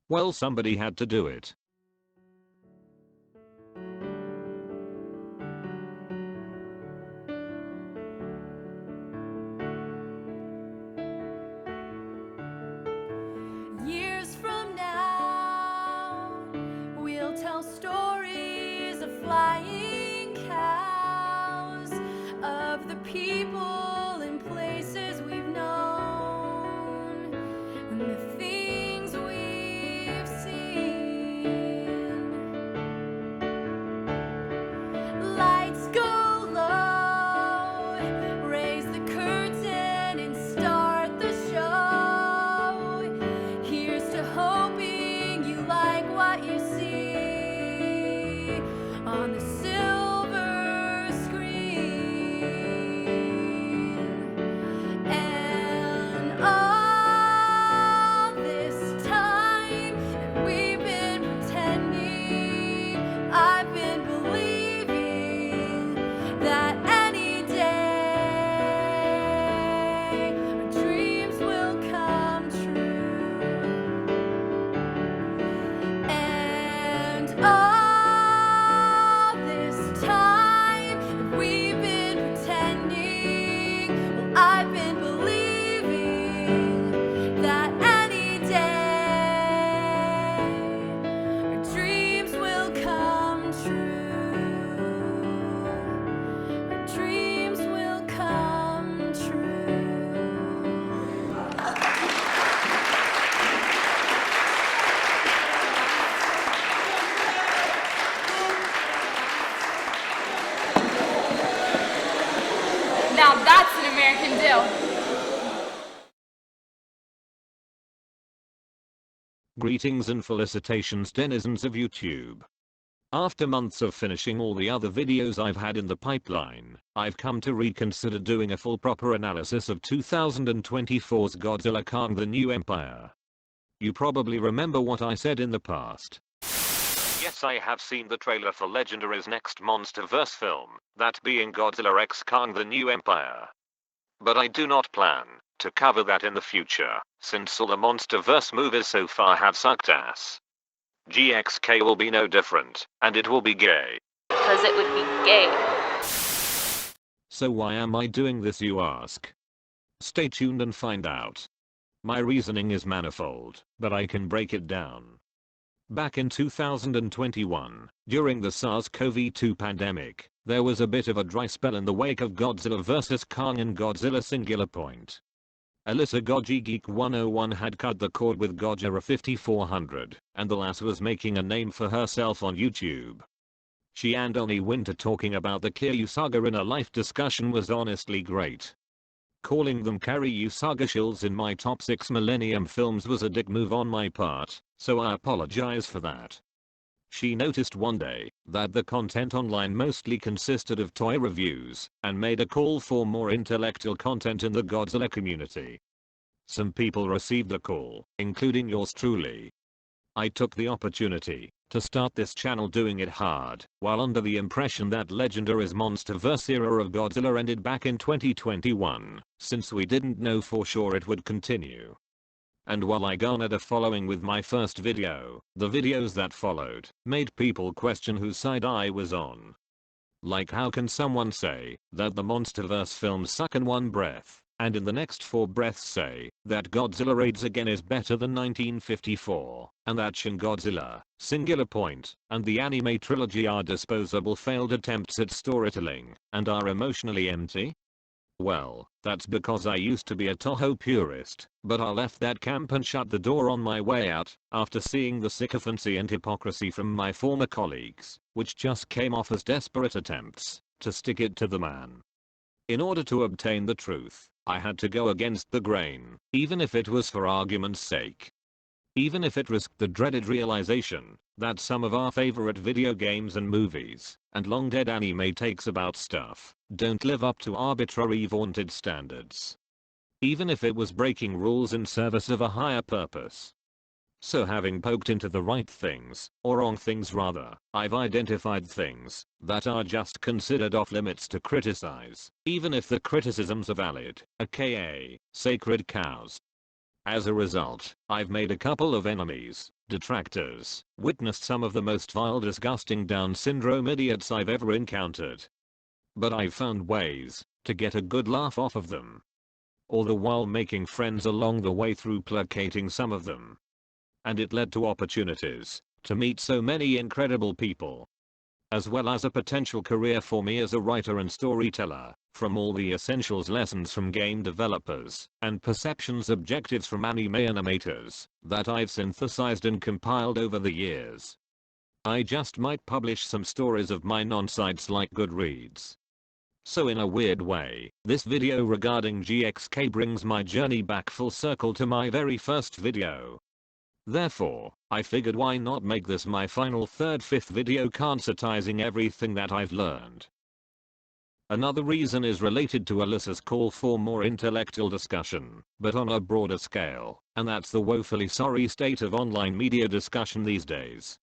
Well, somebody had to do it. Years from now, we'll tell stories of flying cows, of the people and places we've known, and the things we've seen. Lights go low, raise the curtain and start the show. Here's to hoping you like what you see on the silver screen. And all this time that we've been pretending, I've been believing that any day our dreams will come true. And all this time that we've been pretending, well, I've been believing that any day our dreams will come true. Our dreams will come true. Now that's an American deal. Greetings and felicitations, denizens of YouTube. After months of finishing all the other videos I've had in the pipeline, I've come to reconsider doing a full proper analysis of 2024's Godzilla Kong: The New Empire. You probably remember what I said in the past. Yes, I have seen the trailer for Legendary's next MonsterVerse film, that being Godzilla x Kong: The New Empire. But I do not plan to cover that in the future, since all the MonsterVerse movies so far have sucked ass. GXK will be no different, and it will be gay. Because it would be gay. So why am I doing this, you ask? Stay tuned and find out. My reasoning is manifold, but I can break it down. Back in 2021, during the SARS-CoV-2 pandemic, there was a bit of a dry spell in the wake of Godzilla vs. Kong and Godzilla Singular Point. Alyssa Goji Geek 101 had cut the cord with Gojira 5400, and the lass was making a name for herself on YouTube. She and Oni Winter talking about the Kiryu saga in a live discussion was honestly great. Calling them Kiryu saga shills in my top 6 Millennium films was a dick move on my part, so I apologize for that. She noticed one day that the content online mostly consisted of toy reviews, and made a call for more intellectual content in the Godzilla community. Some people received the call, including yours truly. I took the opportunity to start this channel doing it hard, while under the impression that Legendary's MonsterVerse era of Godzilla ended back in 2021, since we didn't know for sure it would continue. And while I garnered a following with my first video, the videos that followed made people question whose side I was on. Like, how can someone say that the MonsterVerse films suck in one breath, and in the next 4 breaths say that Godzilla Raids Again is better than 1954, and that Shin Godzilla, Singular Point, and the anime trilogy are disposable failed attempts at storytelling, and are emotionally empty? Well, that's because I used to be a Toho purist, but I left that camp and shut the door on my way out, after seeing the sycophancy and hypocrisy from my former colleagues, which just came off as desperate attempts to stick it to the man. In order to obtain the truth, I had to go against the grain, even if it was for argument's sake. Even if it risked the dreaded realization that some of our favorite video games and movies, and long dead anime takes about stuff, don't live up to arbitrary vaunted standards. Even if it was breaking rules in service of a higher purpose. So having poked into the right things, or wrong things rather, I've identified things that are just considered off limits to criticize, even if the criticisms are valid, aka sacred cows. As a result, I've made a couple of enemies, detractors, witnessed some of the most vile, disgusting Down syndrome idiots I've ever encountered. But I've found ways to get a good laugh off of them, all the while making friends along the way through placating some of them. And it led to opportunities to meet so many incredible people, as well as a potential career for me as a writer and storyteller, from all the essentials lessons from game developers, and perceptions objectives from anime animators, that I've synthesized and compiled over the years. I just might publish some stories of mine on sites like Goodreads. So in a weird way, this video regarding GXK brings my journey back full circle to my very first video. Therefore, I figured why not make this my final fifth video concertizing everything that I've learned. Another reason is related to Alyssa's call for more intellectual discussion, but on a broader scale, and that's the woefully sorry state of online media discussion these days.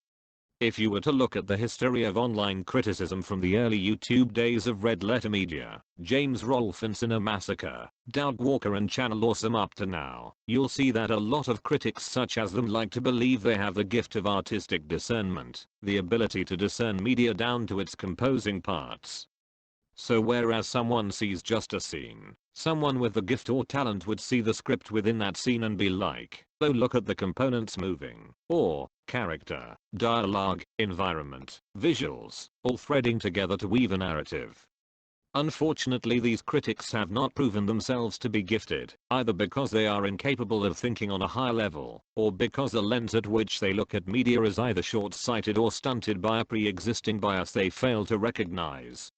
If you were to look at the history of online criticism from the early YouTube days of Red Letter Media, James Rolfe and Cinemassacre, Doug Walker and Channel Awesome up to now, you'll see that a lot of critics such as them like to believe they have the gift of artistic discernment, the ability to discern media down to its composing parts. So whereas someone sees just a scene, someone with the gift or talent would see the script within that scene and be like, oh, look at the components moving, or character, dialogue, environment, visuals, all threading together to weave a narrative. Unfortunately, these critics have not proven themselves to be gifted, either because they are incapable of thinking on a high level, or because the lens at which they look at media is either short-sighted or stunted by a pre-existing bias they fail to recognize.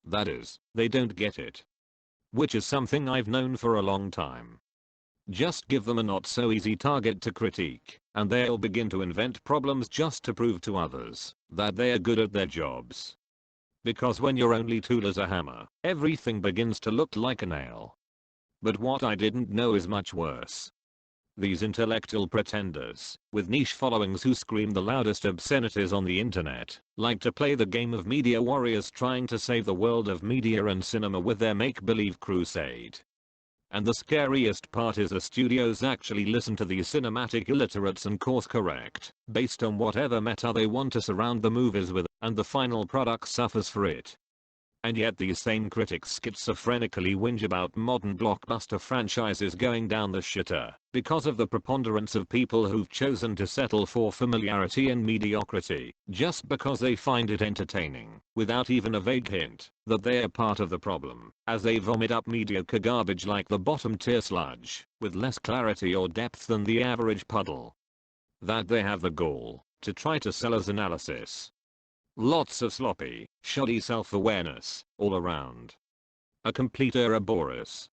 That is, they don't get it. Which is something I've known for a long time. Just give them a not so easy target to critique, and they'll begin to invent problems just to prove to others that they are good at their jobs. Because when your only tool is a hammer, everything begins to look like a nail. But what I didn't know is much worse. These intellectual pretenders, with niche followings who scream the loudest obscenities on the internet, like to play the game of media warriors trying to save the world of media and cinema with their make-believe crusade. And the scariest part is the studios actually listen to these cinematic illiterates and course correct, based on whatever meta they want to surround the movies with, and the final product suffers for it. And yet these same critics schizophrenically whinge about modern blockbuster franchises going down the shitter, because of the preponderance of people who've chosen to settle for familiarity and mediocrity, just because they find it entertaining, without even a vague hint that they are part of the problem, as they vomit up mediocre garbage like the bottom tier sludge, with less clarity or depth than the average puddle. That they have the gall to try to sell as analysis. Lots of sloppy, shoddy self-awareness, all around. A complete Ouroboros.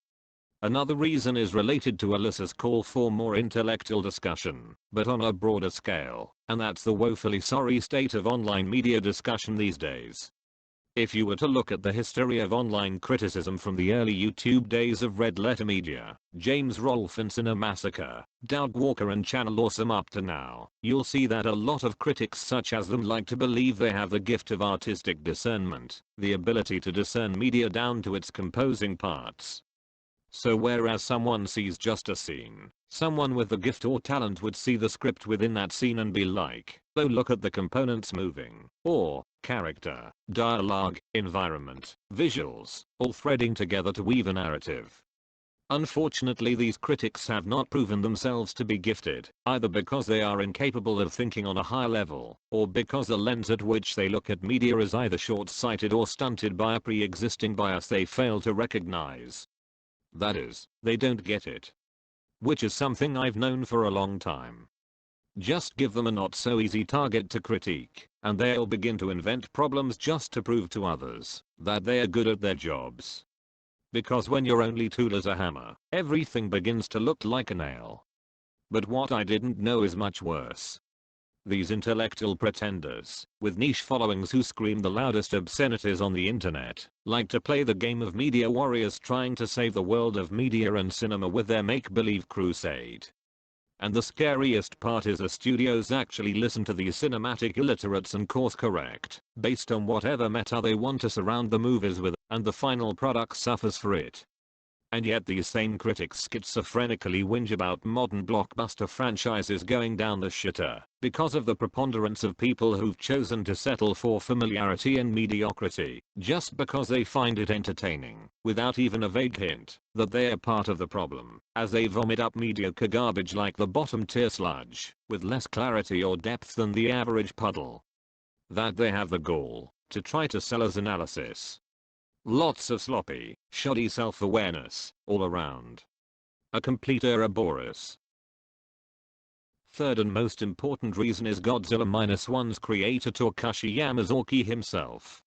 Another reason is related to Alyssa's call for more intellectual discussion, but on a broader scale, and that's the woefully sorry state of online media discussion these days. If you were to look at the history of online criticism from the early YouTube days of Red Letter Media, James Rolfe and Cinemassacre, Doug Walker and Channel Awesome up to now, you'll see that a lot of critics such as them like to believe they have the gift of artistic discernment, the ability to discern media down to its composing parts. So whereas someone sees just a scene, someone with the gift or talent would see the script within that scene and be like, oh, look at the components moving, or character, dialogue, environment, visuals, all threading together to weave a narrative. Unfortunately, these critics have not proven themselves to be gifted, either because they are incapable of thinking on a high level, or because the lens at which they look at media is either short-sighted or stunted by a pre-existing bias they fail to recognize. That is, they don't get it. Which is something I've known for a long time. Just give them a not so easy target to critique, and they'll begin to invent problems just to prove to others that they are good at their jobs. Because when your only tool is a hammer, everything begins to look like a nail. But what I didn't know is much worse. These intellectual pretenders, with niche followings who scream the loudest obscenities on the internet, like to play the game of media warriors trying to save the world of media and cinema with their make-believe crusade. And the scariest part is the studios actually listen to these cinematic illiterates and course correct, based on whatever meta they want to surround the movies with, and the final product suffers for it. And yet these same critics schizophrenically whinge about modern blockbuster franchises going down the shitter because of the preponderance of people who've chosen to settle for familiarity and mediocrity just because they find it entertaining, without even a vague hint that they are part of the problem, as they vomit up mediocre garbage like the bottom tier sludge, with less clarity or depth than the average puddle. That they have the gall to try to sell as analysis. Lots of sloppy, shoddy self-awareness, all around. A complete Ouroboros. Third and most important reason is Godzilla -1's creator Takashi Yamazuki himself.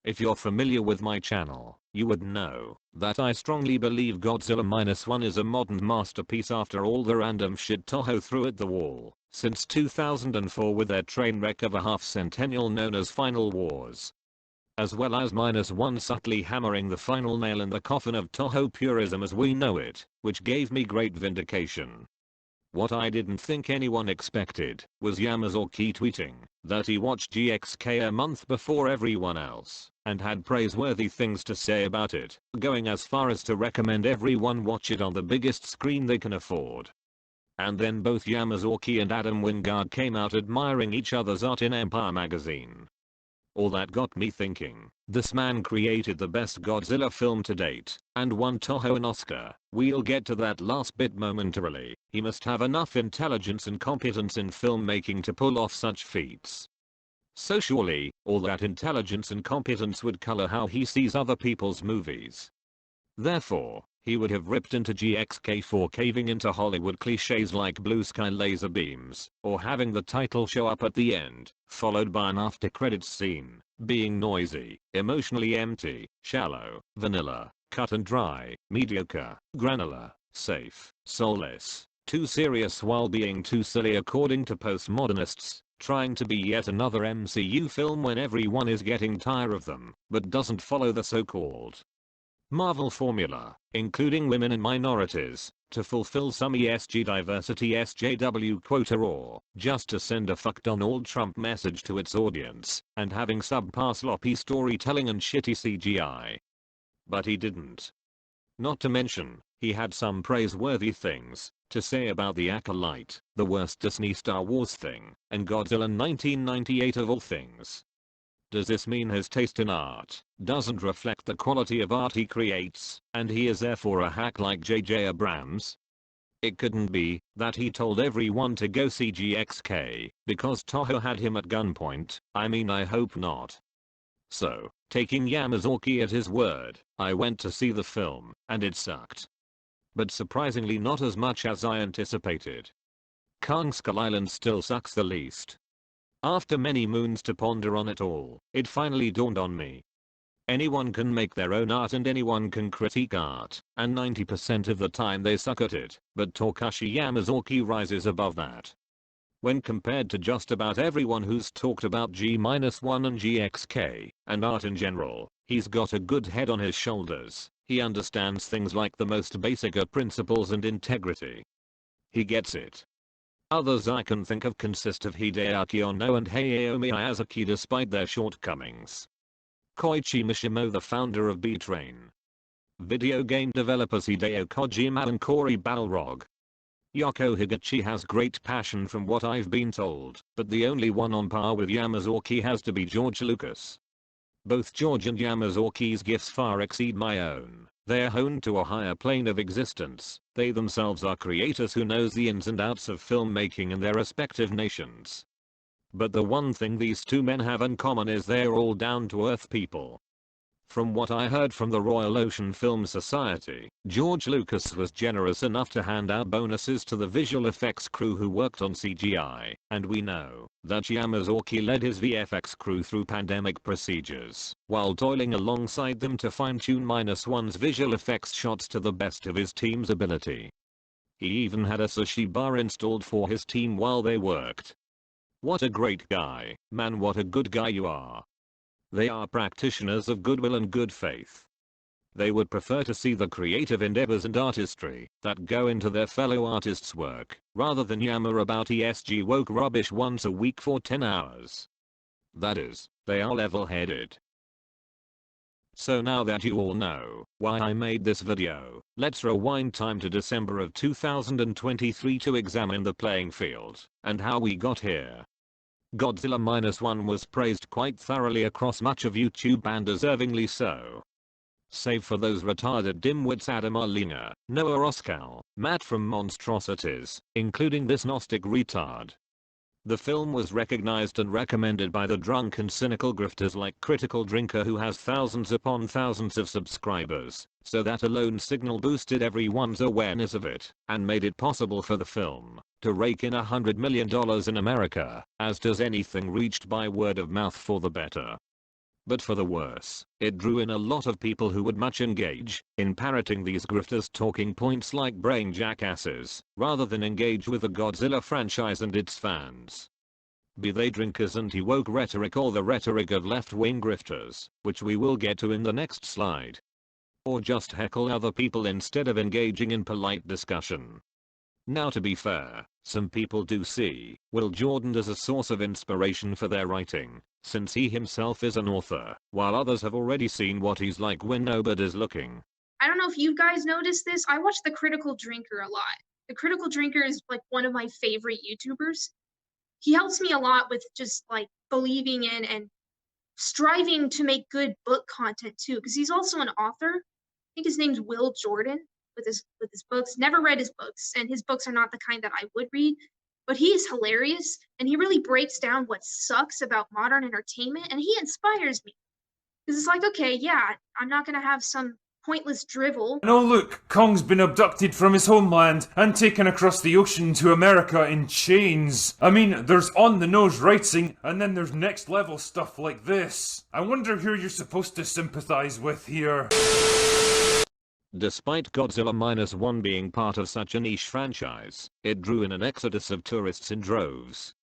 If you're familiar with my channel, you would know that I strongly believe Godzilla -1 is a modern masterpiece after all the random shit Toho threw at the wall since 2004 with their train wreck of a half-centennial known as Final Wars. As well as -1 subtly hammering the final nail in the coffin of Toho purism as we know it, which gave me great vindication. What I didn't think anyone expected was Yamazuki tweeting that he watched GXK a month before everyone else and had praiseworthy things to say about it, going as far as to recommend everyone watch it on the biggest screen they can afford. And then both Yamazuki and Adam Wingard came out admiring each other's art in Empire magazine. All that got me thinking, this man created the best Godzilla film to date, and won Toho an Oscar. We'll get to that last bit momentarily. He must have enough intelligence and competence in filmmaking to pull off such feats. So surely, all that intelligence and competence would color how he sees other people's movies. Therefore, he would have ripped into GXK for caving into Hollywood cliches like blue sky laser beams, or having the title show up at the end, followed by an after credits scene, being noisy, emotionally empty, shallow, vanilla, cut and dry, mediocre, granular, safe, soulless, too serious while being too silly according to postmodernists, trying to be yet another MCU film when everyone is getting tired of them, but doesn't follow the so-called Marvel formula, including women and minorities, to fulfill some ESG diversity SJW quota or just to send a fuck Donald Trump message to its audience, and having subpar sloppy storytelling and shitty CGI. But he didn't. Not to mention, he had some praiseworthy things to say about The Acolyte, the worst Disney Star Wars thing, and Godzilla 1998 of all things. Does this mean his taste in art doesn't reflect the quality of art he creates, and he is therefore a hack like J.J. Abrams? It couldn't be that he told everyone to go see GXK because Toho had him at gunpoint. I mean, I hope not. So, taking Yamazuki at his word, I went to see the film, and it sucked. But surprisingly not as much as I anticipated. Kong Skull Island still sucks the least. After many moons to ponder on it all, it finally dawned on me. Anyone can make their own art and anyone can critique art, and 90% of the time they suck at it, but Takashi Yamazuki rises above that. When compared to just about everyone who's talked about G-1 and GXK, and art in general, he's got a good head on his shoulders. He understands things like the most basic of principles and integrity. He gets it. Others I can think of consist of Hideaki Anno and Hayao Miyazaki despite their shortcomings. Koichi Mishimo, the founder of B-Train. Video game developers Hideo Kojima and Cory Balrog. Yoko Higuchi has great passion from what I've been told, but the only one on par with Yamazuki has to be George Lucas. Both George and Yamazuki's gifts far exceed my own. They're honed to a higher plane of existence. They themselves are creators who knows the ins and outs of filmmaking in their respective nations. But the one thing these two men have in common is they're all down-to-earth people. From what I heard from the Royal Ocean Film Society, George Lucas was generous enough to hand out bonuses to the visual effects crew who worked on CGI, and we know that Yamazuki led his VFX crew through pandemic procedures, while toiling alongside them to fine-tune -1's visual effects shots to the best of his team's ability. He even had a sushi bar installed for his team while they worked. What a great guy, man, what a good guy you are. They are practitioners of goodwill and good faith. They would prefer to see the creative endeavors and artistry that go into their fellow artists' work, rather than yammer about ESG woke rubbish once a week for 10 hours. That is, they are level-headed. So now that you all know why I made this video, let's rewind time to December of 2023 to examine the playing field and how we got here. Godzilla Minus One was praised quite thoroughly across much of YouTube, and deservingly so. Save for those retarded dimwits Adam Arlina, Noah Oskal, Matt from Monstrosities, including this Gnostic retard. The film was recognized and recommended by the drunk and cynical grifters like Critical Drinker, who has thousands upon thousands of subscribers, so that alone signal boosted everyone's awareness of it, and made it possible for the film to rake in $100 million in America, as does anything reached by word of mouth, for the better. But for the worse, it drew in a lot of people who would much engage in parroting these grifters' talking points like brain jackasses, rather than engage with the Godzilla franchise and its fans. Be they drinkers' anti-woke rhetoric or the rhetoric of left-wing grifters, which we will get to in the next slide. Or just heckle other people instead of engaging in polite discussion. Now, to be fair, some people do see Will Jordan as a source of inspiration for their writing, since he himself is an author, while others have already seen what he's like when nobody's looking. I don't know if you guys noticed this. I watch The Critical Drinker a lot. The Critical Drinker is like one of my favorite YouTubers. He helps me a lot with just like believing in and striving to make good book content too, because he's also an author. I think his name's Will Jordan with his books. Never read his books, and his books are not the kind that I would read. But he is hilarious, and he really breaks down what sucks about modern entertainment, and he inspires me. Because it's like, okay, yeah, I'm not gonna have some pointless drivel. And oh look, Kong's been abducted from his homeland and taken across the ocean to America in chains. I mean, there's on-the-nose writing, and then there's next-level stuff like this. I wonder who you're supposed to sympathize with here. Despite Godzilla Minus One being part of such a niche franchise, it drew in an exodus of tourists in droves.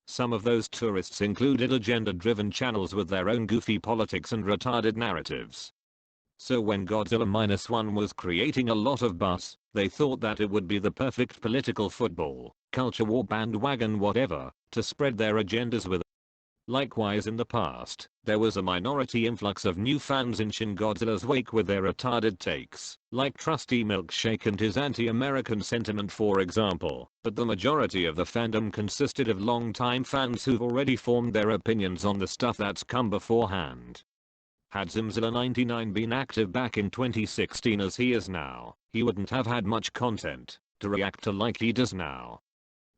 Some of those tourists included agenda-driven channels with their own goofy politics and retarded narratives. So when Godzilla Minus One was creating a lot of buzz, they thought that it would be the perfect political football, culture war bandwagon whatever, to spread their agendas with. Likewise, in the past, there was a minority influx of new fans in Shin Godzilla's wake with their retarded takes, like Trusty Milkshake and his anti-American sentiment for example, but the majority of the fandom consisted of long-time fans who've already formed their opinions on the stuff that's come beforehand. Had Zimzilla99 been active back in 2016 as he is now, he wouldn't have had much content to react to like he does now.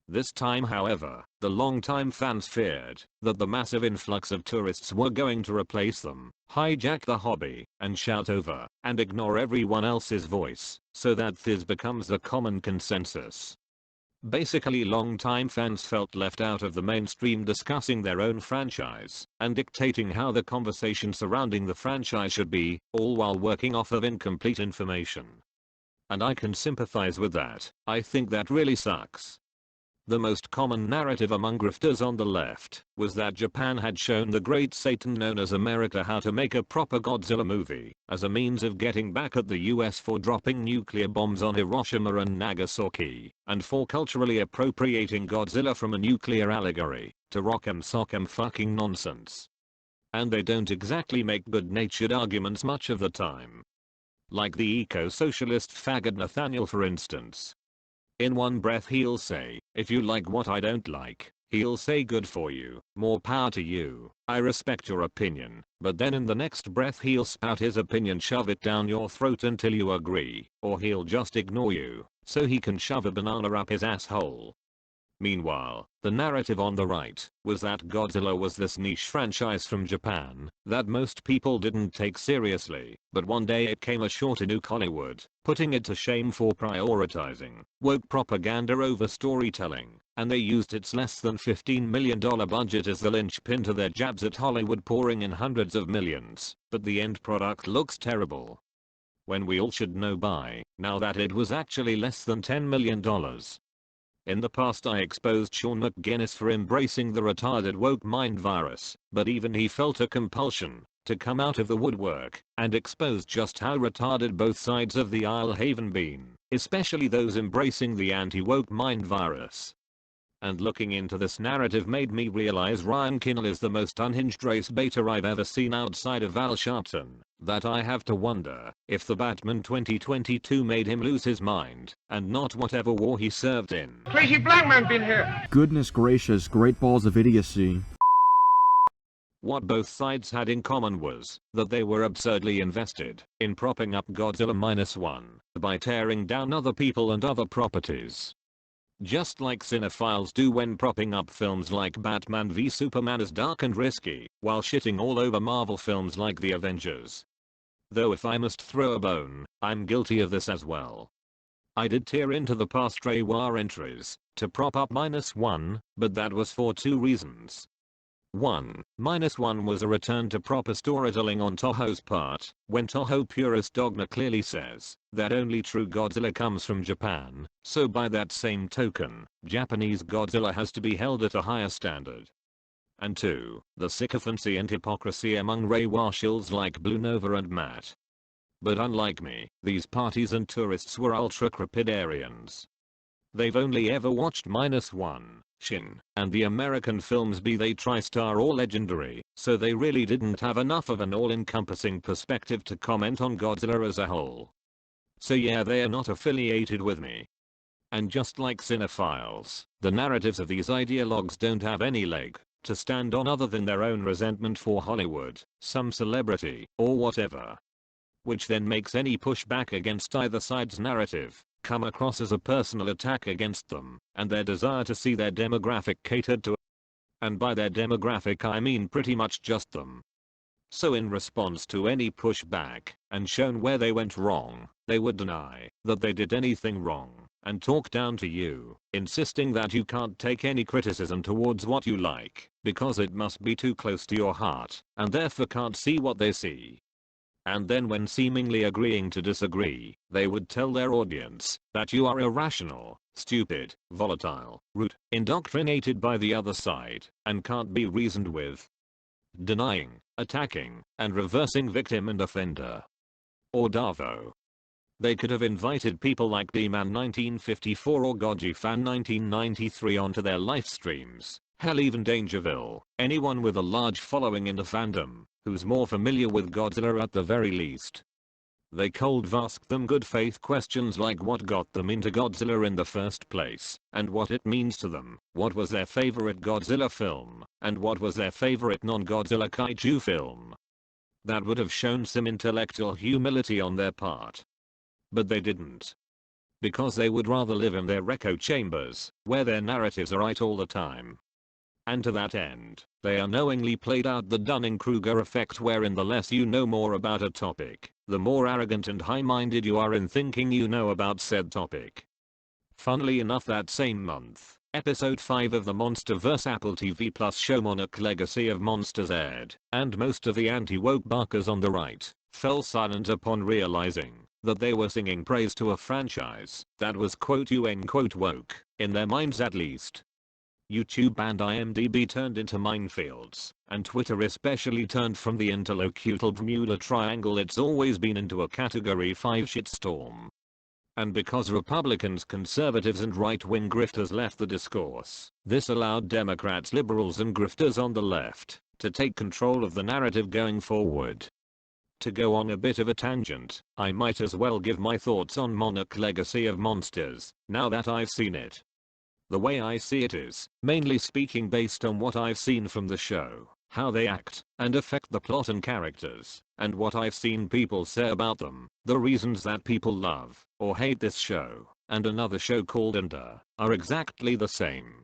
This time, however, the long-time fans feared that the massive influx of tourists were going to replace them, hijack the hobby, and shout over and ignore everyone else's voice, so that this becomes the common consensus. Basically, long-time fans felt left out of the mainstream discussing their own franchise and dictating how the conversation surrounding the franchise should be, all while working off of incomplete information. And I can sympathize with that. I think that really sucks. The most common narrative among grifters on the left was that Japan had shown the great Satan known as America how to make a proper Godzilla movie as a means of getting back at the US for dropping nuclear bombs on Hiroshima and Nagasaki, and for culturally appropriating Godzilla from a nuclear allegory to rock'em sock'em fucking nonsense. And they don't exactly make good-natured arguments much of the time. Like the eco-socialist faggot Nathaniel, for instance. In one breath he'll say, if you like what I don't like, he'll say good for you, more power to you, I respect your opinion, but then in the next breath he'll spout his opinion, shove it down your throat until you agree, or he'll just ignore you, so he can shove a banana up his asshole. Meanwhile, the narrative on the right was that Godzilla was this niche franchise from Japan that most people didn't take seriously, but one day it came ashore to Nuke Hollywood, putting it to shame for prioritizing woke propaganda over storytelling, and they used its less than $15 million budget as the linchpin to their jabs at Hollywood, pouring in hundreds of millions, but the end product looks terrible. When we all should know by now that it was actually less than $10 million. In the past I exposed Sean McGuinness for embracing the retarded woke mind virus, but even he felt a compulsion to come out of the woodwork and expose just how retarded both sides of the aisle have been, especially those embracing the anti-woke mind virus. and looking into this narrative made me realize Ryan Kinel is the most unhinged race baiter I've ever seen outside of Al Sharpton, that I have to wonder if the Batman 2022 made him lose his mind, and not whatever war he served in. Crazy black man been here. Goodness gracious, great balls of idiocy. What both sides had in common was that they were absurdly invested in propping up Godzilla -1 by tearing down other people and other properties. Just like cinephiles do when propping up films like Batman v Superman as dark and risky, while shitting all over Marvel films like The Avengers. Though if I must throw a bone, I'm guilty of this as well. I did tear into the past Reiwa entries to prop up -1, but that was for two reasons. 1. -1 was a return to proper storytelling on Toho's part, when Toho purist dogma clearly says that only true Godzilla comes from Japan, so by that same token, Japanese Godzilla has to be held at a higher standard. And 2. The sycophancy and hypocrisy among Reiwa shills like Blue Nova and Matt. But unlike me, these parties and tourists were ultra-crepidarians. They've only ever watched -1, Shin, and the American films be they TriStar or Legendary, so they really didn't have enough of an all-encompassing perspective to comment on Godzilla as a whole. So yeah, they are not affiliated with me. And just like cinephiles, the narratives of these ideologues don't have any leg to stand on other than their own resentment for Hollywood, some celebrity, or whatever. Which then makes any pushback against either side's narrative come across as a personal attack against them, and their desire to see their demographic catered to. And by their demographic I mean pretty much just them. So in response to any pushback, and shown where they went wrong, they would deny that they did anything wrong, and talk down to you, insisting that you can't take any criticism towards what you like, because it must be too close to your heart, and therefore can't see what they see. And then when seemingly agreeing to disagree, they would tell their audience that you are irrational, stupid, volatile, rude, indoctrinated by the other side, and can't be reasoned with. Denying, attacking, and reversing victim and offender. Or Davo. They could have invited people like D-Man 1954 or Goji Fan 1993 onto their live streams. Hell, even Dangerville, anyone with a large following in the fandom, who's more familiar with Godzilla at the very least. They cold asked them good faith questions like what got them into Godzilla in the first place, and what it means to them, what was their favorite Godzilla film, and what was their favorite non-Godzilla kaiju film. That would have shown some intellectual humility on their part. But they didn't. Because they would rather live in their echo chambers, where their narratives are right all the time. And to that end, they unknowingly played out the Dunning-Kruger effect, wherein the less you know more about a topic, the more arrogant and high-minded you are in thinking you know about said topic. Funnily enough, that same month, episode 5 of the MonsterVerse Apple TV Plus show Monarch Legacy of Monsters aired, and most of the anti-woke barkers on the right fell silent upon realizing that they were singing praise to a franchise that was quote quote woke, in their minds at least. YouTube and IMDb turned into minefields, and Twitter especially turned from the interlocutal Bermuda Triangle it's always been into a Category 5 shitstorm. And because Republicans, conservatives and right-wing grifters left the discourse, this allowed Democrats, liberals and grifters on the left to take control of the narrative going forward. To go on a bit of a tangent, I might as well give my thoughts on Monarch Legacy of Monsters, now that I've seen it. The way I see it is, mainly speaking based on what I've seen from the show, how they act and affect the plot and characters, and what I've seen people say about them, the reasons that people love or hate this show, and another show called Ender, are exactly the same.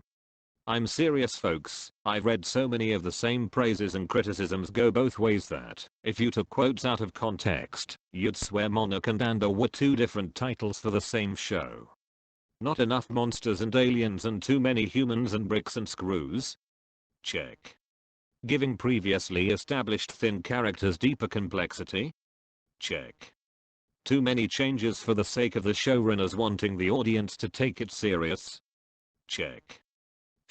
I'm serious, folks, I've read so many of the same praises and criticisms go both ways that, if you took quotes out of context, you'd swear Monarch and Ender were two different titles for the same show. Not enough monsters and aliens and too many humans and bricks and screws? Check. Giving previously established thin characters deeper complexity? Check. Too many changes for the sake of the showrunners wanting the audience to take it serious? Check.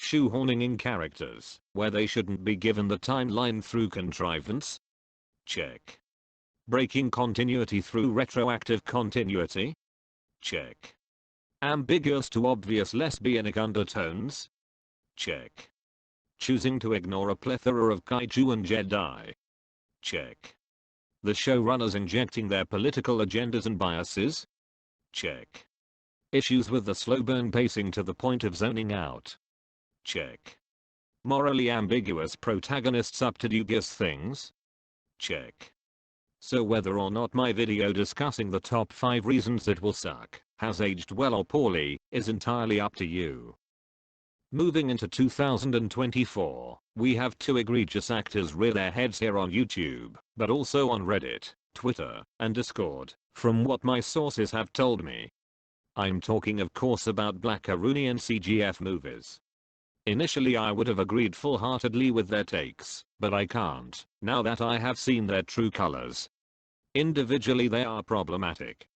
Shoehorning in characters where they shouldn't be given the timeline through contrivance? Check. Breaking continuity through retroactive continuity? Check. Ambiguous to obvious lesbianic undertones? Check. Choosing to ignore a plethora of kaiju and Jedi. Check. The showrunners injecting their political agendas and biases? Check. Issues with the slow burn pacing to the point of zoning out? Check. Morally ambiguous protagonists up to dubious things? Check. So whether or not my video discussing the top 5 reasons it will suck has aged well or poorly is entirely up to you. Moving into 2024, we have 2 egregious actors rear their heads here on YouTube, but also on Reddit, Twitter, and Discord, from what my sources have told me. I'm talking of course about Blackaroonie and CGF movies. Initially I would have agreed full-heartedly with their takes, but I can't, now that I have seen their true colors. Individually they are problematic.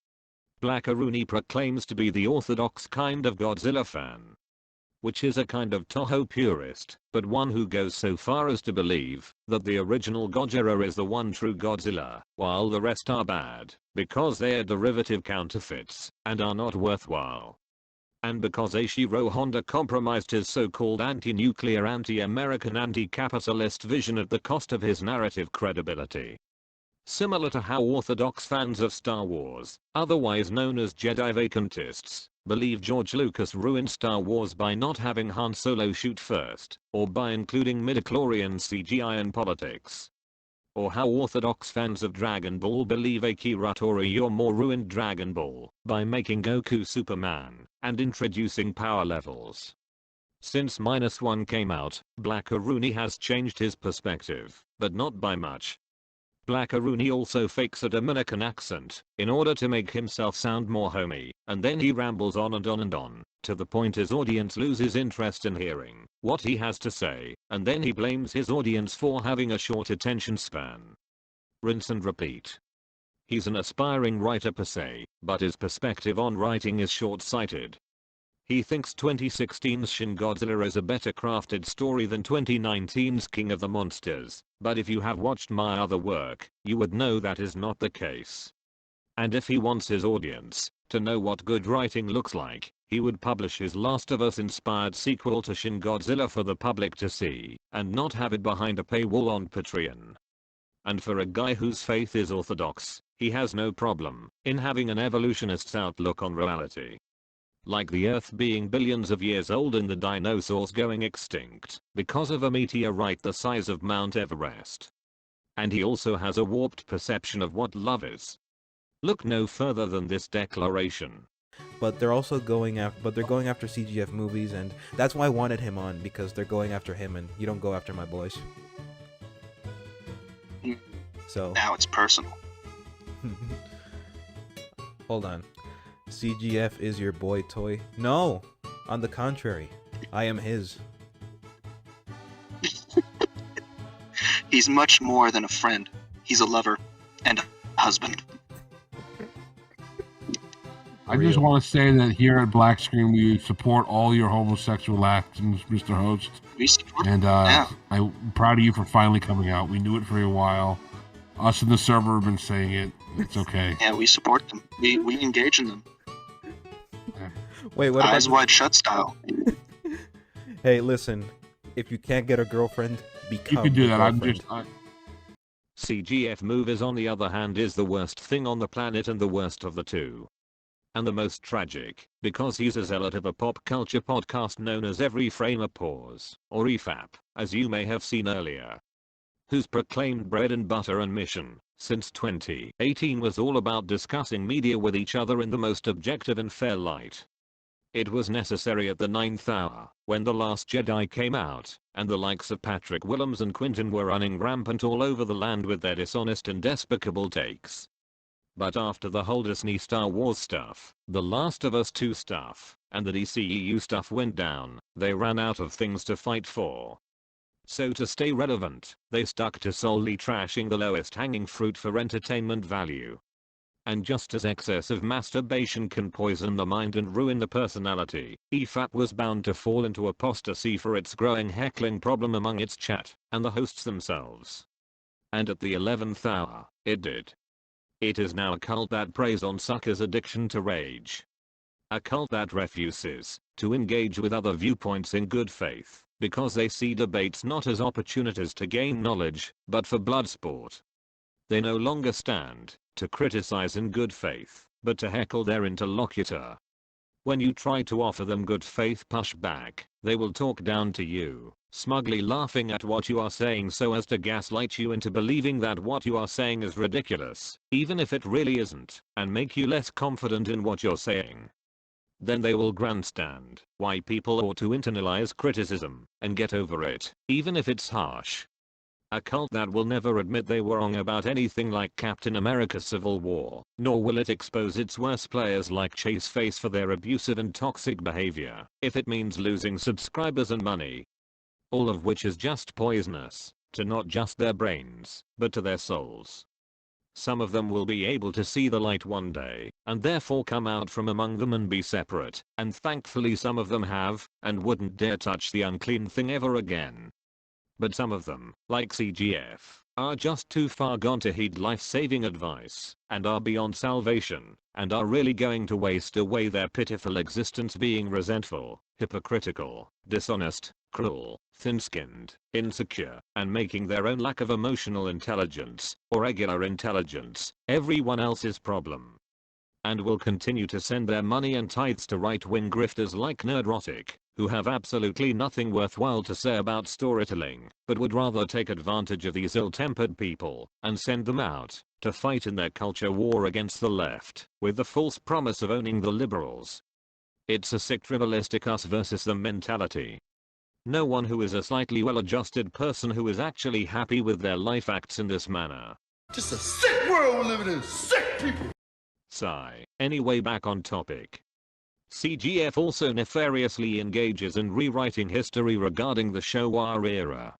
Blackaroonie proclaims to be the orthodox kind of Godzilla fan, which is a kind of Toho purist, but one who goes so far as to believe that the original Gojira is the one true Godzilla, while the rest are bad, because they are derivative counterfeits, and are not worthwhile. And because Eiichiro Honda compromised his so-called anti-nuclear, anti-American, anti-capitalist vision at the cost of his narrative credibility. Similar to how orthodox fans of Star Wars, otherwise known as Jedi vacantists, believe George Lucas ruined Star Wars by not having Han Solo shoot first, or by including midichlorian CGI in politics. Or how orthodox fans of Dragon Ball believe Akira Toriyama ruined Dragon Ball by making Goku Superman and introducing power levels. Since -1 came out, Blackaroonie has changed his perspective, but not by much. Blackaroonie also fakes a Dominican accent in order to make himself sound more homey, and then he rambles on and on and on, to the point his audience loses interest in hearing what he has to say, and then he blames his audience for having a short attention span. Rinse and repeat. He's an aspiring writer per se, but his perspective on writing is short-sighted. He thinks 2016's Shin Godzilla is a better crafted story than 2019's King of the Monsters, but if you have watched my other work, you would know that is not the case. And if he wants his audience to know what good writing looks like, he would publish his Last of Us inspired sequel to Shin Godzilla for the public to see, and not have it behind a paywall on Patreon. And for a guy whose faith is orthodox, he has no problem in having an evolutionist's outlook on reality. Like the Earth being billions of years old and the dinosaurs going extinct because of a meteorite the size of Mount Everest. And he also has a warped perception of what love is. Look no further than this declaration. But they're also going after CGF movies, and that's why I wanted him on, because they're going after him and you don't go after my boys. So now it's personal. Hold on. CGF is your boy toy? No! On the contrary, I am his. He's much more than a friend. He's a lover and a husband. I just want to say that here at Black Screen, we support all your homosexual actions, Mr. Host. We support And yeah. I'm proud of you for finally coming out. We knew it for a while. Us in the server have been saying it. It's okay. Yeah, we support them. We engage in them. Wait, what Eyes about... wide shut style. Hey, listen. If you can't get a girlfriend, become You can do the that. I'm girlfriend. just... CGF movies on the other hand is the worst thing on the planet and the worst of the two. And the most tragic, because he's a zealot of a pop culture podcast known as Every Frame a Pause, or EFAP, as you may have seen earlier. Whose proclaimed bread and butter and mission, since 2018 was all about discussing media with each other in the most objective and fair light. It was necessary at the 9th hour, when The Last Jedi came out, and the likes of Patrick Willems and Quinton were running rampant all over the land with their dishonest and despicable takes. But after the whole Disney Star Wars stuff, The Last of Us 2 stuff, and the DCEU stuff went down, they ran out of things to fight for. So to stay relevant, they stuck to solely trashing the lowest hanging fruit for entertainment value. And just as excessive masturbation can poison the mind and ruin the personality, EFAP was bound to fall into apostasy for its growing heckling problem among its chat and the hosts themselves. And at the 11th hour, it did. It is now a cult that preys on suckers' addiction to rage. A cult that refuses to engage with other viewpoints in good faith, because they see debates not as opportunities to gain knowledge, but for blood sport. They no longer stand to criticize in good faith, but to heckle their interlocutor. When you try to offer them good faith pushback, they will talk down to you, smugly laughing at what you are saying so as to gaslight you into believing that what you are saying is ridiculous, even if it really isn't, and make you less confident in what you're saying. Then they will grandstand why people ought to internalize criticism and get over it, even if it's harsh. A cult that will never admit they were wrong about anything like Captain America Civil War, nor will it expose its worst players like Chase Face for their abusive and toxic behavior, if it means losing subscribers and money. All of which is just poisonous, to not just their brains, but to their souls. Some of them will be able to see the light one day, and therefore come out from among them and be separate, and thankfully some of them have, and wouldn't dare touch the unclean thing ever again. But some of them, like CGF, are just too far gone to heed life-saving advice, and are beyond salvation, and are really going to waste away their pitiful existence being resentful, hypocritical, dishonest, cruel, thin-skinned, insecure, and making their own lack of emotional intelligence, or regular intelligence, everyone else's problem. And will continue to send their money and tithes to right-wing grifters like Nerdrotic, who have absolutely nothing worthwhile to say about storytelling, but would rather take advantage of these ill-tempered people, and send them out, to fight in their culture war against the left, with the false promise of owning the liberals. It's a sick tribalistic us versus them mentality. No one who is a slightly well-adjusted person who is actually happy with their life acts in this manner. Just a sick world we're living in. Sick people. Sigh. Anyway, back on topic. CGF also nefariously engages in rewriting history regarding the Showa era.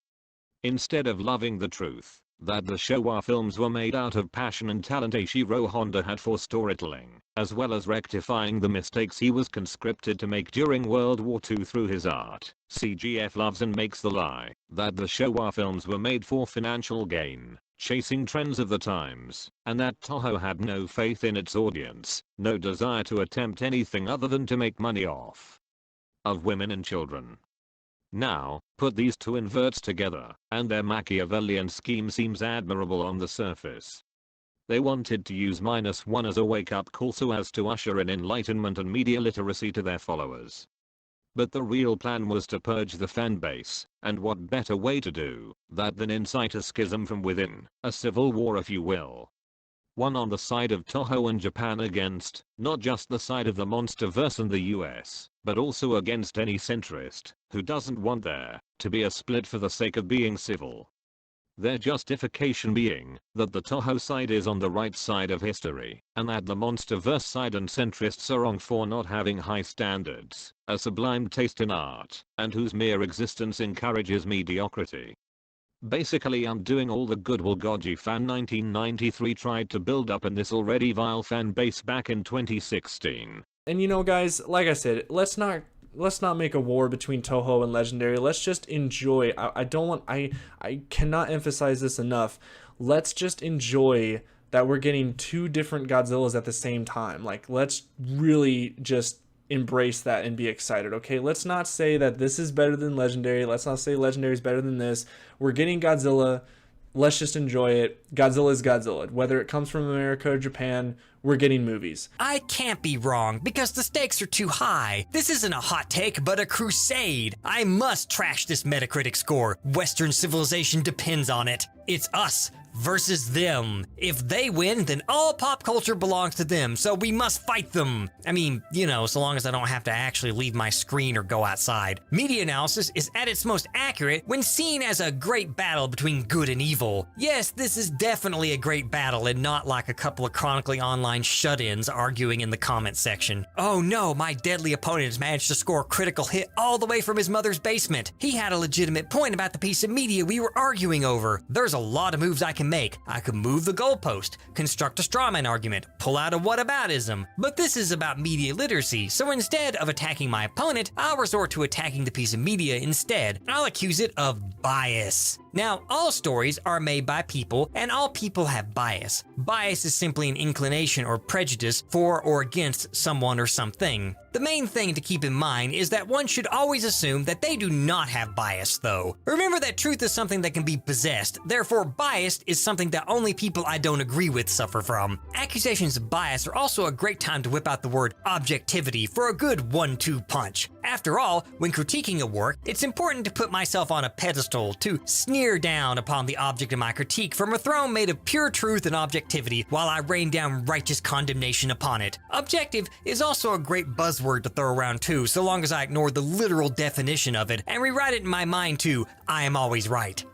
Instead of loving the truth that the Showa films were made out of passion and talent Eiichiro Honda had for storytelling, as well as rectifying the mistakes he was conscripted to make during World War II through his art, CGF loves and makes the lie that the Showa films were made for financial gain, chasing trends of the times, and that Toho had no faith in its audience, no desire to attempt anything other than to make money off of women and children. Now, put these two inverts together, and their Machiavellian scheme seems admirable on the surface. They wanted to use -1 as a wake-up call so as to usher in enlightenment and media literacy to their followers. But the real plan was to purge the fan base, and what better way to do that than incite a schism from within, a civil war if you will. One on the side of Toho and Japan against, not just the side of the MonsterVerse and the US, but also against any centrist, who doesn't want there to be a split for the sake of being civil. Their justification being that the Toho side is on the right side of history, and that the MonsterVerse side and centrists are wrong for not having high standards, a sublime taste in art, and whose mere existence encourages mediocrity. Basically, I'm doing all the goodwill Goji fan 1993 tried to build up in this already vile fan base back in 2016. And you know, guys, like I said, let's not make a war between Toho and Legendary. Let's just enjoy. I cannot emphasize this enough. Let's just enjoy that we're getting two different Godzillas at the same time. Like, let's really just embrace that and be excited, okay? Let's not say that this is better than Legendary. Let's not say Legendary is better than this. We're getting Godzilla. Let's just enjoy it. Godzilla is Godzilla. Whether it comes from America or Japan, we're getting movies. I can't be wrong because the stakes are too high. This isn't a hot take, but a crusade. I must trash this Metacritic score. Western civilization depends on it. It's us versus them. If they win, then all pop culture belongs to them, so we must fight them. I mean, you know, so long as I don't have to actually leave my screen or go outside. Media analysis is at its most accurate when seen as a great battle between good and evil. Yes, this is definitely a great battle and not like a couple of chronically online shut-ins arguing in the comment section. Oh no, my deadly opponent has managed to score a critical hit all the way from his mother's basement. He had a legitimate point about the piece of media we were arguing over. There's a lot of moves I can can make. I could move the goalpost, construct a strawman argument, pull out a whataboutism. But this is about media literacy, so instead of attacking my opponent, I'll resort to attacking the piece of media instead. I'll accuse it of bias. Now, all stories are made by people, and all people have bias. Bias is simply an inclination or prejudice for or against someone or something. The main thing to keep in mind is that one should always assume that they do not have bias, though. Remember that truth is something that can be possessed, therefore biased is something that only people I don't agree with suffer from. Accusations of bias are also a great time to whip out the word objectivity for a good 1-2 punch. After all, when critiquing a work, it's important to put myself on a pedestal, to sneer down upon the object of my critique from a throne made of pure truth and objectivity while I rain down righteous condemnation upon it. Objective is also a great buzzword to throw around too, so long as I ignore the literal definition of it and rewrite it in my mind to, I am always right.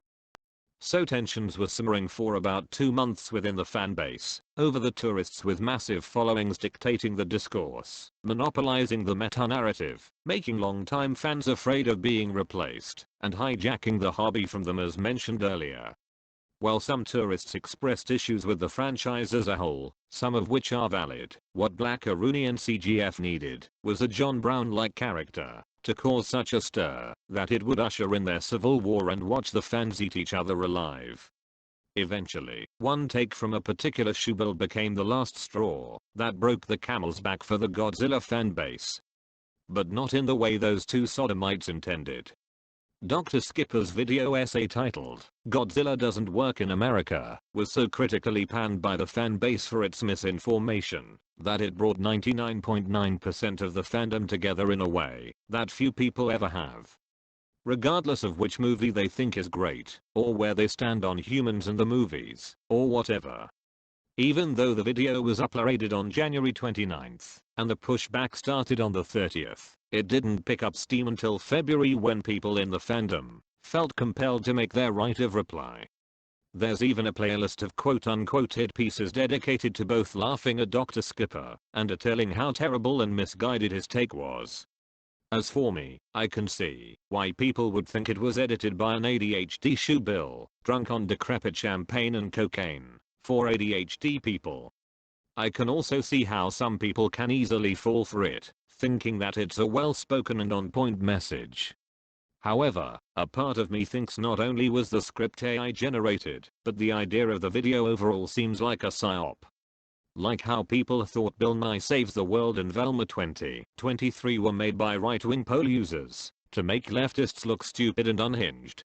So tensions were simmering for about 2 months within the fanbase, over the tourists with massive followings dictating the discourse, monopolizing the meta-narrative, making long-time fans afraid of being replaced, and hijacking the hobby from them as mentioned earlier. While some tourists expressed issues with the franchise as a whole, some of which are valid, what Blackaroonie and CGF needed was a John Brown-like character to cause such a stir that it would usher in their civil war and watch the fans eat each other alive. Eventually, one take from a particular shoebill became the last straw that broke the camel's back for the Godzilla fanbase. But not in the way those two sodomites intended. Dr. Skipper's video essay titled, "Godzilla Doesn't Work in America," was so critically panned by the fan base for its misinformation that it brought 99.9% of the fandom together in a way that few people ever have. Regardless of which movie they think is great, or where they stand on humans and the movies, or whatever. Even though the video was uploaded on January 29th, and the pushback started on the 30th, it didn't pick up steam until February when people in the fandom felt compelled to make their right of reply. There's even a playlist of quote-unquote hit pieces dedicated to both laughing at Dr. Skipper and telling how terrible and misguided his take was. As for me, I can see why people would think it was edited by an ADHD shoebill, drunk on decrepit champagne and cocaine, for ADHD people. I can also see how some people can easily fall for it, thinking that it's a well-spoken and on-point message. However, a part of me thinks not only was the script AI generated, but the idea of the video overall seems like a psyop. Like how people thought Bill Nye Saves the World and Velma 2023 were made by right-wing poll users to make leftists look stupid and unhinged.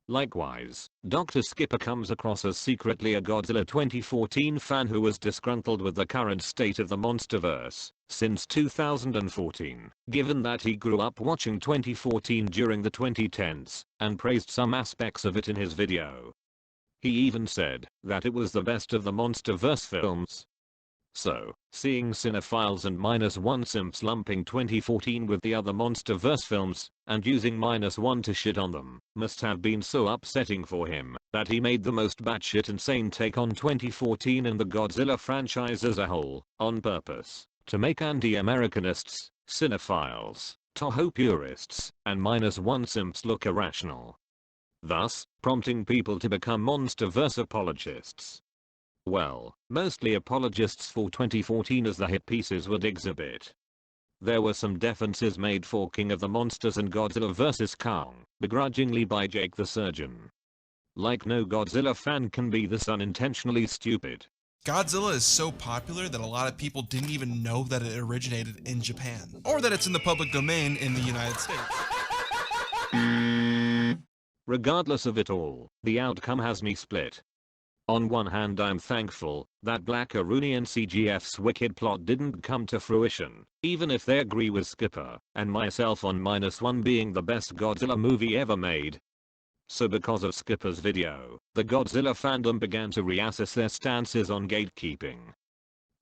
Likewise, Dr. Skipper comes across as secretly a Godzilla 2014 fan who was disgruntled with the current state of the Monsterverse since 2014, given that he grew up watching 2014 during the 2010s and praised some aspects of it in his video. He even said that it was the best of the Monsterverse films. So, seeing cinephiles and -1 simps lumping 2014 with the other Monsterverse films, and using -1 to shit on them, must have been so upsetting for him, that he made the most batshit insane take on 2014 and the Godzilla franchise as a whole, on purpose, to make anti-Americanists, cinephiles, Toho purists, and -1 simps look irrational. Thus, prompting people to become Monsterverse apologists. Well, mostly apologists for 2014 as the hit pieces would exhibit. There were some defenses made for King of the Monsters and Godzilla vs. Kong, begrudgingly by Jake the Surgeon. Like no Godzilla fan can be this unintentionally stupid. Godzilla is so popular that a lot of people didn't even know that it originated in Japan, or that it's in the public domain in the United States. Regardless of it all, the outcome has me split. On one hand, I'm thankful that Blackaroonie and CGF's wicked plot didn't come to fruition, even if they agree with Skipper and myself on -1 being the best Godzilla movie ever made. So because of Skipper's video, the Godzilla fandom began to reassess their stances on gatekeeping.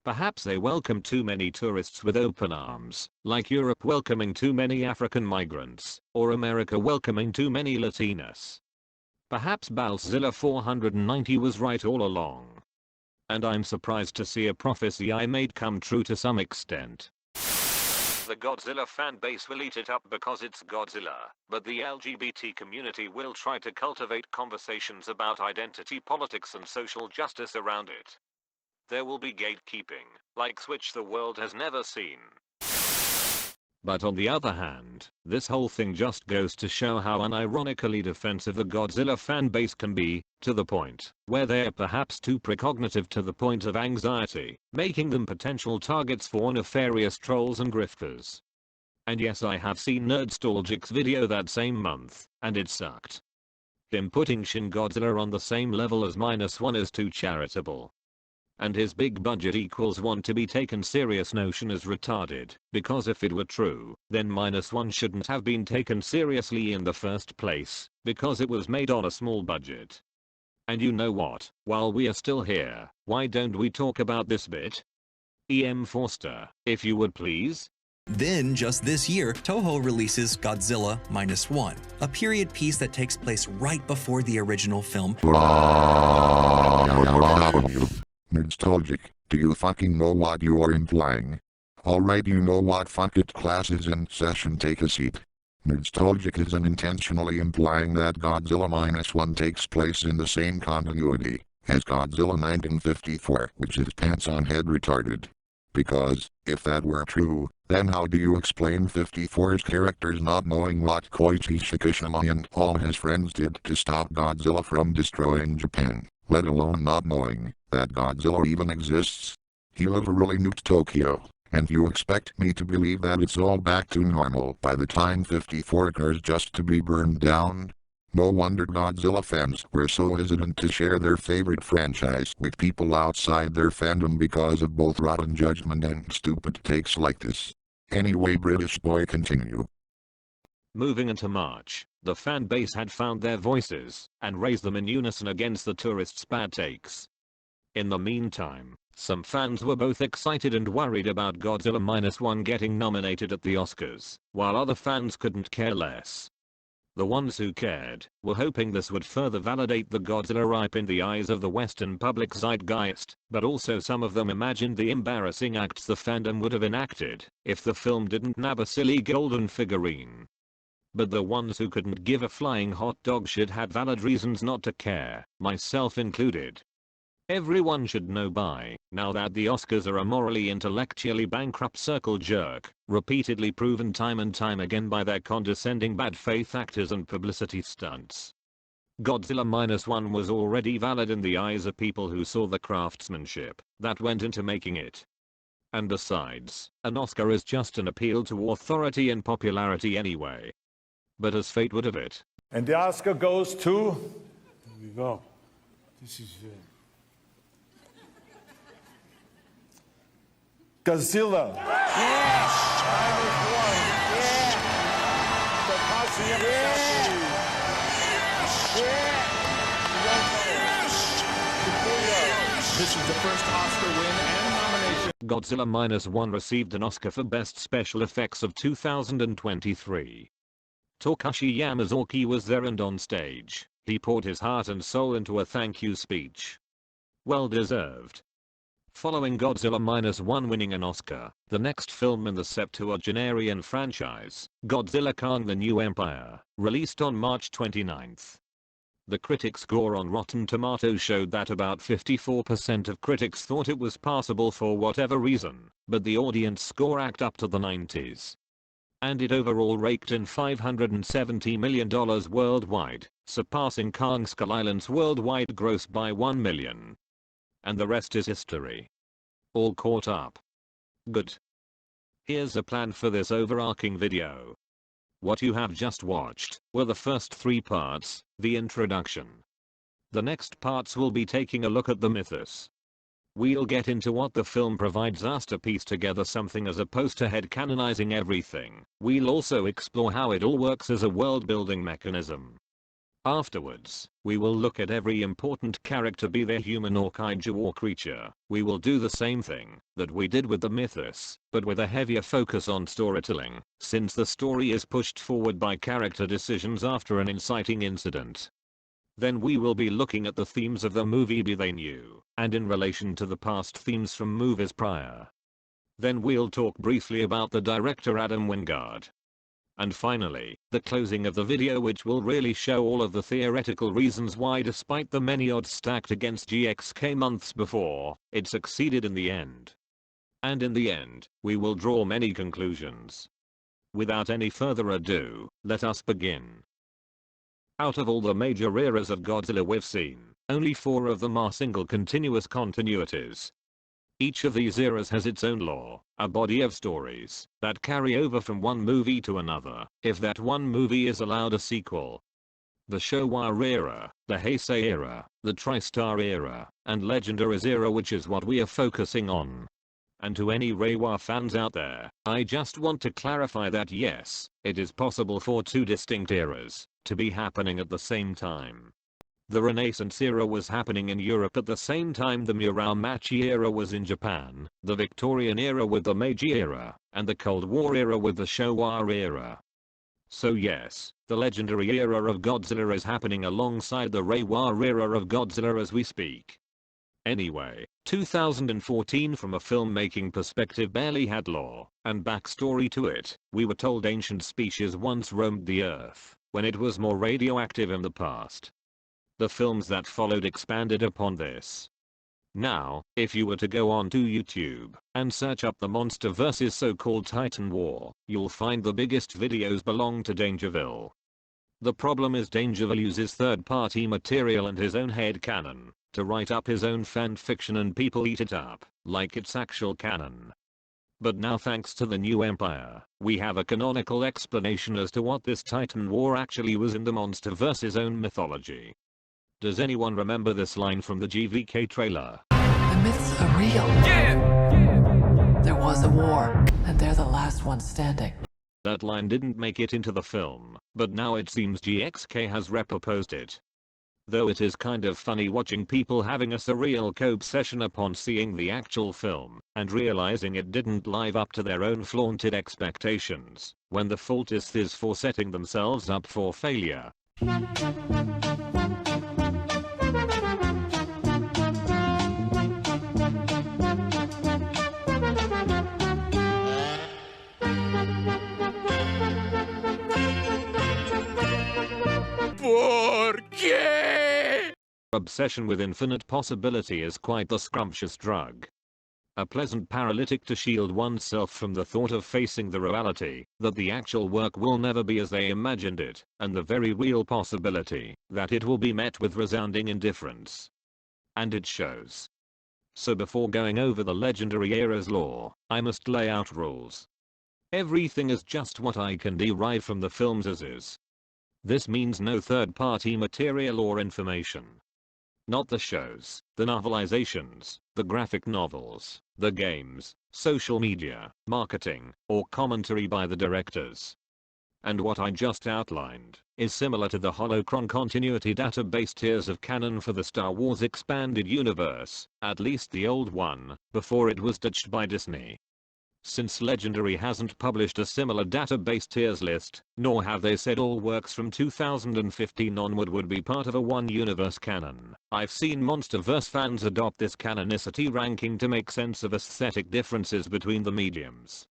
Perhaps they welcomed too many tourists with open arms, like Europe welcoming too many African migrants, or America welcoming too many Latinos. Perhaps Balzilla 490 was right all along. And I'm surprised to see a prophecy I made come true to some extent. The Godzilla fan base will eat it up because it's Godzilla, but the LGBT community will try to cultivate conversations about identity politics and social justice around it. There will be gatekeeping, like which the world has never seen. But on the other hand, this whole thing just goes to show how unironically defensive the Godzilla fan base can be, to the point where they are perhaps too precognitive to the point of anxiety, making them potential targets for nefarious trolls and grifters. And yes, I have seen Nerdstalgic's video that same month, and it sucked. Him putting Shin Godzilla on the same level as -1 is too charitable. And his big budget equals one to be taken serious notion is retarded, because if it were true, then -1 shouldn't have been taken seriously in the first place, because it was made on a small budget. And you know what, while we are still here, why don't we talk about this bit? E.M. Forster, if you would please. Then, just this year, Toho releases Godzilla -1, a period piece that takes place right before the original film. Nerdstalgic, do you fucking know what you are implying? Alright, you know what, fuck it, class is in session, take a seat. Nerdstalgic is unintentionally implying that Godzilla -1 takes place in the same continuity as Godzilla 1954, which is pants on head retarded. Because, if that were true, then how do you explain 54's characters not knowing what Koichi Shikishima and all his friends did to stop Godzilla from destroying Japan, let alone not knowing that Godzilla even exists? He literally nuked Tokyo, and you expect me to believe that it's all back to normal by the time 54 occurs just to be burned down? No wonder Godzilla fans were so hesitant to share their favorite franchise with people outside their fandom because of both rotten judgment and stupid takes like this. Anyway, British boy, continue. Moving into March, the fan base had found their voices and raised them in unison against the tourists' bad takes. In the meantime, some fans were both excited and worried about Godzilla -1 getting nominated at the Oscars, while other fans couldn't care less. The ones who cared were hoping this would further validate the Godzilla hype in the eyes of the Western public zeitgeist, but also some of them imagined the embarrassing acts the fandom would have enacted if the film didn't nab a silly golden figurine. But the ones who couldn't give a flying hot dog shit had valid reasons not to care, myself included. Everyone should know by now that the Oscars are a morally intellectually bankrupt circle jerk, repeatedly proven time and time again by their condescending bad faith actors and publicity stunts. Godzilla -1 was already valid in the eyes of people who saw the craftsmanship that went into making it. And besides, an Oscar is just an appeal to authority and popularity anyway. But as fate would have it. And the Oscar goes to... Here we go. This is... Godzilla. Yes! This is the first Oscar win and nomination. Godzilla -1 received an Oscar for Best Special Effects of 2023. Takashi Yamazuki was there and on stage, he poured his heart and soul into a thank you speech. Well deserved. Following Godzilla -1 winning an Oscar, the next film in the septuagenarian franchise, Godzilla Kong: The New Empire, released on March 29th. The critic score on Rotten Tomatoes showed that about 54% of critics thought it was passable for whatever reason, but the audience score racked up to the 90s. And it overall raked in $570 million worldwide, surpassing Kong Skull Island's worldwide gross by $1 million. And the rest is history. All caught up. Good. Here's a plan for this overarching video. What you have just watched were the first 3 parts, the introduction. The next parts will be taking a look at the mythos. We'll get into what the film provides us to piece together something as opposed to headcanonizing everything. We'll also explore how it all works as a world-building mechanism. Afterwards, we will look at every important character, be they human or kaiju or creature. We will do the same thing that we did with the mythos, but with a heavier focus on storytelling, since the story is pushed forward by character decisions after an inciting incident. Then we will be looking at the themes of the movie, be they new, and in relation to the past themes from movies prior. Then we'll talk briefly about the director Adam Wingard. And finally, the closing of the video, which will really show all of the theoretical reasons why, despite the many odds stacked against GXK months before, it succeeded in the end. And in the end, we will draw many conclusions. Without any further ado, let us begin. Out of all the major eras of Godzilla we've seen, only 4 of them are single continuous continuities. Each of these eras has its own lore, a body of stories that carry over from one movie to another, if that one movie is allowed a sequel. The Showa era, the Heisei era, the TriStar era, and Legendaries era, which is what we are focusing on. And to any Reiwa fans out there, I just want to clarify that yes, it is possible for 2 distinct eras to be happening at the same time. The Renaissance era was happening in Europe at the same time the Muromachi era was in Japan, the Victorian era with the Meiji era, and the Cold War era with the Showa era. So yes, the legendary era of Godzilla is happening alongside the Reiwa era of Godzilla as we speak. Anyway, 2014 from a filmmaking perspective barely had lore and backstory to it. We were told ancient species once roamed the earth when it was more radioactive in the past. The films that followed expanded upon this. Now, if you were to go onto YouTube and search up the MonsterVerse's so-called Titan War, you'll find the biggest videos belong to Dangerville. The problem is Dangerville uses third-party material and his own headcanon to write up his own fan fiction, and people eat it up like it's actual canon. But now, thanks to the new Empire, we have a canonical explanation as to what this Titan War actually was in the MonsterVerse's own mythology. Does anyone remember this line from the GVK trailer? The myths are real. Yeah! There was a war, and they're the last one standing. That line didn't make it into the film, but now it seems GXK has repurposed it. Though it is kind of funny watching people having a surreal co-obsession upon seeing the actual film and realizing it didn't live up to their own flaunted expectations, when the fault is theirs for setting themselves up for failure. Obsession with infinite possibility is quite the scrumptious drug. A pleasant paralytic to shield oneself from the thought of facing the reality that the actual work will never be as they imagined it, and the very real possibility that it will be met with resounding indifference. And it shows. So before going over the legendary era's lore, I must lay out rules. Everything is just what I can derive from the films as is. This means no third-party material or information. Not the shows, the novelizations, the graphic novels, the games, social media, marketing, or commentary by the directors. And what I just outlined is similar to the Holocron continuity database tiers of canon for the Star Wars expanded universe, at least the old one, before it was ditched by Disney. Since Legendary hasn't published a similar database tiers list, nor have they said all works from 2015 onward would be part of a one-universe canon, I've seen MonsterVerse fans adopt this canonicity ranking to make sense of aesthetic differences between the mediums.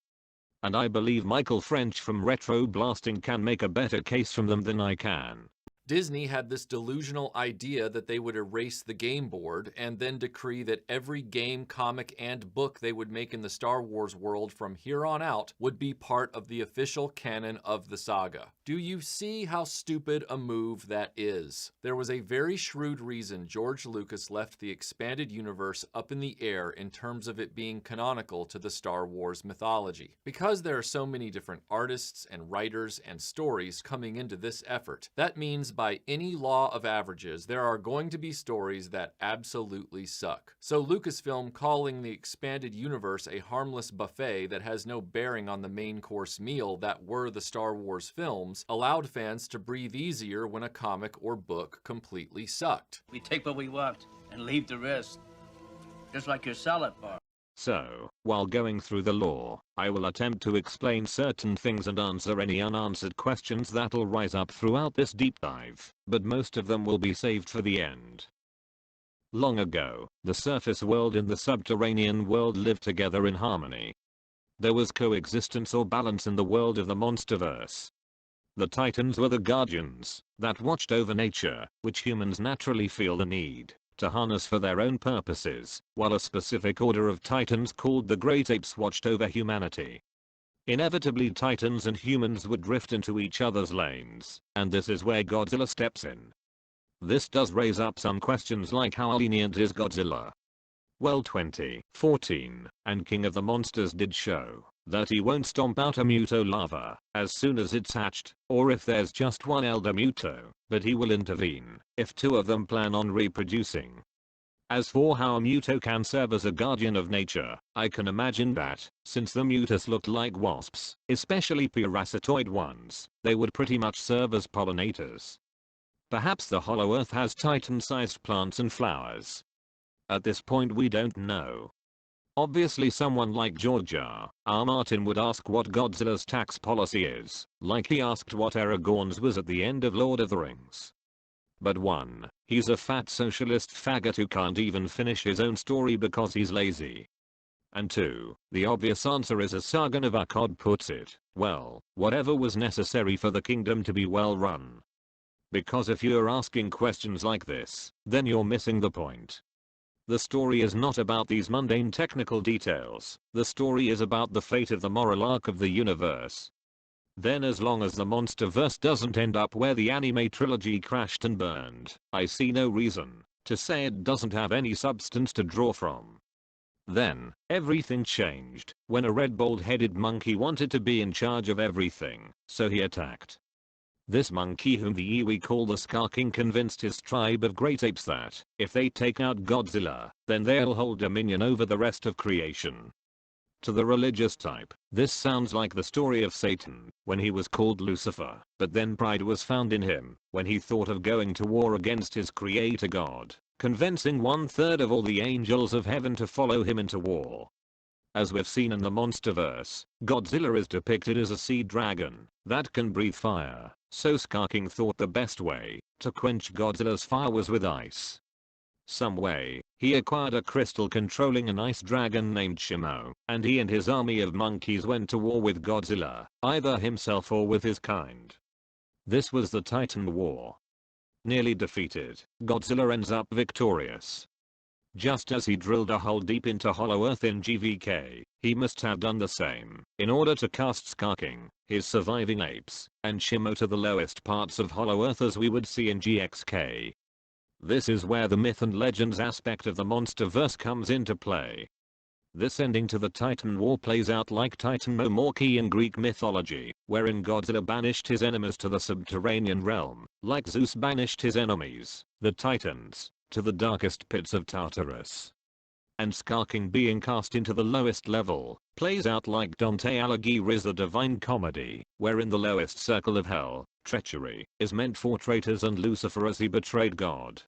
And I believe Michael French from Retro Blasting can make a better case from them than I can. Disney had this delusional idea that they would erase the game board and then decree that every game, comic, and book they would make in the Star Wars world from here on out would be part of the official canon of the saga. Do you see how stupid a move that is? There was a very shrewd reason George Lucas left the expanded universe up in the air in terms of it being canonical to the Star Wars mythology. Because there are so many different artists and writers and stories coming into this effort, that means by any law of averages, there are going to be stories that absolutely suck. So Lucasfilm calling the expanded universe a harmless buffet that has no bearing on the main course meal that were the Star Wars films allowed fans to breathe easier when a comic or book completely sucked. We take what we want and leave the rest. Just like your salad bar. So, while going through the lore, I will attempt to explain certain things and answer any unanswered questions that'll rise up throughout this deep dive, but most of them will be saved for the end. Long ago, the surface world and the subterranean world lived together in harmony. there was coexistence or balance in the world of the Monsterverse. The Titans were the guardians that watched over nature, which humans naturally feel the need to harness for their own purposes, while a specific order of Titans called the Great Apes watched over humanity. Inevitably, Titans and humans would drift into each other's lanes, and this is where Godzilla steps in. This does raise up some questions like how lenient is Godzilla? Well, 2014 and King of the Monsters did show that he won't stomp out a Muto larva as soon as it's hatched, or if there's just one elder Muto, but he will intervene if two of them plan on reproducing. As for how a Muto can serve as a guardian of nature, I can imagine that, since the Mutas looked like wasps, especially parasitoid ones, they would pretty much serve as pollinators. Perhaps the Hollow Earth has Titan-sized plants and flowers. At this point we don't know. Obviously someone like George R. R. Martin would ask what Godzilla's tax policy is, like he asked what Aragorn's was at the end of Lord of the Rings. But 1. He's a fat socialist faggot who can't even finish his own story because he's lazy. And 2. The obvious answer is as Sargon of Akkad puts it, well, whatever was necessary for the kingdom to be well run. Because if you're asking questions like this, then you're missing the point. The story is not about these mundane technical details, the story is about the fate of the moral arc of the universe. Then as long as the Monsterverse doesn't end up where the anime trilogy crashed and burned, I see no reason to say it doesn't have any substance to draw from. Then, everything changed when a red bald-headed monkey wanted to be in charge of everything, so he attacked. This monkey, whom the Iwi call the Ska King, convinced his tribe of great apes that, if they take out Godzilla, then they'll hold dominion over the rest of creation. To the religious type, this sounds like the story of Satan, when he was called Lucifer, but then pride was found in him, when he thought of going to war against his creator God, convincing 1/3 of all the angels of heaven to follow him into war. As we've seen in the Monsterverse, Godzilla is depicted as a sea dragon that can breathe fire, so Ska King thought the best way to quench Godzilla's fire was with ice. Some way, he acquired a crystal controlling an ice dragon named Shimo, and he and his army of monkeys went to war with Godzilla, either himself or with his kind. This was the Titan War. Nearly defeated, Godzilla ends up victorious. Just as he drilled a hole deep into Hollow Earth in GVK, he must have done the same in order to cast Ska King, his surviving apes, and Shimo to the lowest parts of Hollow Earth as we would see in GXK. This is where the myth and legends aspect of the Monsterverse comes into play. This ending to the Titan War plays out like Titan Nomorki in Greek mythology, wherein Godzilla banished his enemies to the subterranean realm, like Zeus banished his enemies, the Titans, to the darkest pits of Tartarus. And Ska King being cast into the lowest level, plays out like Dante Alighieri's The Divine Comedy, wherein the lowest circle of hell, treachery, is meant for traitors and Lucifer as he betrayed God.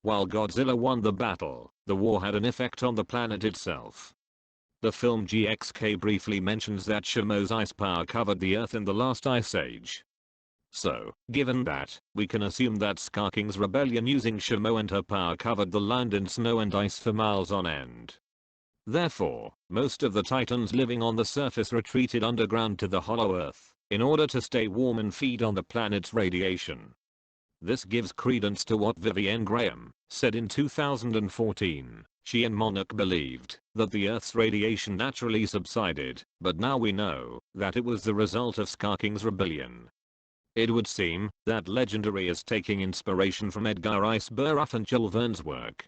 While Godzilla won the battle, the war had an effect on the planet itself. The film GXK briefly mentions that Shimo's ice power covered the Earth in the last ice age. So, given that, we can assume that Ska King's rebellion using Shimo and her power covered the land in snow and ice for miles on end. Therefore, most of the Titans living on the surface retreated underground to the Hollow Earth, in order to stay warm and feed on the planet's radiation. This gives credence to what Vivienne Graham said in 2014. She and Monarch believed that the Earth's radiation naturally subsided, but now we know that it was the result of Ska King's rebellion. It would seem that Legendary is taking inspiration from Edgar Rice Burroughs and Jules Verne's work,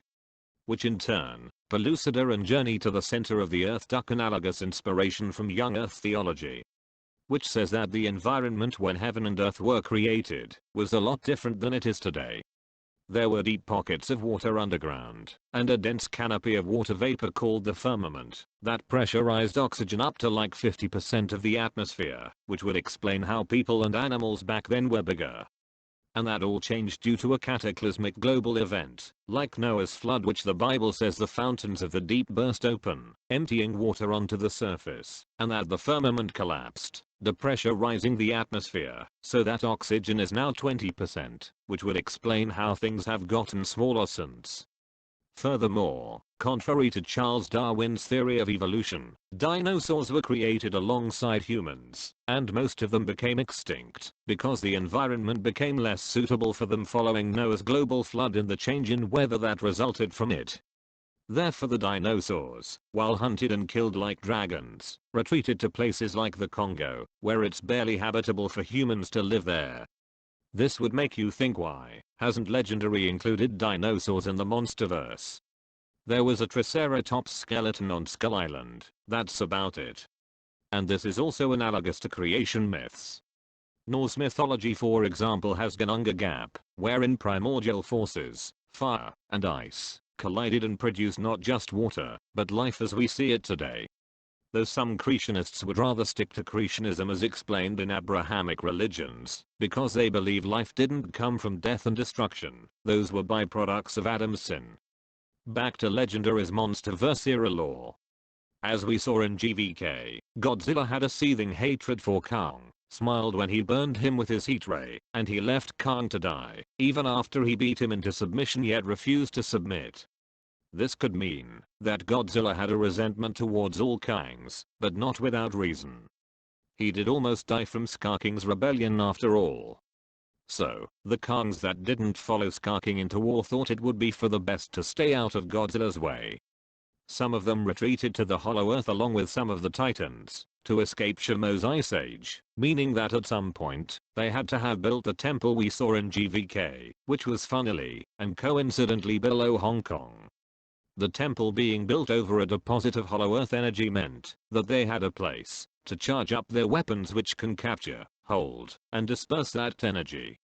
which in turn, Pellucidar and Journey to the Center of the Earth took analogous inspiration from Young Earth theology, which says that the environment when heaven and earth were created was a lot different than it is today. There were deep pockets of water underground, and a dense canopy of water vapor called the firmament, that pressurized oxygen up to like 50% of the atmosphere, which would explain how people and animals back then were bigger. And that all changed due to a cataclysmic global event, like Noah's flood, which the Bible says the fountains of the deep burst open, emptying water onto the surface, and that the firmament collapsed, depressurizing the atmosphere, so that oxygen is now 20%, which would explain how things have gotten smaller since. Furthermore, Contrary to Charles Darwin's theory of evolution, dinosaurs were created alongside humans, and most of them became extinct because the environment became less suitable for them following Noah's global flood and the change in weather that resulted from it. Therefore the dinosaurs, while hunted and killed like dragons, retreated to places like the Congo, where it's barely habitable for humans to live there. This would make you think, why hasn't Legendary included dinosaurs in the Monsterverse? There was a Triceratops skeleton on Skull Island, that's about it. And this is also analogous to creation myths. Norse mythology, for example, has Gununga Gap, wherein primordial forces, fire and ice, collided and produced not just water, but life as we see it today. Though some creationists would rather stick to creationism as explained in Abrahamic religions, because they believe life didn't come from death and destruction, those were byproducts of Adam's sin. Back to Legendary's Monsterverse era lore. As we saw in GVK, Godzilla had a seething hatred for Kong, smiled when he burned him with his heat ray, and he left Kong to die, even after he beat him into submission yet refused to submit. This could mean that Godzilla had a resentment towards all Kongs, but not without reason. He did almost die from Skarking's rebellion after all. So, the Kongs that didn't follow Skarking into war thought it would be for the best to stay out of Godzilla's way. Some of them retreated to the Hollow Earth along with some of the Titans, to escape Shamo's Ice Age, meaning that at some point, they had to have built the temple we saw in GVK, which was funnily and coincidentally below Hong Kong. The temple being built over a deposit of Hollow Earth energy meant that they had a place to charge up their weapons which can capture, hold, and disperse that energy.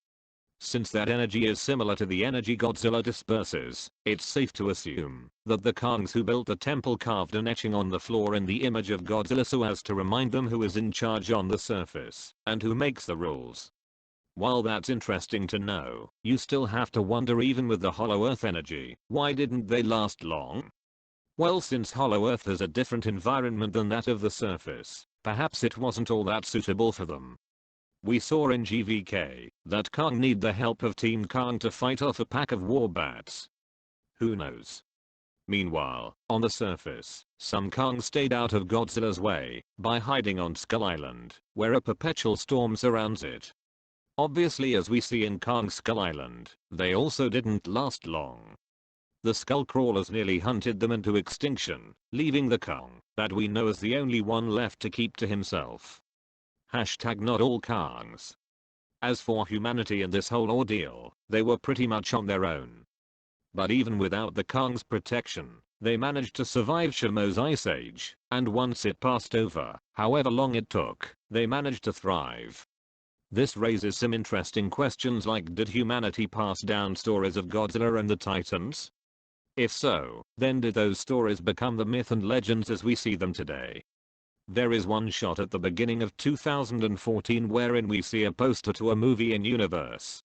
Since that energy is similar to the energy Godzilla disperses, it's safe to assume that the Kongs who built the temple carved an etching on the floor in the image of Godzilla so as to remind them who is in charge on the surface, and who makes the rules. While that's interesting to know, you still have to wonder, even with the Hollow Earth energy, why didn't they last long? Well, since Hollow Earth has a different environment than that of the surface, perhaps it wasn't all that suitable for them. We saw in GVK that Kong need the help of Team Kong to fight off a pack of warbats. Who knows? Meanwhile, on the surface, some Kong stayed out of Godzilla's way by hiding on Skull Island, where a perpetual storm surrounds it. Obviously, as we see in Kong Skull Island, they also didn't last long. The skull crawlers nearly hunted them into extinction, leaving the Kong that we know as the only one left to keep to himself. Hashtag not all Kongs. As for humanity in this whole ordeal, they were pretty much on their own. But even without the Kong's protection, they managed to survive Shamo's Ice Age, and once it passed over, however long it took, they managed to thrive. This raises some interesting questions like, did humanity pass down stories of Godzilla and the Titans? If so, then did those stories become the myth and legends as we see them today? There is one shot at the beginning of 2014 wherein we see a poster to a movie in universe.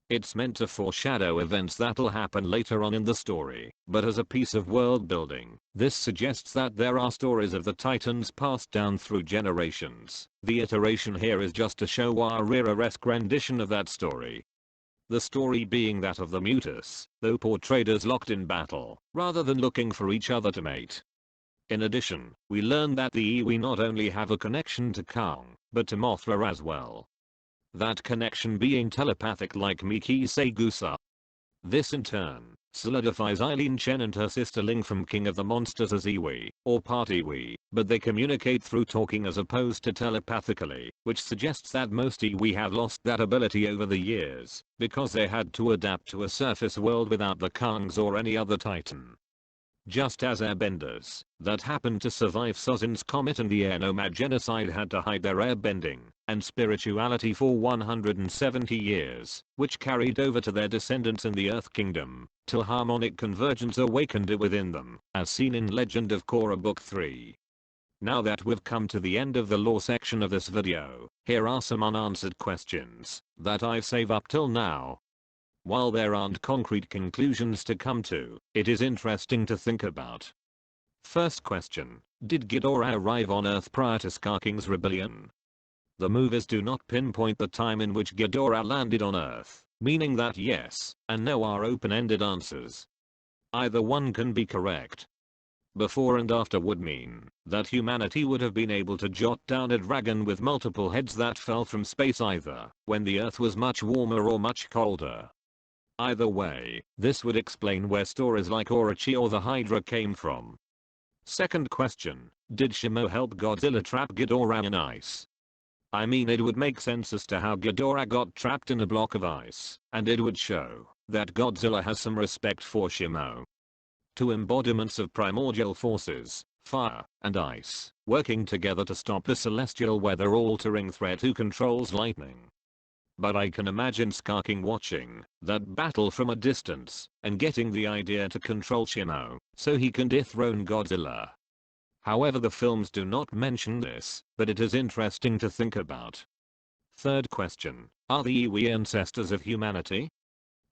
It's meant to foreshadow events that'll happen later on in the story, but as a piece of world building, this suggests that there are stories of the Titans passed down through generations. The iteration here is just to show our Rira-esque rendition of that story. The story being that of the Mutus, though portrayed as locked in battle, rather than looking for each other to mate. In addition, we learn that the Iwi not only have a connection to Kong, but to Mothra as well. That connection being telepathic like Miki Segusa. This in turn solidifies Eileen Chen and her sister Ling from King of the Monsters as Iwi, or part Iwi, but they communicate through talking as opposed to telepathically, which suggests that most Iwi have lost that ability over the years, because they had to adapt to a surface world without the Kongs or any other Titan. Just as airbenders that happened to survive Sozin's comet and the Air Nomad genocide had to hide their airbending and spirituality for 170 years, which carried over to their descendants in the Earth Kingdom, till harmonic convergence awakened it within them, as seen in Legend of Korra Book 3. Now that we've come to the end of the lore section of this video, here are some unanswered questions that I've saved up till now. While there aren't concrete conclusions to come to, it is interesting to think about. First question, did Ghidorah arrive on Earth prior to Skarking's rebellion? The movies do not pinpoint the time in which Ghidorah landed on Earth, meaning that yes and no are open-ended answers. Either one can be correct. Before and after would mean that humanity would have been able to jot down a dragon with multiple heads that fell from space either when the Earth was much warmer or much colder. Either way, this would explain where stories like Orochi or the Hydra came from. Second question, did Shimo help Godzilla trap Ghidorah in ice? I mean, it would make sense as to how Ghidorah got trapped in a block of ice, and it would show that Godzilla has some respect for Shimo. Two embodiments of primordial forces, fire and ice, working together to stop the celestial weather-altering threat who controls lightning. But I can imagine Skarking watching that battle from a distance and getting the idea to control Shimo so he can dethrone Godzilla. However, the films do not mention this, but it is interesting to think about. Third question, are the Iwi ancestors of humanity?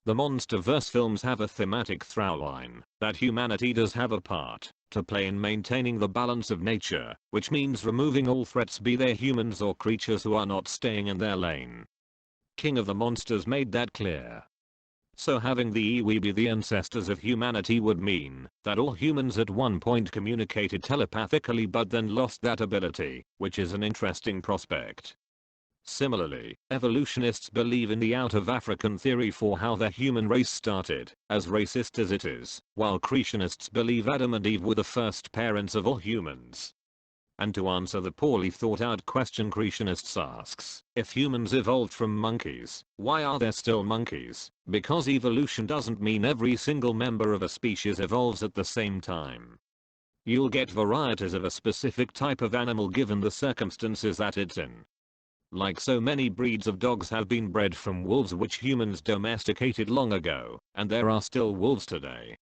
The MonsterVerse films have a thematic throughline that humanity does have a part to play in maintaining the balance of nature, which means removing all threats, be they humans or creatures who are not staying in their lane. King of the Monsters made that clear. So having the Iwi be the ancestors of humanity would mean that all humans at one point communicated telepathically but then lost that ability, which is an interesting prospect. Similarly, evolutionists believe in the out-of-African theory for how the human race started, as racist as it is, while creationists believe Adam and Eve were the first parents of all humans. And to answer the poorly thought out question creationists asks, if humans evolved from monkeys, why are there still monkeys? Because evolution doesn't mean every single member of a species evolves at the same time. You'll get varieties of a specific type of animal given the circumstances that it's in. Like so many breeds of dogs have been bred from wolves which humans domesticated long ago, and there are still wolves today.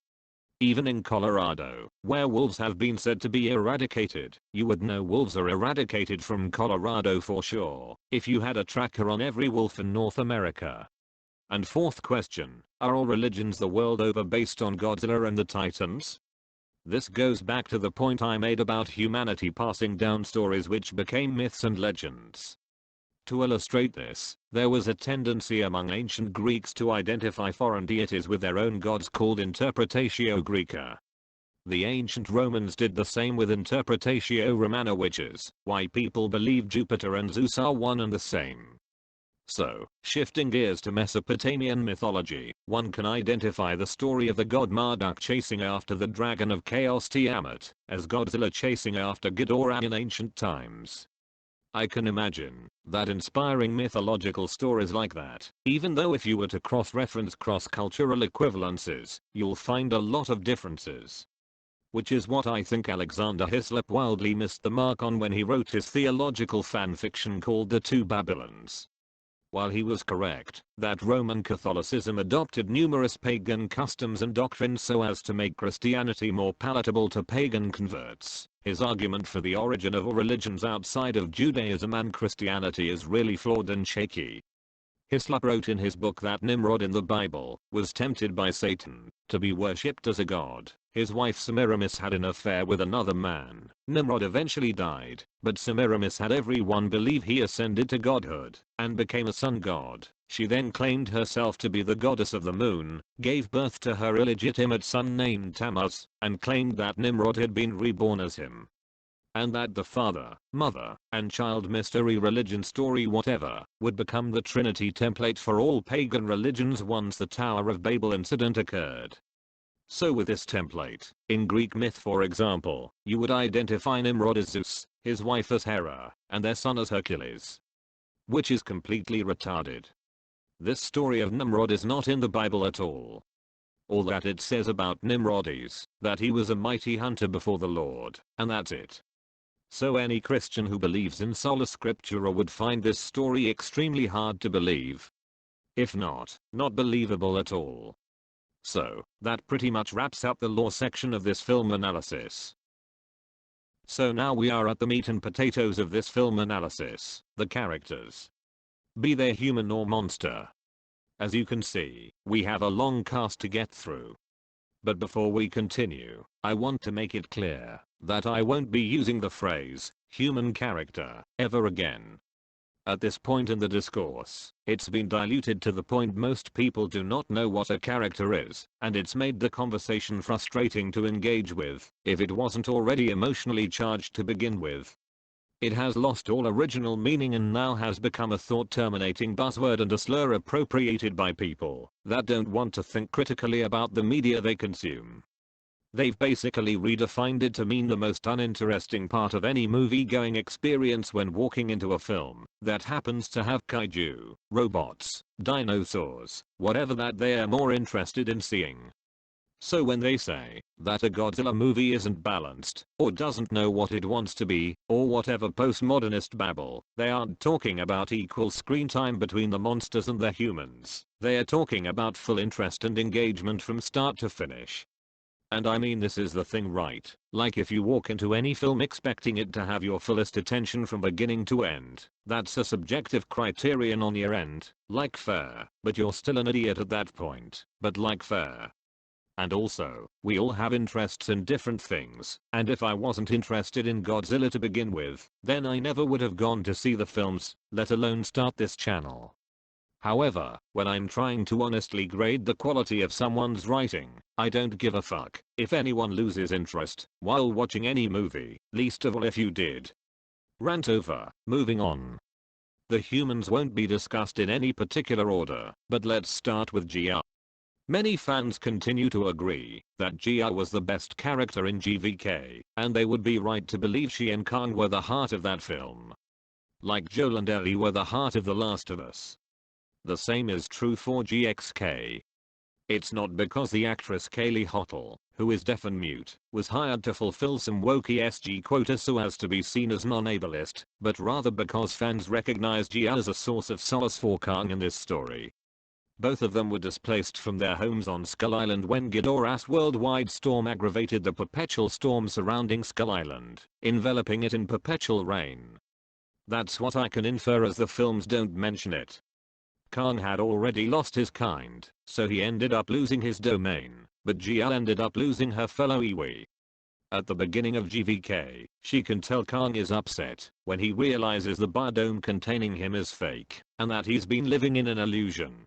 Even in Colorado, where wolves have been said to be eradicated, you would know wolves are eradicated from Colorado for sure, if you had a tracker on every wolf in North America. And fourth question, are all religions the world over based on Godzilla and the Titans? This goes back to the point I made about humanity passing down stories which became myths and legends. To illustrate this, there was a tendency among ancient Greeks to identify foreign deities with their own gods called Interpretatio Graeca. The ancient Romans did the same with Interpretatio Romana, which is why people believe Jupiter and Zeus are one and the same. So, shifting gears to Mesopotamian mythology, one can identify the story of the god Marduk chasing after the dragon of chaos Tiamat, as Godzilla chasing after Ghidorah in ancient times. I can imagine that inspiring mythological stories like that, even though if you were to cross-reference cross-cultural equivalences, you'll find a lot of differences. Which is what I think Alexander Hislop wildly missed the mark on when he wrote his theological fanfiction called The Two Babylons. While he was correct that Roman Catholicism adopted numerous pagan customs and doctrines so as to make Christianity more palatable to pagan converts, his argument for the origin of all religions outside of Judaism and Christianity is really flawed and shaky. Hislop wrote in his book that Nimrod in the Bible was tempted by Satan to be worshipped as a god. His wife Semiramis had an affair with another man. Nimrod eventually died, but Semiramis had everyone believe he ascended to godhood and became a sun god. She then claimed herself to be the goddess of the moon, gave birth to her illegitimate son named Tammuz, and claimed that Nimrod had been reborn as him. And that the father, mother, and child mystery religion story whatever would become the Trinity template for all pagan religions once the Tower of Babel incident occurred. So with this template, in Greek myth for example, you would identify Nimrod as Zeus, his wife as Hera, and their son as Hercules. Which is completely retarded. This story of Nimrod is not in the Bible at all. All that it says about Nimrod is that he was a mighty hunter before the Lord, and that's it. So any Christian who believes in sola scriptura would find this story extremely hard to believe. If not believable at all. So, that pretty much wraps up the lore section of this film analysis. So now we are at the meat and potatoes of this film analysis, the characters. Be they human or monster. As you can see, we have a long cast to get through. But before we continue, I want to make it clear that I won't be using the phrase, human character, ever again. At this point in the discourse, it's been diluted to the point most people do not know what a character is, and it's made the conversation frustrating to engage with, if it wasn't already emotionally charged to begin with. It has lost all original meaning and now has become a thought-terminating buzzword and a slur appropriated by people that don't want to think critically about the media they consume. They've basically redefined it to mean the most uninteresting part of any movie-going experience when walking into a film that happens to have kaiju, robots, dinosaurs, whatever that they are more interested in seeing. So when they say that a Godzilla movie isn't balanced, or doesn't know what it wants to be, or whatever postmodernist babble, they aren't talking about equal screen time between the monsters and the humans. They are talking about full interest and engagement from start to finish. And I mean, this is the thing, right? Like, if you walk into any film expecting it to have your fullest attention from beginning to end, that's a subjective criterion on your end. Like, fair, but you're still an idiot at that point. But like, fair. And also, we all have interests in different things, and if I wasn't interested in Godzilla to begin with, then I never would have gone to see the films, let alone start this channel. However, when I'm trying to honestly grade the quality of someone's writing, I don't give a fuck if anyone loses interest while watching any movie, least of all if you did. Rant over. Moving on. The humans won't be discussed in any particular order, but let's start with Gia. Many fans continue to agree that Gia was the best character in GVK, and they would be right to believe she and Kang were the heart of that film. Like Joel and Ellie were the heart of The Last of Us. The same is true for GXK. It's not because the actress Kaylee Hottle, who is deaf and mute, was hired to fulfill some woke ESG quota so as to be seen as non-ableist, but rather because fans recognize Gia as a source of solace for Kang in this story. Both of them were displaced from their homes on Skull Island when Ghidorah's worldwide storm aggravated the perpetual storm surrounding Skull Island, enveloping it in perpetual rain. That's what I can infer, as the films don't mention it. Kang had already lost his kind, so he ended up losing his domain, but Gia ended up losing her fellow Iwi. At the beginning of GVK, she can tell Kang is upset when he realizes the biodome containing him is fake, and that he's been living in an illusion.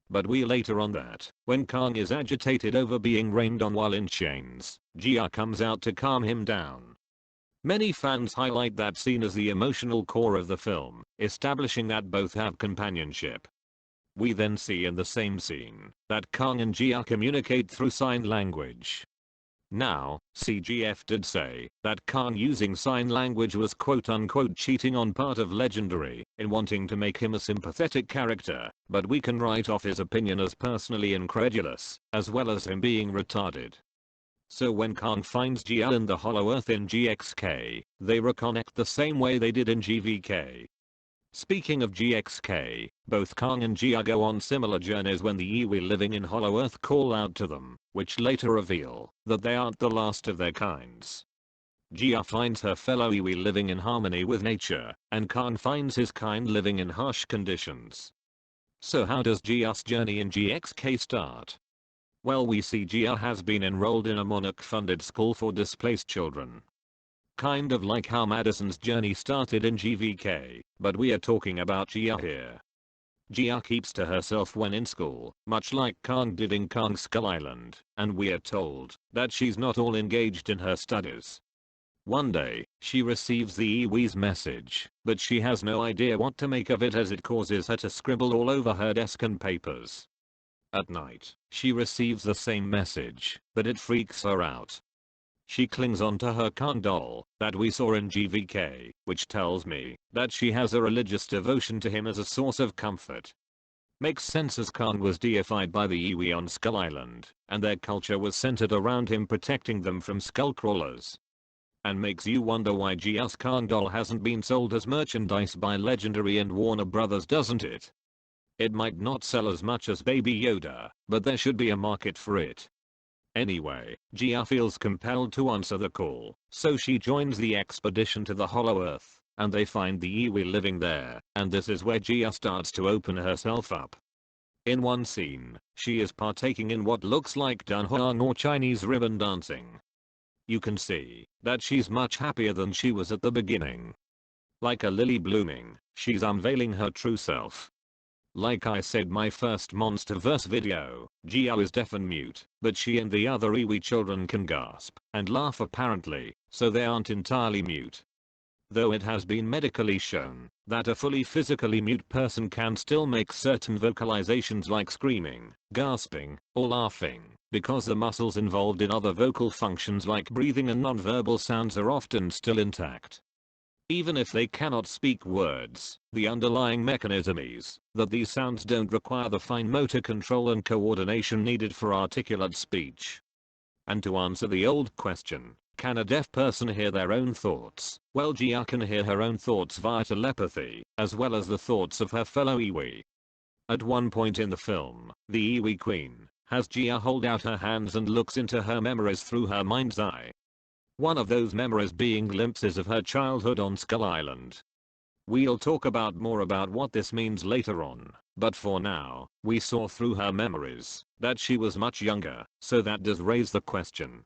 But we later on that, when Kang is agitated over being rained on while in chains, Gia comes out to calm him down. Many fans highlight that scene as the emotional core of the film, establishing that both have companionship. We then see in the same scene that Kang and Gia communicate through sign language. Now, CGF did say that Kang using sign language was quote-unquote cheating on part of Legendary in wanting to make him a sympathetic character, but we can write off his opinion as personally incredulous, as well as him being retarded. So when Kang finds Gia in the Hollow Earth in GXK, they reconnect the same way they did in GVK. Speaking of GXK, both Kang and Gia go on similar journeys when the Iwi living in Hollow Earth call out to them, which later reveal that they aren't the last of their kinds. Gia finds her fellow Iwi living in harmony with nature, and Kang finds his kind living in harsh conditions. So how does Gia's journey in GXK start? Well, we see Gia has been enrolled in a monarch-funded school for displaced children. Kind of like how Madison's journey started in GVK, but we are talking about Gia here. Gia keeps to herself when in school, much like Kang did in Kang's Skull Island, and we are told that she's not all engaged in her studies. One day, she receives the Iwi's message, but she has no idea what to make of it as it causes her to scribble all over her desk and papers. At night, she receives the same message, but it freaks her out. She clings onto her Kang doll that we saw in GVK, which tells me that she has a religious devotion to him as a source of comfort. Makes sense, as Kang was deified by the Iwi on Skull Island, and their culture was centered around him protecting them from skull crawlers. And makes you wonder why Gia's Kang doll hasn't been sold as merchandise by Legendary and Warner Brothers, doesn't it? It might not sell as much as Baby Yoda, but there should be a market for it. Anyway, Gia feels compelled to answer the call, so she joins the expedition to the Hollow Earth, and they find the Iwi living there, and this is where Gia starts to open herself up. In one scene, she is partaking in what looks like Dunhuang or Chinese ribbon dancing. You can see that she's much happier than she was at the beginning. Like a lily blooming, she's unveiling her true self. Like I said my first MonsterVerse video, Gia is deaf and mute, but she and the other Iwi children can gasp and laugh apparently, so they aren't entirely mute. Though it has been medically shown that a fully physically mute person can still make certain vocalizations like screaming, gasping, or laughing, because the muscles involved in other vocal functions like breathing and nonverbal sounds are often still intact. Even if they cannot speak words, the underlying mechanism is that these sounds don't require the fine motor control and coordination needed for articulate speech. And to answer the old question, can a deaf person hear their own thoughts? Well, Gia can hear her own thoughts via telepathy, as well as the thoughts of her fellow Iwi. At one point in the film, the Iwi Queen has Gia hold out her hands and looks into her memories through her mind's eye. One of those memories being glimpses of her childhood on Skull Island. We'll talk more about what this means later on, but for now, we saw through her memories that she was much younger, so that does raise the question.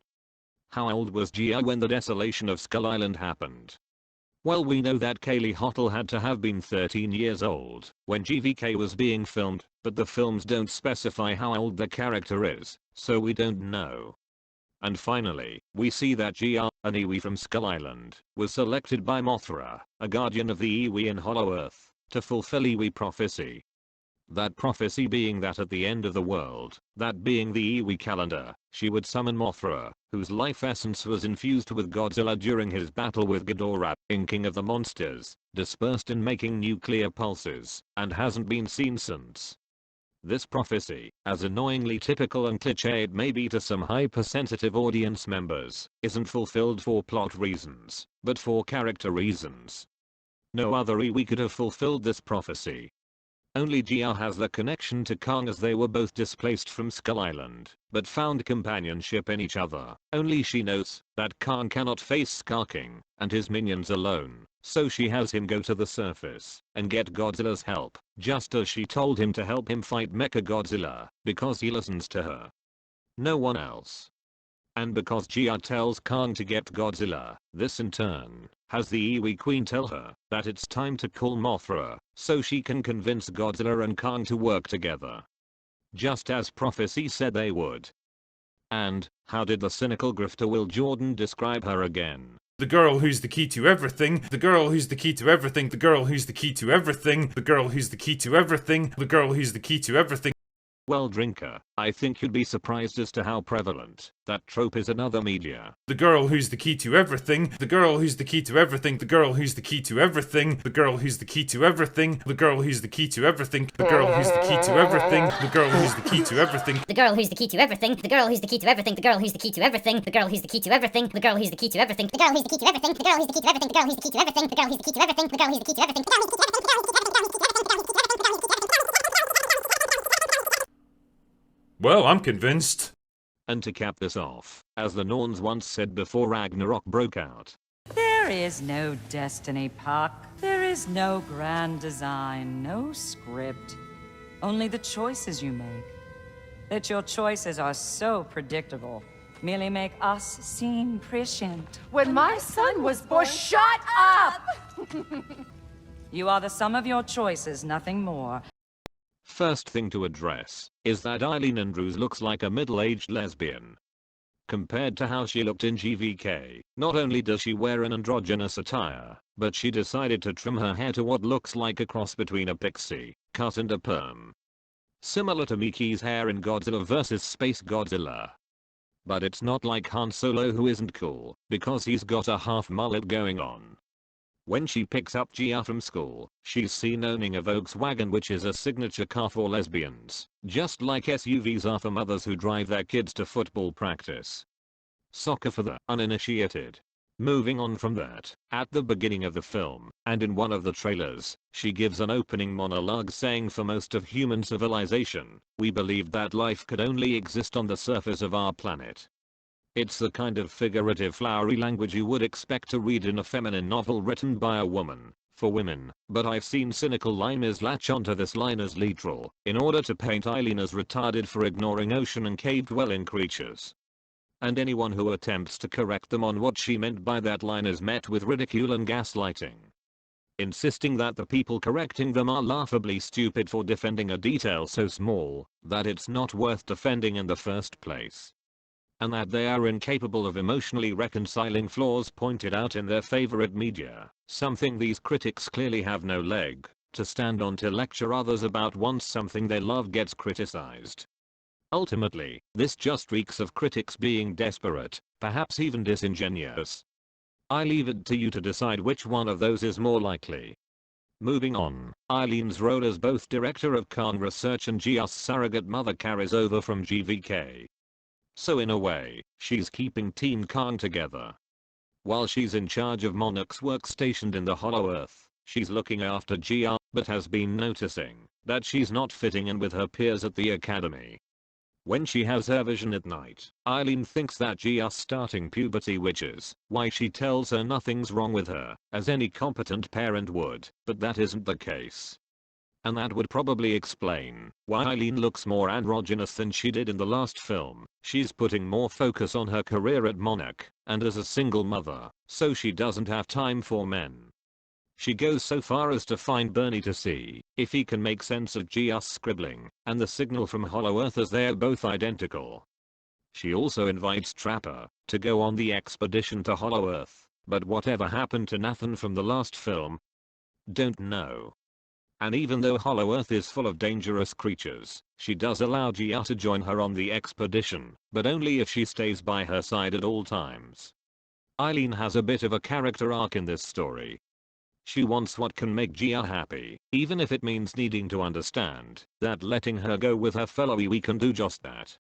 How old was Gia when the desolation of Skull Island happened? Well, we know that Kaylee Hottle had to have been 13 years old when GVK was being filmed, but the films don't specify how old the character is, so we don't know. And finally, we see that Gia, an Iwi from Skull Island, was selected by Mothra, a guardian of the Iwi in Hollow Earth, to fulfill Iwi prophecy. That prophecy being that at the end of the world, that being the Iwi calendar, she would summon Mothra, whose life essence was infused with Godzilla during his battle with Ghidorah, King of the Monsters, dispersed in making nuclear pulses, and hasn't been seen since. This prophecy, as annoyingly typical and cliché it may be to some hypersensitive audience members, isn't fulfilled for plot reasons, but for character reasons. No other Iwi could have fulfilled this prophecy. Only Gia has the connection to Kong, as they were both displaced from Skull Island, but found companionship in each other. Only she knows that Kong cannot face Scar King and his minions alone, so she has him go to the surface and get Godzilla's help, just as she told him to help him fight Mechagodzilla, because he listens to her. No one else. And because Gia tells Kong to get Godzilla, this in turn has the Iwi Queen tell her that it's time to call Mothra, so she can convince Godzilla and Kong to work together. Just as prophecy said they would. And how did the cynical grifter Will Jordan describe her again? The girl who's the key to everything, the girl who's the key to everything, the girl who's the key to everything, the girl who's the key to everything, the girl who's the key to everything. Well, Drinker, I think you'd be surprised as to how prevalent that trope is in other media. The girl who's the key to everything, the girl who's the key to everything, the girl who's the key to everything, the girl who's the key to everything, the girl who's the key to everything, the girl who's the key to everything, the girl who's the key to everything, the girl who's the key to everything, the girl who's the key to everything, the girl who's the key to everything, the girl who's the key to everything, the girl who's the key to everything, the girl who's the key to everything, the girl who's the key to everything, the girl who's the key to everything, the girl who's the key to everything, the girl who's the key to everything, the girl who's the key to everything. Well, I'm convinced. And to cap this off, as the Norns once said before Ragnarok broke out, there is no destiny, Puck. There is no grand design, no script. Only the choices you make. That your choices are so predictable merely make us seem prescient. When my son was born, shut up! You are the sum of your choices, nothing more. First thing to address is that Eileen Andrews looks like a middle-aged lesbian. Compared to how she looked in GVK, not only does she wear an androgynous attire, but she decided to trim her hair to what looks like a cross between a pixie cut and a perm. Similar to Miki's hair in Godzilla vs. Space Godzilla. But it's not like Han Solo, who isn't cool, because he's got a half mullet going on. When she picks up Gia from school, she's seen owning a Volkswagen, which is a signature car for lesbians, just like SUVs are for mothers who drive their kids to football practice. Soccer for the uninitiated. Moving on from that, at the beginning of the film, and in one of the trailers, she gives an opening monologue saying for most of human civilization, we believed that life could only exist on the surface of our planet. It's the kind of figurative flowery language you would expect to read in a feminine novel written by a woman, for women, but I've seen cynical limers latch onto this line as literal, in order to paint Eileen as retarded for ignoring ocean and cave-dwelling creatures. And anyone who attempts to correct them on what she meant by that line is met with ridicule and gaslighting. insisting that the people correcting them are laughably stupid for defending a detail so small that it's not worth defending in the first place. And that they are incapable of emotionally reconciling flaws pointed out in their favorite media, something these critics clearly have no leg to stand on to lecture others about once something they love gets criticized. Ultimately, this just reeks of critics being desperate, perhaps even disingenuous. I leave it to you to decide which one of those is more likely. Moving on, Eileen's role as both director of Kong research and Geoff's surrogate mother carries over from GVK. So in a way, she's keeping Team Kong together. While she's in charge of Monarch's work stationed in the Hollow Earth, she's looking after Gia, but has been noticing that she's not fitting in with her peers at the academy. When she has her vision at night, Eileen thinks that Gia's starting puberty, which is why she tells her nothing's wrong with her, as any competent parent would, but that isn't the case. And that would probably explain why Eileen looks more androgynous than she did in the last film. She's putting more focus on her career at Monarch, and as a single mother, so she doesn't have time for men. She goes so far as to find Bernie to see if he can make sense of Gia's scribbling and the signal from Hollow Earth, as they are both identical. She also invites Trapper to go on the expedition to Hollow Earth, but whatever happened to Nathan from the last film? Don't know. And even though Hollow Earth is full of dangerous creatures, she does allow Gia to join her on the expedition, but only if she stays by her side at all times. Eileen has a bit of a character arc in this story. She wants what can make Gia happy, even if it means needing to understand that letting her go with her fellow EWE can do just that.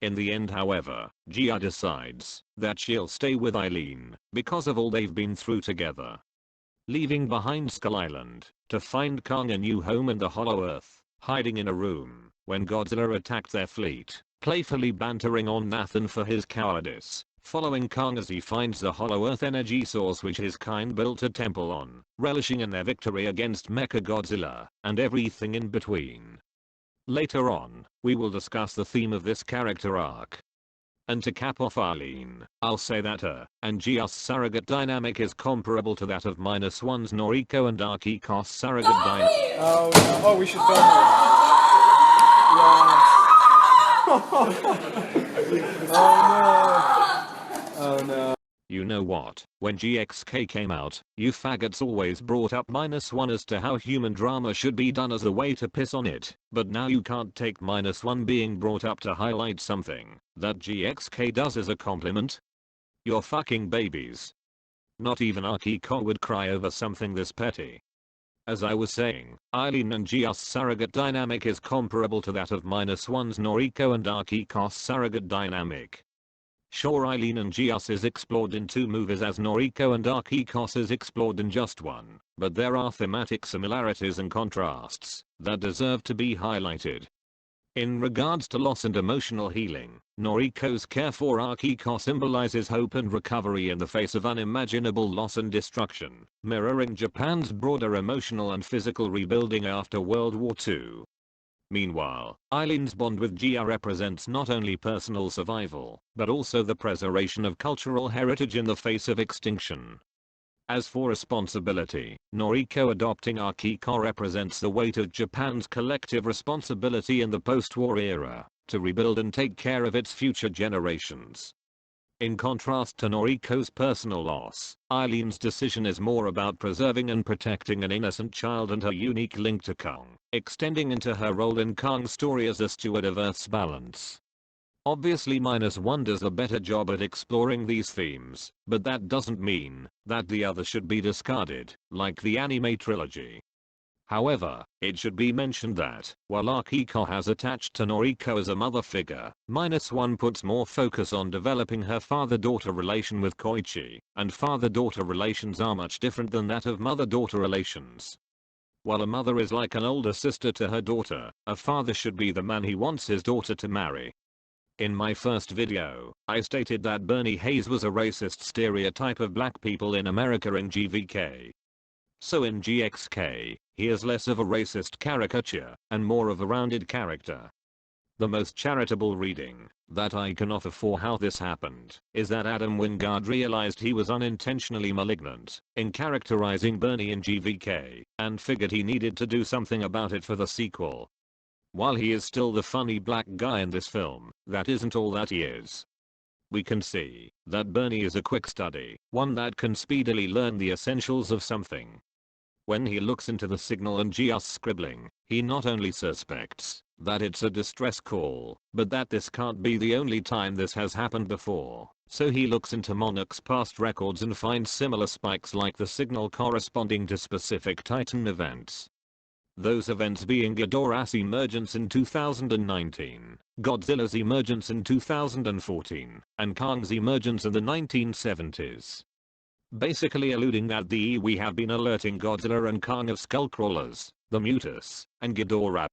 In the end, however, Gia decides that she'll stay with Eileen because of all they've been through together. Leaving behind Skull Island to find Kong a new home in the Hollow Earth, hiding in a room when Godzilla attacked their fleet, playfully bantering on Nathan for his cowardice, following Kong as he finds the Hollow Earth energy source which his kind built a temple on, relishing in their victory against Mechagodzilla, and everything in between. Later on, we will discuss the theme of this character arc. And to cap off Eileen, I'll say that her and Gia's surrogate dynamic is comparable to that of -1's Noriko and Akiko's surrogate dynamic. Oh no, oh we should film it. Oh no. You know what? When GXK came out, you faggots always brought up -1 as to how human drama should be done as a way to piss on it, but now you can't take -1 being brought up to highlight something that GXK does as a compliment? You're fucking babies. Not even Akiko would cry over something this petty. As I was saying, Eileen and Gia's surrogate dynamic is comparable to that of -1's Noriko and Akiko's surrogate dynamic. Sure, Eileen and Gia's is explored in 2 movies as Noriko and Akiko's is explored in just 1, but there are thematic similarities and contrasts that deserve to be highlighted. In regards to loss and emotional healing, Noriko's care for Akiko symbolizes hope and recovery in the face of unimaginable loss and destruction, mirroring Japan's broader emotional and physical rebuilding after World War II. Meanwhile, Eileen's bond with Gia represents not only personal survival, but also the preservation of cultural heritage in the face of extinction. As for responsibility, Noriko adopting Akiko represents the weight of Japan's collective responsibility in the post-war era to rebuild and take care of its future generations. In contrast to Noriko's personal loss, Eileen's decision is more about preserving and protecting an innocent child and her unique link to Kong, extending into her role in Kong's story as a steward of Earth's balance. Obviously -1 does a better job at exploring these themes, but that doesn't mean that the other should be discarded, like the anime trilogy. However, it should be mentioned that, while Akiko has attached to Noriko as a mother figure, -1 puts more focus on developing her father-daughter relation with Koichi, and father-daughter relations are much different than that of mother-daughter relations. While a mother is like an older sister to her daughter, a father should be the man he wants his daughter to marry. In my first video, I stated that Bernie Hayes was a racist stereotype of black people in America in GVK. So in GXK, he is less of a racist caricature, and more of a rounded character. The most charitable reading that I can offer for how this happened is that Adam Wingard realized he was unintentionally malignant in characterizing Bernie in GVK and figured he needed to do something about it for the sequel. While he is still the funny black guy in this film, that isn't all that he is. We can see that Bernie is a quick study, one that can speedily learn the essentials of something. When he looks into the signal and just scribbling, he not only suspects that it's a distress call, but that this can't be the only time this has happened before. So he looks into Monarch's past records and finds similar spikes like the signal corresponding to specific Titan events. Those events being Ghidorah's emergence in 2019, Godzilla's emergence in 2014, and Kong's emergence in the 1970s. Basically alluding that we have been alerting Godzilla and Kong of Skullcrawlers, the Mutus, and Ghidorah.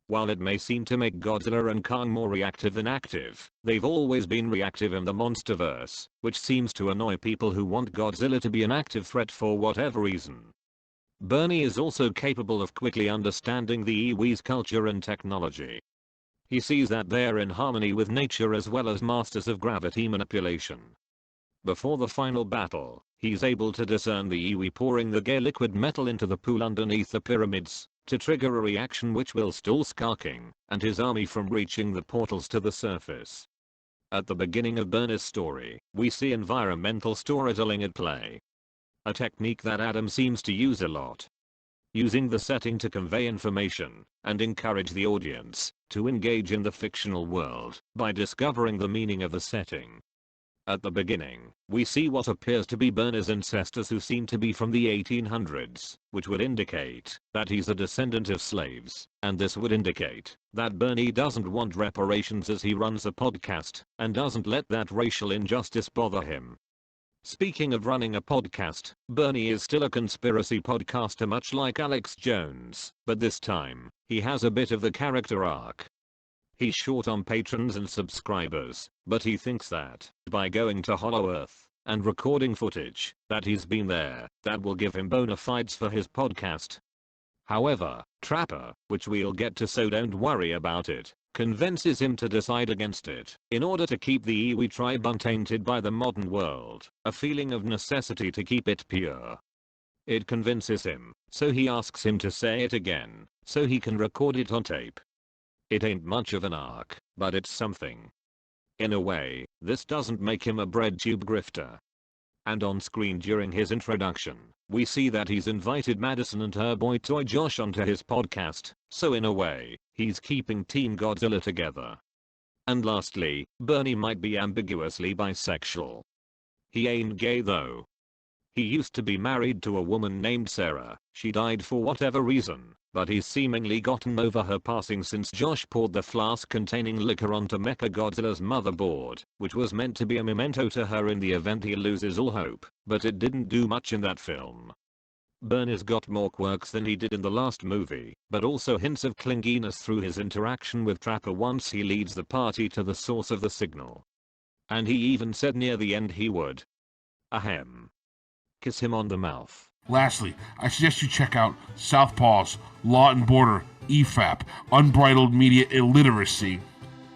While it may seem to make Godzilla and Kong more reactive than active, they've always been reactive in the Monsterverse, which seems to annoy people who want Godzilla to be an active threat for whatever reason. Bernie is also capable of quickly understanding the Iwi's culture and technology. He sees that they're in harmony with nature as well as masters of gravity manipulation. Before the final battle, he's able to discern the Iwi pouring the gay liquid metal into the pool underneath the pyramids, to trigger a reaction which will stall Skulking and his army from reaching the portals to the surface. At the beginning of Bernie's story, we see environmental storytelling at play. A technique that Adam seems to use a lot. Using the setting to convey information and encourage the audience to engage in the fictional world by discovering the meaning of the setting. At the beginning, we see what appears to be Bernie's ancestors who seem to be from the 1800s, which would indicate that he's a descendant of slaves, and this would indicate that Bernie doesn't want reparations as he runs a podcast and doesn't let that racial injustice bother him. Speaking of running a podcast, Bernie is still a conspiracy podcaster much like Alex Jones, but this time, he has a bit of the character arc. He's short on patrons and subscribers, but he thinks that, by going to Hollow Earth and recording footage that he's been there, that will give him bona fides for his podcast. However, Trapper, which we'll get to so don't worry about it, convinces him to decide against it, in order to keep the Iwi tribe untainted by the modern world, a feeling of necessity to keep it pure. It convinces him, so he asks him to say it again, so he can record it on tape. It ain't much of an arc, but it's something. In a way, this doesn't make him a breadtube grifter. And on screen during his introduction, we see that he's invited Madison and her boy toy Josh onto his podcast, so in a way, he's keeping Team Godzilla together. And lastly, Bernie might be ambiguously bisexual. He ain't gay though. He used to be married to a woman named Sarah, she died for whatever reason, but he's seemingly gotten over her passing since Josh poured the flask containing liquor onto Mechagodzilla's motherboard, which was meant to be a memento to her in the event he loses all hope, but it didn't do much in that film. Bernie's got more quirks than he did in the last movie, but also hints of clinginess through his interaction with Trapper once he leads the party to the source of the signal. And he even said near the end he would. Ahem. Kiss him on the mouth. Lastly, I suggest you check out Southpaw's Law and Border EFAP, Unbridled Media Illiteracy.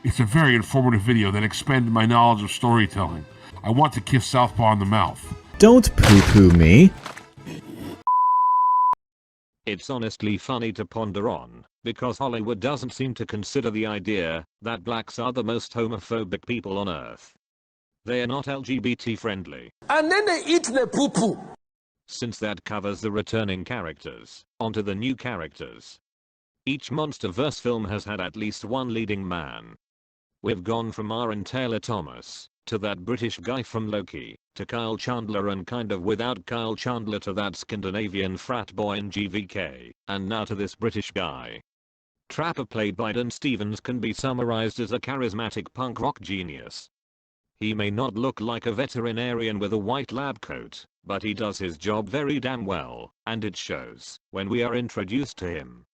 It's a very informative video that expanded my knowledge of storytelling. I want to kiss Southpaw on the mouth. Don't poo-poo me. It's honestly funny to ponder on, because Hollywood doesn't seem to consider the idea that blacks are the most homophobic people on Earth. They are not LGBT friendly. And then they eat the poo-poo. Since that covers the returning characters, onto the new characters. Each MonsterVerse film has had at least one leading man. We've gone from Aaron Taylor Thomas, to that British guy from Loki, to Kyle Chandler and kind of without Kyle Chandler to that Scandinavian frat boy in GVK, and now to this British guy. Trapper played by Dan Stevens can be summarized as a charismatic punk rock genius. He may not look like a veterinarian with a white lab coat, but he does his job very damn well, and it shows when we are introduced to him.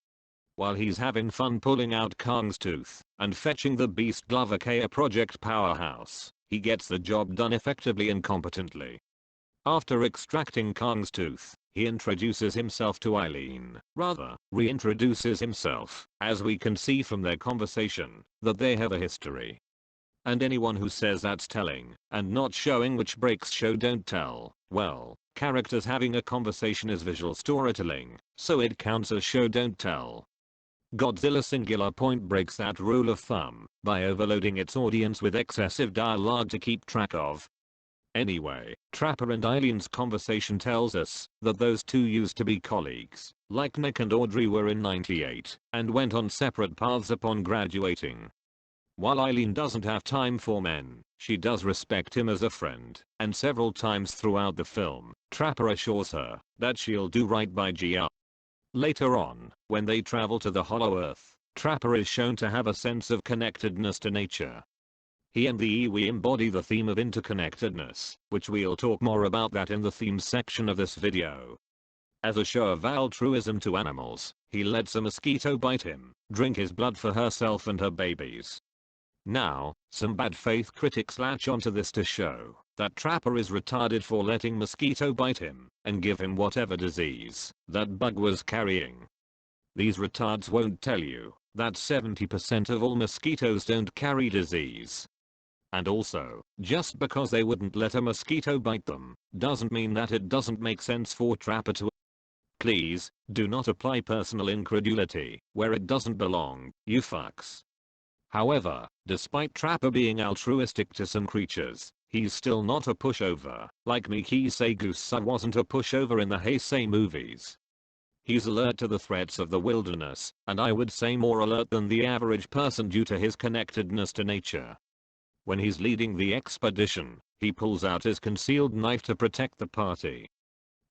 While he's having fun pulling out Kong's tooth and fetching the Beast Glove aka Project Powerhouse, he gets the job done effectively and competently. After extracting Kong's tooth, He introduces himself to Eileen, rather, reintroduces himself, as we can see from their conversation, that they have a history. And anyone who says that's telling, and not showing, which breaks show don't tell, well, characters having a conversation is visual storytelling, so it counts as show don't tell. Godzilla Singular Point breaks that rule of thumb by overloading its audience with excessive dialogue to keep track of. Anyway, Trapper and Eileen's conversation tells us that those two used to be colleagues, like Nick and Audrey were in '98, and went on separate paths upon graduating. While Eileen doesn't have time for men, she does respect him as a friend, and several times throughout the film, Trapper assures her that she'll do right by GR. Later on, when they travel to the Hollow Earth, Trapper is shown to have a sense of connectedness to nature. He and the Iwi embody the theme of interconnectedness, which we'll talk more about that in the themes section of this video. As a show of altruism to animals, he lets a mosquito bite him, drink his blood for herself and her babies. Now, some bad faith critics latch onto this to show that Trapper is retarded for letting mosquito bite him and give him whatever disease that bug was carrying. These retards won't tell you that 70% of all mosquitoes don't carry disease. And also, just because they wouldn't let a mosquito bite them, doesn't mean that it doesn't make sense for Trapper to. Please, do not apply personal incredulity where it doesn't belong, you fucks. However, despite Trapper being altruistic to some creatures, he's still not a pushover, like Mikisei Gusa wasn't a pushover in the Heisei movies. He's alert to the threats of the wilderness, and I would say more alert than the average person due to his connectedness to nature. When he's leading the expedition, he pulls out his concealed knife to protect the party.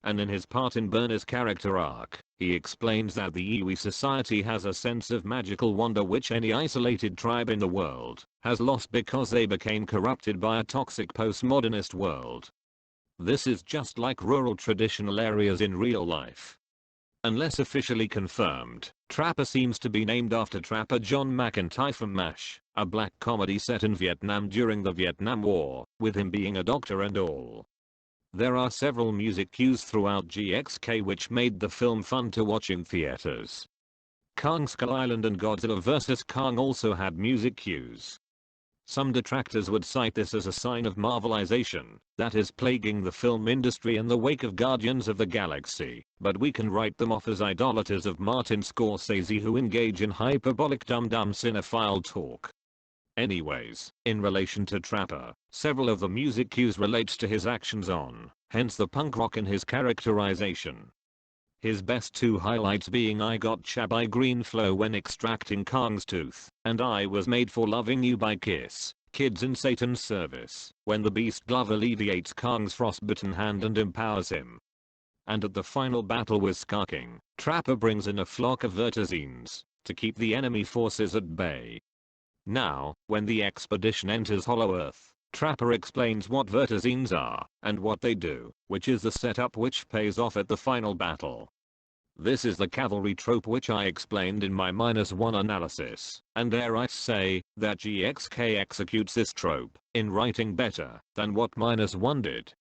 And in his part in Burner's character arc, he explains that the Iwi society has a sense of magical wonder which any isolated tribe in the world has lost because they became corrupted by a toxic postmodernist world. This is just like rural traditional areas in real life. Unless officially confirmed, Trapper seems to be named after Trapper John McIntyre from MASH, a black comedy set in Vietnam during the Vietnam War, with him being a doctor and all. There are several music cues throughout GXK which made the film fun to watch in theaters. Kong Skull Island and Godzilla vs. Kong also had music cues. Some detractors would cite this as a sign of Marvelization that is plaguing the film industry in the wake of Guardians of the Galaxy, but we can write them off as idolaters of Martin Scorsese who engage in hyperbolic dumb-dumb cinephile talk. Anyways, in relation to Trapper, several of the music cues relates to his actions on, hence the punk rock in his characterization. His best two highlights being I Got Cha by Green Flow when extracting Kong's tooth, and I Was Made for Loving You by Kiss, Kids in Satan's Service, when the Beast Glove alleviates Kong's frostbitten hand and empowers him. And at the final battle with Ska King, Trapper brings in a flock of Vertizines to keep the enemy forces at bay. Now, when the expedition enters Hollow Earth, Trapper explains what Vertizines are and what they do, which is the setup which pays off at the final battle. This is the cavalry trope which I explained in my -1 analysis, and dare I say that GXK executes this trope in writing better than what -1 did.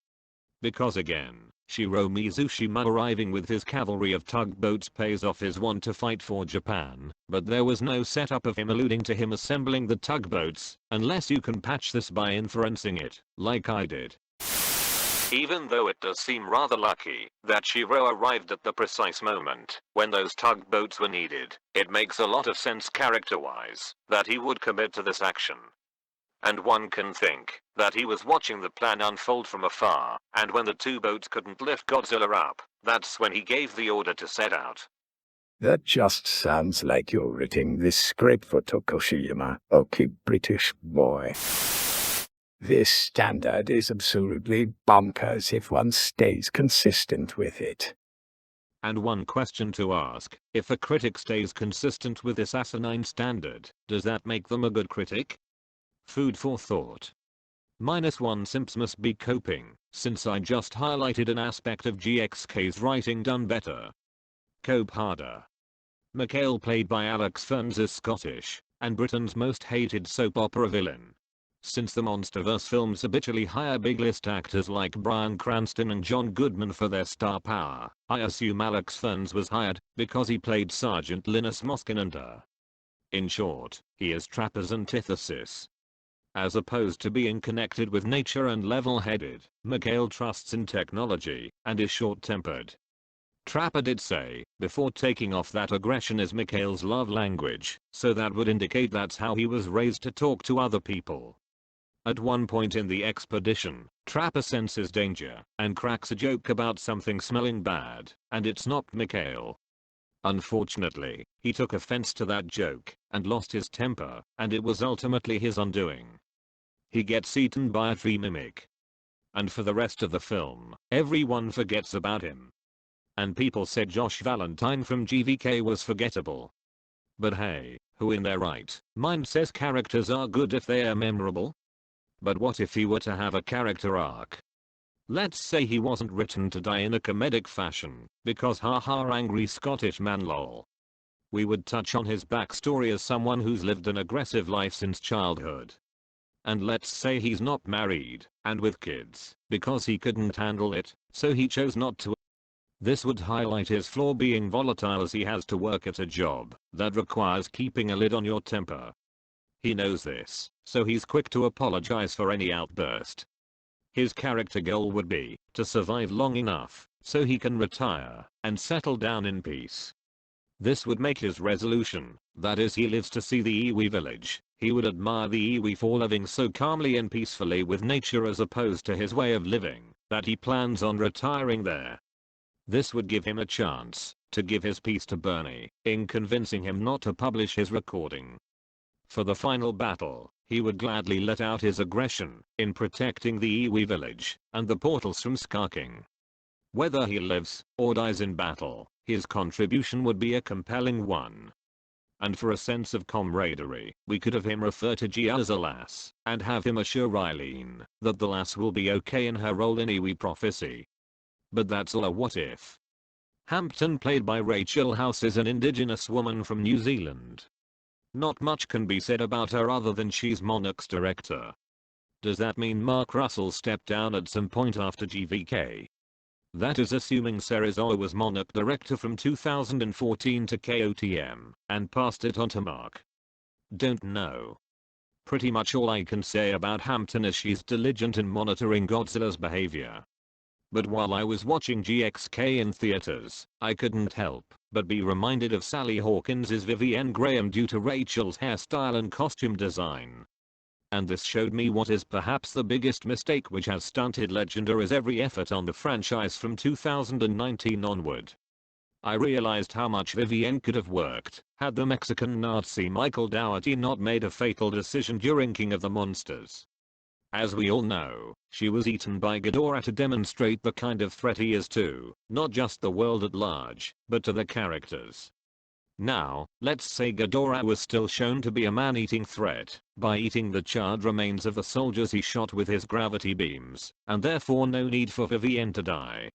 Because again, Shiro Mizushima arriving with his cavalry of tugboats pays off his want to fight for Japan, but there was no setup of him alluding to him assembling the tugboats, unless you can patch this by inferencing it, like I did. Even though it does seem rather lucky that Shiro arrived at the precise moment when those tugboats were needed, it makes a lot of sense character-wise that he would commit to this action. And one can think that he was watching the plan unfold from afar, and when the two boats couldn't lift Godzilla up, that's when he gave the order to set out. That just sounds like you're writing this script for Tokushima, okay British boy. This standard is absolutely bonkers if one stays consistent with it. And one question to ask, if a critic stays consistent with this asinine standard, does that make them a good critic? Food for thought. -1 Simps must be coping, since I just highlighted an aspect of GXK's writing done better. Cope harder. Mikhail played by Alex Ferns is Scottish, and Britain's most hated soap opera villain. Since the MonsterVerse films habitually hire big list actors like Bryan Cranston and John Goodman for their star power, I assume Alex Ferns was hired because he played Sergeant Linus Moskinanda. In short, he is Trapper's antithesis. As opposed to being connected with nature and level-headed, Mikhail trusts in technology and is short-tempered. Trapper did say, before taking off, that aggression is Mikhail's love language, so that would indicate that's how he was raised to talk to other people. At one point in the expedition, Trapper senses danger and cracks a joke about something smelling bad, and it's not Mikhail. Unfortunately, he took offense to that joke and lost his temper, and it was ultimately his undoing. He gets eaten by a tree mimic. And for the rest of the film, everyone forgets about him. And people said Josh Valentine from GVK was forgettable. But hey, who in their right mind says characters are good if they are memorable? But what if he were to have a character arc? Let's say he wasn't written to die in a comedic fashion, because haha angry Scottish man lol. We would touch on his backstory as someone who's lived an aggressive life since childhood. And let's say he's not married, and with kids, because he couldn't handle it, so he chose not to. This would highlight his flaw being volatile, as he has to work at a job that requires keeping a lid on your temper. He knows this, so he's quick to apologize for any outburst. His character goal would be to survive long enough so he can retire and settle down in peace. This would make his resolution, that is, he lives to see the Iwi village. He would admire the Iwi for living so calmly and peacefully with nature as opposed to his way of living, that he plans on retiring there. This would give him a chance to give his piece to Bernie in convincing him not to publish his recording. For the final battle, he would gladly let out his aggression in protecting the Iwi village and the portals from Skarking. Whether he lives or dies in battle, his contribution would be a compelling one. And for a sense of camaraderie, we could have him refer to Gia as a lass, and have him assure Eileen that the lass will be okay in her role in Iwi Prophecy. But that's all a what if. Hampton, played by Rachel House, is an indigenous woman from New Zealand. Not much can be said about her other than she's Monarch's director. Does that mean Mark Russell stepped down at some point after GVK? That is assuming Serizawa was Monarch director from 2014 to KOTM, and passed it on to Mark. Don't know. Pretty much all I can say about Hampton is she's diligent in monitoring Godzilla's behavior. But while I was watching GXK in theaters, I couldn't help but be reminded of Sally Hawkins' Vivienne Graham due to Rachel's hairstyle and costume design. And this showed me what is perhaps the biggest mistake which has stunted Legendary's every effort on the franchise from 2019 onward. I realized how much Vivienne could have worked had the Mexican Nazi Michael Dougherty not made a fatal decision during King of the Monsters. As we all know, she was eaten by Ghidorah to demonstrate the kind of threat he is to, not just the world at large, but to the characters. Now, let's say Ghidorah was still shown to be a man-eating threat by eating the charred remains of the soldiers he shot with his gravity beams, and therefore no need for Vivienne to die.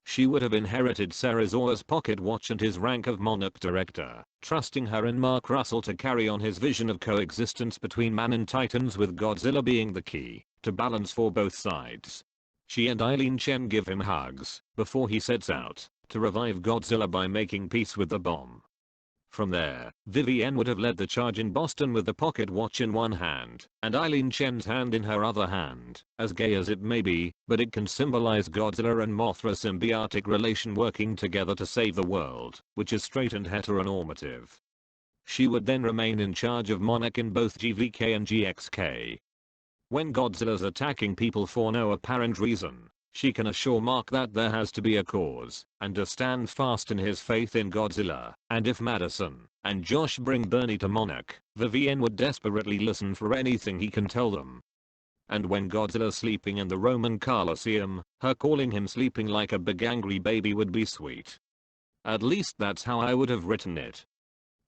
She would have inherited Serizawa's pocket watch and his rank of Monarch director, trusting her and Mark Russell to carry on his vision of coexistence between man and titans, with Godzilla being the key to balance for both sides. She and Eileen Chen give him hugs before he sets out to revive Godzilla by making peace with the bomb. From there, Vivienne would have led the charge in Boston with the pocket watch in one hand, and Eileen Chen's hand in her other hand, as gay as it may be, but it can symbolize Godzilla and Mothra's symbiotic relation working together to save the world, which is straight and heteronormative. She would then remain in charge of Monarch in both GVK and GXK. When Godzilla's attacking people for no apparent reason, she can assure Mark that there has to be a cause, and to stand fast in his faith in Godzilla, and if Madison and Josh bring Bernie to Monarch, Vivienne would desperately listen for anything he can tell them. And when Godzilla's sleeping in the Roman Colosseum, her calling him sleeping like a big angry baby would be sweet. At least that's how I would have written it.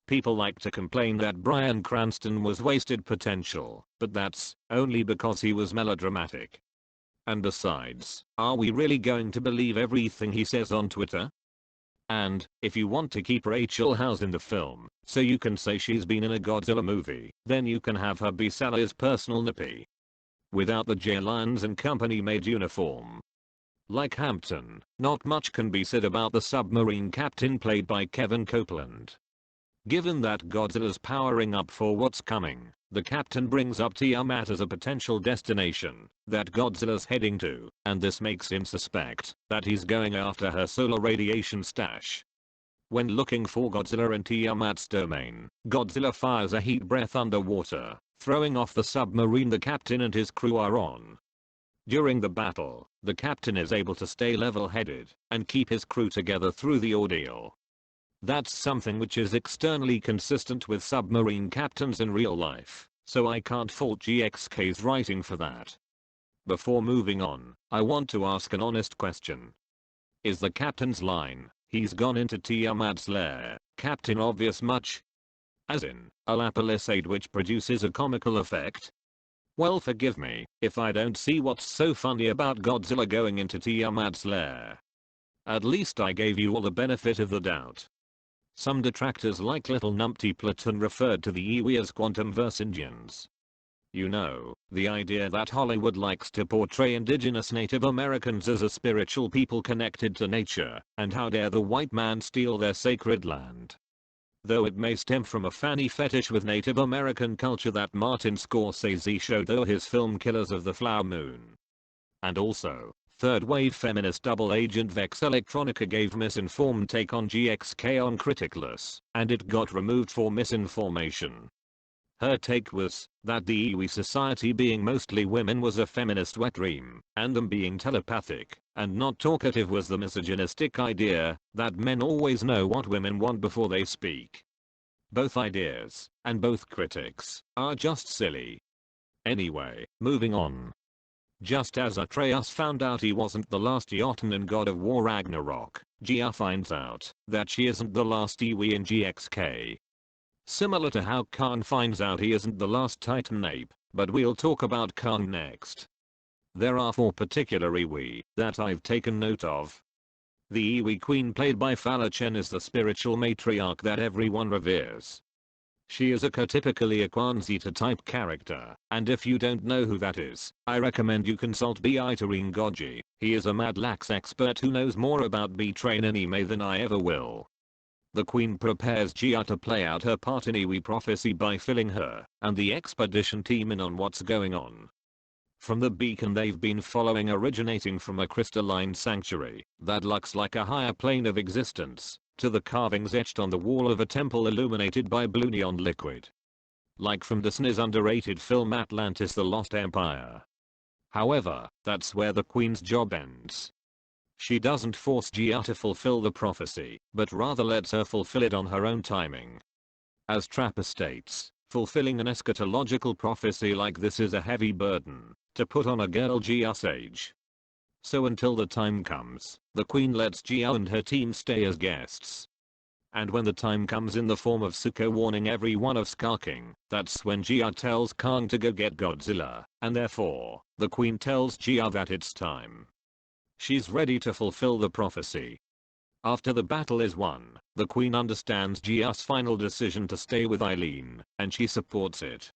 People like to complain that Bryan Cranston was wasted potential, but that's only because he was melodramatic. And besides, are we really going to believe everything he says on Twitter? And, if you want to keep Rachel House in the film, so you can say she's been in a Godzilla movie, then you can have her be Sally's personal nippy. Without the J. Lyons and Company made uniform. Like Hampton, not much can be said about the submarine captain played by Kevin Copeland. Given that Godzilla's powering up for what's coming, the captain brings up Tiamat as a potential destination that Godzilla's heading to, and this makes him suspect that he's going after her solar radiation stash. When looking for Godzilla in Tiamat's domain, Godzilla fires a heat breath underwater, throwing off the submarine the captain and his crew are on. During the battle, the captain is able to stay level-headed and keep his crew together through the ordeal. That's something which is externally consistent with submarine captains in real life, so I can't fault GXK's writing for that. Before moving on, I want to ask an honest question. Is the captain's line, "He's gone into Tiamat's lair," Captain Obvious much? As in, a lapalisade which produces a comical effect? Well, forgive me if I don't see what's so funny about Godzilla going into Tiamat's lair. At least I gave you all the benefit of the doubt. Some detractors like Little Numpty Platoon referred to the Iwi as Quantumverse Indians. You know, the idea that Hollywood likes to portray indigenous Native Americans as a spiritual people connected to nature, and how dare the white man steal their sacred land. Though it may stem from a fanny fetish with Native American culture that Martin Scorsese showed through his film Killers of the Flower Moon. And also, third-wave feminist double agent Vex Electronica gave misinformed take on GXK on Criticless, and it got removed for misinformation. Her take was that the Iwi society being mostly women was a feminist wet dream, and them being telepathic and not talkative was the misogynistic idea that men always know what women want before they speak. Both ideas, and both critics, are just silly. Anyway, moving on. Just as Atreus found out he wasn't the last Jotun in God of War Ragnarok, Gia finds out that she isn't the last Iwi in GXK. Similar to how Khan finds out he isn't the last Titan ape, but we'll talk about Khan next. There are 4 particular Iwi that I've taken note of. The Iwi Queen played by Fala Chen is the spiritual matriarch that everyone reveres. She is a typically a Kwanzaa type character, and if you don't know who that is, I recommend you consult Tarine Goji. He is a Mad Lax expert who knows more about B-Train anime than I ever will. The Queen prepares Gia to play out her part in Iwi prophecy by filling her and the expedition team in on what's going on. From the beacon they've been following originating from a crystalline sanctuary that looks like a higher plane of existence, to the carvings etched on the wall of a temple illuminated by blue neon liquid. Like from Disney's underrated film Atlantis: The Lost Empire. However, that's where the Queen's job ends. She doesn't force Gia to fulfill the prophecy, but rather lets her fulfill it on her own timing. As Trapper states, fulfilling an eschatological prophecy like this is a heavy burden to put on a girl Gia's age. So until the time comes, the Queen lets Gia and her team stay as guests. And when the time comes in the form of Suko warning everyone of skulking, that's when Gia tells Kang to go get Godzilla, and therefore, the Queen tells Gia that it's time. She's ready to fulfill the prophecy. After the battle is won, the Queen understands Gia's final decision to stay with Eileen, and she supports it.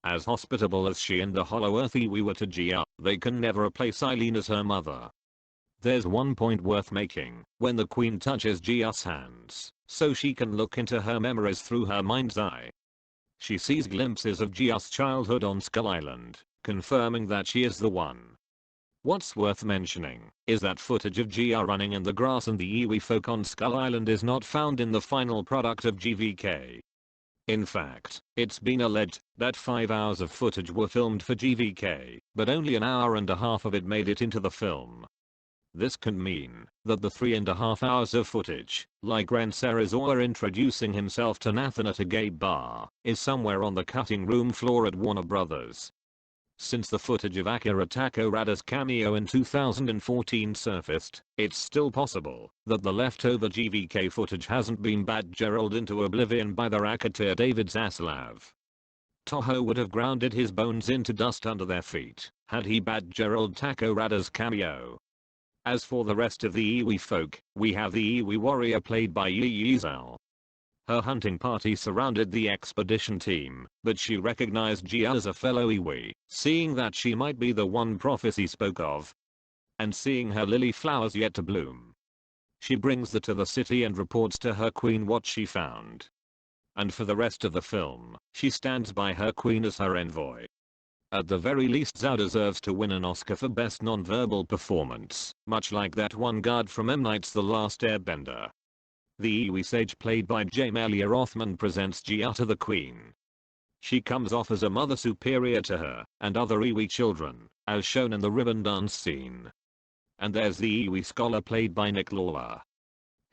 As hospitable as she and the Hollow Earth Iwi were to Gia, they can never replace Eileen as her mother. There's one point worth making, when the Queen touches Gia's hands, so she can look into her memories through her mind's eye. She sees glimpses of Gia's childhood on Skull Island, confirming that she is the one. What's worth mentioning is that footage of Gia running in the grass and the Iwi folk on Skull Island is not found in the final product of GVK. In fact, it's been alleged that 5 hours of footage were filmed for GVK, but only an hour and a half of it made it into the film. This can mean that the 3.5 hours of footage, like Ren Serizawa introducing himself to Nathan at a gay bar, is somewhere on the cutting room floor at Warner Brothers. Since the footage of Akira Takorada's cameo in 2014 surfaced, it's still possible that the leftover GVK footage hasn't been Batgerald into oblivion by the racketeer David Zaslav. Toho would have grounded his bones into dust under their feet had he Batgerald Takorada's cameo. As for the rest of the Iwi folk, we have the Iwi warrior played by Yi Zhao. Her hunting party surrounded the expedition team, but she recognized Jia as a fellow Iwi, seeing that she might be the one prophecy spoke of. And seeing her lily flowers yet to bloom. She brings them to the city and reports to her queen what she found. And for the rest of the film, she stands by her queen as her envoy. At the very least, Zhao deserves to win an Oscar for Best Nonverbal Performance, much like that one guard from M. Night's The Last Airbender. The Iwi sage played by Jamelia Rothman presents Jia to the queen. She comes off as a mother superior to her and other Iwi children, as shown in the ribbon dance scene. And there's the Iwi scholar played by Nick Lawler.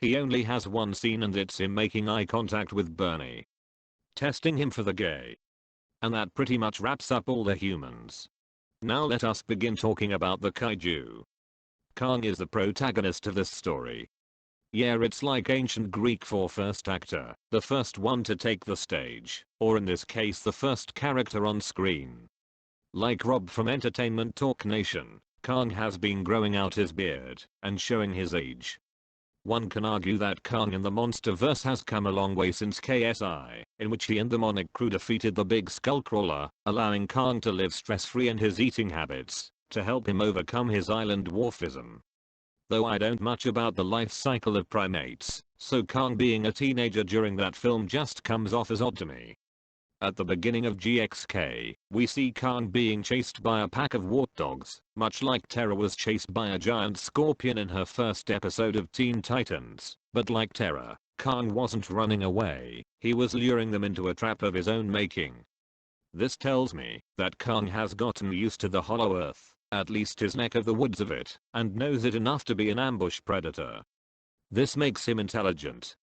He only has one scene and it's him making eye contact with Bernie. Testing him for the gay. And that pretty much wraps up all the humans. Now let us begin talking about the kaiju. Kong is the protagonist of this story. Yeah, it's like ancient Greek for first actor, the first one to take the stage, or in this case the first character on screen. Like Rob from Entertainment Talk Nation, Kong has been growing out his beard and showing his age. One can argue that Kong in the MonsterVerse has come a long way since KSI, in which he and the Monic crew defeated the Big Skullcrawler, allowing Kong to live stress-free in his eating habits, to help him overcome his island dwarfism. Though I don't much about the life cycle of primates, so Kong being a teenager during that film just comes off as odd to me. At the beginning of GXK, we see Kong being chased by a pack of warthogs, much like Terra was chased by a giant scorpion in her first episode of Teen Titans, but like Terra, Kong wasn't running away, he was luring them into a trap of his own making. This tells me that Kong has gotten used to the Hollow Earth, at least his neck of the woods of it, and knows it enough to be an ambush predator. This makes him intelligent.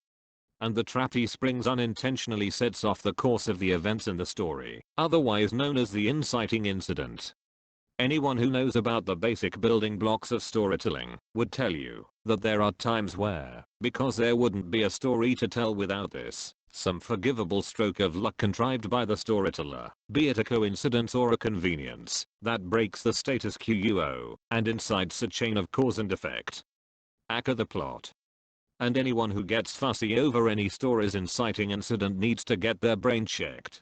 And the trap he springs unintentionally sets off the course of the events in the story, otherwise known as the inciting incident. Anyone who knows about the basic building blocks of storytelling would tell you that there are times where, because there wouldn't be a story to tell without this, some forgivable stroke of luck contrived by the storyteller, be it a coincidence or a convenience, that breaks the status quo and incites a chain of cause and effect. Aka the plot. And anyone who gets fussy over any story's inciting incident needs to get their brain checked.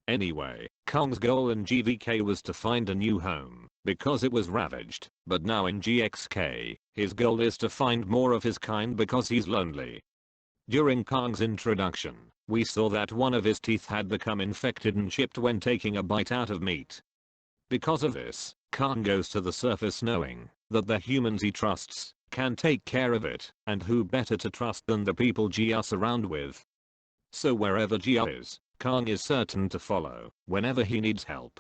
Anyway, Kong's goal in GVK was to find a new home, because it was ravaged, but now in GXK, his goal is to find more of his kind because he's lonely. During Kong's introduction, we saw that one of his teeth had become infected and chipped when taking a bite out of meat. Because of this, Kong goes to the surface knowing that the humans he trusts can take care of it, and who better to trust than the people Jia surround with. So wherever Jia is, Kong is certain to follow, whenever he needs help.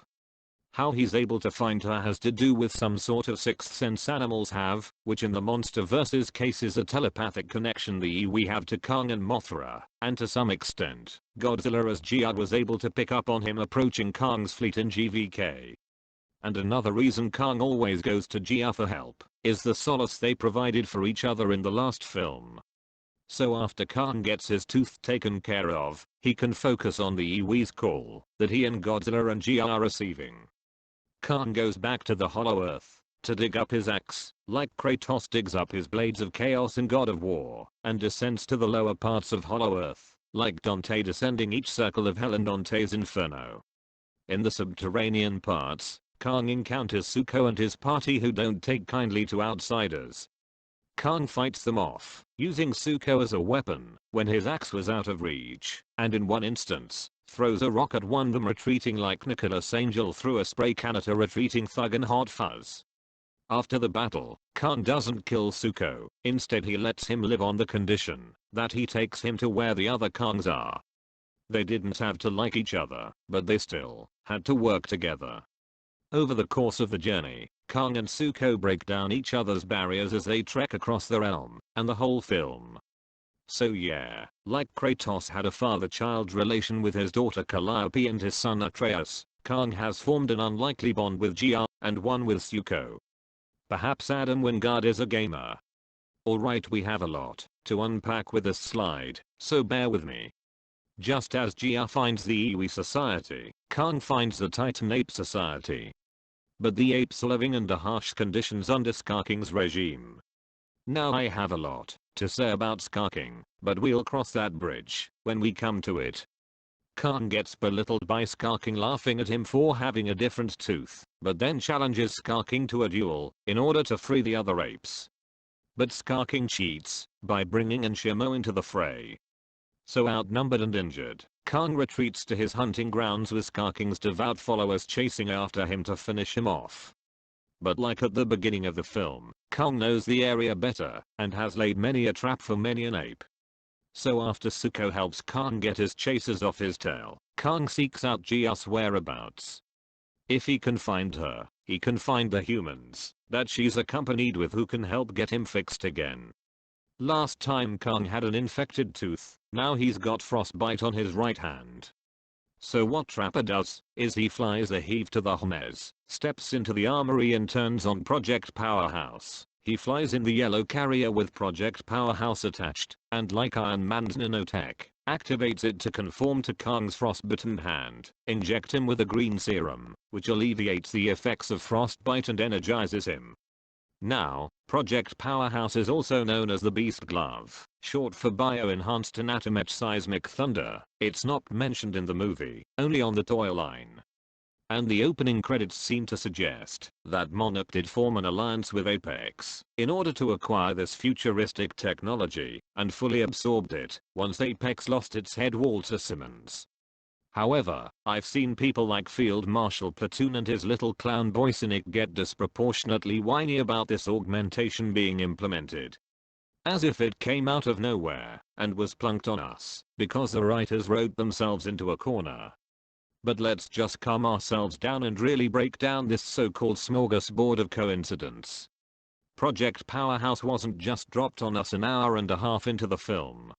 How he's able to find her has to do with some sort of sixth sense animals have, which in the MonsterVerse's case is a telepathic connection the Iwi have to Kong and Mothra, and to some extent, Godzilla as Jia was able to pick up on him approaching Kong's fleet in GVK. And another reason Kong always goes to Jia for help is the solace they provided for each other in the last film. So after Kong gets his tooth taken care of, he can focus on the Iwi's call that he and Godzilla and Jia are receiving. Kong goes back to the Hollow Earth to dig up his axe, like Kratos digs up his blades of chaos in God of War, and descends to the lower parts of Hollow Earth, like Dante descending each circle of hell in Dante's Inferno. In the subterranean parts, Kong encounters Zuko and his party who don't take kindly to outsiders. Kong fights them off, using Zuko as a weapon when his axe was out of reach, and in one instance, throws a rock at one of them retreating like Nicholas Angel threw a spray can at a retreating thug in Hot Fuzz. After the battle, Kong doesn't kill Zuko, instead he lets him live on the condition that he takes him to where the other Kongs are. They didn't have to like each other, but they still had to work together. Over the course of the journey, Kong and Zuko break down each other's barriers as they trek across the realm, and the whole film. So yeah, like Kratos had a father-child relation with his daughter Calliope and his son Atreus, Kong has formed an unlikely bond with Jia, and one with Zuko. Perhaps Adam Wingard is a gamer. Alright, we have a lot to unpack with this slide, so bear with me. Just as Jia finds the Iwi Society, Kong finds the Titan Ape Society. but the apes living under harsh conditions under Ska King's regime. Now I have a lot to say about Ska King, but we'll cross that bridge when we come to it. Kang gets belittled by Ska King laughing at him for having a different tooth, but then challenges Ska King to a duel in order to free the other apes. But Ska King cheats by bringing in Shimo into the fray. So outnumbered and injured, Kang retreats to his hunting grounds with Ska King's devout followers chasing after him to finish him off. But like at the beginning of the film, Kang knows the area better and has laid many a trap for many an ape. So after Zuko helps Kang get his chasers off his tail, Kang seeks out Gia's whereabouts. If he can find her, he can find the humans that she's accompanied with who can help get him fixed again. Last time Kang had an infected tooth, now he's got frostbite on his right hand. So what Trapper does, is he flies a heave to the Hermes, steps into the armory and turns on Project Powerhouse. He flies in the yellow carrier with Project Powerhouse attached, and like Iron Man's nanotech, activates it to conform to Kang's frostbitten hand, inject him with a green serum, which alleviates the effects of frostbite and energizes him. Now, Project Powerhouse is also known as the Beast Glove, short for Bioenhanced Anatomech Seismic Thunder. It's not mentioned in the movie, only on the toy line. And the opening credits seem to suggest that Monarch did form an alliance with Apex in order to acquire this futuristic technology and fully absorbed it once Apex lost its head Walter Simmons. However, I've seen people like Field Marshal Platoon and his little clown boy Cynic get disproportionately whiny about this augmentation being implemented. As if it came out of nowhere and was plunked on us because the writers wrote themselves into a corner. But let's just calm ourselves down and really break down this so-called smorgasbord of coincidence. Project Powerhouse wasn't just dropped on us an hour and a half into the film.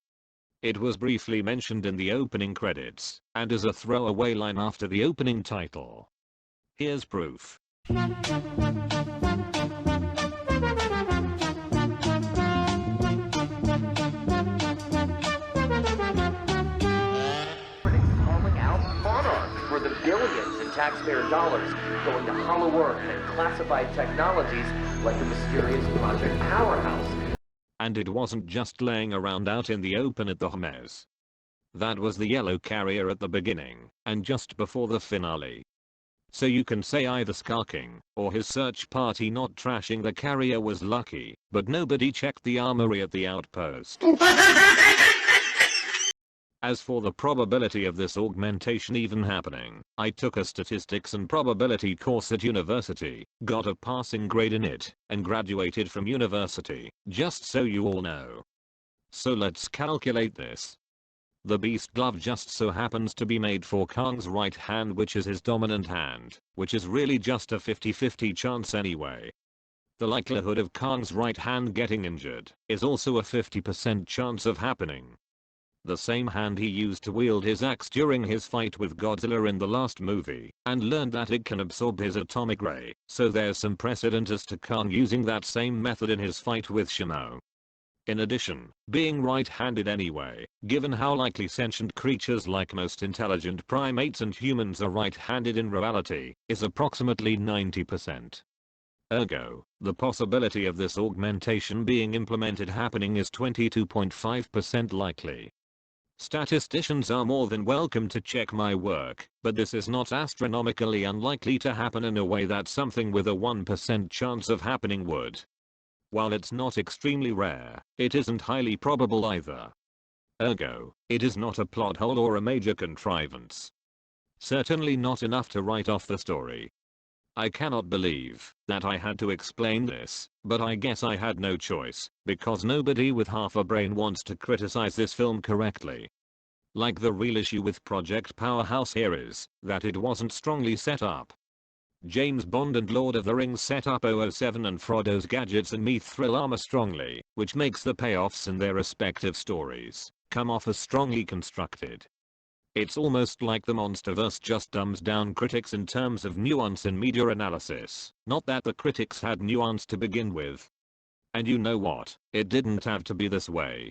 It was briefly mentioned in the opening credits, and is a throwaway line after the opening title. Here's proof. For the billions in taxpayer dollars going to hollow earth and classified technologies like the mysterious Project Powerhouse. And it wasn't just laying around out in the open at the Hermes. That was the yellow carrier at the beginning, and just before the finale. So you can say either Ska King or his search party not trashing the carrier was lucky, but nobody checked the armory at the outpost. As for the probability of this augmentation even happening, I took a statistics and probability course at university, got a passing grade in it, and graduated from university, just so you all know. So let's calculate this. The Beast Glove just so happens to be made for Kang's right hand, which is his dominant hand, which is really just a 50-50 chance anyway. The likelihood of Kang's right hand getting injured is also a 50% chance of happening. The same hand he used to wield his axe during his fight with Godzilla in the last movie, and learned that it can absorb his atomic ray, so there's some precedent as to Kang using that same method in his fight with Shimo. In addition, being right-handed anyway, given how likely sentient creatures like most intelligent primates and humans are right-handed in reality, is approximately 90%. Ergo, the possibility of this augmentation being implemented happening is 22.5% likely. Statisticians are more than welcome to check my work, but this is not astronomically unlikely to happen in a way that something with a 1% chance of happening would. While it's not extremely rare, it isn't highly probable either. Ergo, it is not a plot hole or a major contrivance. Certainly not enough to write off the story. I cannot believe that I had to explain this, but I guess I had no choice, because nobody with half a brain wants to criticize this film correctly. Like the real issue with Project Powerhouse here is that it wasn't strongly set up. James Bond and Lord of the Rings set up 007 and Frodo's gadgets and Myth Thrill armor strongly, which makes the payoffs in their respective stories come off as strongly constructed. It's almost like the Monsterverse just dumbs down critics in terms of nuance in media analysis, not that the critics had nuance to begin with. And you know what, it didn't have to be this way.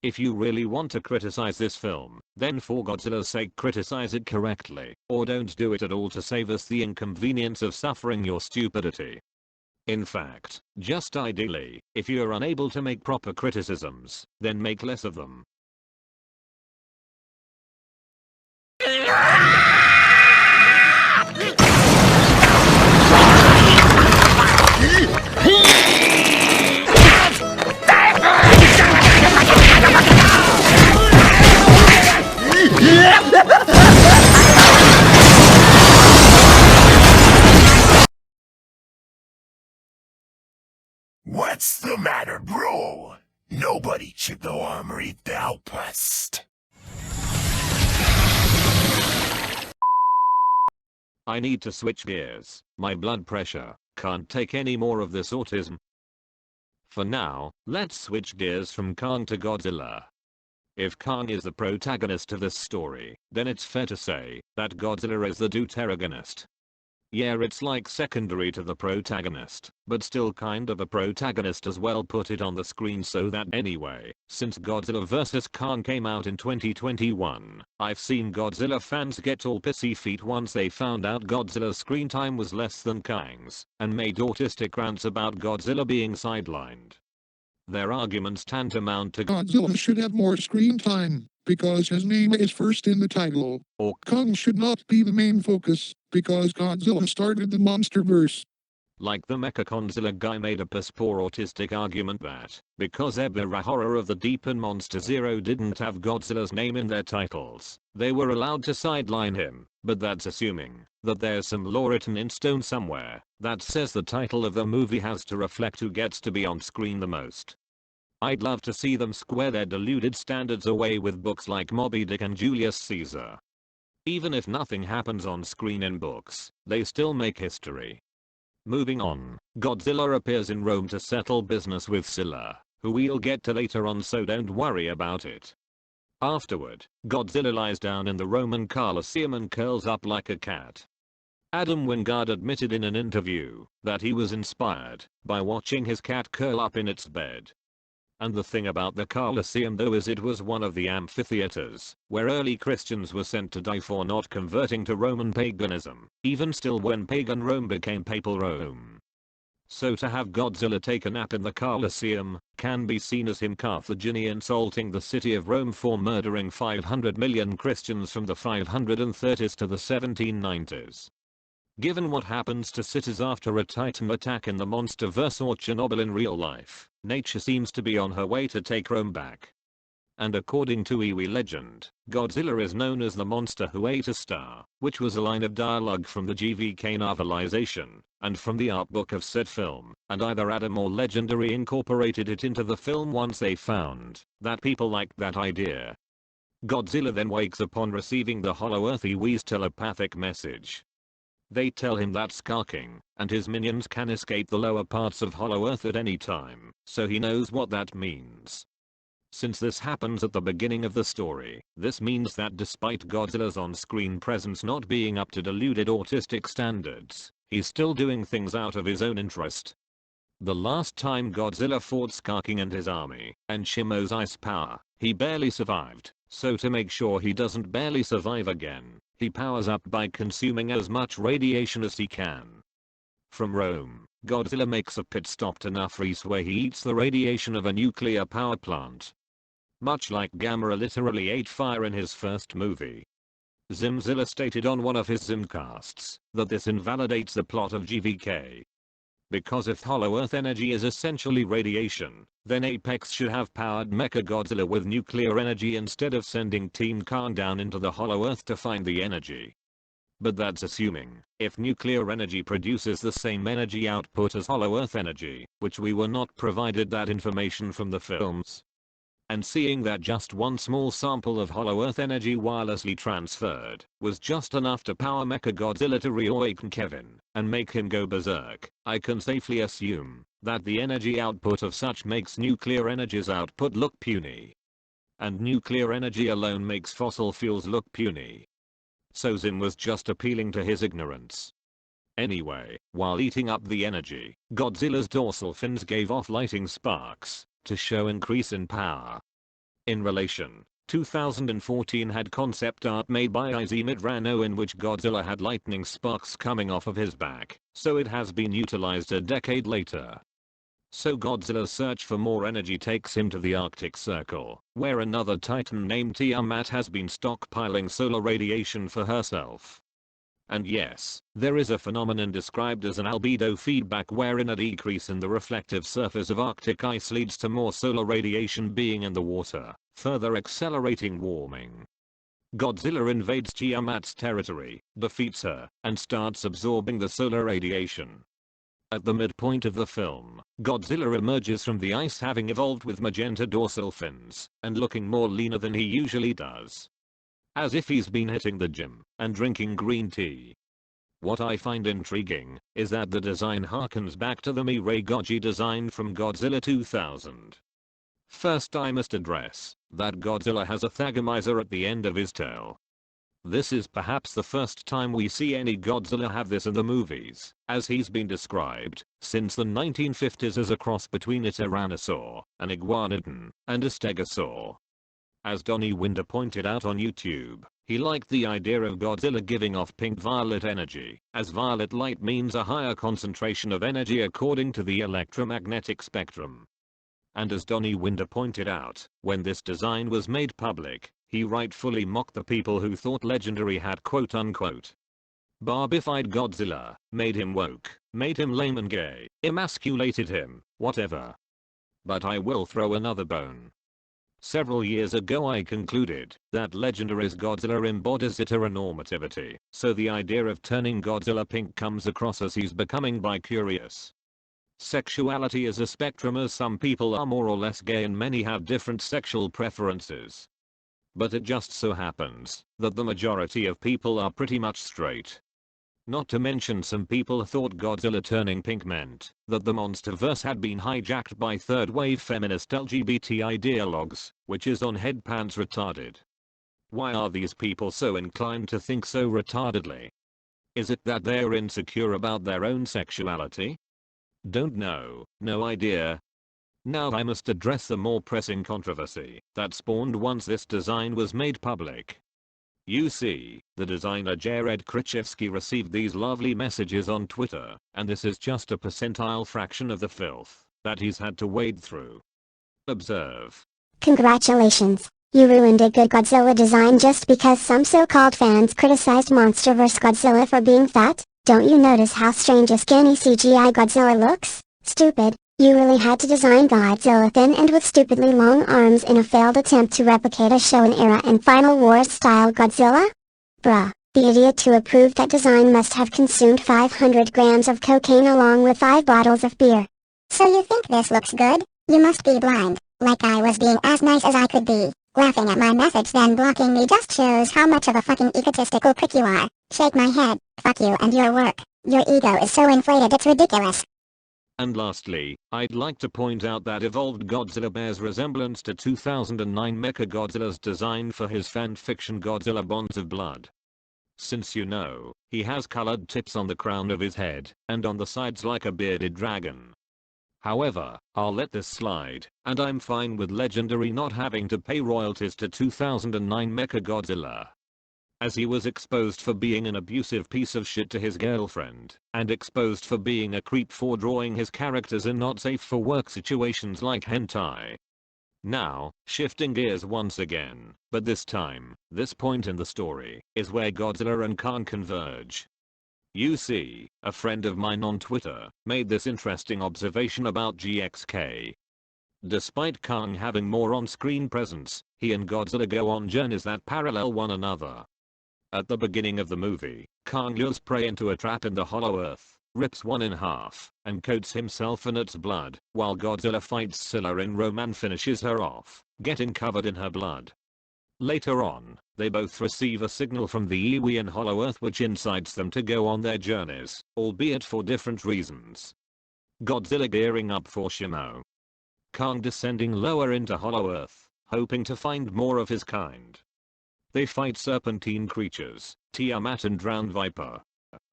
If you really want to criticize this film, then for Godzilla's sake criticize it correctly, or don't do it at all to save us the inconvenience of suffering your stupidity. In fact, just ideally, if you're unable to make proper criticisms, then make less of them. What's the matter, bro? Nobody should go armory the outpost. I need to switch gears. My blood pressure can't take any more of this autism. For now, let's switch gears from Kong to Godzilla. If Kong is the protagonist of this story, then it's fair to say that Godzilla is the deuteragonist. Yeah, it's like secondary to the protagonist, but still kind of a protagonist as well. Put it on the screen so that anyway, since Godzilla vs Kong came out in 2021, I've seen Godzilla fans get all pissy feet once they found out Godzilla's screen time was less than Kong's, and made autistic rants about Godzilla being sidelined. Their arguments tantamount to Godzilla should have more screen time, because his name is first in the title. Or Kong should not be the main focus, because Godzilla started the monsterverse. Like the Mechagodzilla guy made a piss poor autistic argument that, because Ebirah Horror of the Deep and Monster Zero didn't have Godzilla's name in their titles, they were allowed to sideline him, but that's assuming that there's some law written in stone somewhere that says the title of the movie has to reflect who gets to be on screen the most. I'd love to see them square their deluded standards away with books like Moby Dick and Julius Caesar. Even if nothing happens on screen in books, they still make history. Moving on, Godzilla appears in Rome to settle business with Scylla, who we'll get to later on, so don't worry about it. Afterward, Godzilla lies down in the Roman Colosseum and curls up like a cat. Adam Wingard admitted in an interview that he was inspired by watching his cat curl up in its bed. And the thing about the Colosseum though is it was one of the amphitheaters where early Christians were sent to die for not converting to Roman paganism, even still when pagan Rome became papal Rome. So to have Godzilla take a nap in the Colosseum can be seen as him Carthaginian insulting the city of Rome for murdering 500 million Christians from the 530s to the 1790s. Given what happens to cities after a Titan attack in the Monsterverse or Chernobyl in real life, nature seems to be on her way to take Rome back. And according to Iwi legend, Godzilla is known as the monster who ate a star, which was a line of dialogue from the GVK novelization, and from the art book of said film, and either Adam or Legendary incorporated it into the film once they found that people liked that idea. Godzilla then wakes upon receiving the Hollow Earth Iwi's telepathic message. They tell him that Skarking and his minions can escape the lower parts of Hollow Earth at any time, so he knows what that means. Since this happens at the beginning of the story, this means that despite Godzilla's on-screen presence not being up to deluded autistic standards, he's still doing things out of his own interest. The last time Godzilla fought Skarking and his army, and Shimo's ice power, he barely survived, so to make sure he doesn't barely survive again, he powers up by consuming as much radiation as he can. From Rome, Godzilla makes a pit stop to Nafris where he eats the radiation of a nuclear power plant. Much like Gamera literally ate fire in his first movie. Zimzilla stated on one of his Zimcasts that this invalidates the plot of GVK. Because if Hollow Earth energy is essentially radiation, then Apex should have powered Mechagodzilla with nuclear energy instead of sending Team Khan down into the Hollow Earth to find the energy. But that's assuming if nuclear energy produces the same energy output as Hollow Earth energy, which we were not provided that information from the films. And seeing that just one small sample of Hollow Earth energy wirelessly transferred was just enough to power Mechagodzilla to reawaken Kevin and make him go berserk, I can safely assume that the energy output of such makes nuclear energy's output look puny. And nuclear energy alone makes fossil fuels look puny. So Zim was just appealing to his ignorance. Anyway, while eating up the energy, Godzilla's dorsal fins gave off lighting sparks to show increase in power. In relation, 2014 had concept art made by Izzy Rano in which Godzilla had lightning sparks coming off of his back, so it has been utilized a decade later. So Godzilla's search for more energy takes him to the Arctic Circle, where another titan named Tiamat has been stockpiling solar radiation for herself. And yes, there is a phenomenon described as an albedo feedback wherein a decrease in the reflective surface of Arctic ice leads to more solar radiation being in the water, further accelerating warming. Godzilla invades Tiamat's territory, defeats her, and starts absorbing the solar radiation. At the midpoint of the film, Godzilla emerges from the ice having evolved with magenta dorsal fins, and looking more leaner than he usually does. As if he's been hitting the gym, and drinking green tea. What I find intriguing, is that the design harkens back to the Mirai Goji design from Godzilla 2000. First I must address, that Godzilla has a thagomizer at the end of his tail. This is perhaps the first time we see any Godzilla have this in the movies, as he's been described, since the 1950s as a cross between a tyrannosaur, an iguanodon, and a stegosaur. As Donnie Winder pointed out on YouTube, he liked the idea of Godzilla giving off pink-violet energy, as violet light means a higher concentration of energy according to the electromagnetic spectrum. And as Donnie Winder pointed out, when this design was made public, he rightfully mocked the people who thought Legendary had quote-unquote barbified Godzilla, made him woke, made him lame and gay, emasculated him, whatever. But I will throw another bone. Several years ago I concluded that Legendary's Godzilla embodies heteronormativity, so the idea of turning Godzilla pink comes across as he's becoming bi-curious. Sexuality is a spectrum as some people are more or less gay and many have different sexual preferences. But it just so happens that the majority of people are pretty much straight. Not to mention some people thought Godzilla turning pink meant that the monsterverse had been hijacked by third-wave feminist LGBT ideologues, which is on head pants retarded. Why are these people so inclined to think so retardedly? Is it that they're insecure about their own sexuality? Don't know, no idea. Now I must address the more pressing controversy that spawned once this design was made public. You see, the designer Jared Krichevsky received these lovely messages on Twitter, and this is just a percentile fraction of the filth that he's had to wade through. Observe. Congratulations, you ruined a good Godzilla design just because some so-called fans criticized MonsterVerse Godzilla for being fat. Don't you notice how strange a skinny CGI Godzilla looks? Stupid. You really had to design Godzilla thin and with stupidly long arms in a failed attempt to replicate a Showa era and Final Wars style Godzilla? Bruh, the idiot who approved that design must have consumed 500 grams of cocaine along with 5 bottles of beer. So you think this looks good? You must be blind. Like I was being as nice as I could be. Laughing at my message then blocking me just shows how much of a fucking egotistical prick you are. Shake my head, fuck you and your work. Your ego is so inflated it's ridiculous. And lastly, I'd like to point out that Evolved Godzilla bears resemblance to 2009 Mechagodzilla's design for his fanfiction Godzilla Bonds of Blood. Since you know, he has colored tips on the crown of his head, and on the sides like a bearded dragon. However, I'll let this slide, and I'm fine with Legendary not having to pay royalties to 2009 Mechagodzilla, as he was exposed for being an abusive piece of shit to his girlfriend, and exposed for being a creep for drawing his characters in not safe for work situations like hentai. Now, shifting gears once again, but this time, this point in the story, is where Godzilla and Kong converge. You see, a friend of mine on Twitter, made this interesting observation about GXK. Despite Kong having more on-screen presence, he and Godzilla go on journeys that parallel one another. At the beginning of the movie, Kong lures prey into a trap in the Hollow Earth, rips one in half, and coats himself in its blood, while Godzilla fights Scylla in Rome and finishes her off, getting covered in her blood. Later on, they both receive a signal from the Iwi in Hollow Earth which incites them to go on their journeys, albeit for different reasons. Godzilla gearing up for Shimo. Kong descending lower into Hollow Earth, hoping to find more of his kind. They fight serpentine creatures, Tiamat and Drowned Viper.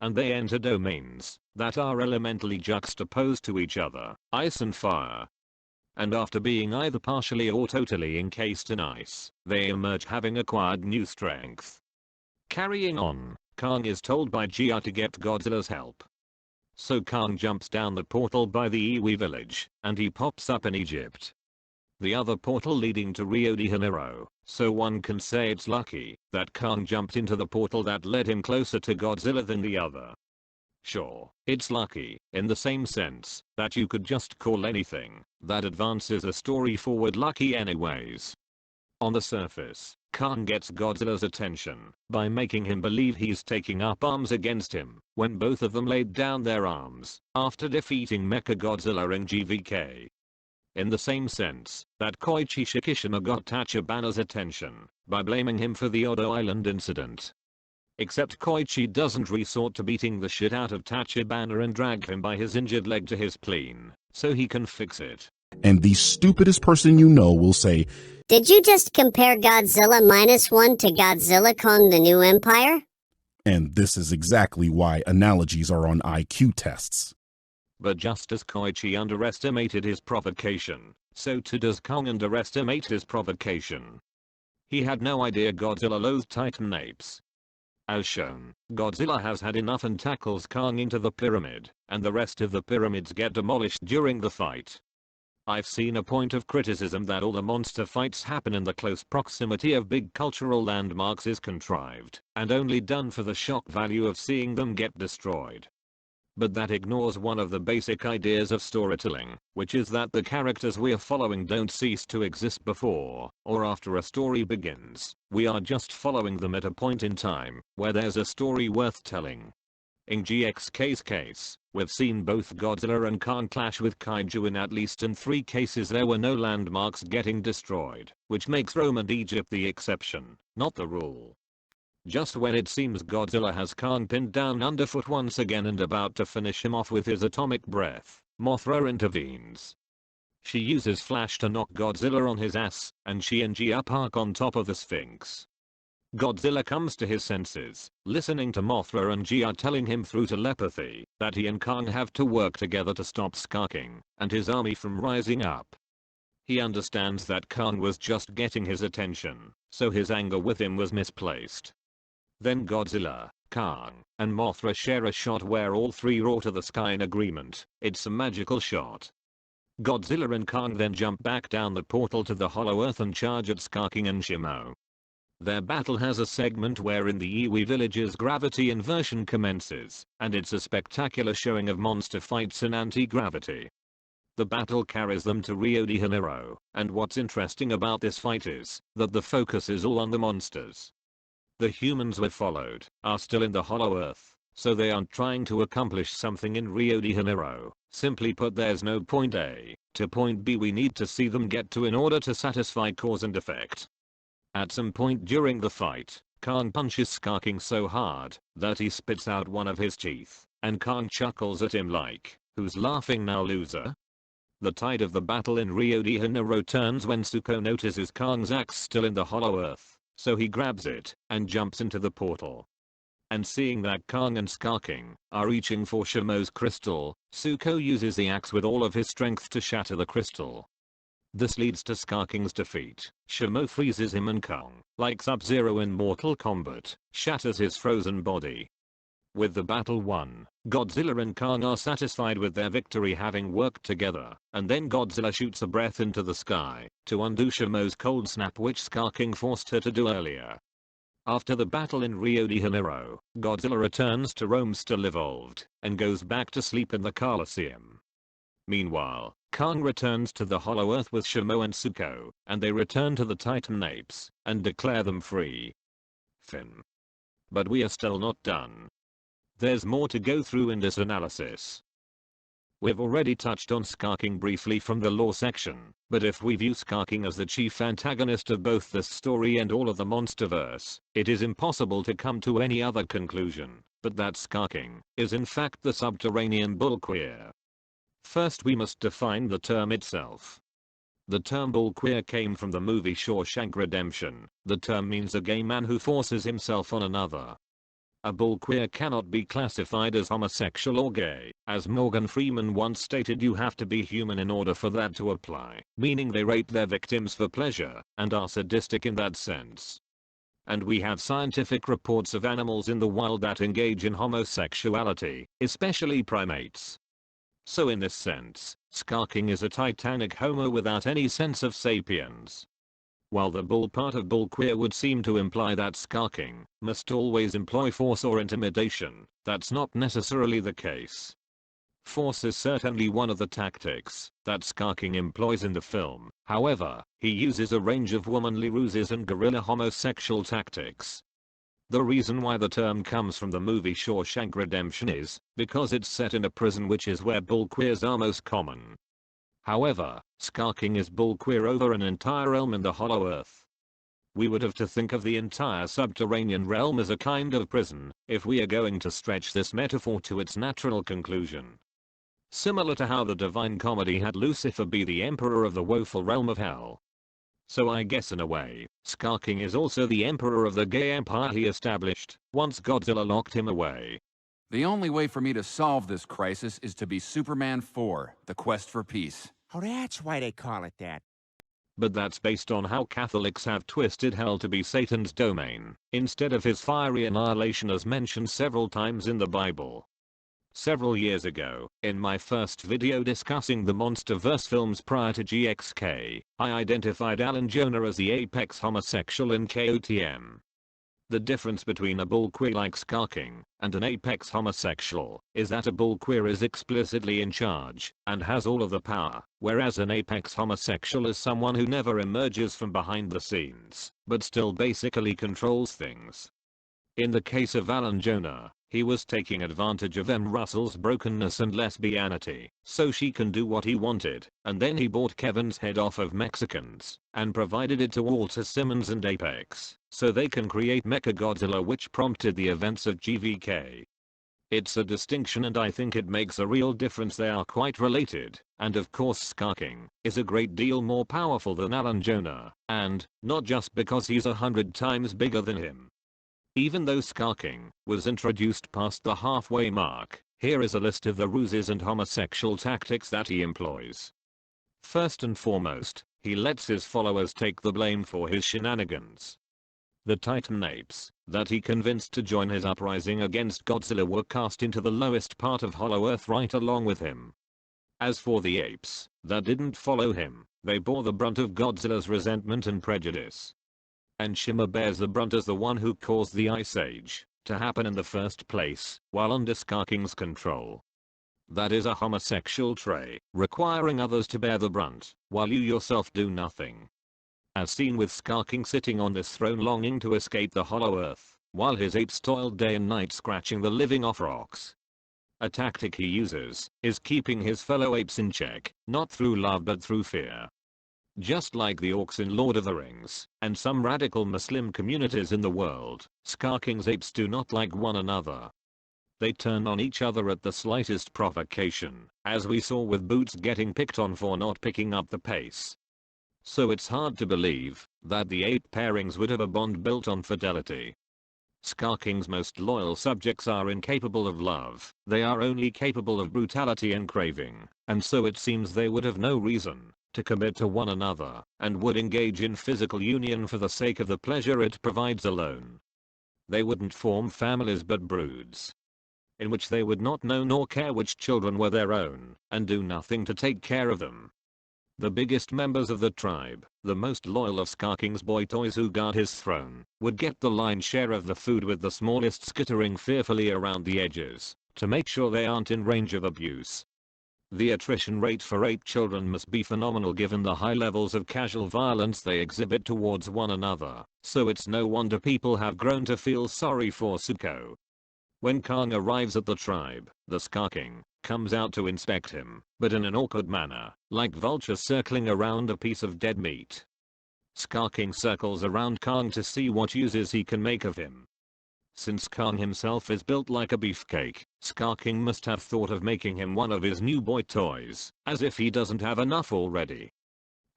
And they enter domains that are elementally juxtaposed to each other, ice and fire. and after being either partially or totally encased in ice, they emerge having acquired new strength. Carrying on, Kong is told by Gia to get Godzilla's help. So Kong jumps down the portal by the Iwi village, and he pops up in Egypt. The other portal leading to Rio de Janeiro, so one can say it's lucky that Kong jumped into the portal that led him closer to Godzilla than the other. Sure, it's lucky, in the same sense that you could just call anything that advances a story forward lucky anyways. On the surface, Kong gets Godzilla's attention by making him believe he's taking up arms against him when both of them laid down their arms after defeating Mechagodzilla in GVK. In the same sense that Koichi Shikishima got Tachibana's attention by blaming him for the Odo Island incident. Except Koichi doesn't resort to beating the shit out of Tachibana and drag him by his injured leg to his plane so he can fix it. And the stupidest person you know will say, Did you just compare Godzilla -1 to Godzilla Kong the New Empire? and this is exactly why analogies are on IQ tests. But just as Koichi underestimated his provocation, so too does Kong underestimate his provocation. He had no idea Godzilla loathed Titan apes. As shown, Godzilla has had enough and tackles Kong into the pyramid, and the rest of the pyramids get demolished during the fight. I've seen a point of criticism that all the monster fights happen in the close proximity of big cultural landmarks is contrived, and only done for the shock value of seeing them get destroyed. But that ignores one of the basic ideas of storytelling, which is that the characters we are following don't cease to exist before or after a story begins. We are just following them at a point in time where there's a story worth telling. In GXK's case, we've seen both Godzilla and Kong clash with kaiju. In at least in 3 cases there were no landmarks getting destroyed, which makes Rome and Egypt the exception, not the rule. Just when it seems Godzilla has Kong pinned down underfoot once again and about to finish him off with his atomic breath, Mothra intervenes. She uses Flash to knock Godzilla on his ass, and she and Gia park on top of the Sphinx. Godzilla comes to his senses, listening to Mothra and Gia telling him through telepathy that he and Kong have to work together to stop Skarking and his army from rising up. He understands that Kong was just getting his attention, so his anger with him was misplaced. Then Godzilla, Kong, and Mothra share a shot where all 3 roar to the sky in agreement. It's a magical shot. Godzilla and Kong then jump back down the portal to the Hollow Earth and charge at Skarking and Shimo. Their battle has a segment wherein the Iwi village's gravity inversion commences, and it's a spectacular showing of monster fights in anti-gravity. The battle carries them to Rio de Janeiro, and what's interesting about this fight is that the focus is all on the monsters. The humans we've followed are still in the Hollow Earth, so they aren't trying to accomplish something in Rio de Janeiro. Simply put, there's no point A to point B we need to see them get to in order to satisfy cause and effect. At some point during the fight, Kong punches Skarking so hard that he spits out one of his teeth, and Kong chuckles at him like, "Who's laughing now, loser?" The tide of the battle in Rio de Janeiro turns when Zuko notices Kong's axe still in the Hollow Earth. So he grabs it and jumps into the portal. And seeing that Kong and Skarking are reaching for Shimo's crystal, Zuko uses the axe with all of his strength to shatter the crystal. This leads to Skarking's defeat. Shimo freezes him and Kong, like Sub-Zero in Mortal Kombat, shatters his frozen body. With the battle won, Godzilla and Kong are satisfied with their victory having worked together, and then Godzilla shoots a breath into the sky to undo Shimo's cold snap which Skarking forced her to do earlier. After the battle in Rio de Janeiro, Godzilla returns to Rome still evolved, and goes back to sleep in the Colosseum. Meanwhile, Kong returns to the Hollow Earth with Shimo and Zuko, and they return to the Titan apes, and declare them free. Fin. But we are still not done. There's more to go through in this analysis. We've already touched on Skarking briefly from the lore section, but if we view Skarking as the chief antagonist of both this story and all of the Monsterverse, it is impossible to come to any other conclusion, but that Skarking is in fact the subterranean bullqueer. First we must define the term itself. The term bullqueer came from the movie Shawshank Redemption. The term means a gay man who forces himself on another. A bull queer cannot be classified as homosexual or gay. As Morgan Freeman once stated, you have to be human in order for that to apply, meaning they rape their victims for pleasure and are sadistic in that sense. And we have scientific reports of animals in the wild that engage in homosexuality, especially primates. So in this sense, skarking is a titanic homo without any sense of sapience. While the bull part of bull queer would seem to imply that skarking must always employ force or intimidation, that's not necessarily the case. Force is certainly one of the tactics that skarking employs in the film. However, he uses a range of womanly ruses and guerrilla homosexual tactics. The reason why the term comes from the movie Shawshank Redemption is because it's set in a prison, which is where bull queers are most common. However, skarking is bull queer over an entire realm in the Hollow Earth. We would have to think of the entire subterranean realm as a kind of prison if we are going to stretch this metaphor to its natural conclusion. Similar to how the Divine Comedy had Lucifer be the emperor of the woeful realm of hell. So I guess in a way, skarking is also the emperor of the gay empire he established once Godzilla locked him away. The only way for me to solve this crisis is to be Superman 4, The Quest for Peace. Oh, that's why they call it that. But that's based on how Catholics have twisted hell to be Satan's domain, instead of his fiery annihilation as mentioned several times in the Bible. Several years ago, in my first video discussing the MonsterVerse films prior to GXK, I identified Alan Jonah as the apex homosexual in KOTM. The difference between a bull queer like skarking and an apex homosexual is that a bull queer is explicitly in charge and has all of the power, whereas an apex homosexual is someone who never emerges from behind the scenes, but still basically controls things. In the case of Alan Jonah, he was taking advantage of Em Russell's brokenness and lesbianity, so she can do what he wanted, and then he bought Kevin's head off of Mexicans, and provided it to Walter Simmons and Apex, so they can create Mechagodzilla, which prompted the events of GVK. It's a distinction, and I think it makes a real difference. They are quite related, and of course skarking is a great deal more powerful than Alan Jonah, and not just because he's 100 times bigger than him. Even though skarking was introduced past the halfway mark, here is a list of the ruses and homosexual tactics that he employs. First and foremost, he lets his followers take the blame for his shenanigans. The Titan apes that he convinced to join his uprising against Godzilla were cast into the lowest part of Hollow Earth right along with him. As for the apes that didn't follow him, they bore the brunt of Godzilla's resentment and prejudice. And Shimmer bears the brunt as the one who caused the Ice Age to happen in the first place, while under skarking's control. That is a homosexual trait, requiring others to bear the brunt, while you yourself do nothing. As seen with skarking sitting on this throne longing to escape the Hollow Earth, while his apes toiled day and night scratching the living off rocks. A tactic he uses is keeping his fellow apes in check, not through love but through fear. Just like the orcs in Lord of the Rings, and some radical Muslim communities in the world, skarking's apes do not like one another. They turn on each other at the slightest provocation, as we saw with Boots getting picked on for not picking up the pace. So it's hard to believe that the ape pairings would have a bond built on fidelity. Skarking's most loyal subjects are incapable of love, they are only capable of brutality and craving, and so it seems they would have no reason to commit to one another, and would engage in physical union for the sake of the pleasure it provides alone. They wouldn't form families but broods, in which they would not know nor care which children were their own, and do nothing to take care of them. The biggest members of the tribe, the most loyal of skarking's boy toys who guard his throne, would get the lion's share of the food, with the smallest skittering fearfully around the edges, to make sure they aren't in range of abuse. The attrition rate for ape children must be phenomenal given the high levels of casual violence they exhibit towards one another, so it's no wonder people have grown to feel sorry for Zuko. When Kong arrives at the tribe, the skarking comes out to inspect him, but in an awkward manner, like vultures circling around a piece of dead meat. Skarking circles around Kong to see what uses he can make of him. Since Kong himself is built like a beefcake, skarking must have thought of making him one of his new boy toys, as if he doesn't have enough already.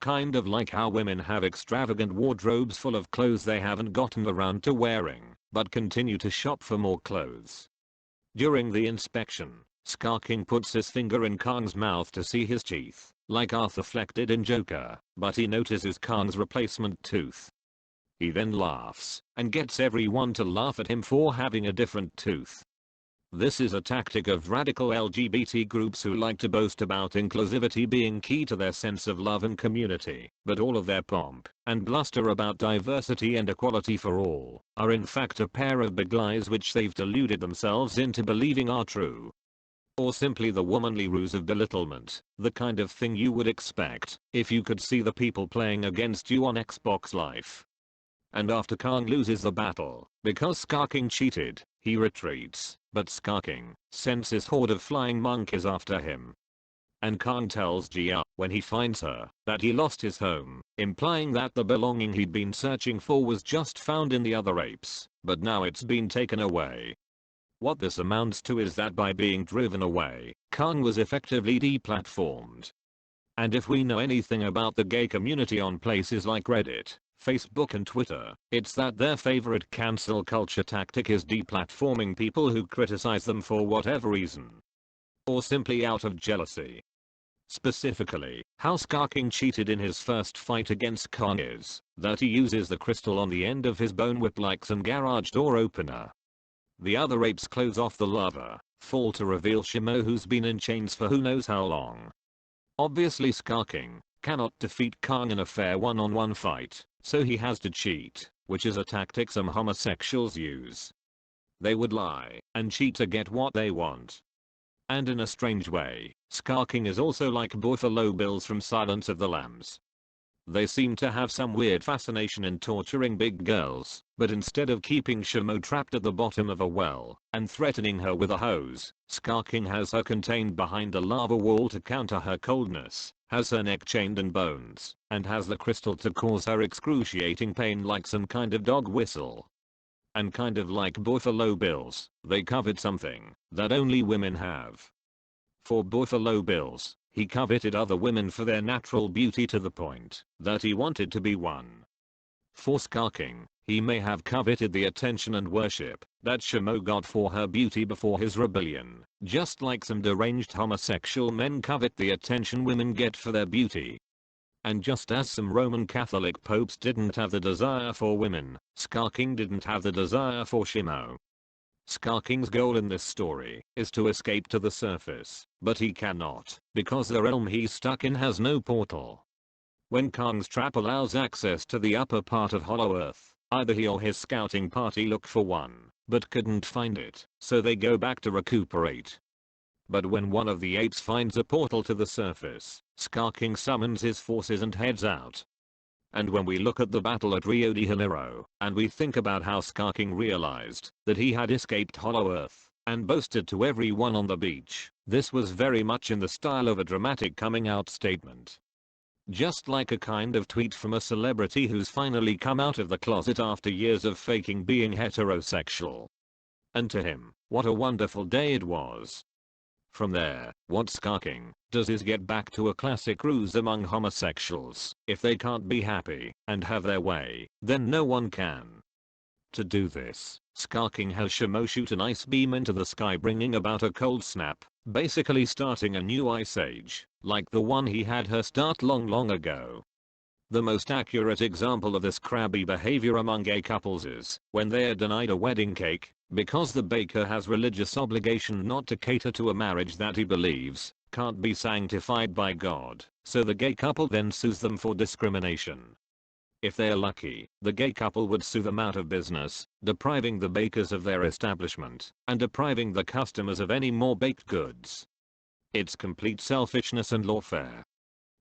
Kind of like how women have extravagant wardrobes full of clothes they haven't gotten around to wearing, but continue to shop for more clothes. During the inspection, Skarking puts his finger in Kang's mouth to see his teeth, like Arthur Fleck did in Joker, but he notices Kang's replacement tooth. He then laughs, and gets everyone to laugh at him for having a different tooth. This is a tactic of radical LGBT groups who like to boast about inclusivity being key to their sense of love and community, but all of their pomp and bluster about diversity and equality for all are in fact a pair of big lies which they've deluded themselves into believing are true. Or simply the womanly ruse of belittlement, the kind of thing you would expect if you could see the people playing against you on Xbox Live. And after Kang loses the battle, because Skarking cheated, he retreats, but Skarking sends his horde of flying monkeys after him. And Kang tells Jia, when he finds her, that he lost his home, implying that the belonging he'd been searching for was just found in the other apes, but now it's been taken away. What this amounts to is that by being driven away, Kang was effectively deplatformed. And if we know anything about the gay community on places like Reddit, Facebook and Twitter, it's that their favorite cancel culture tactic is deplatforming people who criticize them for whatever reason. Or simply out of jealousy. Specifically, how Skarking cheated in his first fight against Kang is that he uses the crystal on the end of his bone whip like some garage door opener. The other apes close off the lava, fall to reveal Shimo, who's been in chains for who knows how long. Obviously Skarking cannot defeat Kang in a fair one-on-one fight, so he has to cheat, which is a tactic some homosexuals use. They would lie and cheat to get what they want. And in a strange way, Skarking is also like Buffalo Bills from Silence of the Lambs. They seem to have some weird fascination in torturing big girls, but instead of keeping Shimo trapped at the bottom of a well and threatening her with a hose, Skarking has her contained behind a lava wall to counter her coldness, has her neck chained in bones, and has the crystal to cause her excruciating pain like some kind of dog whistle. And kind of like Buffalo Bills, they covet something that only women have. For Buffalo Bills, he coveted other women for their natural beauty to the point that he wanted to be one. For Skarking, he may have coveted the attention and worship that Shimo got for her beauty before his rebellion, just like some deranged homosexual men covet the attention women get for their beauty. And just as some Roman Catholic popes didn't have the desire for women, Skarking didn't have the desire for Shimo. Skarking's goal in this story is to escape to the surface, but he cannot, because the realm he's stuck in has no portal. When Kang's trap allows access to the upper part of Hollow Earth, either he or his scouting party look for one, but couldn't find it, so they go back to recuperate. But when one of the apes finds a portal to the surface, Skarking summons his forces and heads out. And when we look at the battle at Rio de Janeiro, and we think about how Skarking realized that he had escaped Hollow Earth, and boasted to everyone on the beach, this was very much in the style of a dramatic coming out statement. Just like a kind of tweet from a celebrity who's finally come out of the closet after years of faking being heterosexual. And to him, what a wonderful day it was. From there, what Skarking does is get back to a classic ruse among homosexuals. If they can't be happy and have their way, then no one can. To do this, Skarking has Shimo shoot an ice beam into the sky, bringing about a cold snap, basically starting a new ice age, like the one he had her start long ago. The most accurate example of this crabby behavior among gay couples is when they are denied a wedding cake, because the baker has religious obligation not to cater to a marriage that he believes can't be sanctified by God, so the gay couple then sues them for discrimination. If they're lucky, the gay couple would sue them out of business, depriving the bakers of their establishment, and depriving the customers of any more baked goods. It's complete selfishness and lawfare.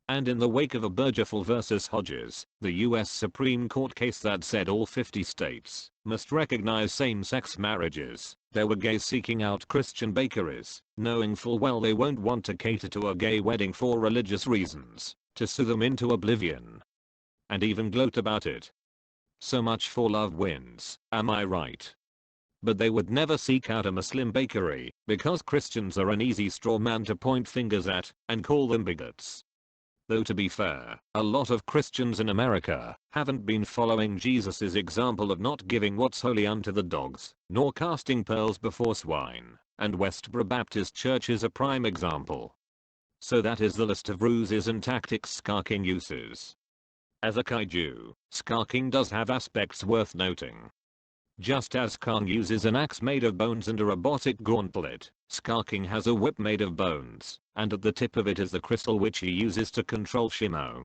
And in the wake of Obergefell vs. Hodges, the US Supreme Court case that said all 50 states must recognize same-sex marriages, there were gays seeking out Christian bakeries, knowing full well they won't want to cater to a gay wedding for religious reasons, to sue them into oblivion. And even gloat about it. So much for love wins, am I right? But they would never seek out a Muslim bakery, because Christians are an easy straw man to point fingers at and call them bigots. Though to be fair, a lot of Christians in America haven't been following Jesus's example of not giving what's holy unto the dogs, nor casting pearls before swine, and Westboro Baptist Church is a prime example. So that is the list of ruses and tactics Ska King uses. As a kaiju, Ska King does have aspects worth noting. Just as Kong uses an axe made of bones and a robotic gauntlet, Ska King has a whip made of bones, and at the tip of it is the crystal which he uses to control Shimo.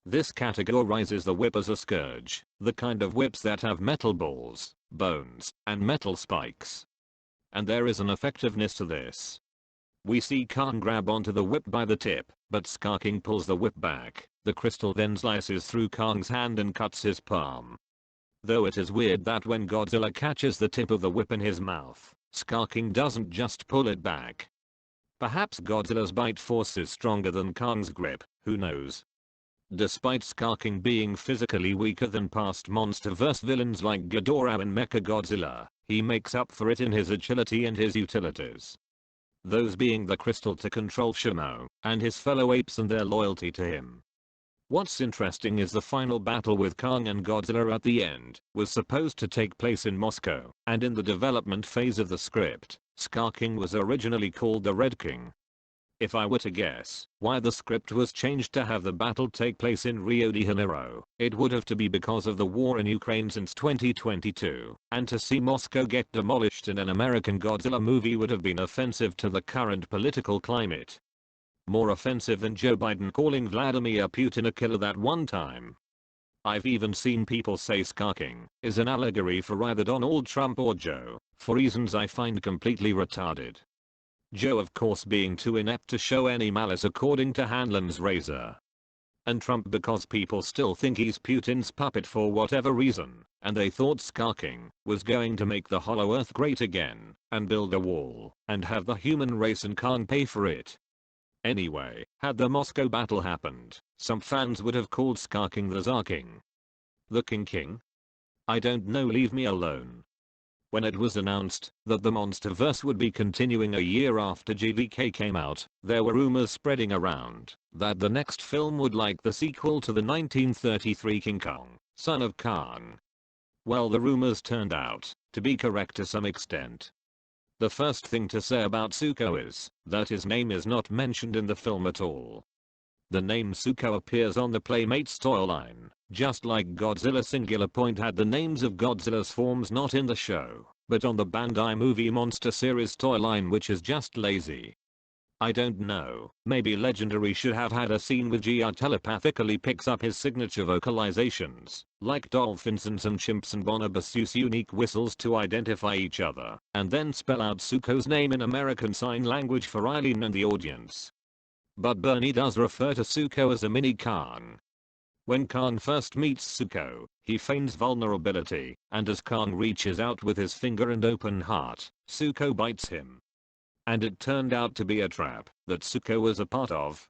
This categorizes the whip as a scourge, the kind of whips that have metal balls, bones, and metal spikes. And there is an effectiveness to this. We see Kong grab onto the whip by the tip, but Ska King pulls the whip back, the crystal then slices through Kong's hand and cuts his palm. Though it is weird that when Godzilla catches the tip of the whip in his mouth, Ska King doesn't just pull it back. Perhaps Godzilla's bite force is stronger than Kong's grip, who knows. Despite Ska King being physically weaker than past MonsterVerse villains like Ghidorah and Mechagodzilla, he makes up for it in his agility and his utilities. Those being the crystal to control Shimo, and his fellow apes and their loyalty to him. What's interesting is the final battle with Kong and Godzilla at the end was supposed to take place in Moscow, and in the development phase of the script, Ska King was originally called the Red King. If I were to guess why the script was changed to have the battle take place in Rio de Janeiro, it would have to be because of the war in Ukraine since 2022, and to see Moscow get demolished in an American Godzilla movie would have been offensive to the current political climate. More offensive than Joe Biden calling Vladimir Putin a killer that one time. I've even seen people say Ska King is an allegory for either Donald Trump or Joe, for reasons I find completely retarded. Joe of course being too inept to show any malice according to Hanlon's razor. And Trump because people still think he's Putin's puppet for whatever reason, and they thought Ska King was going to make the Hollow Earth great again, and build a wall, and have the human race and Kong pay for it. Anyway, had the Moscow battle happened, some fans would have called Ska King the Tsar King. The King? I don't know, leave me alone. When it was announced that the MonsterVerse would be continuing a year after GVK came out, there were rumors spreading around that the next film would like the sequel to the 1933 King Kong, Son of Kong. Well, the rumors turned out to be correct to some extent. The first thing to say about Suko is that his name is not mentioned in the film at all. The name Suko appears on the Playmates toy line, just like Godzilla Singular Point had the names of Godzilla's forms not in the show, but on the Bandai Movie Monster Series toy line, which is just lazy. I don't know, maybe Legendary should have had a scene with GR telepathically picks up his signature vocalizations, like dolphins and some chimps, and Bonobos use unique whistles to identify each other, and then spell out Suko's name in American Sign Language for Eileen and the audience. But Bernie does refer to Suko as a mini Kong. When Kong first meets Suko, he feigns vulnerability, and as Kong reaches out with his finger and open heart, Suko bites him. And it turned out to be a trap that Suko was a part of.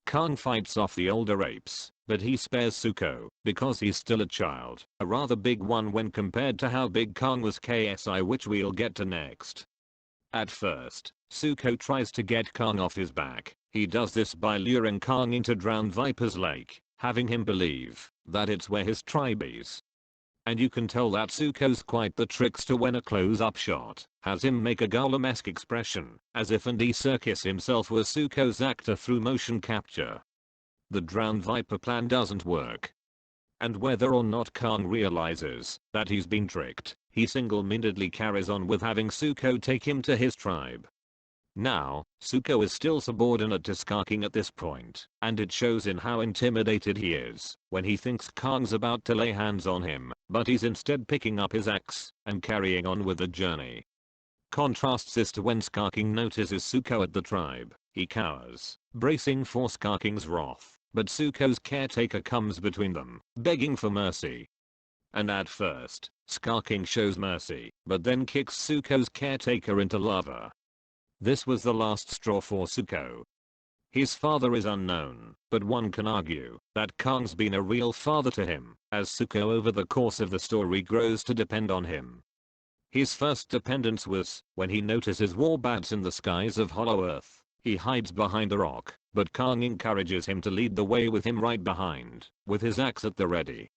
Kong fights off the older apes, but he spares Suko because he's still a child, a rather big one when compared to how big Kong was KSI, which we'll get to next. At first, Suko tries to get Kong off his back. He does this by luring Kong into Drowned Viper's Lake, having him believe that it's where his tribe is. And you can tell that Suko's quite the trickster when a close-up shot has him make a Gollum-esque expression, as if Andy Serkis himself was Suko's actor through motion capture. The Drowned Viper plan doesn't work. And whether or not Kong realizes that he's been tricked, he single-mindedly carries on with having Suko take him to his tribe. Now, Suko is still subordinate to Ska King at this point, and it shows in how intimidated he is when he thinks Kong's about to lay hands on him, but he's instead picking up his axe and carrying on with the journey. Contrasts this to when Ska King notices Suko at the tribe. He cowers, bracing for Ska King's wrath, but Suko's caretaker comes between them, begging for mercy. And at first, Ska King shows mercy, but then kicks Suko's caretaker into lava. This was the last straw for Suko. His father is unknown, but one can argue that Kong's been a real father to him, as Suko over the course of the story grows to depend on him. His first dependence was when he notices war bats in the skies of Hollow Earth. He hides behind a rock, but Kang encourages him to lead the way with him right behind, with his axe at the ready.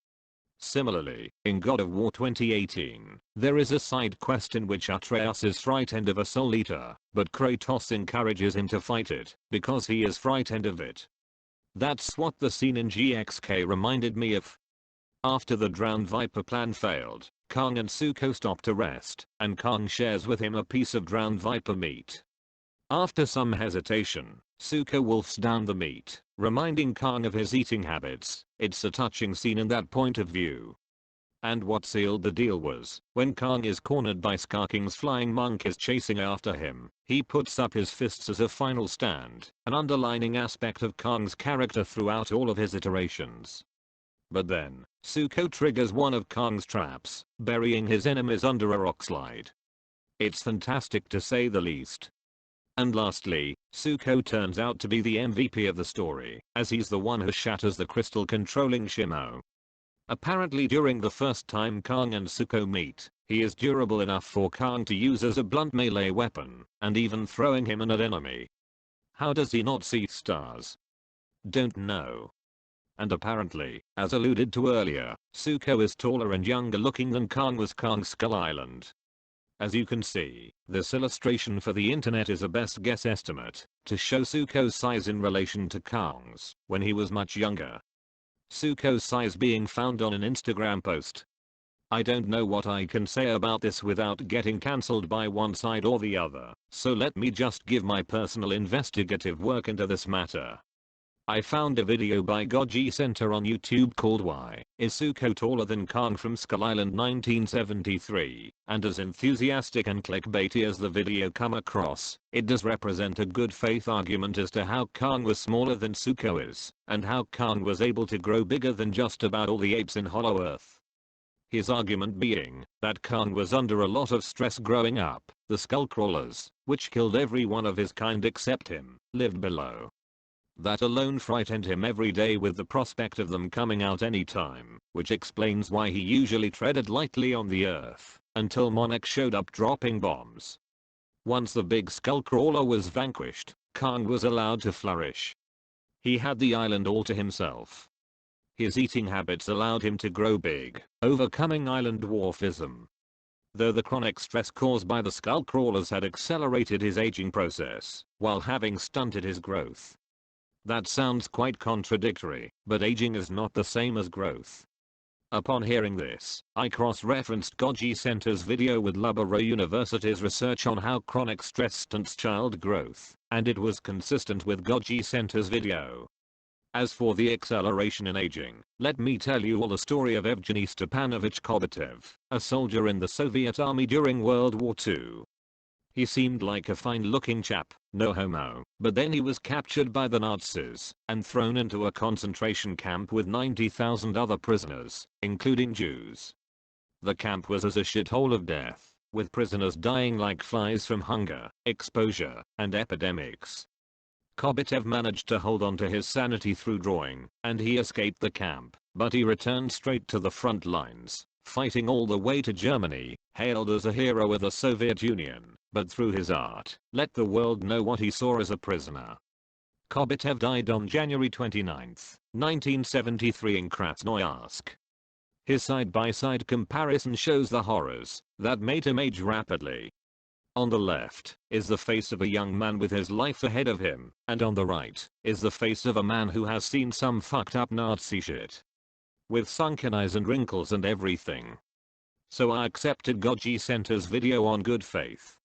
Similarly, in God of War 2018, there is a side quest in which Atreus is frightened of a Soul Eater, but Kratos encourages him to fight it, because he is frightened of it. That's what the scene in GXK reminded me of. After the Drowned Viper plan failed, Kang and Zuko stop to rest, and Kang shares with him a piece of drowned viper meat. After some hesitation, Zuko wolfs down the meat, reminding Kang of his eating habits. It's a touching scene in that point of view. And what sealed the deal was, when Kang is cornered by Scar King's flying monkeys chasing after him, he puts up his fists as a final stand, an underlining aspect of Kang's character throughout all of his iterations. But then, Zuko triggers one of Kang's traps, burying his enemies under a rock slide. It's fantastic to say the least. And lastly, Zuko turns out to be the MVP of the story, as he's the one who shatters the crystal controlling Shimo. Apparently during the first time Kang and Zuko meet, he is durable enough for Kang to use as a blunt melee weapon, and even throwing him at an enemy. How does he not see stars? Don't know. And apparently, as alluded to earlier, Zuko is taller and younger looking than Kang was Kang's Skull Island. As you can see, this illustration for the internet is a best guess estimate, to show Zuko's size in relation to Kang's, when he was much younger. Zuko's size being found on an Instagram post. I don't know what I can say about this without getting cancelled by one side or the other, so let me just give my personal investigative work into this matter. I found a video by Goji Center on YouTube called Why Is Zuko Taller Than Kang from Skull Island 1973, and as enthusiastic and clickbaity as the video come across, it does represent a good faith argument as to how Kang was smaller than Zuko is, and how Kang was able to grow bigger than just about all the apes in Hollow Earth. His argument being that Kang was under a lot of stress growing up, the Skullcrawlers, which killed every one of his kind except him, lived below. That alone frightened him every day with the prospect of them coming out anytime, which explains why he usually treaded lightly on the earth, until Monarch showed up dropping bombs. Once the big Skullcrawler was vanquished, Kang was allowed to flourish. He had the island all to himself. His eating habits allowed him to grow big, overcoming island dwarfism. Though the chronic stress caused by the Skullcrawlers had accelerated his aging process, while having stunted his growth. That sounds quite contradictory, but aging is not the same as growth. Upon hearing this, I cross-referenced Goji Center's video with Loughborough University's research on how chronic stress stunts child growth, and it was consistent with Goji Center's video. As for the acceleration in aging, let me tell you all the story of Evgeny Stepanovich Kobytev, a soldier in the Soviet army during World War II. He seemed like a fine-looking chap, no homo, but then he was captured by the Nazis and thrown into a concentration camp with 90,000 other prisoners, including Jews. The camp was as a shithole of death, with prisoners dying like flies from hunger, exposure, and epidemics. Kobytev managed to hold on to his sanity through drawing, and he escaped the camp, but he returned straight to the front lines, fighting all the way to Germany, hailed as a hero of the Soviet Union, but through his art, let the world know what he saw as a prisoner. Kobytev died on January 29, 1973 in Krasnoyarsk. His side-by-side comparison shows the horrors that made him age rapidly. On the left is the face of a young man with his life ahead of him, and on the right is the face of a man who has seen some fucked up Nazi shit. With sunken eyes and wrinkles and everything. So I accepted Goji Center's video on good faith.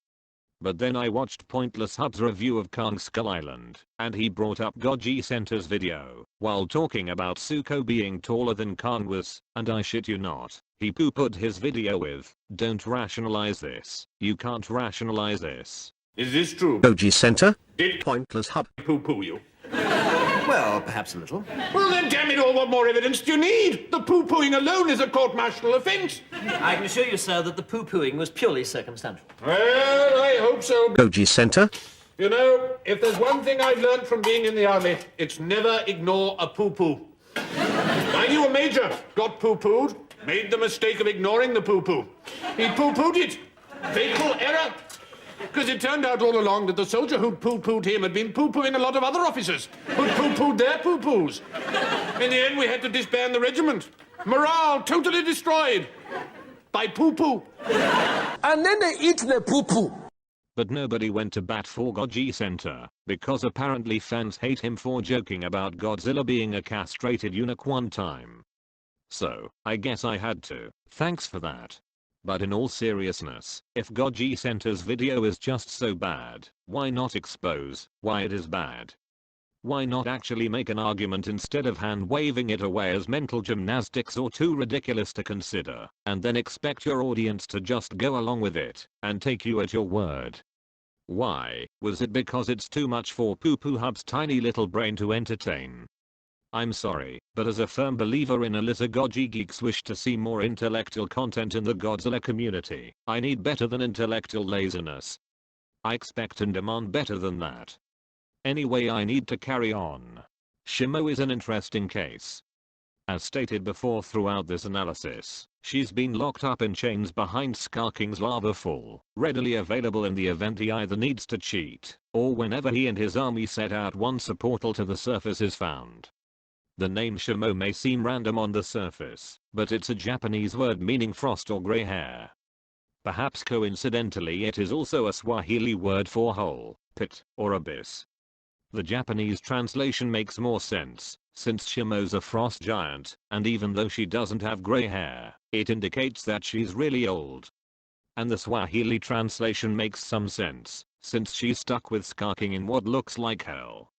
But then I watched Pointless Hub's review of Kang's Skull Island, and he brought up Goji Center's video, while talking about Zuko being taller than Kang was, and I shit you not, he poo-pooed his video with, "Don't rationalize this, you can't rationalize this." Is this true? Goji Center? Did Pointless Hub poo-poo you? Well, perhaps a little. Well then, damn it all, what more evidence do you need? The poo-pooing alone is a court-martial offence. I can assure you, sir, that the poo-pooing was purely circumstantial. Well, I hope so. Goji Center? You know, if there's one thing I've learned from being in the army, it's never ignore a poo-poo. I knew a major got poo-pooed, made the mistake of ignoring the poo-poo. He poo-pooed it. Fatal error. Because it turned out all along that the soldier who'd poo-pooed him had been poo-pooing a lot of other officers who'd poo-pooed their poo-poos. In the end, we had to disband the regiment. Morale totally destroyed by poo-poo. And then they eat the poo-poo. But nobody went to bat for Goji Center, because apparently fans hate him for joking about Godzilla being a castrated eunuch one time. So, I guess I had to. Thanks for that. But in all seriousness, if Goji Center's video is just so bad, why not expose why it is bad? Why not actually make an argument instead of hand-waving it away as mental gymnastics or too ridiculous to consider, and then expect your audience to just go along with it, and take you at your word? Why? Was it because it's too much for Poo Poo Hub's tiny little brain to entertain? I'm sorry, but as a firm believer in Alyssa Goji geeks wish to see more intellectual content in the Godzilla community, I need better than intellectual laziness. I expect and demand better than that. Anyway, I need to carry on. Shimo is an interesting case. As stated before throughout this analysis, she's been locked up in chains behind Scar King's lava fall, readily available in the event he either needs to cheat, or whenever he and his army set out once a portal to the surface is found. The name Shimo may seem random on the surface, but it's a Japanese word meaning frost or grey hair. Perhaps coincidentally it is also a Swahili word for hole, pit, or abyss. The Japanese translation makes more sense, since Shimo's a frost giant, and even though she doesn't have grey hair, it indicates that she's really old. And the Swahili translation makes some sense, since she's stuck with Scar King in what looks like hell.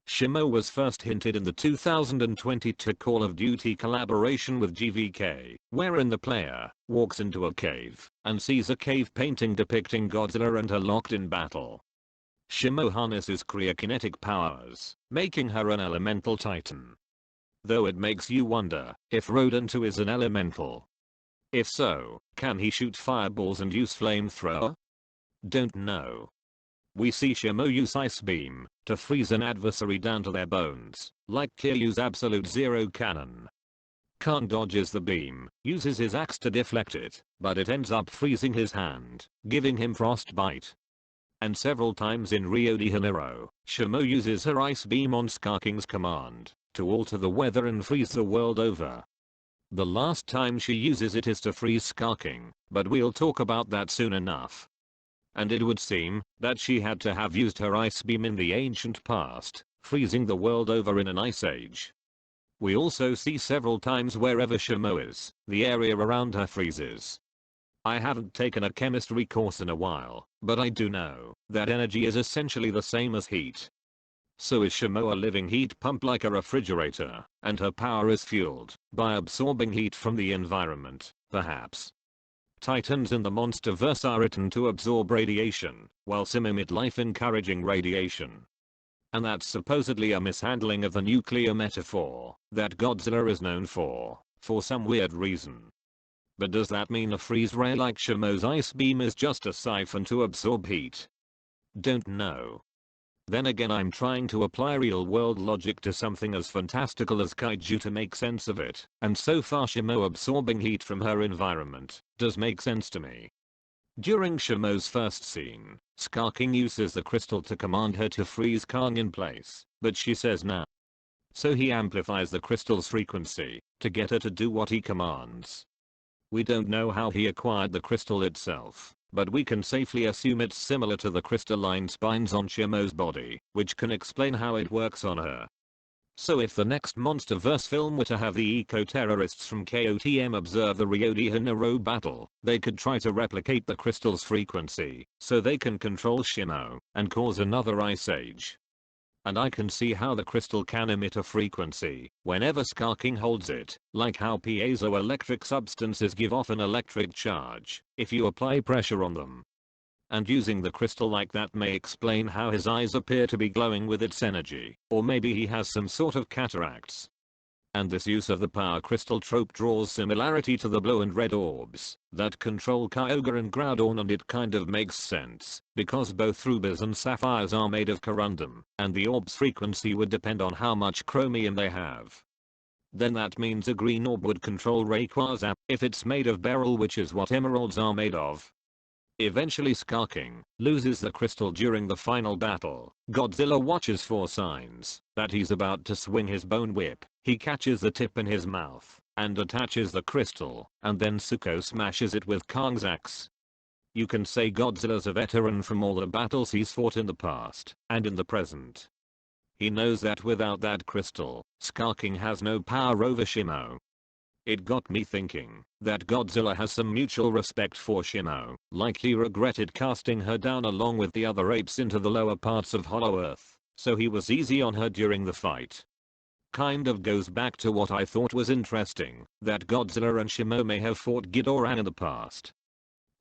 Shimo was first hinted in the 2022 Call of Duty collaboration with GVK, wherein the player walks into a cave and sees a cave painting depicting Godzilla and her locked in battle. Shimo harnesses cryokinetic powers, making her an elemental titan. Though it makes you wonder if Rodan too is an elemental. If so, can he shoot fireballs and use flamethrower? Don't know. We see Shimo use Ice Beam to freeze an adversary down to their bones, like Kiryu's Absolute Zero cannon. Khan dodges the beam, uses his axe to deflect it, but it ends up freezing his hand, giving him frostbite. And several times in Rio de Janeiro, Shimo uses her Ice Beam on Scar King's command to alter the weather and freeze the world over. The last time she uses it is to freeze Scar King, but we'll talk about that soon enough. And it would seem that she had to have used her Ice Beam in the ancient past, freezing the world over in an ice age. We also see several times wherever Shimo is, the area around her freezes. I haven't taken a chemistry course in a while, but I do know that energy is essentially the same as heat. So is Shimo a living heat pump like a refrigerator, and her power is fueled by absorbing heat from the environment, perhaps. Titans in the Monsterverse are written to absorb radiation, while some emit life-encouraging radiation. And that's supposedly a mishandling of the nuclear metaphor that Godzilla is known for some weird reason. But does that mean a freeze ray like Shimo's Ice Beam is just a siphon to absorb heat? Don't know. Then again, I'm trying to apply real-world logic to something as fantastical as kaiju to make sense of it, and so far Shimo absorbing heat from her environment does make sense to me. During Shimo's first scene, Scar King uses the crystal to command her to freeze Kang in place, but she says no. So he amplifies the crystal's frequency to get her to do what he commands. We don't know how he acquired the crystal itself, but we can safely assume it's similar to the crystalline spines on Shimo's body, which can explain how it works on her. So if the next Monsterverse film were to have the eco-terrorists from KOTM observe the Rio de Janeiro battle, they could try to replicate the crystal's frequency, so they can control Shimo and cause another ice age. And I can see how the crystal can emit a frequency whenever Scar King holds it, like how piezoelectric substances give off an electric charge if you apply pressure on them. And using the crystal like that may explain how his eyes appear to be glowing with its energy, or maybe he has some sort of cataracts. And this use of the power crystal trope draws similarity to the blue and red orbs that control Kyogre and Groudon, and it kind of makes sense, because both rubies and sapphires are made of corundum, and the orb's frequency would depend on how much chromium they have. Then that means a green orb would control Rayquaza if it's made of beryl, which is what emeralds are made of. Eventually Skarking loses the crystal during the final battle. Godzilla watches for signs that he's about to swing his bone whip. He catches the tip in his mouth and attaches the crystal, and then Suko smashes it with Kong's axe. You can say Godzilla's a veteran from all the battles he's fought in the past and in the present. He knows that without that crystal, Skarking has no power over Shimo. It got me thinking that Godzilla has some mutual respect for Shimo, like he regretted casting her down along with the other apes into the lower parts of Hollow Earth, so he was easy on her during the fight. Kind of goes back to what I thought was interesting, that Godzilla and Shimo may have fought Ghidorah in the past.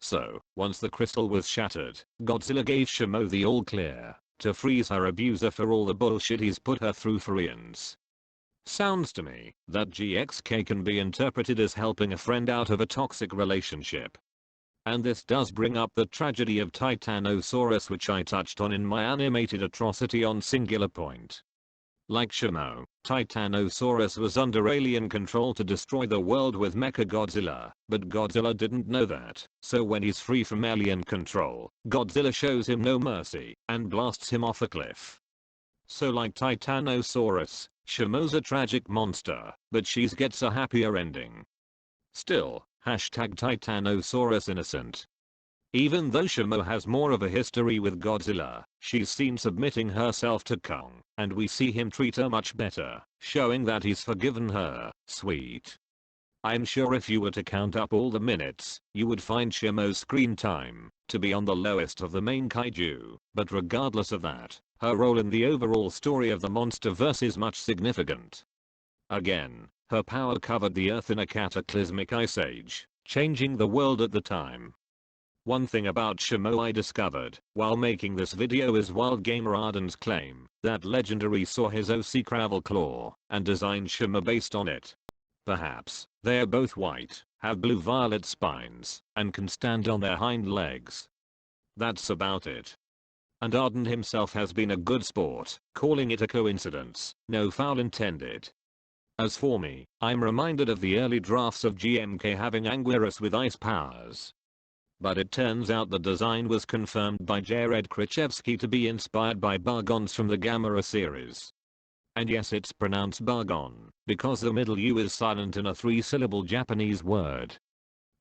So, once the crystal was shattered, Godzilla gave Shimo the all clear to freeze her abuser for all the bullshit he's put her through for eons. Sounds to me that GXK can be interpreted as helping a friend out of a toxic relationship. And this does bring up the tragedy of Titanosaurus, which I touched on in my animated atrocity on Singular Point. Like Shimo, Titanosaurus was under alien control to destroy the world with Mechagodzilla, but Godzilla didn't know that, so when he's free from alien control, Godzilla shows him no mercy and blasts him off a cliff. So like Titanosaurus, Shimo's a tragic monster, but she gets a happier ending. Still, #Titanosaurus innocent. Even though Shimo has more of a history with Godzilla, she's seen submitting herself to Kong, and we see him treat her much better, showing that he's forgiven her. Sweet. I'm sure if you were to count up all the minutes, you would find Shimo's screen time to be on the lowest of the main kaiju, but regardless of that, her role in the overall story of the MonsterVerse is much significant. Again, her power covered the Earth in a cataclysmic ice age, changing the world at the time. One thing about Shimo I discovered while making this video is Wild Gamer Arden's claim that Legendary saw his OC Gravel Claw and designed Shimo based on it. Perhaps they are both white, have blue-violet spines, and can stand on their hind legs. That's about it. And Arden himself has been a good sport, calling it a coincidence, no foul intended. As for me, I'm reminded of the early drafts of GMK having Anguirus with ice powers. But it turns out the design was confirmed by Jared Krichevsky to be inspired by Bargons from the Gamera series. And yes, it's pronounced Bargon, because the middle U is silent in a 3-syllable Japanese word.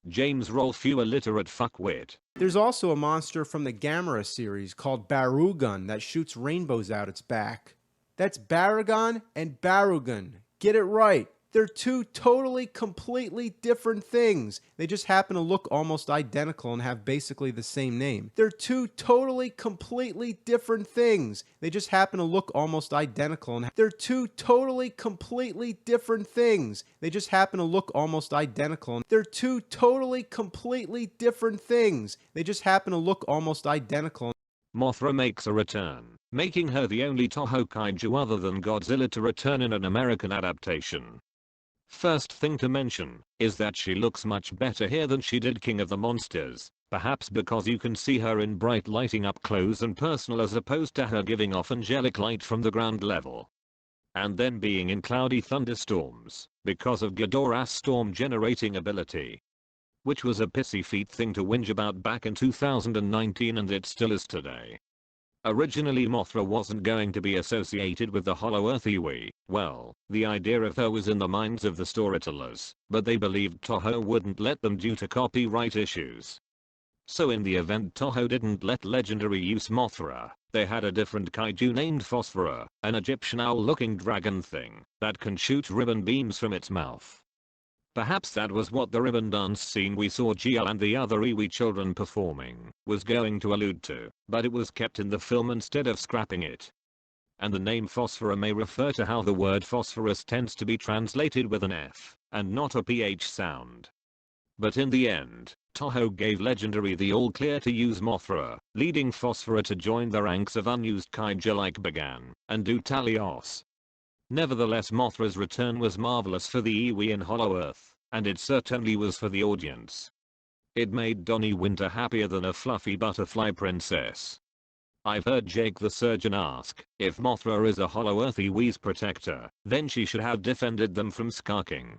James Rolfe, you illiterate fuckwit. There's also a monster from the Gamera series called Barugan that shoots rainbows out its back. That's Baragon and Barugan. Get it right. They're two totally, completely different things. They just happen to look almost identical and have basically the same name. They're two totally, completely different things. They just happen to look almost identical and they're two totally, completely different things. They just happen to look almost identical and they're two totally, completely different things. They just happen to look almost identical. Mothra makes a return, making her the only Toho kaiju other than Godzilla to return in an American adaptation. First thing to mention is that she looks much better here than she did King of the Monsters, perhaps because you can see her in bright lighting up close and personal as opposed to her giving off angelic light from the ground level. And then being in cloudy thunderstorms because of Ghidorah's storm generating ability. Which was a pissy feet thing to whinge about back in 2019 and it still is today. Originally Mothra wasn't going to be associated with the Hollow Earth Iwi. Well, the idea of her was in the minds of the storytellers, but they believed Toho wouldn't let them due to copyright issues. So in the event Toho didn't let Legendary use Mothra, they had a different kaiju named Phosphora, an Egyptian owl-looking dragon thing that can shoot ribbon beams from its mouth. Perhaps that was what the ribbon dance scene we saw GL and the other Iwi children performing was going to allude to, but it was kept in the film instead of scrapping it. And the name Phosphora may refer to how the word phosphorus tends to be translated with an F and not a PH sound. But in the end, Toho gave Legendary the all clear to use Mothra, leading Phosphora to join the ranks of unused kaiju like Bagan and Dutalios. Nevertheless, Mothra's return was marvelous for the Iwi in Hollow Earth, and it certainly was for the audience. It made Donnie Winter happier than a fluffy butterfly princess. I've heard Jake the Surgeon ask, if Mothra is a Hollow Earth Iwi's protector, then she should have defended them from Skarking.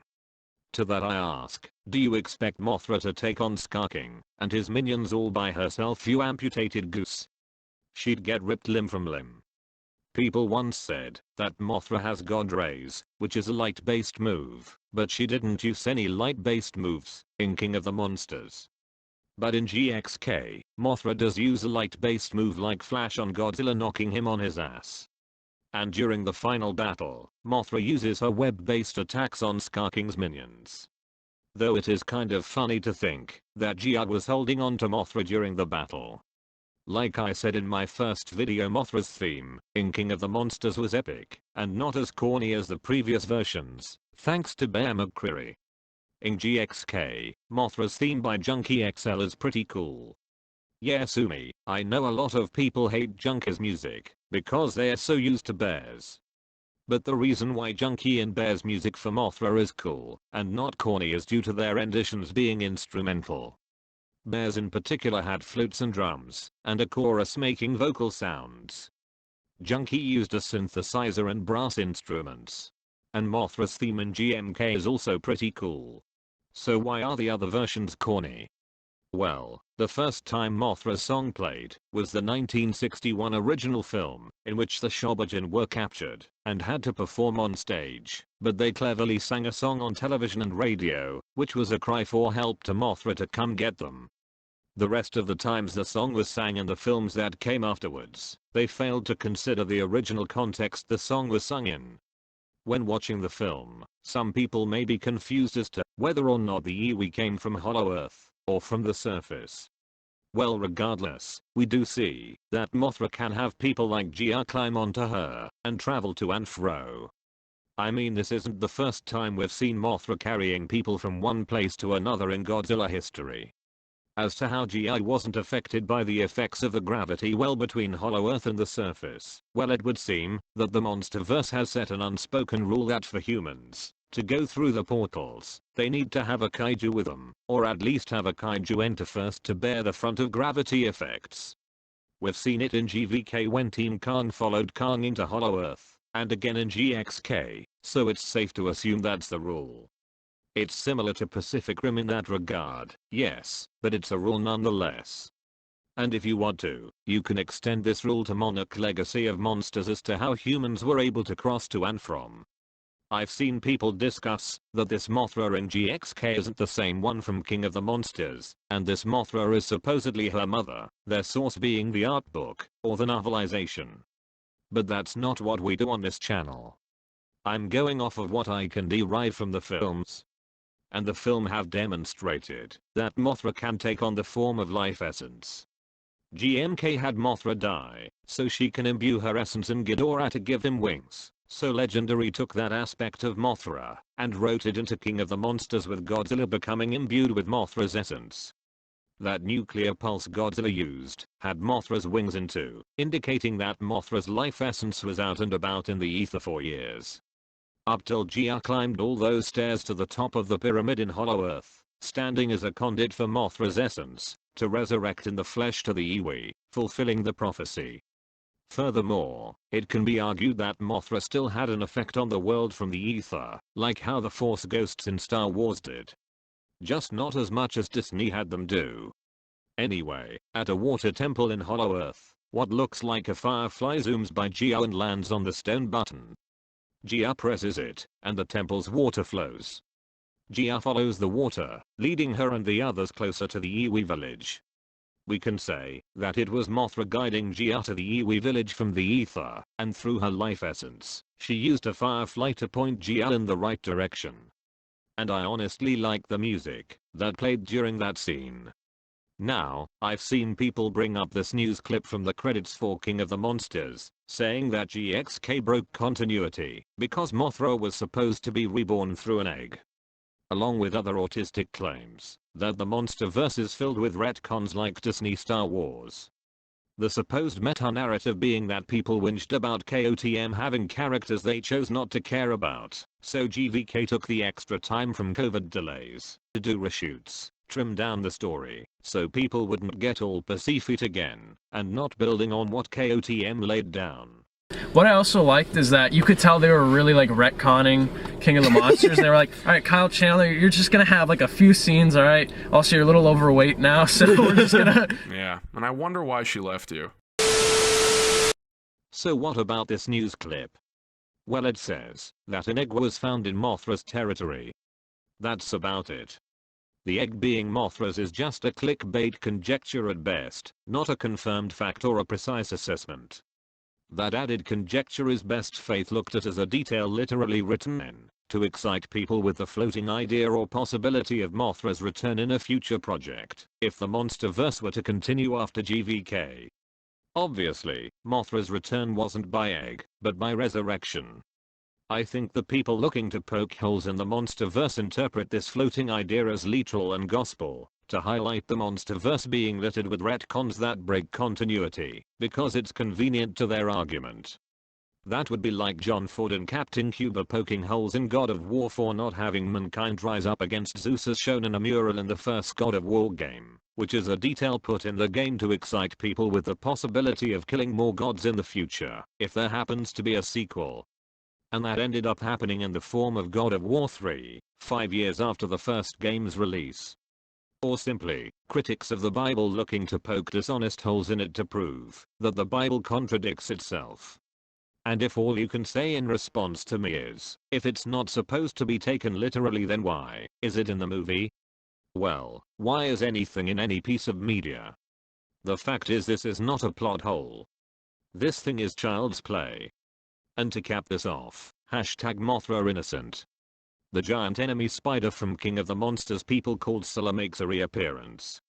To that I ask, do you expect Mothra to take on Skarking and his minions all by herself, you amputated goose? She'd get ripped limb from limb. People once said that Mothra has God Rays, which is a light-based move, but she didn't use any light-based moves in King of the Monsters. But in GXK, Mothra does use a light-based move like Flash on Godzilla, knocking him on his ass. And during the final battle, Mothra uses her web-based attacks on Skarking's minions. Though it is kind of funny to think that Gia was holding on to Mothra during the battle. Like I said in my first video, Mothra's theme in King of the Monsters was epic and not as corny as the previous versions, thanks to Bear McCreary. In GXK, Mothra's theme by Junkie XL is pretty cool. Yeah, Sumi, I know a lot of people hate Junkie's music because they are so used to Bear's. But the reason why Junkie and Bear's music for Mothra is cool and not corny is due to their renditions being instrumental. Bear's in particular had flutes and drums and a chorus making vocal sounds. Junkie used a synthesizer and brass instruments. And Mothra's theme in GMK is also pretty cool. So why are the other versions corny? Well, the first time Mothra's song played was the 1961 original film, in which the Shobijin were captured and had to perform on stage, but they cleverly sang a song on television and radio, which was a cry for help to Mothra to come get them. The rest of the times the song was sang in the films that came afterwards, they failed to consider the original context the song was sung in. When watching the film, some people may be confused as to whether or not the Iwi came from Hollow Earth or from the surface. Well, regardless, we do see that Mothra can have people like Gia climb onto her and travel to and fro. I mean, this isn't the first time we've seen Mothra carrying people from one place to another in Godzilla history. As to how Gia wasn't affected by the effects of the gravity well between Hollow Earth and the surface, well, it would seem that the Monsterverse has set an unspoken rule that for humans to go through the portals, they need to have a kaiju with them, or at least have a kaiju enter first to bear the front of gravity effects. We've seen it in GVK when Team Kang followed Kang into Hollow Earth, and again in GXK, so it's safe to assume that's the rule. It's similar to Pacific Rim in that regard, yes, but it's a rule nonetheless. And if you want to, you can extend this rule to Monarch Legacy of Monsters as to how humans were able to cross to and from. I've seen people discuss that this Mothra in GXK isn't the same one from King of the Monsters, and this Mothra is supposedly her mother, their source being the art book, or the novelization. But that's not what we do on this channel. I'm going off of what I can derive from the films. And the film have demonstrated that Mothra can take on the form of life essence. GMK had Mothra die, so she can imbue her essence in Ghidorah to give him wings. So Legendary took that aspect of Mothra and wrote it into King of the Monsters with Godzilla becoming imbued with Mothra's essence. That nuclear pulse Godzilla used had Mothra's wings in too, indicating that Mothra's life essence was out and about in the ether for years. Up till Gia climbed all those stairs to the top of the pyramid in Hollow Earth, standing as a conduit for Mothra's essence to resurrect in the flesh to the Iwi, fulfilling the prophecy. Furthermore, it can be argued that Mothra still had an effect on the world from the ether, like how the Force ghosts in Star Wars did. Just not as much as Disney had them do. Anyway, at a water temple in Hollow Earth, what looks like a firefly zooms by Gia and lands on the stone button. Gia presses it, and the temple's water flows. Gia follows the water, leading her and the others closer to the Iwi village. We can say that it was Mothra guiding Gia to the Iwi village from the ether, and through her life essence, she used a firefly to point Gia in the right direction. And I honestly like the music that played during that scene. Now, I've seen people bring up this news clip from the credits for King of the Monsters, saying that GXK broke continuity because Mothra was supposed to be reborn through an egg. Along with other autistic claims that the Monsterverse is filled with retcons like Disney Star Wars. The supposed meta-narrative being that people whinged about KOTM having characters they chose not to care about, so GVK took the extra time from COVID delays to do reshoots, trim down the story, so people wouldn't get all pussyfoot again, and not building on what KOTM laid down. What I also liked is that you could tell they were really like retconning King of the Monsters. They were like, all right, Kyle Chandler, you're just gonna have like a few scenes, all right? Also, you're a little overweight now, so we're just gonna... Yeah, and I wonder why she left you. So what about this news clip? Well, it says that an egg was found in Mothra's territory. That's about it. The egg being Mothra's is just a clickbait conjecture at best, not a confirmed fact or a precise assessment. That added conjecture is best faith looked at as a detail literally written in, to excite people with the floating idea or possibility of Mothra's return in a future project, if the Monsterverse were to continue after GVK. Obviously, Mothra's return wasn't by egg, but by resurrection. I think the people looking to poke holes in the Monsterverse interpret this floating idea as literal and gospel, to highlight the Monsterverse being littered with retcons that break continuity, because it's convenient to their argument. That would be like John Ford and Captain Cuba poking holes in God of War for not having mankind rise up against Zeus as shown in a mural in the first God of War game, which is a detail put in the game to excite people with the possibility of killing more gods in the future, if there happens to be a sequel. And that ended up happening in the form of God of War 3, 5 years after the first game's release. Or simply, critics of the Bible looking to poke dishonest holes in it to prove that the Bible contradicts itself. And if all you can say in response to me is, if it's not supposed to be taken literally, then why is it in the movie? Well, why is anything in any piece of media? The fact is, this is not a plot hole. This thing is child's play. And to cap this off, hashtag Mothra innocent. The giant enemy spider from King of the Monsters people called Scylla makes a reappearance.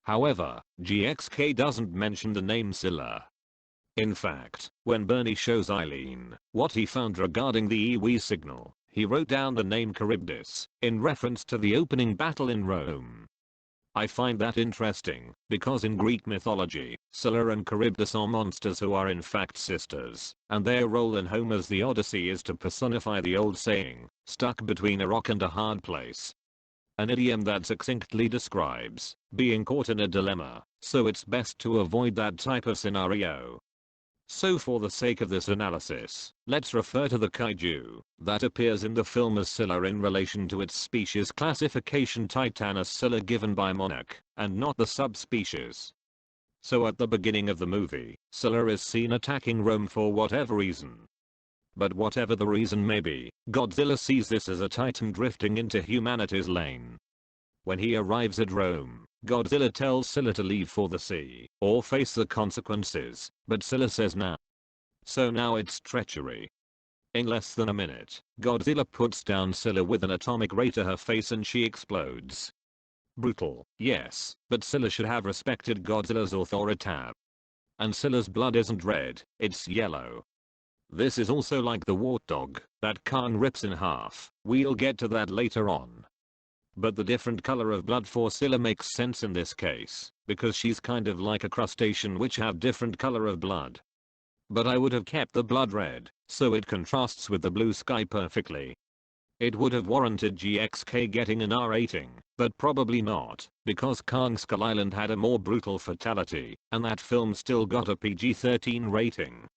However, GXK doesn't mention the name Scylla. In fact, when Bernie shows Eileen what he found regarding the Iwi signal, he wrote down the name Charybdis, in reference to the opening battle in Rome. I find that interesting, because in Greek mythology, Scylla and Charybdis are monsters who are in fact sisters, and their role in Homer's The Odyssey is to personify the old saying, stuck between a rock and a hard place. An idiom that succinctly describes being caught in a dilemma, so it's best to avoid that type of scenario. So for the sake of this analysis, let's refer to the kaiju that appears in the film as Scylla in relation to its species classification Titanus Scylla given by Monarch, and not the subspecies. So at the beginning of the movie, Scylla is seen attacking Rome for whatever reason. But whatever the reason may be, Godzilla sees this as a Titan drifting into humanity's lane. When he arrives at Rome, Godzilla tells Scylla to leave for the sea, or face the consequences, but Scylla says nah. So now it's treachery. In less than a minute, Godzilla puts down Scylla with an atomic ray to her face and she explodes. Brutal, yes, but Scylla should have respected Godzilla's authority. And Scylla's blood isn't red, it's yellow. This is also like the warthog that Kong rips in half, we'll get to that later on. But the different color of blood for Scylla makes sense in this case, because she's kind of like a crustacean which have different color of blood. But I would have kept the blood red, so it contrasts with the blue sky perfectly. It would have warranted GXK getting an R rating, but probably not, because Kong Skull Island had a more brutal fatality, and that film still got a PG-13 rating.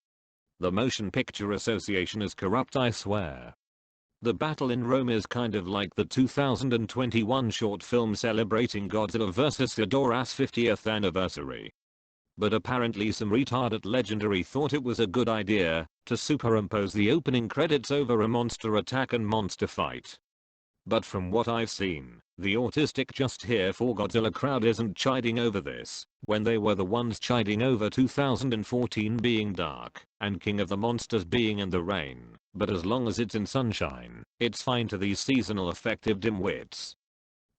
The Motion Picture Association is corrupt, I swear. The battle in Rome is kind of like the 2021 short film celebrating Godzilla vs. Ghidorah's 50th anniversary. But apparently some retard at Legendary thought it was a good idea to superimpose the opening credits over a monster attack and monster fight. But from what I've seen, the autistic just here for Godzilla crowd isn't chiding over this, when they were the ones chiding over 2014 being dark, and King of the Monsters being in the rain, but as long as it's in sunshine, it's fine to these seasonal affective dimwits.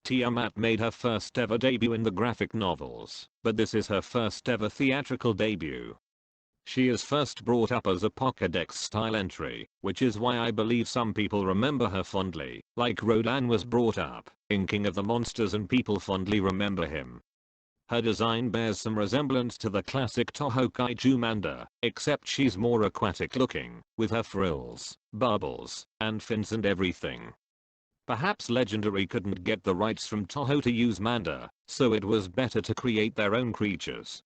Tiamat made her first ever debut in the graphic novels, but this is her first ever theatrical debut. She is first brought up as a Pokédex-style entry, which is why I believe some people remember her fondly, like Rodan was brought up in King of the Monsters and people fondly remember him. Her design bears some resemblance to the classic Toho Kaiju Manda, except she's more aquatic looking, with her frills, bubbles, and fins and everything. Perhaps Legendary couldn't get the rights from Toho to use Manda, so it was better to create their own creatures.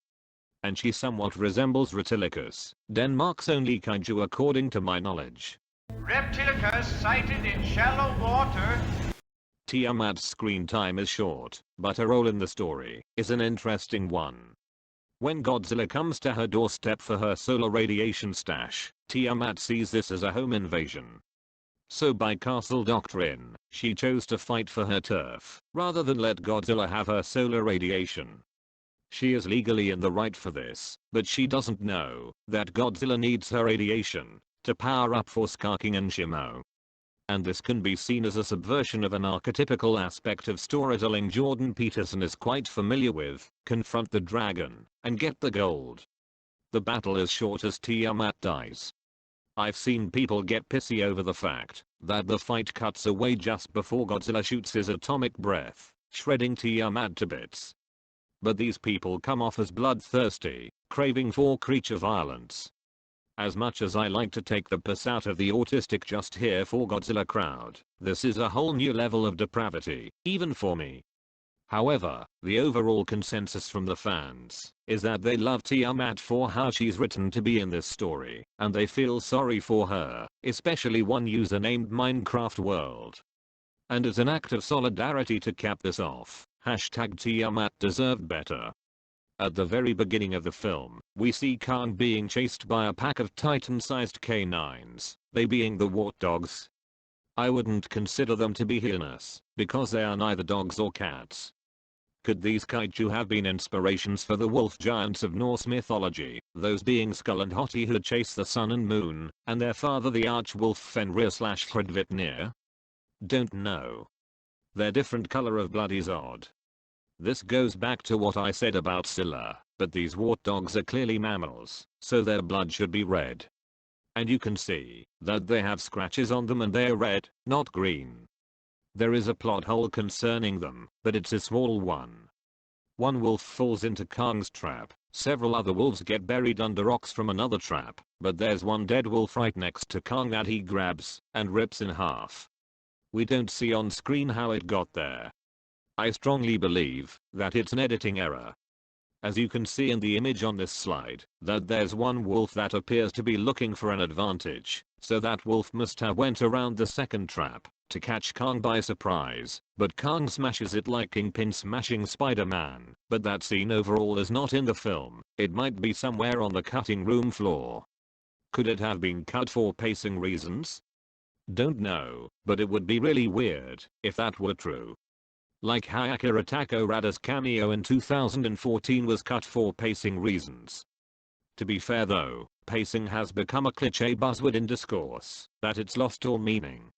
and she somewhat resembles Reptilicus, Denmark's only kaiju according to my knowledge. Reptilicus sighted in shallow water. Tiamat's screen time is short, but her role in the story is an interesting one. When Godzilla comes to her doorstep for her solar radiation stash, Tiamat sees this as a home invasion. So by castle doctrine, she chose to fight for her turf, rather than let Godzilla have her solar radiation. She is legally in the right for this, but she doesn't know that Godzilla needs her radiation to power up for Skarking and Shimo. And this can be seen as a subversion of an archetypical aspect of storytelling Jordan Peterson is quite familiar with: confront the dragon and get the gold. The battle is short as Tiamat dies. I've seen people get pissy over the fact that the fight cuts away just before Godzilla shoots his atomic breath, shredding Tiamat to bits. But these people come off as bloodthirsty, craving for creature violence. As much as I like to take the piss out of the autistic just here for Godzilla crowd, this is a whole new level of depravity, even for me. However, the overall consensus from the fans is that they love Tiamat for how she's written to be in this story, and they feel sorry for her, especially one user named Minecraft World. And as an act of solidarity to cap this off, #Tiamat deserved better. At the very beginning of the film, we see Kong being chased by a pack of titan-sized canines, they being the warthogs. I wouldn't consider them to be heinous, because they are neither dogs or cats. Could these kaiju have been inspirations for the wolf giants of Norse mythology, those being Skull and Hoti who chase the sun and moon, and their father the archwolf Fenrir/Fridvitnir? Don't know. Their different color of blood is odd. This goes back to what I said about Scylla, but these warthogs are clearly mammals, so their blood should be red. And you can see that they have scratches on them and they're red, not green. There is a plot hole concerning them, but it's a small one. One wolf falls into Kong's trap, several other wolves get buried under rocks from another trap, but there's one dead wolf right next to Kong that he grabs and rips in half. We don't see on screen how it got there. I strongly believe that it's an editing error. As you can see in the image on this slide, that there's one wolf that appears to be looking for an advantage, so that wolf must have went around the second trap to catch Kong by surprise, but Kong smashes it like Kingpin smashing Spider-Man, but that scene overall is not in the film, it might be somewhere on the cutting room floor. Could it have been cut for pacing reasons? Don't know, but it would be really weird if that were true. Like how Akira Takorada's cameo in 2014 was cut for pacing reasons. To be fair though, pacing has become a cliché buzzword in discourse, that it's lost all meaning.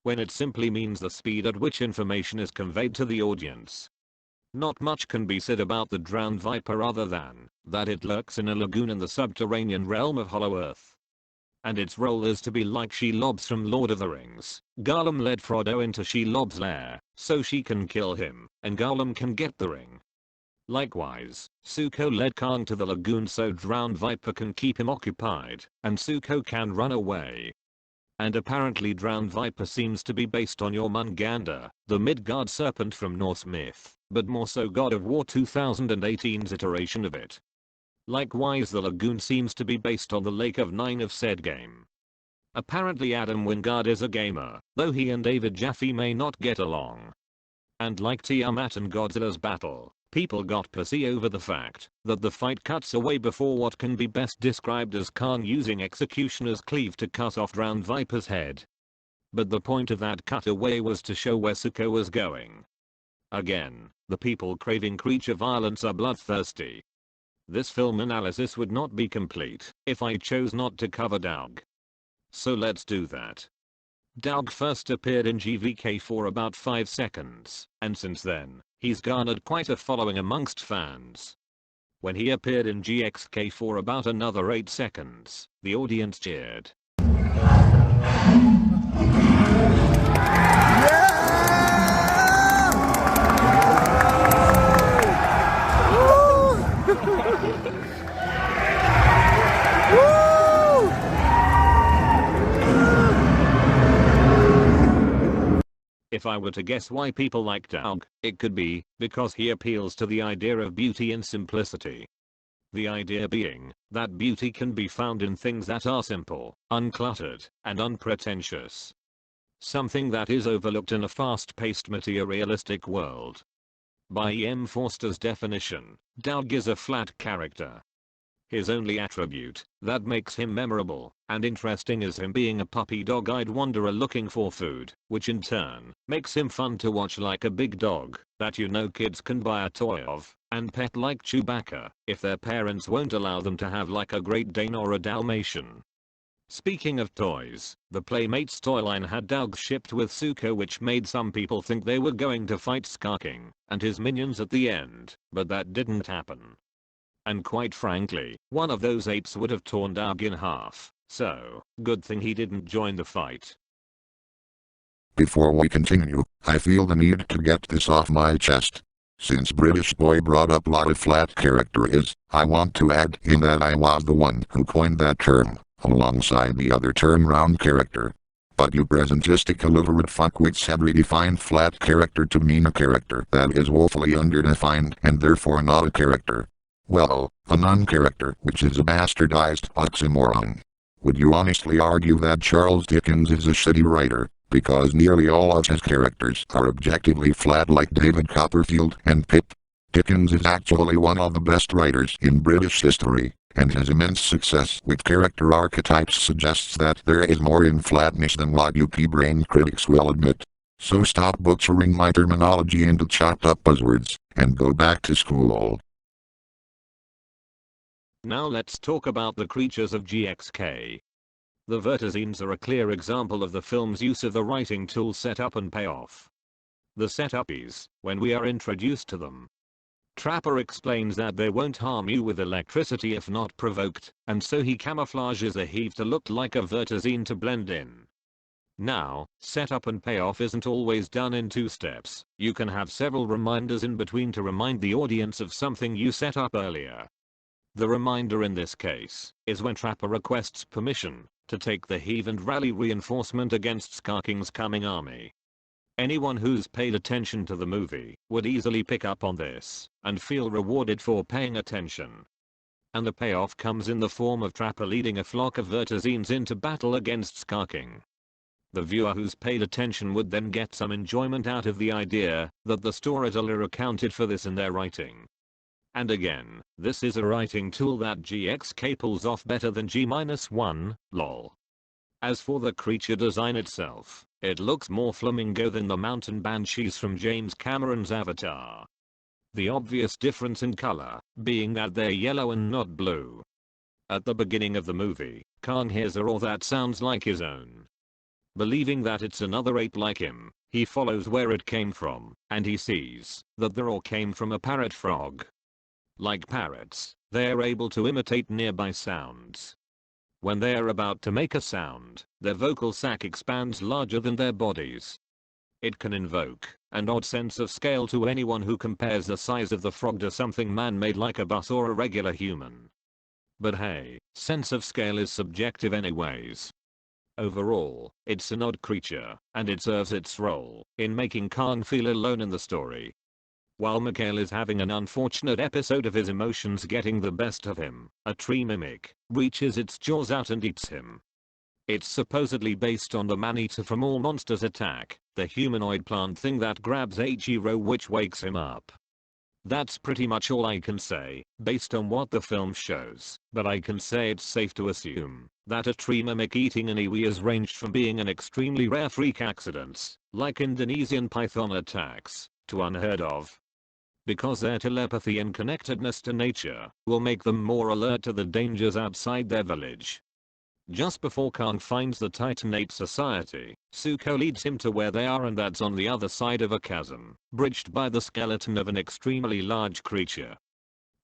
When it simply means the speed at which information is conveyed to the audience. Not much can be said about the drowned viper other than that it lurks in a lagoon in the subterranean realm of Hollow Earth. And its role is to be like Shelob's from Lord of the Rings. Gollum led Frodo into Shelob's lair, so she can kill him, and Gollum can get the ring. Likewise, Zuko led Kong to the lagoon so Drowned Viper can keep him occupied, and Zuko can run away. And apparently Drowned Viper seems to be based on Jormungandr, the Midgard serpent from Norse myth, but more so God of War 2018's iteration of it. Likewise the lagoon seems to be based on the Lake of Nine of said game. Apparently Adam Wingard is a gamer, though he and David Jaffe may not get along. And like Tiamat and Godzilla's battle, people got pissy over the fact that the fight cuts away before what can be best described as Kong using Executioner's cleave to cut off Drowned Viper's head. But the point of that cutaway was to show where Zuko was going. Again, the people craving creature violence are bloodthirsty. This film analysis would not be complete if I chose not to cover Daug. So let's do that. Daug first appeared in GVK for about 5 seconds, and since then, he's garnered quite a following amongst fans. When he appeared in GXK for about another 8 seconds, the audience cheered. If I were to guess why people like Daug, it could be because he appeals to the idea of beauty and simplicity. The idea being that beauty can be found in things that are simple, uncluttered, and unpretentious. Something that is overlooked in a fast-paced materialistic world. By E.M. Forster's definition, Doug is a flat character. His only attribute that makes him memorable and interesting is him being a puppy dog-eyed wanderer looking for food, which in turn makes him fun to watch, like a big dog that you know kids can buy a toy of and pet like Chewbacca if their parents won't allow them to have, like a Great Dane or a Dalmatian. Speaking of toys, the Playmates toy line had Doug shipped with Zuko, which made some people think they were going to fight Skarking and his minions at the end, but that didn't happen. And quite frankly, one of those apes would have torn Doug in half, so good thing he didn't join the fight. Before we continue, I feel the need to get this off my chest. Since British Boy brought up what a flat character is, I want to add in that I was the one who coined that term, alongside the other term round character. But you presentistic illiterate fuckwits have redefined flat character to mean a character that is woefully underdefined and therefore not a character. Well, a non-character, which is a bastardized oxymoron. Would you honestly argue that Charles Dickens is a shitty writer, because nearly all of his characters are objectively flat, like David Copperfield and Pip? Dickens is actually one of the best writers in British history, and his immense success with character archetypes suggests that there is more in flatness than what you pea-brain critics will admit. So stop butchering my terminology into chopped up buzzwords, and go back to school. Now let's talk about the creatures of GXK. The Vertizines are a clear example of the film's use of the writing tool setup and payoff. The setup is when we are introduced to them. Trapper explains that they won't harm you with electricity if not provoked, and so he camouflages a heave to look like a Vertizine to blend in. Now, setup and payoff isn't always done in 2 steps. You can have several reminders in between to remind the audience of something you set up earlier. The reminder in this case is when Trapper requests permission to take the heave and rally reinforcement against Skarking's coming army. Anyone who's paid attention to the movie would easily pick up on this and feel rewarded for paying attention. And the payoff comes in the form of Trapper leading a flock of Vertizines into battle against Skarking. The viewer who's paid attention would then get some enjoyment out of the idea that the storyteller accounted for this in their writing. And again, this is a writing tool that GXK pulls off better than G-1, lol. As for the creature design itself, it looks more flamingo than the mountain banshees from James Cameron's Avatar. The obvious difference in color being that they're yellow and not blue. At the beginning of the movie, Kang hears a roar that sounds like his own. Believing that it's another ape like him, he follows where it came from, and he sees that the roar came from a parrot frog. Like parrots, they are able to imitate nearby sounds. When they are about to make a sound, their vocal sac expands larger than their bodies. It can invoke an odd sense of scale to anyone who compares the size of the frog to something man-made like a bus or a regular human. But hey, sense of scale is subjective anyways. Overall, it's an odd creature, and it serves its role in making Kang feel alone in the story. While Mikhail is having an unfortunate episode of his emotions getting the best of him, a tree mimic reaches its jaws out and eats him. It's supposedly based on the man-eater from All Monsters Attack, the humanoid plant thing that grabs Eiichiro, which wakes him up. That's pretty much all I can say, based on what the film shows, but I can say it's safe to assume that a tree mimic eating an Iwi is ranged from being an extremely rare freak accidents, like Indonesian python attacks, to unheard of. Because their telepathy and connectedness to nature will make them more alert to the dangers outside their village. Just before Kang finds the Titan Ape Society, Zuko leads him to where they are, and that's on the other side of a chasm, bridged by the skeleton of an extremely large creature.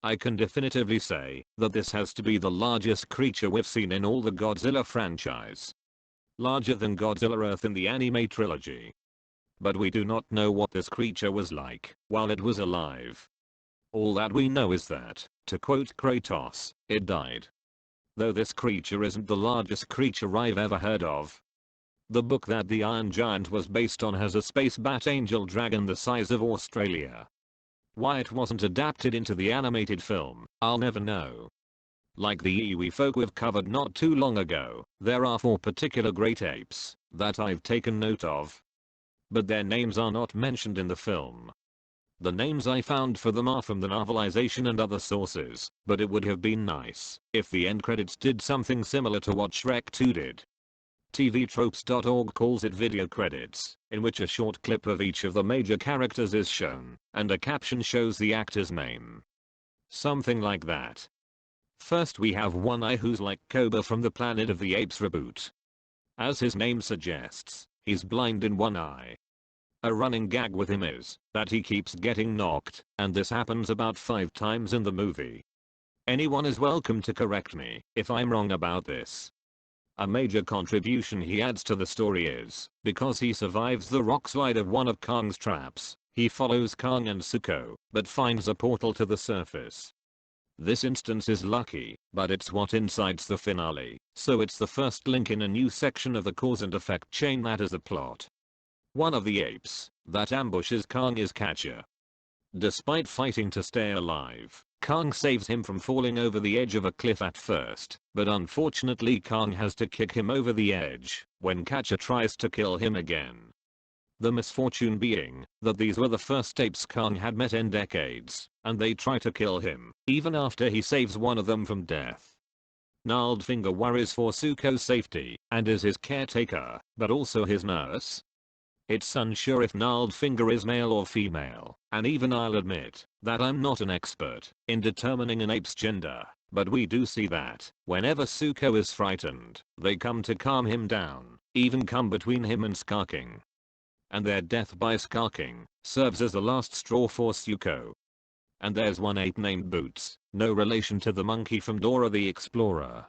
I can definitively say that this has to be the largest creature we've seen in all the Godzilla franchise. Larger than Godzilla Earth in the anime trilogy. But we do not know what this creature was like while it was alive. All that we know is that, to quote Kratos, it died. Though this creature isn't the largest creature I've ever heard of. The book that the Iron Giant was based on has a space bat angel dragon the size of Australia. Why it wasn't adapted into the animated film, I'll never know. Like the Iwi folk we've covered not too long ago, there are 4 particular great apes that I've taken note of. But their names are not mentioned in the film. The names I found for them are from the novelization and other sources, but it would have been nice if the end credits did something similar to what Shrek 2 did. TVTropes.org calls it video credits, in which a short clip of each of the major characters is shown, and a caption shows the actor's name. Something like that. First we have One Eye, who's like Koba from the Planet of the Apes reboot. As his name suggests, he's blind in one eye. A running gag with him is that he keeps getting knocked, and this happens about 5 times in the movie. Anyone is welcome to correct me if I'm wrong about this. A major contribution he adds to the story is, because he survives the rock slide of one of Kong's traps, he follows Kong and Zuko, but finds a portal to the surface. This instance is lucky, but it's what incites the finale, so it's the first link in a new section of the cause and effect chain that is the plot. One of the apes that ambushes Kong is Katya. Despite fighting to stay alive, Kong saves him from falling over the edge of a cliff at first, but unfortunately Kong has to kick him over the edge when Katya tries to kill him again. The misfortune being that these were the first apes Kong had met in decades, and they try to kill him, even after he saves one of them from death. Gnarled Finger worries for Zuko's safety, and is his caretaker, but also his nurse. It's unsure if Gnarled Finger is male or female, and even I'll admit that I'm not an expert in determining an ape's gender, but we do see that whenever Zuko is frightened, they come to calm him down, even come between him and Skarking. And their death by Skarking serves as the last straw for Zuko. And there's one ape named Boots, no relation to the monkey from Dora the Explorer.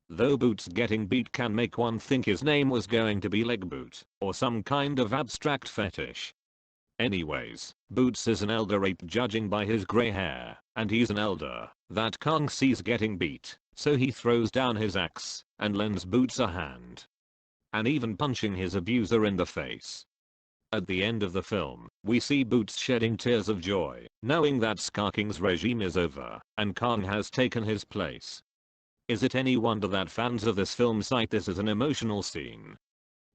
Though Boots getting beat can make one think his name was going to be Leg Boot, or some kind of abstract fetish. Anyways, Boots is an elder ape judging by his grey hair, and he's an elder that Kong sees getting beat, so he throws down his axe and lends Boots a hand. And even punching his abuser in the face. At the end of the film, we see Boots shedding tears of joy, knowing that Skarking's regime is over, and Kong has taken his place. Is it any wonder that fans of this film cite this as an emotional scene?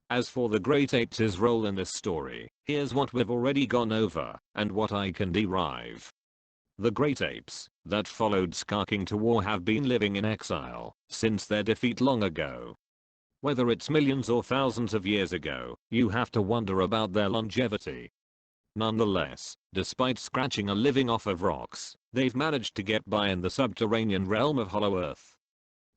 As for the Great Apes' role in this story, here's what we've already gone over, and what I can derive. The Great Apes that followed Skarking to war have been living in exile since their defeat long ago. Whether it's millions or thousands of years ago, you have to wonder about their longevity. Nonetheless, despite scratching a living off of rocks, they've managed to get by in the subterranean realm of Hollow Earth.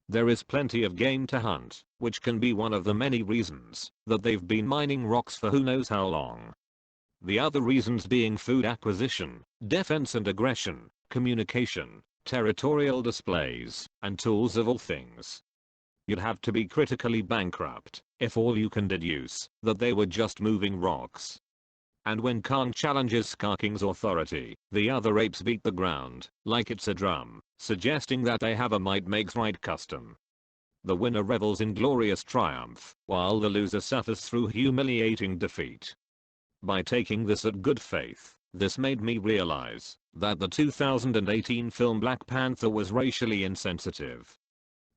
There is plenty of game to hunt, which can be one of the many reasons that they've been mining rocks for who knows how long. The other reasons being food acquisition, defense and aggression, communication, territorial displays, and tools of all things. You'd have to be critically bankrupt if all you can deduce that they were just moving rocks. And when Kong challenges Skarking's authority, the other apes beat the ground like it's a drum, suggesting that they have a might makes right custom. The winner revels in glorious triumph, while the loser suffers through humiliating defeat. By taking this at good faith, this made me realize that the 2018 film Black Panther was racially insensitive.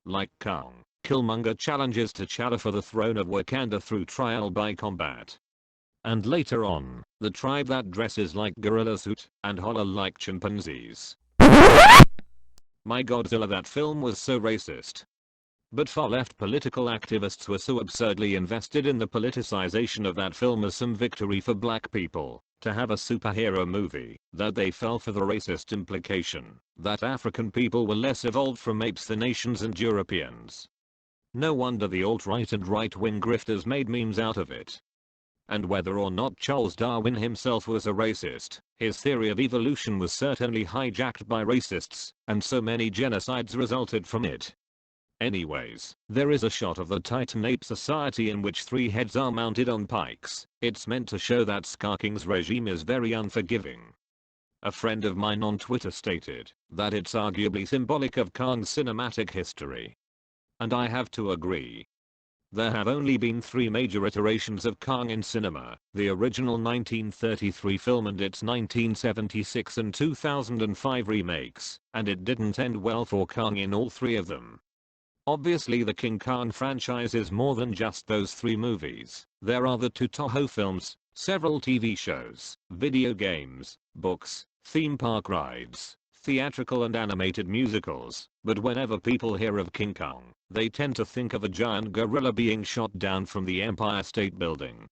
Like Kong, Killmonger challenges T'Challa for the throne of Wakanda through trial by combat. And later on, the tribe that dresses like gorilla suit and holler like chimpanzees. My Godzilla, that film was so racist. But far-left political activists were so absurdly invested in the politicization of that film as some victory for black people to have a superhero movie that they fell for the racist implication that African people were less evolved from apes than Asians and Europeans. No wonder the alt-right and right-wing grifters made memes out of it. And whether or not Charles Darwin himself was a racist, his theory of evolution was certainly hijacked by racists, and so many genocides resulted from it. Anyways, there is a shot of the Titan Ape Society in which 3 heads are mounted on pikes. It's meant to show that Skarking's regime is very unforgiving. A friend of mine on Twitter stated that it's arguably symbolic of Kong's cinematic history. And I have to agree. there have only been 3 major iterations of Kong in cinema, the original 1933 film and its 1976 and 2005 remakes, and it didn't end well for Kong in all 3 of them. Obviously the King Kong franchise is more than just those 3 movies. There are the 2 Toho films, several TV shows, video games, books, theme park rides, theatrical and animated musicals, but whenever people hear of King Kong, they tend to think of a giant gorilla being shot down from the Empire State Building.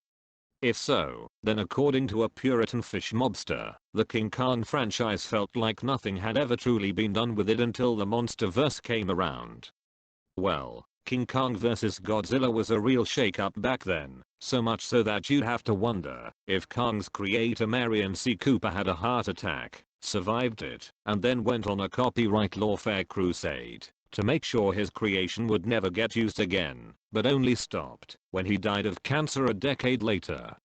If so, then according to a Puritan fish mobster, the King Kong franchise felt like nothing had ever truly been done with it until the MonsterVerse came around. Well, King Kong vs Godzilla was a real shake-up back then, so much so that you'd have to wonder if Kong's creator Marion C. Cooper had a heart attack, survived it, and then went on a copyright lawfare crusade to make sure his creation would never get used again, but only stopped when he died of cancer a decade later.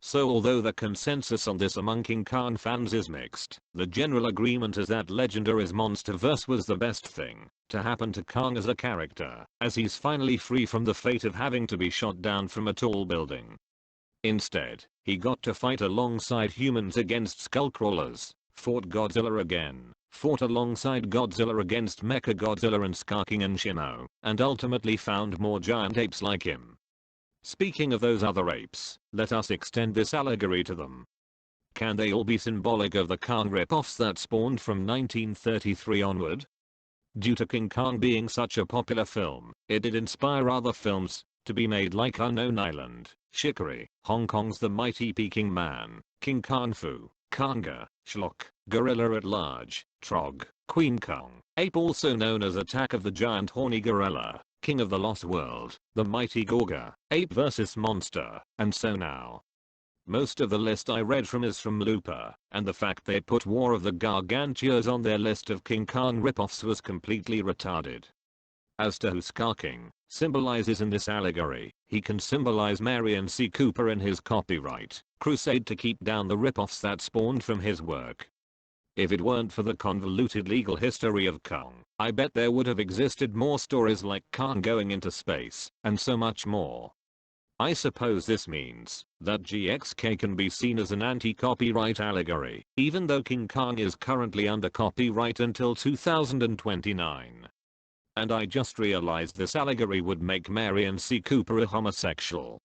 So although the consensus on this among King Kong fans is mixed, the general agreement is that Legendary's MonsterVerse was the best thing to happen to Kong as a character, as he's finally free from the fate of having to be shot down from a tall building. Instead, he got to fight alongside humans against skullcrawlers, fought Godzilla again, fought alongside Godzilla against Mechagodzilla and Skarking and Shimo, and ultimately found more giant apes like him. Speaking of those other apes, let us extend this allegory to them. Can they all be symbolic of the Kong rip-offs that spawned from 1933 onward? Due to King Kong being such a popular film, it did inspire other films to be made like Unknown Island, Shikari, Hong Kong's The Mighty Peking Man, King Kong Fu, Konga, Schlock, Gorilla at Large, Trog, Queen Kong, Ape also known as Attack of the Giant Horny Gorilla, King of the Lost World, The Mighty Gorga, Ape vs Monster, and so now. Most of the list I read from is from Looper, and the fact they put War of the Gargantuas on their list of King Kong ripoffs was completely retarded. As to who Skarking symbolizes in this allegory, he can symbolize Marion C. Cooper in his copyright crusade to keep down the ripoffs that spawned from his work. If it weren't for the convoluted legal history of Kong, I bet there would have existed more stories like Kong going into space, and so much more. I suppose this means that GXK can be seen as an anti-copyright allegory, even though King Kong is currently under copyright until 2029. And I just realized this allegory would make Marion C. Cooper a homosexual.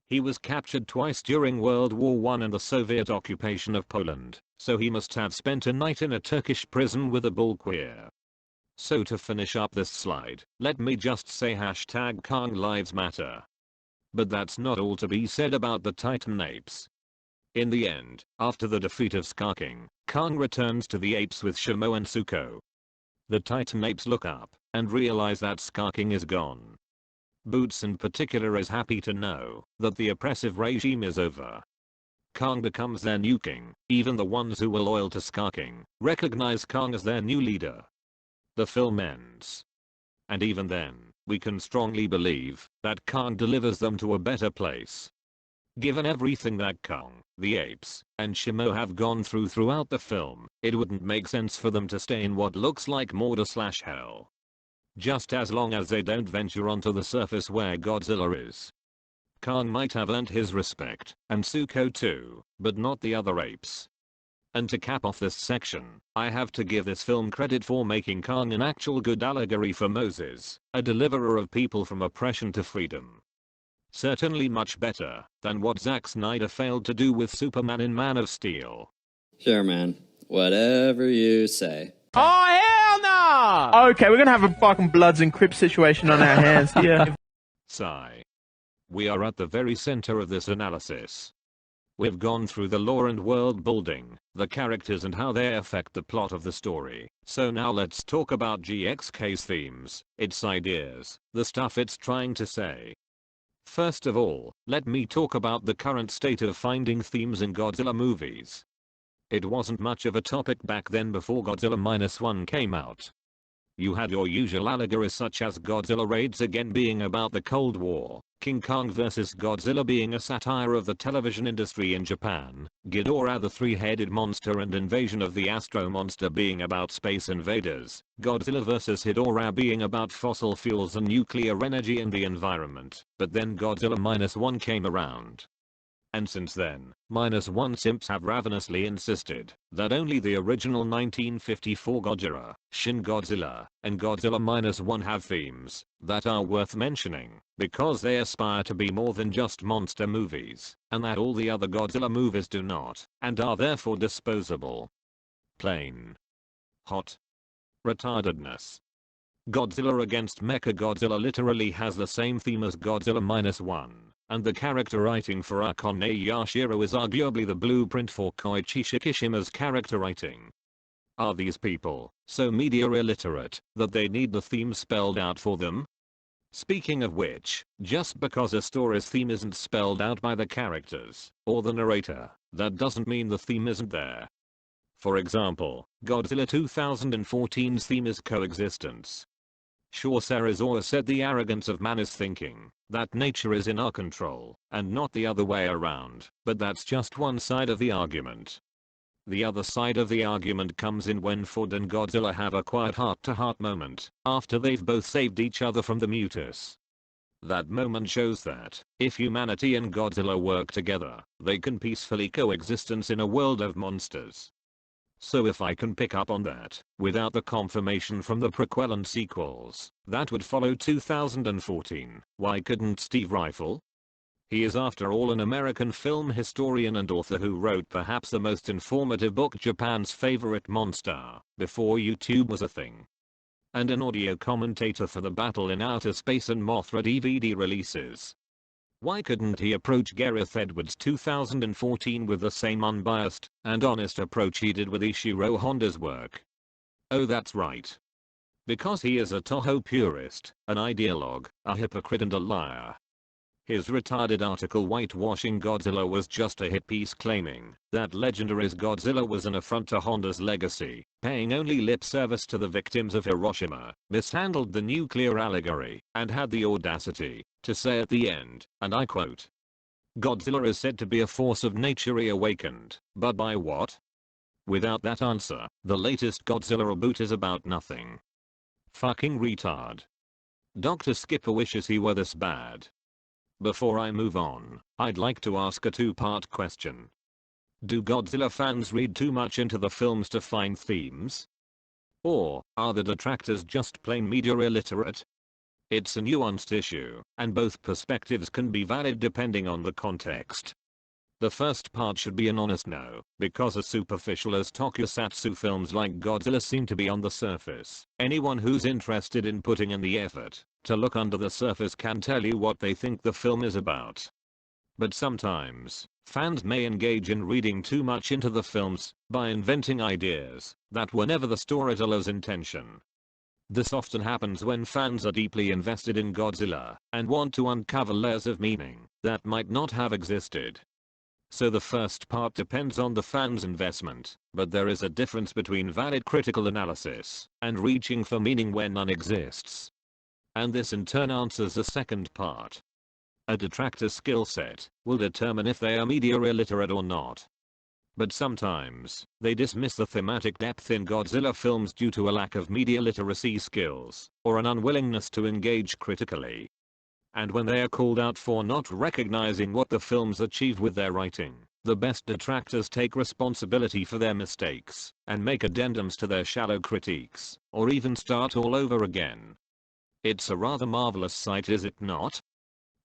He was captured twice during World War I and the Soviet occupation of Poland, so he must have spent a night in a Turkish prison with a bull queer. So to finish up this slide, let me just say hashtag Kong Lives Matter. But that's not all to be said about the Titan apes. In the end, after the defeat of Skarking, Kong returns to the apes with Shimo and Zuko. The Titan apes look up and realize that Skarking is gone. Boots in particular is happy to know that the oppressive regime is over. Kong becomes their new king, even the ones who were loyal to Skarking recognize Kong as their new leader. The film ends. And even then, we can strongly believe that Kong delivers them to a better place. Given everything that Kong, the apes, and Shimo have gone through throughout the film, it wouldn't make sense for them to stay in what looks like Mordor/Hell. Just as long as they don't venture onto the surface where Godzilla is. Kong might have earned his respect, and Zuko too, but not the other apes. And to cap off this section, I have to give this film credit for making Kong an actual good allegory for Moses, a deliverer of people from oppression to freedom. Certainly much better than what Zack Snyder failed to do with Superman in Man of Steel. Sure, man. Whatever you say. Oh, hell no! Okay, we're gonna have a fucking Bloods and Crips situation on our hands here. Sigh. We are at the very center of this analysis. We've gone through the lore and world building, the characters and how they affect the plot of the story. So now let's talk about GXK's themes, its ideas, the stuff it's trying to say. First of all, let me talk about the current state of finding themes in Godzilla movies. It wasn't much of a topic back then before Godzilla -1 came out. You had your usual allegories such as Godzilla Raids Again being about the Cold War, King Kong vs. Godzilla being a satire of the television industry in Japan, Ghidorah the three-headed monster and Invasion of the Astro Monster being about space invaders, Godzilla vs. Hedorah being about fossil fuels and nuclear energy and the environment, but then Godzilla -1 came around. And since then, -1 simps have ravenously insisted that only the original 1954 Godzilla, Shin Godzilla, and Godzilla -1 have themes that are worth mentioning, because they aspire to be more than just monster movies, and that all the other Godzilla movies do not, and are therefore disposable. Plain. Hot. Retardedness. Godzilla against Mechagodzilla literally has the same theme as Godzilla -1. And the character writing for Akane Yashiro is arguably the blueprint for Koichi Shikishima's character writing. Are these people so media illiterate that they need the theme spelled out for them? Speaking of which, just because a story's theme isn't spelled out by the characters or the narrator, that doesn't mean the theme isn't there. For example, Godzilla 2014's theme is coexistence. Sure, Serizawa said the arrogance of man is thinking that nature is in our control and not the other way around, but that's just one side of the argument. The other side of the argument comes in when Ford and Godzilla have a quiet heart-to-heart moment after they've both saved each other from the Mutus. That moment shows that if humanity and Godzilla work together, they can peacefully coexist in a world of monsters. So if I can pick up on that, without the confirmation from the prequel and sequels, that would follow 2014, why couldn't Steve Rifle? He is after all an American film historian and author who wrote perhaps the most informative book, Japan's Favorite Monster, before YouTube was a thing. And an audio commentator for the Battle in Outer Space and Mothra DVD releases. Why couldn't he approach Gareth Edwards' 2014 with the same unbiased and honest approach he did with Ishiro Honda's work? Oh, that's right. Because he is a Toho purist, an ideologue, a hypocrite and a liar. His retarded article whitewashing Godzilla was just a hit piece claiming that Legendary's Godzilla was an affront to Honda's legacy, paying only lip service to the victims of Hiroshima, mishandled the nuclear allegory, and had the audacity to say at the end, and I quote, "Godzilla is said to be a force of nature reawakened, but by what?" Without that answer, the latest Godzilla reboot is about nothing. Fucking retard. Dr. Skipper wishes he were this bad. Before I move on, I'd like to ask a two-part question. Do Godzilla fans read too much into the films to find themes? Or are the detractors just plain media illiterate? It's a nuanced issue, and both perspectives can be valid depending on the context. The first part should be an honest no, because as superficial as tokusatsu films like Godzilla seem to be on the surface, anyone who's interested in putting in the effort to look under the surface can tell you what they think the film is about. But sometimes, fans may engage in reading too much into the films by inventing ideas that were never the storyteller's intention. This often happens when fans are deeply invested in Godzilla and want to uncover layers of meaning that might not have existed. So the first part depends on the fan's investment, but there is a difference between valid critical analysis and reaching for meaning where none exists. And this in turn answers the second part. A detractor's skill set will determine if they are media illiterate or not. But sometimes, they dismiss the thematic depth in Godzilla films due to a lack of media literacy skills, or an unwillingness to engage critically. And when they are called out for not recognizing what the films achieve with their writing, the best detractors take responsibility for their mistakes, and make addendums to their shallow critiques, or even start all over again. It's a rather marvelous sight, is it not?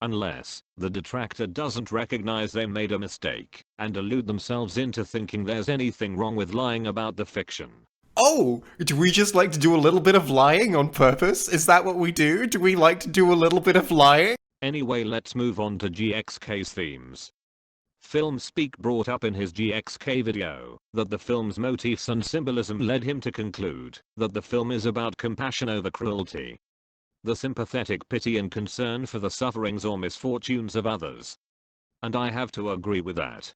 Unless the detractor doesn't recognize they made a mistake and delude themselves into thinking there's anything wrong with lying about the fiction. Oh, do we just like to do a little bit of lying on purpose? Is that what we do? Do we like to do a little bit of lying? Anyway, let's move on to GXK's themes. FilmSpeak brought up in his GXK video that the film's motifs and symbolism led him to conclude that the film is about compassion over cruelty. The sympathetic pity and concern for the sufferings or misfortunes of others. And I have to agree with that.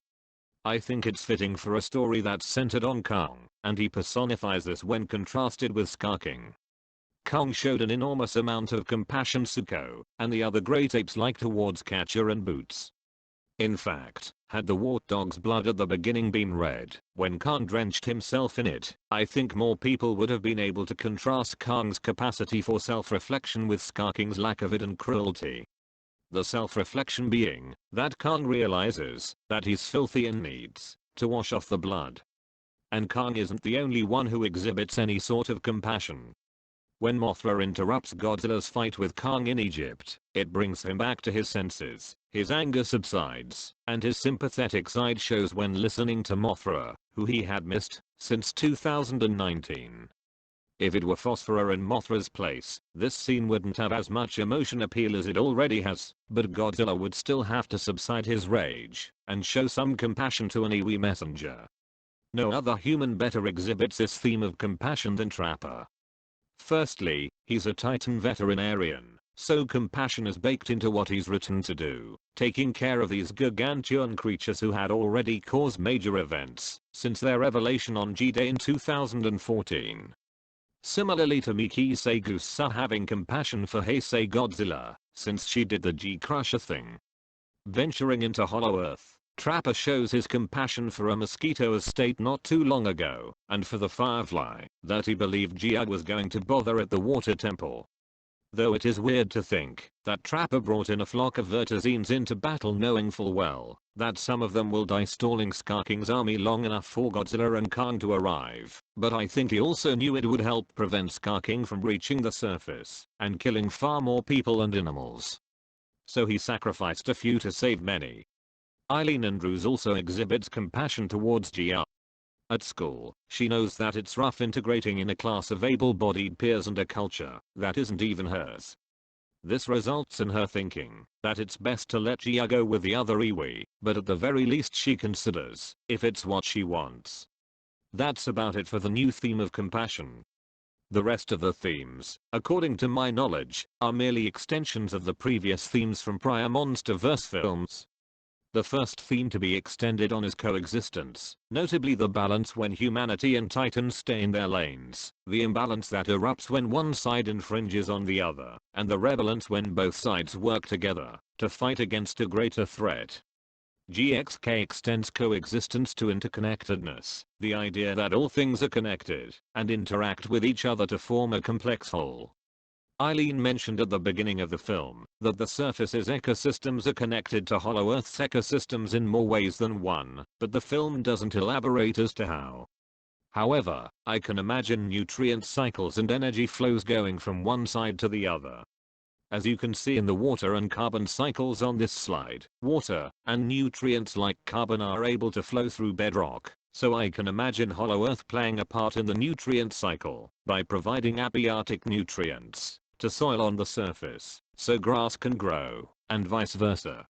I think it's fitting for a story that's centered on Kong, and he personifies this when contrasted with Ska King. Kong showed an enormous amount of compassion Zuko and the other great apes like towards Catcher and Boots. In fact, had the warthog's blood at the beginning been red, when Kong drenched himself in it, I think more people would have been able to contrast Kong's capacity for self-reflection with Skarking's lack of it and cruelty. The self-reflection being that Kong realizes that he's filthy and needs to wash off the blood. And Kong isn't the only one who exhibits any sort of compassion. When Mothra interrupts Godzilla's fight with Kong in Egypt, it brings him back to his senses, his anger subsides, and his sympathetic side shows when listening to Mothra, who he had missed since 2019. If it were Phosphora in Mothra's place, this scene wouldn't have as much emotion appeal as it already has, but Godzilla would still have to subside his rage and show some compassion to an Iwi messenger. No other human better exhibits this theme of compassion than Trapper. Firstly, he's a Titan veterinarian, so compassion is baked into what he's written to do, taking care of these gargantuan creatures who had already caused major events since their revelation on G-Day in 2014. Similarly to Miki Saigusa having compassion for Heisei Godzilla, since she did the G-Crusher thing. Venturing into Hollow Earth, Trapper shows his compassion for a mosquito estate not too long ago, and for the firefly that he believed Gia was going to bother at the water temple. Though it is weird to think that Trapper brought in a flock of Vertazines into battle knowing full well that some of them will die stalling Skarking's army long enough for Godzilla and Kong to arrive, but I think he also knew it would help prevent Skarking from reaching the surface and killing far more people and animals. So he sacrificed a few to save many. Eileen Andrews also exhibits compassion towards Gia. At school, she knows that it's rough integrating in a class of able-bodied peers and a culture that isn't even hers. This results in her thinking that it's best to let Gia go with the other Iwi, but at the very least she considers if it's what she wants. That's about it for the new theme of compassion. The rest of the themes, according to my knowledge, are merely extensions of the previous themes from prior MonsterVerse films. The first theme to be extended on is coexistence, notably the balance when humanity and Titans stay in their lanes, the imbalance that erupts when one side infringes on the other, and the relevance when both sides work together to fight against a greater threat. GXK extends coexistence to interconnectedness, the idea that all things are connected and interact with each other to form a complex whole. Eileen mentioned at the beginning of the film that the surface's ecosystems are connected to Hollow Earth's ecosystems in more ways than one, but the film doesn't elaborate as to how. However, I can imagine nutrient cycles and energy flows going from one side to the other. As you can see in the water and carbon cycles on this slide, water and nutrients like carbon are able to flow through bedrock. So I can imagine Hollow Earth playing a part in the nutrient cycle by providing abiotic nutrients to soil on the surface so grass can grow, and vice versa.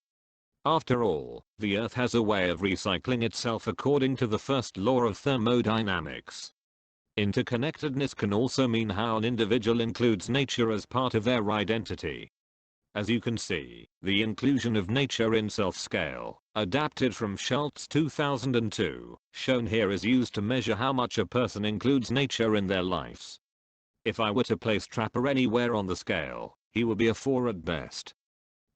After all, the Earth has a way of recycling itself according to the first law of thermodynamics. Interconnectedness can also mean how an individual includes nature as part of their identity. As you can see, the inclusion of nature in self-scale, adapted from Schultz 2002, shown here is used to measure how much a person includes nature in their lives. If I were to place Trapper anywhere on the scale, he would be a 4 at best.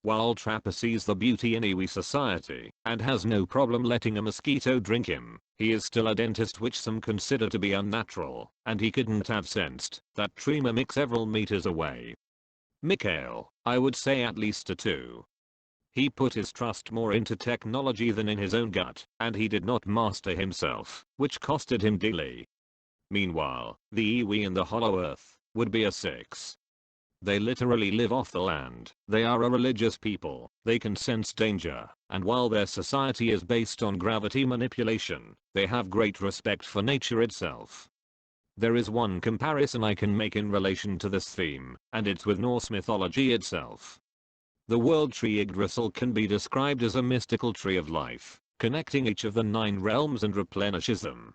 While Trapper sees the beauty in Iwi society and has no problem letting a mosquito drink him, he is still a dentist, which some consider to be unnatural, and he couldn't have sensed that tree mimic several meters away. Mikhail, I would say at least a 2. He put his trust more into technology than in his own gut, and he did not master himself, which costed him dearly. Meanwhile, the Iwi in the Hollow Earth would be a 6. They literally live off the land, they are a religious people, they can sense danger, and while their society is based on gravity manipulation, they have great respect for nature itself. There is one comparison I can make in relation to this theme, and it's with Norse mythology itself. The world tree Yggdrasil can be described as a mystical tree of life, connecting each of the 9 realms and replenishes them.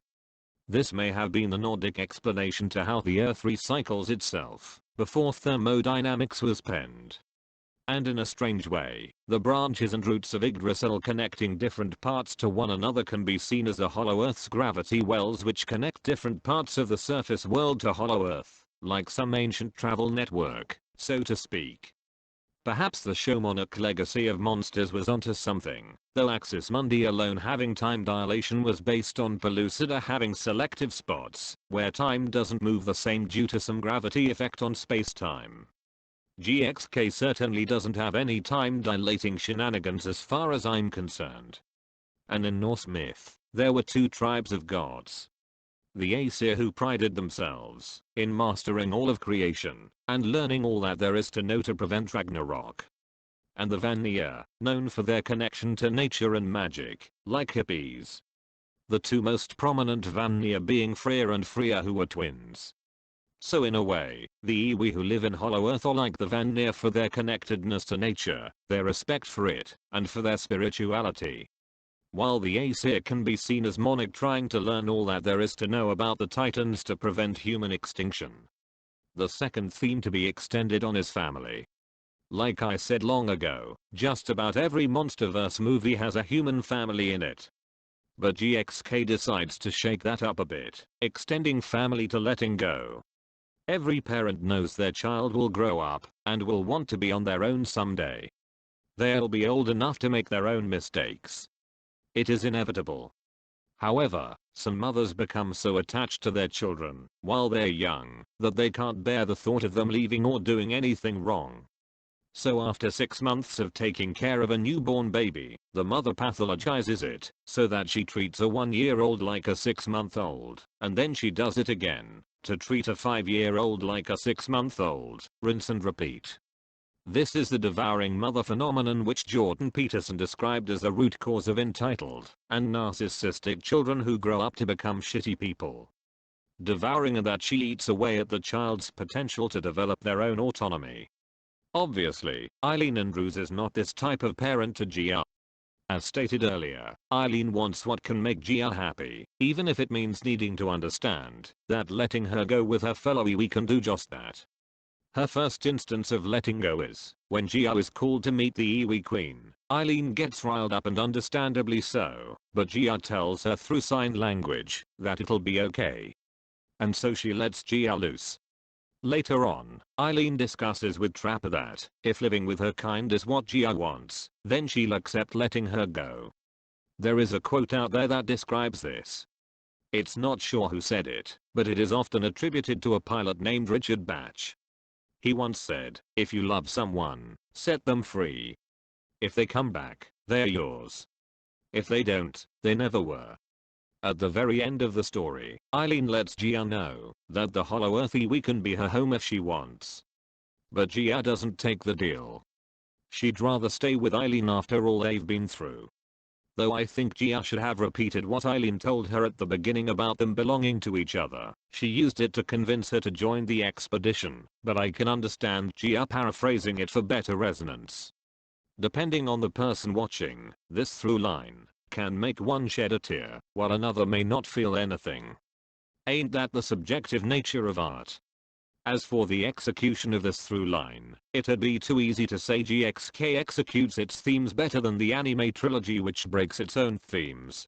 This may have been the Nordic explanation to how the Earth recycles itself, before thermodynamics was penned. And in a strange way, the branches and roots of Yggdrasil connecting different parts to one another can be seen as the Hollow Earth's gravity wells, which connect different parts of the surface world to Hollow Earth, like some ancient travel network, so to speak. Perhaps the show Monarch Legacy of Monsters was onto something, though Axis Mundi alone having time dilation was based on Pellucida having selective spots, where time doesn't move the same due to some gravity effect on space-time. GXK certainly doesn't have any time dilating shenanigans as far as I'm concerned. And in Norse myth, there were two tribes of gods. The Aesir, who prided themselves in mastering all of creation and learning all that there is to know to prevent Ragnarok. And the Vanir, known for their connection to nature and magic, like hippies. The two most prominent Vanir being Freyr and Freya, who were twins. So in a way, the Iwi who live in Hollow Earth are like the Vanir for their connectedness to nature, their respect for it, and for their spirituality. While the Aesir can be seen as Monarch trying to learn all that there is to know about the Titans to prevent human extinction. The second theme to be extended on is family. Like I said long ago, just about every MonsterVerse movie has a human family in it. But GXK decides to shake that up a bit, extending family to letting go. Every parent knows their child will grow up and will want to be on their own someday. They'll be old enough to make their own mistakes. It is inevitable. However, some mothers become so attached to their children while they're young that they can't bear the thought of them leaving or doing anything wrong. So after 6 months of taking care of a newborn baby, the mother pathologizes it so that she treats a 1-year-old like a 6-month-old, and then she does it again to treat a 5-year-old like a 6-month-old, rinse and repeat. This is the devouring mother phenomenon which Jordan Peterson described as the root cause of entitled and narcissistic children who grow up to become shitty people. Devouring in that she eats away at the child's potential to develop their own autonomy. Obviously, Eileen Andrews is not this type of parent to Gia. As stated earlier, Eileen wants what can make Gia happy, even if it means needing to understand that letting her go with her fellow Iwi can do just that. Her first instance of letting go is when Gia is called to meet the Iwi Queen. Eileen gets riled up, and understandably so, but Gia tells her through sign language that it'll be okay. And so she lets Gia loose. Later on, Eileen discusses with Trapper that if living with her kind is what Gia wants, then she'll accept letting her go. There is a quote out there that describes this. It's not sure who said it, but it is often attributed to a pilot named Richard Batch. He once said, "If you love someone, set them free. If they come back, they're yours. If they don't, they never were." At the very end of the story, Eileen lets Gia know that the Hollow Earth Iwi can be her home if she wants. But Gia doesn't take the deal. She'd rather stay with Eileen after all they've been through. Though I think Gia should have repeated what Eileen told her at the beginning about them belonging to each other. She used it to convince her to join the expedition, but I can understand Gia paraphrasing it for better resonance. Depending on the person watching, this through line can make one shed a tear, while another may not feel anything. Ain't that the subjective nature of art? As for the execution of this through line, it'd be too easy to say GXK executes its themes better than the anime trilogy, which breaks its own themes.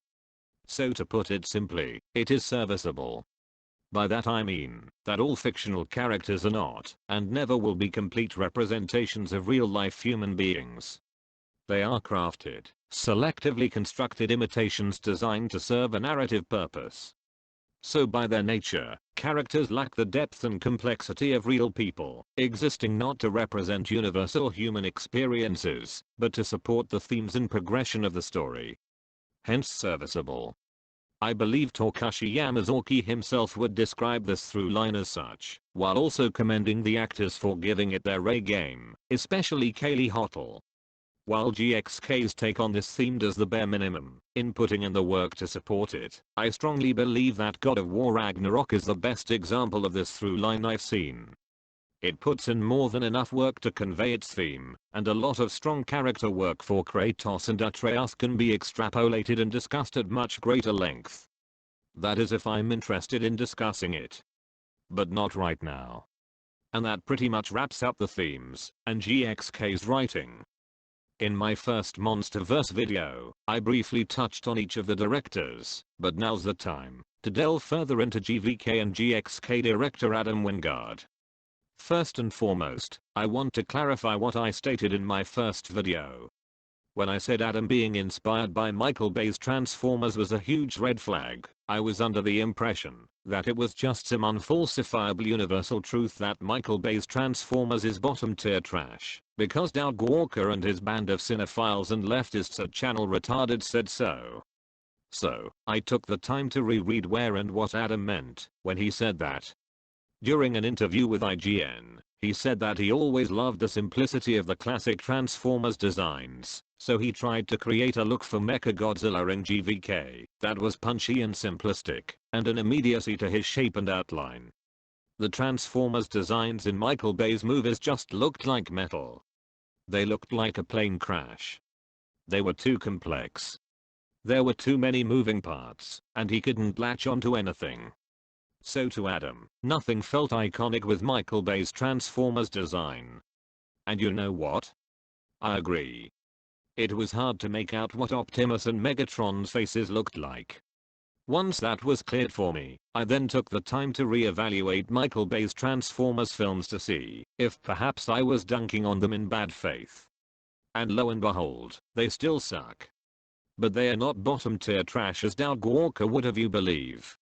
So to put it simply, it is serviceable. By that I mean that all fictional characters are not, and never will be, complete representations of real-life human beings. They are crafted, selectively constructed imitations designed to serve a narrative purpose. So by their nature, characters lack the depth and complexity of real people, existing not to represent universal human experiences, but to support the themes and progression of the story. Hence serviceable. I believe Takashi Yamazuki himself would describe this through line as such, while also commending the actors for giving it their A game, especially Kaylee Hottle. While GXK's take on this theme does the bare minimum in putting in the work to support it, I strongly believe that God of War Ragnarok is the best example of this through line I've seen. It puts in more than enough work to convey its theme, and a lot of strong character work for Kratos and Atreus can be extrapolated and discussed at much greater length. That is if I'm interested in discussing it. But not right now. And that pretty much wraps up the themes and GXK's writing. In my first Monsterverse video, I briefly touched on each of the directors, but now's the time to delve further into GVK and GXK director Adam Wingard. First and foremost, I want to clarify what I stated in my first video. When I said Adam being inspired by Michael Bay's Transformers was a huge red flag, I was under the impression that it was just some unfalsifiable universal truth that Michael Bay's Transformers is bottom tier trash, because Doug Walker and his band of cinephiles and leftists at Channel Retarded said so. So, I took the time to reread where and what Adam meant when he said that. During an interview with IGN, he said that he always loved the simplicity of the classic Transformers designs, so he tried to create a look for Mechagodzilla in GVK that was punchy and simplistic, and an immediacy to his shape and outline. The Transformers designs in Michael Bay's movies just looked like metal. They looked like a plane crash. They were too complex. There were too many moving parts, and he couldn't latch onto anything. So to Adam, nothing felt iconic with Michael Bay's Transformers design. And you know what? I agree. It was hard to make out what Optimus and Megatron's faces looked like. Once that was cleared for me, I then took the time to re-evaluate Michael Bay's Transformers films to see if perhaps I was dunking on them in bad faith. And lo and behold, they still suck. But they are not bottom tier trash as Doug Walker would have you believe.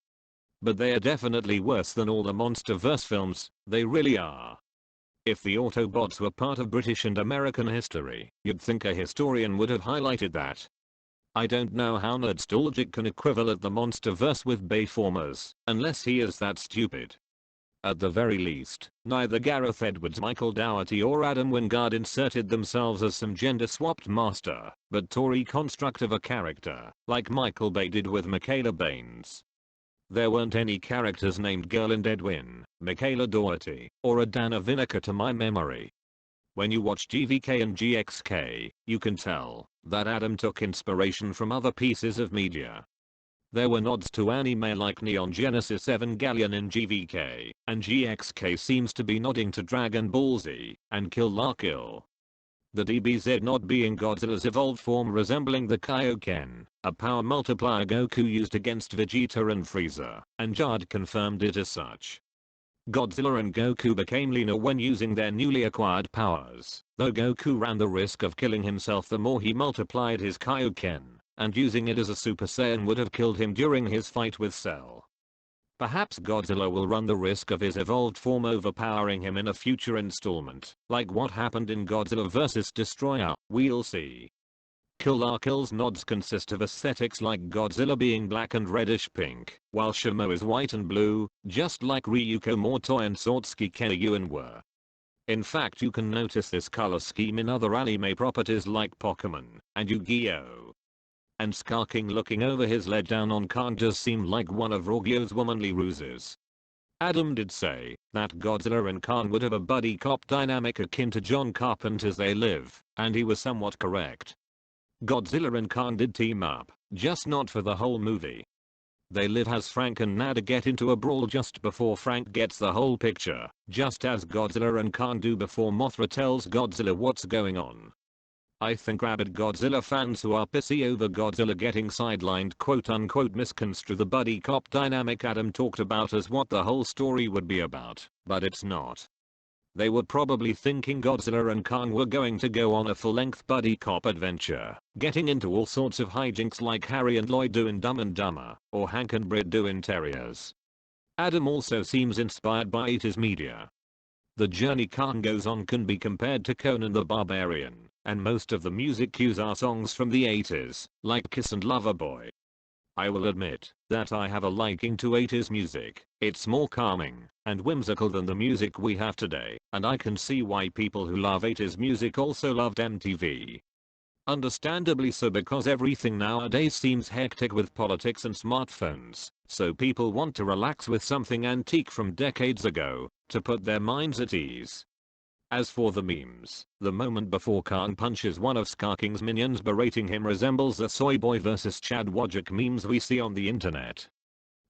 But they are definitely worse than all the Monsterverse films, they really are. If the Autobots were part of British and American history, you'd think a historian would have highlighted that. I don't know how Nerdstalgic can equivalent the Monsterverse with Bayformers, unless he is that stupid. At the very least, neither Gareth Edwards, Michael Dougherty or Adam Wingard inserted themselves as some gender-swapped master, but Tory construct of a character, like Michael Bay did with Michaela Baines. There weren't any characters named Gerland Edwin, Michaela Dougherty, or Adana Vinica to my memory. When you watch GVK and GXK, you can tell that Adam took inspiration from other pieces of media. There were nods to anime like Neon Genesis Evangelion in GVK, and GXK seems to be nodding to Dragon Ball Z and Kill la Kill. The DBZ nod being Godzilla's evolved form resembling the Kaioken, a power multiplier Goku used against Vegeta and Frieza, and Jard confirmed it as such. Godzilla and Goku became leaner when using their newly acquired powers, though Goku ran the risk of killing himself the more he multiplied his Kaioken, and using it as a Super Saiyan would have killed him during his fight with Cell. Perhaps Godzilla will run the risk of his evolved form overpowering him in a future installment, like what happened in Godzilla vs. Destroyer, we'll see. Kill la Kill's nods consist of aesthetics like Godzilla being black and reddish pink, while Shimo is white and blue, just like Ryuko Mortoi and Satsuki Keiyuan were. In fact, you can notice this color scheme in other anime properties like Pokemon and Yu-Gi-Oh! And Skarking looking over his lead down on Khan just seemed like one of Rogyo's womanly ruses. Adam did say that Godzilla and Khan would have a buddy cop dynamic akin to John Carpenter's They Live, and he was somewhat correct. Godzilla and Khan did team up, just not for the whole movie. They Live has Frank and Nada get into a brawl just before Frank gets the whole picture, just as Godzilla and Khan do before Mothra tells Godzilla what's going on. I think rabid Godzilla fans who are pissy over Godzilla getting sidelined quote unquote misconstrue the buddy cop dynamic Adam talked about as what the whole story would be about, but it's not. They were probably thinking Godzilla and Kong were going to go on a full-length buddy cop adventure, getting into all sorts of hijinks like Harry and Lloyd do in Dumb and Dumber, or Hank and Brit do in Terriers. Adam also seems inspired by 80s media. The journey Kong goes on can be compared to Conan the Barbarian, and most of the music cues are songs from the 80s, like Kiss and Loverboy. I will admit that I have a liking to 80s music. It's more calming and whimsical than the music we have today, and I can see why people who love 80s music also loved MTV. Understandably so, because everything nowadays seems hectic with politics and smartphones, so people want to relax with something antique from decades ago, to put their minds at ease. As for the memes, the moment before Khan punches one of Skarking's minions berating him resembles the Soy Boy vs Chad Wojcik memes we see on the internet.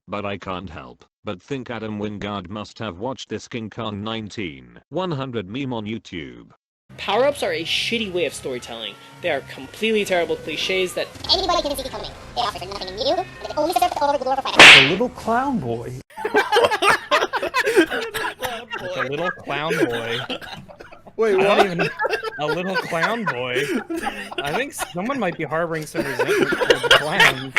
But I can't help but think Adam Wingard must have watched this King Kong 19-100 meme on YouTube. Power-ups are a shitty way of storytelling. They are completely terrible cliches that Anybody can see coming. They offer nothing new, and they only serve to glorify The little clown boy. A little clown boy. Wait, I what? don't even. A little clown boy. I think someone might be harboring some resentment toward the clown.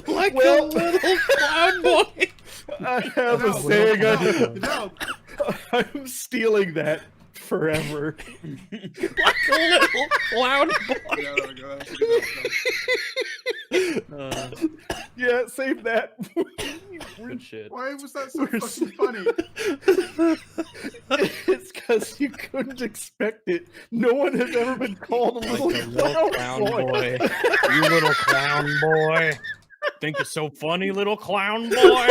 Like a little clown boy. I have a saying. I'm stealing that forever. Like a little clown boy. Yeah, save that. Good shit. Why was that so fucking funny? It's because you couldn't expect it. No one has ever been called a little, Clown boy. You little clown boy. Think it's so funny, little clown boy?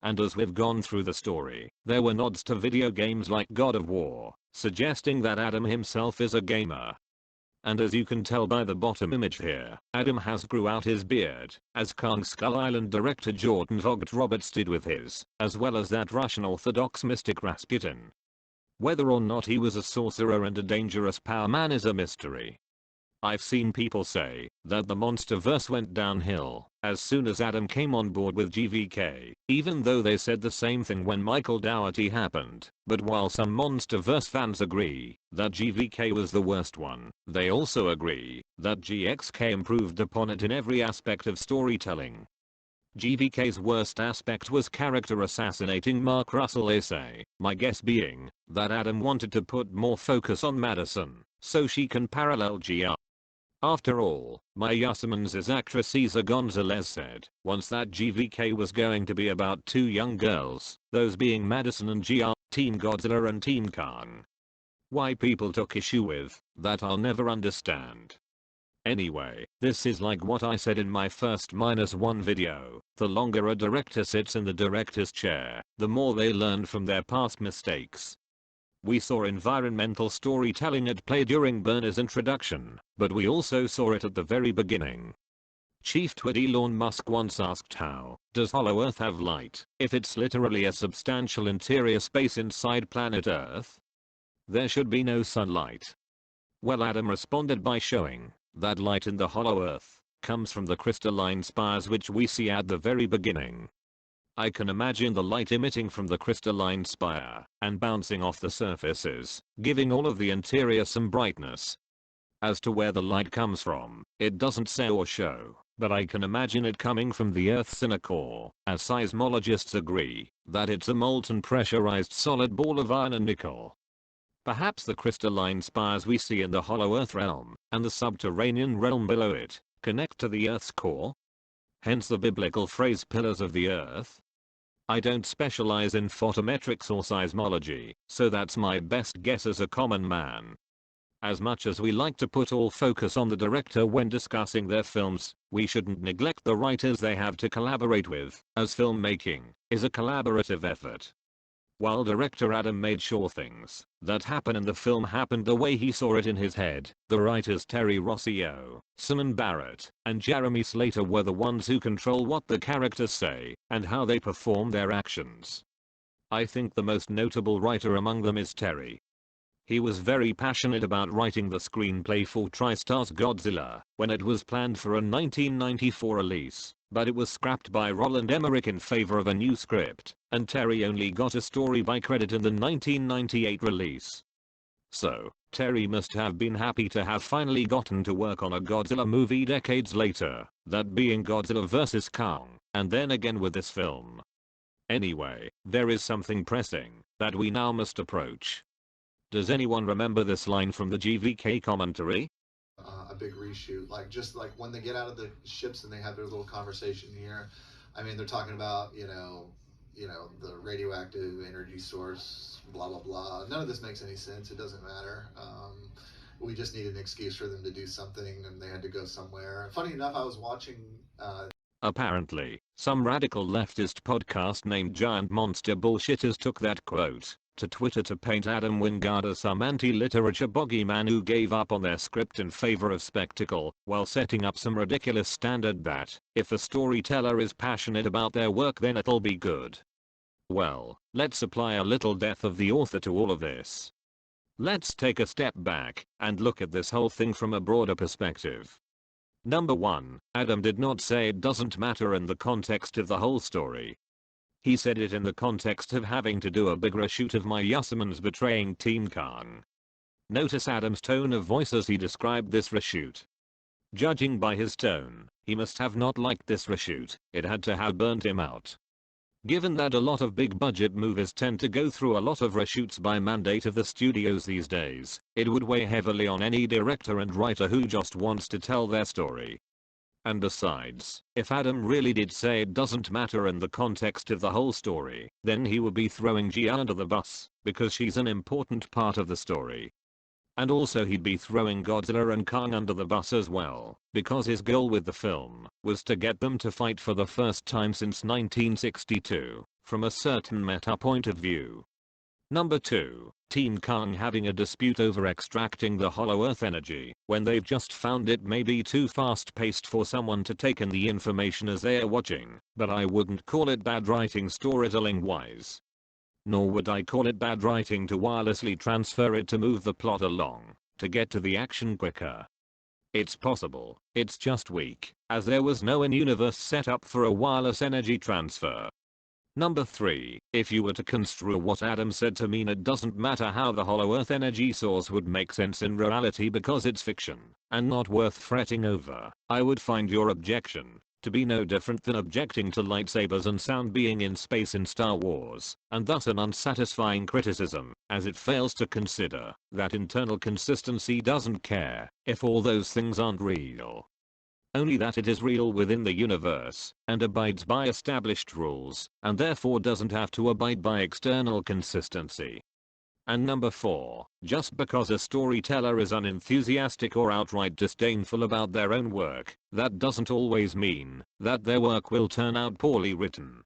And as we've gone through the story, there were nods to video games like God of War, suggesting that Adam himself is a gamer. And as you can tell by the bottom image here, Adam has grew out his beard, as Kong Skull Island director Jordan Vogt Roberts did with his, as well as that Russian Orthodox mystic Rasputin. Whether or not he was a sorcerer and a dangerous power man is a mystery. I've seen people say that the MonsterVerse went downhill as soon as Adam came on board with GVK, even though they said the same thing when Michael Dougherty happened. But while some MonsterVerse fans agree that GVK was the worst one, they also agree that GXK improved upon it in every aspect of storytelling. GVK's worst aspect was character assassinating Mark Russell, they say, my guess being that Adam wanted to put more focus on Madison so she can parallel GR. After all, Maya Simmons' actress Cesar Gonzalez said once that GVK was going to be about two young girls, those being Madison and GR, Team Godzilla and Team Kong. Why people took issue with that I'll never understand. Anyway, this is like what I said in my first -1 video, the longer a director sits in the director's chair, the more they learn from their past mistakes. We saw environmental storytelling at play during Berner's introduction, but we also saw it at the very beginning. Chief Tweet Elon Musk once asked, how does Hollow Earth have light if it's literally a substantial interior space inside planet Earth? There should be no sunlight. Well, Adam responded by showing that light in the Hollow Earth comes from the crystalline spires which we see at the very beginning. I can imagine the light emitting from the crystalline spire and bouncing off the surfaces, giving all of the interior some brightness. As to where the light comes from, it doesn't say or show, but I can imagine it coming from the Earth's inner core, as seismologists agree that it's a molten pressurized solid ball of iron and nickel. Perhaps the crystalline spires we see in the Hollow Earth realm and the subterranean realm below it connect to the Earth's core? Hence the biblical phrase pillars of the earth. I don't specialize in photometrics or seismology, so that's my best guess as a common man. As much as we like to put all focus on the director when discussing their films, we shouldn't neglect the writers they have to collaborate with, as filmmaking is a collaborative effort. While director Adam made sure things that happen in the film happened the way he saw it in his head, the writers Terry Rossio, Simon Barrett, and Jeremy Slater were the ones who control what the characters say and how they perform their actions. I think the most notable writer among them is Terry. He was very passionate about writing the screenplay for TriStar's Godzilla when it was planned for a 1994 release, but it was scrapped by Roland Emmerich in favor of a new script, and Terry only got a story by credit in the 1998 release. So, Terry must have been happy to have finally gotten to work on a Godzilla movie decades later, that being Godzilla vs. Kong, and then again with this film. Anyway, there is something pressing that we now must approach. Does anyone remember this line from the GVK commentary? A big reshoot, just like when they get out of the ships and they have their little conversation here. I mean, they're talking about, the radioactive energy source, blah, blah, blah. None of this makes any sense. It doesn't matter. We just need an excuse for them to do something, and they had to go somewhere. Funny enough, I was watching... Apparently, some radical leftist podcast named Giant Monster Bullshitters took that quote to Twitter to paint Adam Wingard as some anti-literature bogeyman who gave up on their script in favor of spectacle, while setting up some ridiculous standard that, if a storyteller is passionate about their work then it'll be good. Well, let's apply a little death of the author to all of this. Let's take a step back and look at this whole thing from a broader perspective. Number 1, Adam did not say it doesn't matter in the context of the whole story. He said it in the context of having to do a big reshoot of My Yasmin's betraying Teen Kong. Notice Adam's tone of voice as he described this reshoot. Judging by his tone, he must have not liked this reshoot, it had to have burnt him out. Given that a lot of big budget movies tend to go through a lot of reshoots by mandate of the studios these days, it would weigh heavily on any director and writer who just wants to tell their story. And besides, if Adam really did say it doesn't matter in the context of the whole story, then he would be throwing Gia under the bus, because she's an important part of the story. And also he'd be throwing Godzilla and Kong under the bus as well, because his goal with the film was to get them to fight for the first time since 1962, from a certain meta point of view. Number 2, Teen Kong having a dispute over extracting the Hollow Earth energy, when they've just found it may be too fast-paced for someone to take in the information as they're watching, but I wouldn't call it bad writing storytelling-wise. Nor would I call it bad writing to wirelessly transfer it to move the plot along, to get to the action quicker. It's possible, it's just weak, as there was no in-universe setup for a wireless energy transfer. Number 3, if you were to construe what Adam said to mean it doesn't matter how the Hollow Earth energy source would make sense in reality because it's fiction, and not worth fretting over, I would find your objection to be no different than objecting to lightsabers and sound being in space in Star Wars, and thus an unsatisfying criticism, as it fails to consider that internal consistency doesn't care if all those things aren't real. Only that it is real within the universe, and abides by established rules, and therefore doesn't have to abide by external consistency. And number 4, just because a storyteller is unenthusiastic or outright disdainful about their own work, that doesn't always mean that their work will turn out poorly written.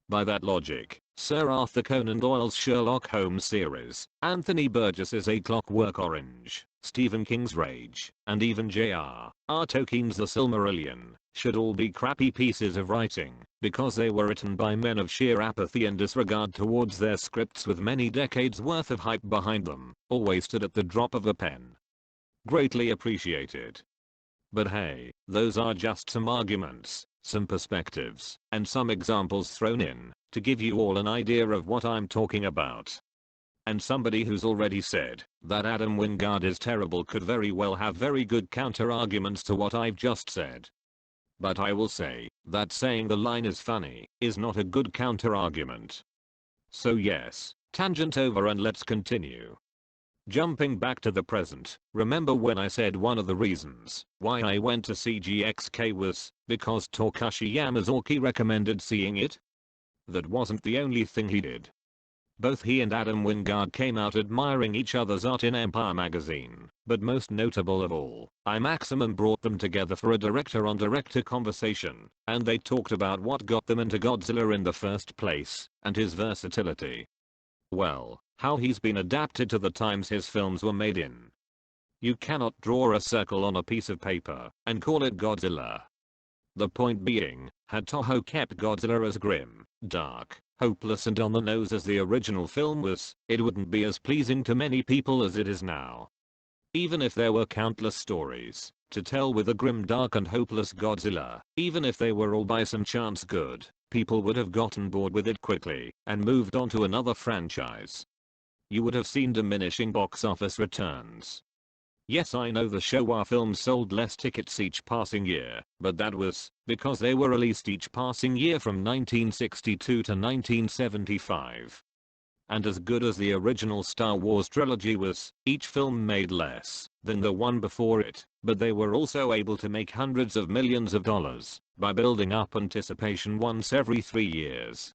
By that logic, Sir Arthur Conan Doyle's Sherlock Holmes series, Anthony Burgess's A Clockwork Orange, Stephen King's Rage, and even J.R.R. Tolkien's The Silmarillion, should all be crappy pieces of writing, because they were written by men of sheer apathy and disregard towards their scripts with many decades worth of hype behind them, or wasted at the drop of a pen. Greatly appreciated. But hey, those are just some arguments, some perspectives, and some examples thrown in, to give you all an idea of what I'm talking about. And somebody who's already said that Adam Wingard is terrible could very well have very good counter-arguments to what I've just said. But I will say that saying the line is funny is not a good counter-argument. So yes, tangent over and let's continue. Jumping back to the present, remember when I said one of the reasons why I went to see GXK was because Takashi Yamazuki recommended seeing it? That wasn't the only thing he did. Both he and Adam Wingard came out admiring each other's art in Empire magazine, but most notable of all, iMaximum brought them together for a director-on-director conversation, and they talked about what got them into Godzilla in the first place, and his versatility. Well, how he's been adapted to the times his films were made in. You cannot draw a circle on a piece of paper and call it Godzilla. The point being, had Toho kept Godzilla as grim, dark, hopeless and on the nose as the original film was, it wouldn't be as pleasing to many people as it is now. Even if there were countless stories to tell with a grim, dark and hopeless Godzilla, even if they were all by some chance good, people would have gotten bored with it quickly and moved on to another franchise. You would have seen diminishing box office returns. Yes, I know the Showa films sold less tickets each passing year, but that was because they were released each passing year from 1962 to 1975. And as good as the original Star Wars trilogy was, each film made less than the one before it, but they were also able to make hundreds of millions of dollars by building up anticipation once every 3 years.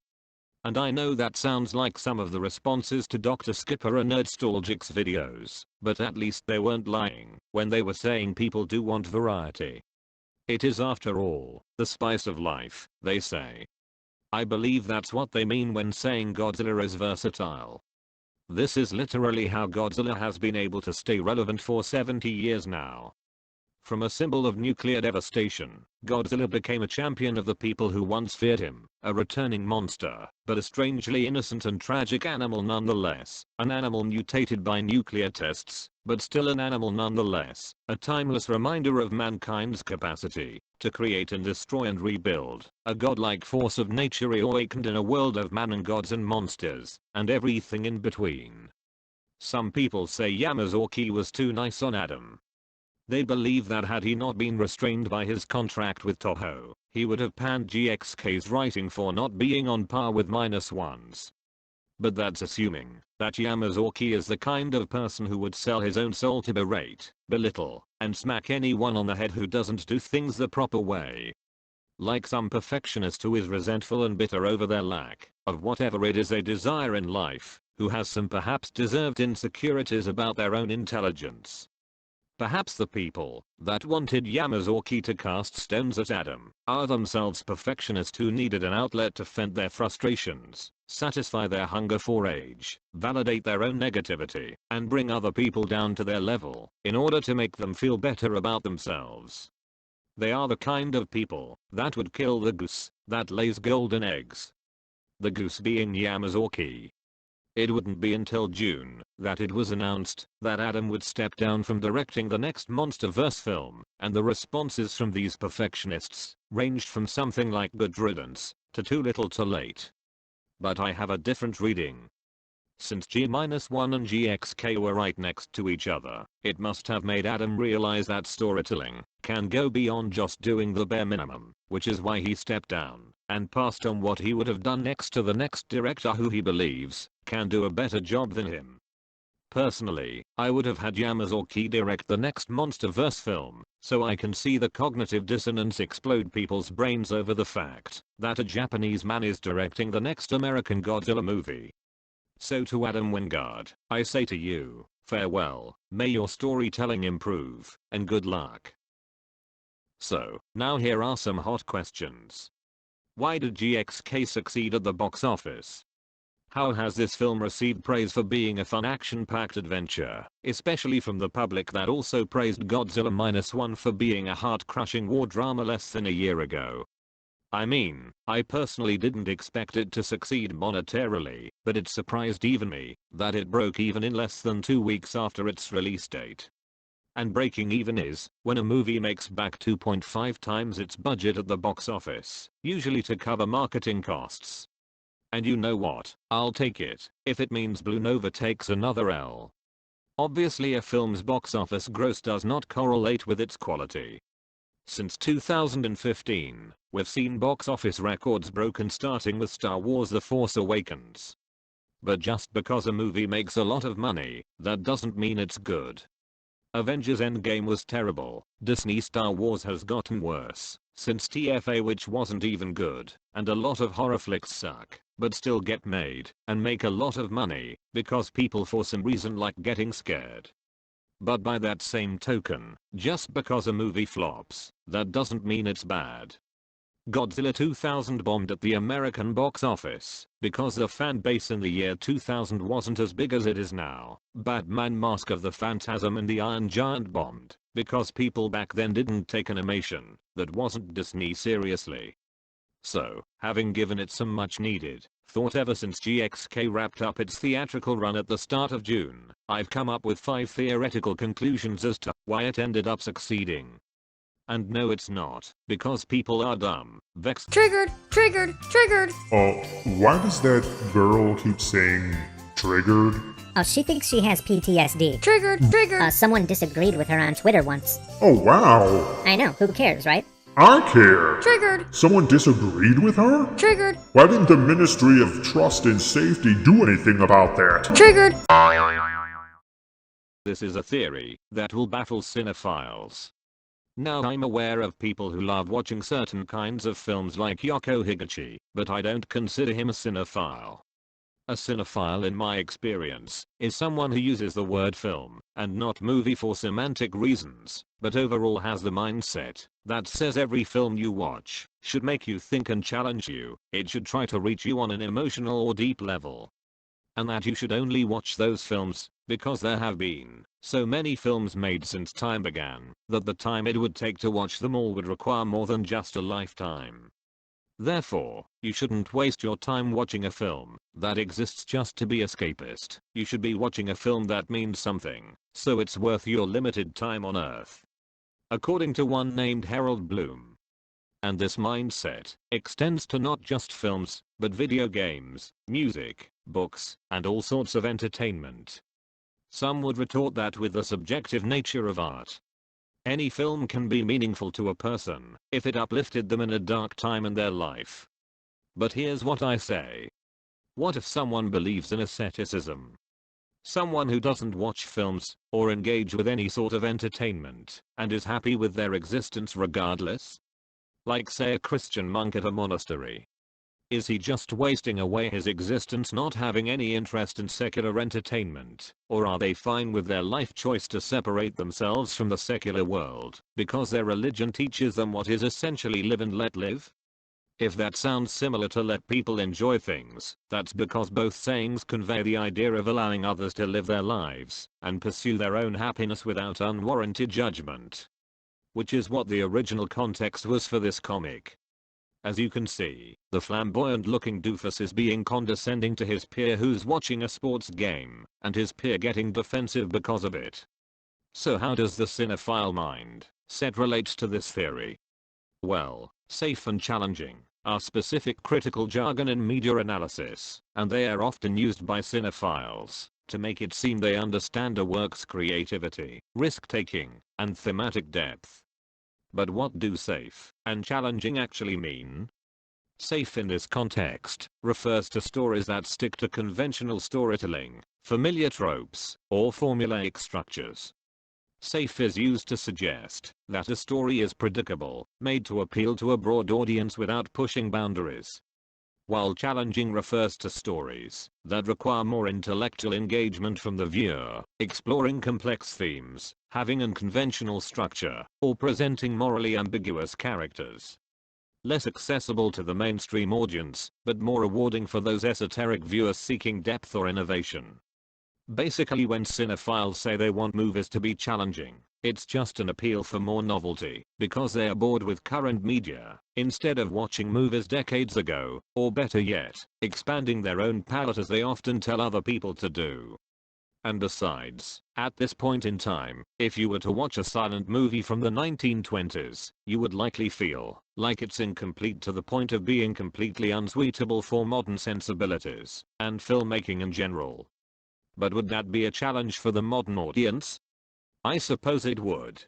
And I know that sounds like some of the responses to Dr. Skipper and Nerdstalgic's videos, but at least they weren't lying when they were saying people do want variety. It is after all, the spice of life, they say. I believe that's what they mean when saying Godzilla is versatile. This is literally how Godzilla has been able to stay relevant for 70 years now. From a symbol of nuclear devastation, Godzilla became a champion of the people who once feared him, a returning monster, but a strangely innocent and tragic animal nonetheless, an animal mutated by nuclear tests, but still an animal nonetheless, a timeless reminder of mankind's capacity to create and destroy and rebuild, a godlike force of nature awakened in a world of man and gods and monsters, and everything in between. Some people say Yamazaki was too nice on Adam. They believe that had he not been restrained by his contract with Toho, he would have panned GXK's writing for not being on par with -1s. But that's assuming that Yamazaki is the kind of person who would sell his own soul to berate, belittle, and smack anyone on the head who doesn't do things the proper way. Like some perfectionist who is resentful and bitter over their lack of whatever it is they desire in life, who has some perhaps deserved insecurities about their own intelligence. Perhaps the people that wanted Yamazaki to cast stones at Adam are themselves perfectionists who needed an outlet to vent their frustrations, satisfy their hunger for rage, validate their own negativity, and bring other people down to their level in order to make them feel better about themselves. They are the kind of people that would kill the goose that lays golden eggs. The goose being Yamazaki. It wouldn't be until June that it was announced that Adam would step down from directing the next MonsterVerse film, and the responses from these perfectionists ranged from something like good riddance to too little too late. But I have a different reading. Since G-1 and GXK were right next to each other, it must have made Adam realize that storytelling can go beyond just doing the bare minimum, which is why he stepped down and passed on what he would have done next to the next director who he believes can do a better job than him. Personally, I would have had Yamazaki direct the next MonsterVerse film, so I can see the cognitive dissonance explode people's brains over the fact that a Japanese man is directing the next American Godzilla movie. So to Adam Wingard, I say to you, farewell, may your storytelling improve, and good luck. So, now here are some hot questions. Why did GXK succeed at the box office? How has this film received praise for being a fun action-packed adventure, especially from the public that also praised Godzilla -1 for being a heart-crushing war drama less than a year ago? I mean, I personally didn't expect it to succeed monetarily, but it surprised even me that it broke even in less than 2 weeks after its release date. And breaking even is when a movie makes back 2.5 times its budget at the box office, usually to cover marketing costs. And you know what, I'll take it if it means Blue Nova takes another L. Obviously a film's box office gross does not correlate with its quality. Since 2015, we've seen box office records broken starting with Star Wars The Force Awakens. But just because a movie makes a lot of money, that doesn't mean it's good. Avengers Endgame was terrible, Disney Star Wars has gotten worse since TFA, which wasn't even good, and a lot of horror flicks suck, but still get made and make a lot of money because people for some reason like getting scared. But by that same token, just because a movie flops, that doesn't mean it's bad. Godzilla 2000 bombed at the American box office because the fan base in the year 2000 wasn't as big as it is now. Batman Mask of the Phantasm and the Iron Giant bombed because people back then didn't take animation that wasn't Disney seriously. So, having given it some much needed thought ever since GXK wrapped up its theatrical run at the start of June, I've come up with 5 theoretical conclusions as to why it ended up succeeding. And no, it's not because people are dumb, vexed. Triggered, triggered, triggered. Why does that girl keep saying triggered? She thinks she has PTSD. Triggered, triggered. Someone disagreed with her on Twitter once. Oh wow. I know, who cares, right? I care. Triggered. Someone disagreed with her? Triggered. Why didn't the Ministry of Trust and Safety do anything about that? Triggered. This is a theory that will baffle cinephiles. Now I'm aware of people who love watching certain kinds of films like Yoko Higuchi, but I don't consider him a cinephile. A cinephile in my experience is someone who uses the word film and not movie for semantic reasons, but overall has the mindset that says every film you watch should make you think and challenge you, it should try to reach you on an emotional or deep level. and that you should only watch those films because there have been so many films made since time began that the time it would take to watch them all would require more than just a lifetime. Therefore, you shouldn't waste your time watching a film that exists just to be escapist. You should be watching a film that means something, so it's worth your limited time on Earth. According to one named Harold Bloom. And this mindset extends to not just films, but video games, music, books, and all sorts of entertainment. Some would retort that with the subjective nature of art, any film can be meaningful to a person if it uplifted them in a dark time in their life. But here's what I say. What if someone believes in asceticism? Someone who doesn't watch films or engage with any sort of entertainment and is happy with their existence regardless? Like say a Christian monk at a monastery. Is he just wasting away his existence not having any interest in secular entertainment, or are they fine with their life choice to separate themselves from the secular world because their religion teaches them what is essentially live and let live? If that sounds similar to let people enjoy things, that's because both sayings convey the idea of allowing others to live their lives and pursue their own happiness without unwarranted judgment. Which is what the original context was for this comic. As you can see, the flamboyant looking doofus is being condescending to his peer who's watching a sports game, and his peer getting defensive because of it. So how does the cinephile mind set relates to this theory? Well, safe and challenging are specific critical jargon in media analysis, and they are often used by cinephiles to make it seem they understand a work's creativity, risk-taking, and thematic depth. But what do safe and challenging actually mean? Safe in this context refers to stories that stick to conventional storytelling, familiar tropes, or formulaic structures. Safe is used to suggest that a story is predictable, made to appeal to a broad audience without pushing boundaries. While challenging refers to stories that require more intellectual engagement from the viewer, exploring complex themes, having unconventional structure, or presenting morally ambiguous characters. Less accessible to the mainstream audience, but more rewarding for those esoteric viewers seeking depth or innovation. Basically, when cinephiles say they want movies to be challenging, it's just an appeal for more novelty, because they are bored with current media, instead of watching movies decades ago, or better yet, expanding their own palette as they often tell other people to do. And besides, at this point in time, if you were to watch a silent movie from the 1920s, you would likely feel like it's incomplete to the point of being completely unsuitable for modern sensibilities, and filmmaking in general. But would that be a challenge for the modern audience? I suppose it would.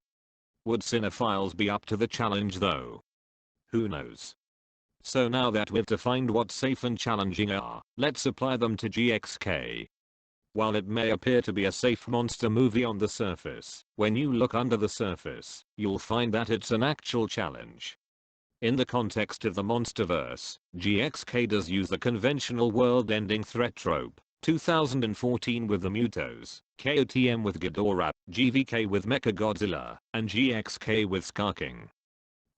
Would cinephiles be up to the challenge though? Who knows? So now that we've defined what safe and challenging are, let's apply them to GXK. While it may appear to be a safe monster movie on the surface, when you look under the surface, you'll find that it's an actual challenge. In the context of the Monsterverse, GXK does use the conventional world-ending threat trope. 2014 with the Mutos, KOTM with Ghidorah, GVK with Mechagodzilla, and GXK with Skarking.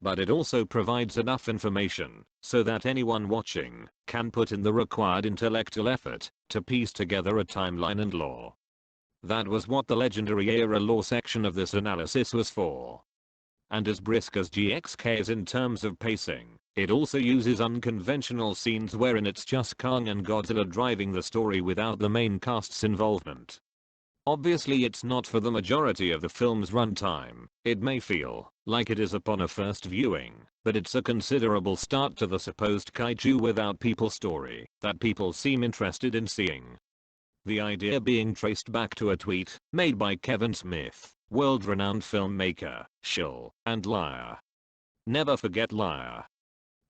But it also provides enough information so that anyone watching can put in the required intellectual effort to piece together a timeline and lore. That was what the legendary era lore section of this analysis was for. And as brisk as GXK is in terms of pacing, it also uses unconventional scenes wherein it's just Kong and Godzilla driving the story without the main cast's involvement. Obviously it's not for the majority of the film's runtime. It may feel like it is upon a first viewing, but it's a considerable start to the supposed kaiju without people story that people seem interested in seeing. The idea being traced back to a tweet made by Kevin Smith, world-renowned filmmaker, shill, and liar. Never forget liar.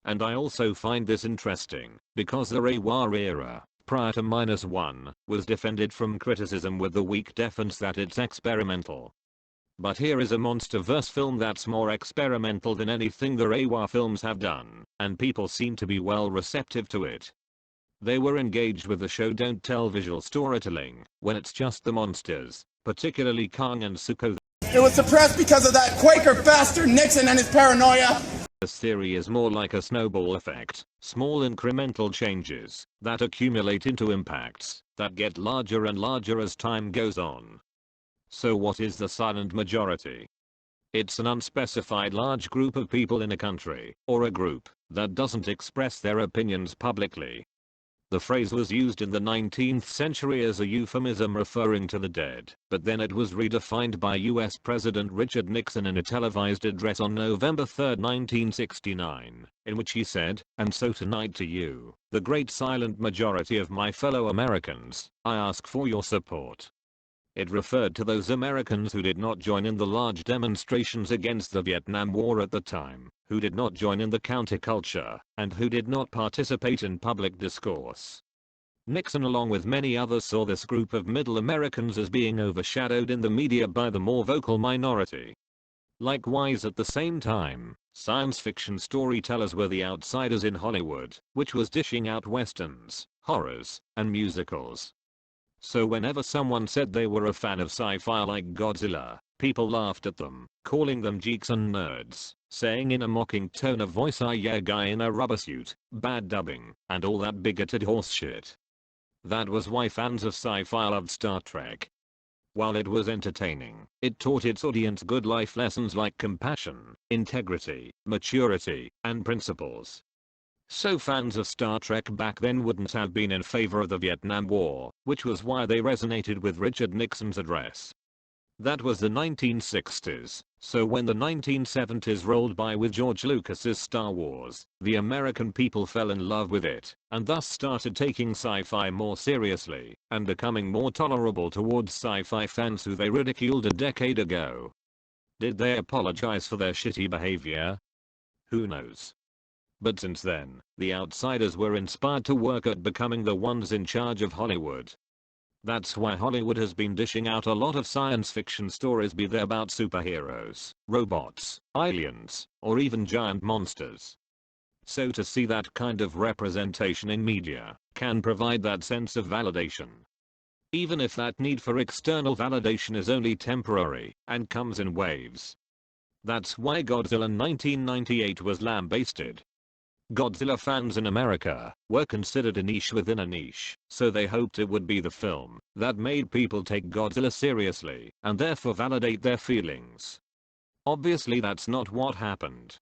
And I also find this interesting, because the Reiwa era, prior to -1, was defended from criticism with the weak defense that it's experimental. But here is a Monsterverse film that's more experimental than anything the Reiwa films have done, and people seem to be well receptive to it. They were engaged with the show don't tell visual storytelling, when it's just the monsters, particularly Kong and Suko. It was suppressed because of that Quaker bastard Nixon and his paranoia. This theory is more like a snowball effect, small incremental changes that accumulate into impacts that get larger and larger as time goes on. So what is the silent majority? It's an unspecified large group of people in a country, or a group, that doesn't express their opinions publicly. The phrase was used in the 19th century as a euphemism referring to the dead, but then it was redefined by US President Richard Nixon in a televised address on November 3, 1969, in which he said, "And so tonight to you, the great silent majority of my fellow Americans, I ask for your support." It referred to those Americans who did not join in the large demonstrations against the Vietnam War at the time, who did not join in the counterculture, and who did not participate in public discourse. Nixon, along with many others, saw this group of middle Americans as being overshadowed in the media by the more vocal minority. Likewise, at the same time, science fiction storytellers were the outsiders in Hollywood, which was dishing out westerns, horrors, and musicals. So whenever someone said they were a fan of sci-fi like Godzilla, people laughed at them, calling them geeks and nerds, saying in a mocking tone of voice, "Ah yeah, guy in a rubber suit, bad dubbing," and all that bigoted horseshit. That was why fans of sci-fi loved Star Trek. While it was entertaining, it taught its audience good life lessons like compassion, integrity, maturity, and principles. So fans of Star Trek back then wouldn't have been in favor of the Vietnam War, which was why they resonated with Richard Nixon's address. That was the 1960s, so when the 1970s rolled by with George Lucas's Star Wars, the American people fell in love with it, and thus started taking sci-fi more seriously, and becoming more tolerable towards sci-fi fans who they ridiculed a decade ago. Did they apologize for their shitty behavior? Who knows? But since then, the outsiders were inspired to work at becoming the ones in charge of Hollywood. That's why Hollywood has been dishing out a lot of science fiction stories, be they about superheroes, robots, aliens, or even giant monsters. So to see that kind of representation in media can provide that sense of validation. Even if that need for external validation is only temporary and comes in waves. That's why Godzilla 1998 was lambasted. Godzilla fans in America were considered a niche within a niche, so they hoped it would be the film that made people take Godzilla seriously and therefore validate their feelings. Obviously that's not what happened.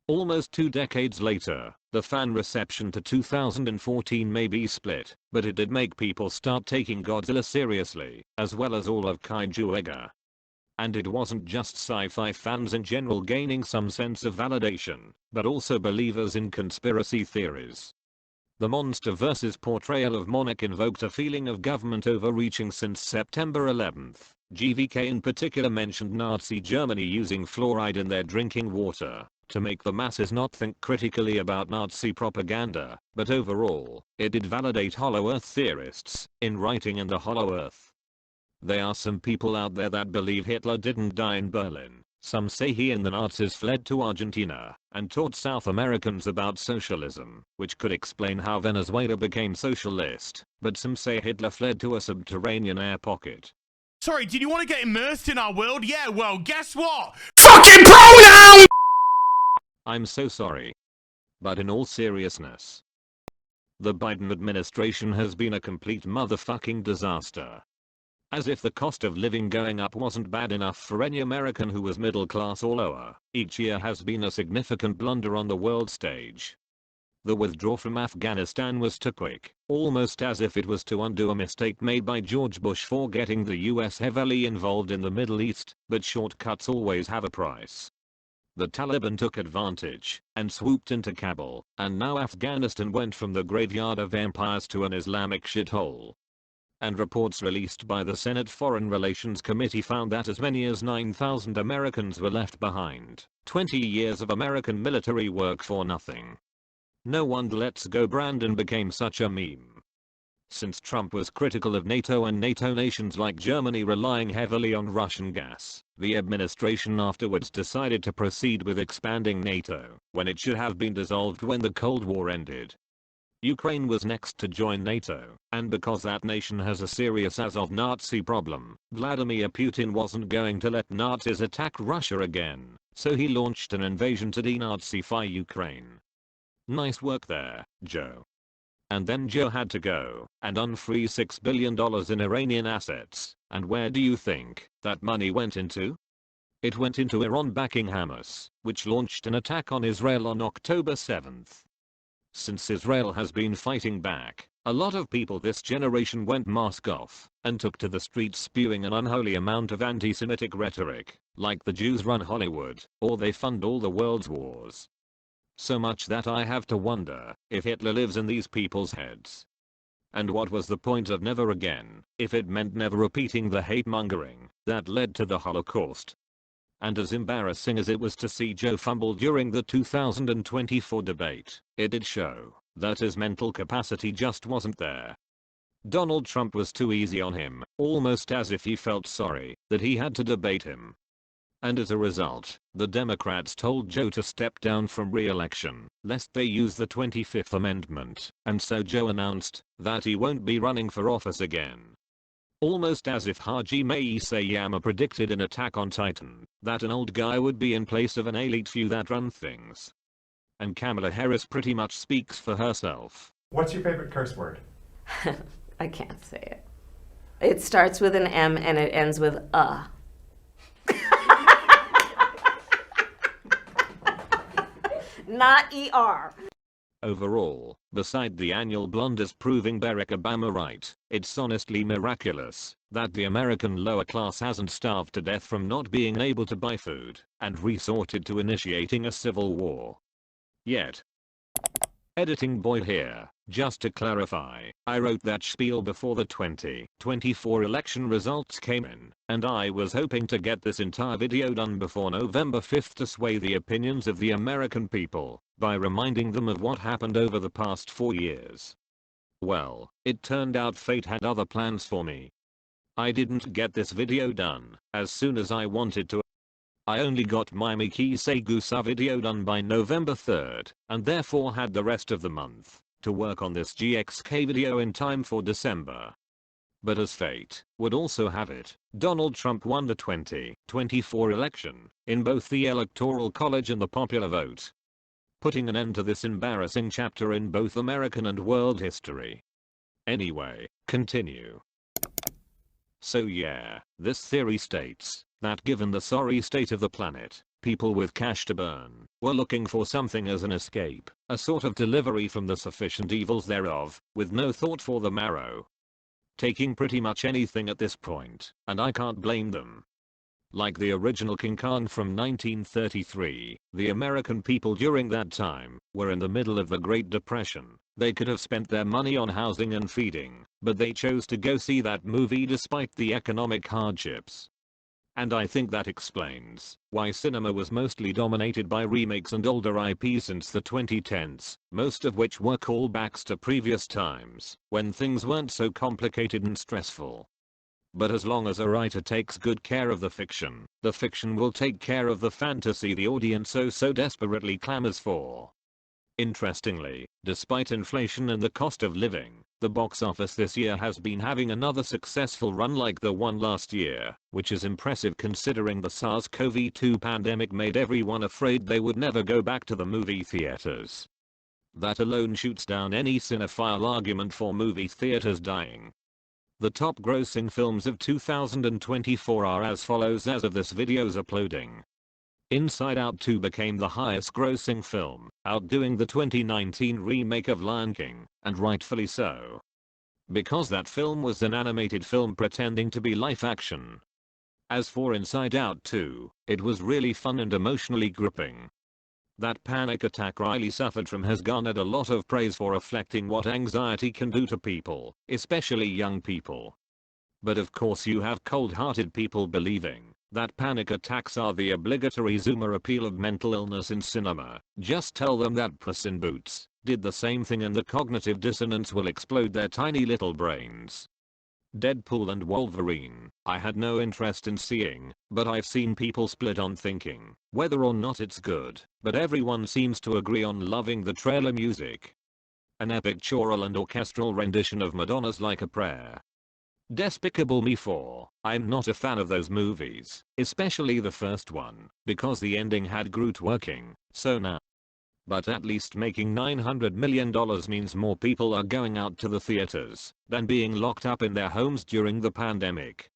Almost 2 decades later, the fan reception to 2014 may be split, but it did make people start taking Godzilla seriously, as well as all of Kaiju Ega. And it wasn't just sci-fi fans in general gaining some sense of validation, but also believers in conspiracy theories. The MonsterVerse's portrayal of Monarch invoked a feeling of government overreaching since September 11th. GVK in particular mentioned Nazi Germany using fluoride in their drinking water to make the masses not think critically about Nazi propaganda, but overall, it did validate Hollow Earth theorists in writing in the Hollow Earth. There are some people out there that believe Hitler didn't die in Berlin. Some say he and the Nazis fled to Argentina and taught South Americans about socialism, which could explain how Venezuela became socialist, but some say Hitler fled to a subterranean air pocket. Sorry, did you want to get immersed in our world? Yeah, well, guess what? Fucking pronoun! I'm so sorry. But in all seriousness, the Biden administration has been a complete motherfucking disaster. As if the cost of living going up wasn't bad enough for any American who was middle class or lower, each year has been a significant blunder on the world stage. The withdrawal from Afghanistan was too quick, almost as if it was to undo a mistake made by George Bush for getting the US heavily involved in the Middle East, but shortcuts always have a price. The Taliban took advantage and swooped into Kabul, and now Afghanistan went from the graveyard of empires to an Islamic shithole. And reports released by the Senate Foreign Relations Committee found that as many as 9,000 Americans were left behind. 20 years of American military work for nothing. No wonder Let's Go Brandon became such a meme. Since Trump was critical of NATO and NATO nations like Germany relying heavily on Russian gas, the administration afterwards decided to proceed with expanding NATO, when it should have been dissolved when the Cold War ended. Ukraine was next to join NATO, and because that nation has a serious as of Nazi problem, Vladimir Putin wasn't going to let Nazis attack Russia again, So he launched an invasion to denazify Ukraine. Nice work there, Joe. And then Joe had to go and unfree $6 billion in Iranian assets, and where do you think that money went into? It went into Iran backing Hamas, which launched an attack on Israel on October 7th. Since Israel has been fighting back, a lot of people this generation went mask off and took to the streets spewing an unholy amount of anti-Semitic rhetoric, like the Jews run Hollywood, or they fund all the world's wars. So much that I have to wonder if Hitler lives in these people's heads. And what was the point of never again, if it meant never repeating the hate-mongering that led to the Holocaust? And as embarrassing as it was to see Joe fumble during the 2024 debate, it did show that his mental capacity just wasn't there. Donald Trump was too easy on him, almost as if he felt sorry that he had to debate him. And as a result, the Democrats told Joe to step down from re-election, lest they use the 25th Amendment, and so Joe announced that he won't be running for office again. Almost as if Hajime Isayama predicted in Attack on Titan that an old guy would be in place of an elite few that run things. And Kamala Harris pretty much speaks for herself. What's your favorite curse word? I can't say it. It starts with an M and it ends with Not ER. Overall, beside the annual blunders proving Barack Obama right, it's honestly miraculous that the American lower class hasn't starved to death from not being able to buy food and resorted to initiating a civil war. Yet. Editing boy here, just to clarify, I wrote that spiel before the 2024 election results came in, and I was hoping to get this entire video done before November 5th to sway the opinions of the American people by reminding them of what happened over the past 4 years. Well, it turned out fate had other plans for me. I didn't get this video done as soon as I wanted to. I only got my Miki Segusa video done by November 3rd, and therefore had the rest of the month to work on this GXK video in time for December. But as fate would also have it, Donald Trump won the 2024 election in both the Electoral College and the popular vote, putting an end to this embarrassing chapter in both American and world history. Anyway, continue. So yeah, this theory states that given the sorry state of the planet, people with cash to burn were looking for something as an escape, a sort of delivery from the sufficient evils thereof, with no thought for the marrow. Taking pretty much anything at this point, and I can't blame them. Like the original King Kong from 1933, the American people during that time were in the middle of the Great Depression. They could have spent their money on housing and feeding, but they chose to go see that movie despite the economic hardships. And I think that explains why cinema was mostly dominated by remakes and older IP since the 2010s, most of which were callbacks to previous times, when things weren't so complicated and stressful. But as long as a writer takes good care of the fiction will take care of the fantasy the audience so desperately clamors for. Interestingly, despite inflation and the cost of living, the box office this year has been having another successful run like the one last year, which is impressive considering the SARS-CoV-2 pandemic made everyone afraid they would never go back to the movie theaters. That alone shoots down any cinephile argument for movie theaters dying. The top grossing films of 2024 are as follows as of this video's uploading. Inside Out 2 became the highest grossing film, outdoing the 2019 remake of Lion King, and rightfully so. Because that film was an animated film pretending to be live action. As for Inside Out 2, it was really fun and emotionally gripping. That panic attack Riley suffered from has garnered a lot of praise for reflecting what anxiety can do to people, especially young people. But of course you have cold-hearted people believing that panic attacks are the obligatory Zoomer appeal of mental illness in cinema. Just tell them that Puss in Boots did the same thing and the cognitive dissonance will explode their tiny little brains. Deadpool and Wolverine, I had no interest in seeing, but I've seen people split on thinking whether or not it's good, but everyone seems to agree on loving the trailer music. An epic choral and orchestral rendition of Madonna's Like a Prayer. Despicable Me 4. I'm not a fan of those movies, especially the first one, because the ending had Groot working, so nah. But at least making $900 million means more people are going out to the theaters than being locked up in their homes during the pandemic.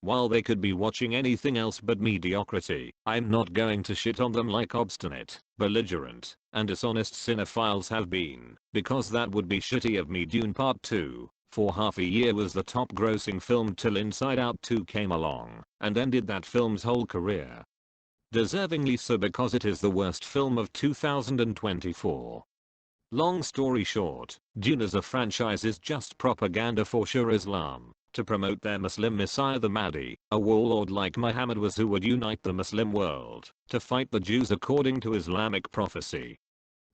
While they could be watching anything else but mediocrity, I'm not going to shit on them like obstinate, belligerent, and dishonest cinephiles have been, because that would be shitty of me. Dune Part 2, for half a year was the top grossing film till Inside Out 2 came along, and ended that film's whole career. Deservingly so, because it is the worst film of 2024. Long story short, Dune as a franchise is just propaganda for Shah Islam, to promote their Muslim messiah the Mahdi, a warlord like Muhammad was who would unite the Muslim world, to fight the Jews according to Islamic prophecy.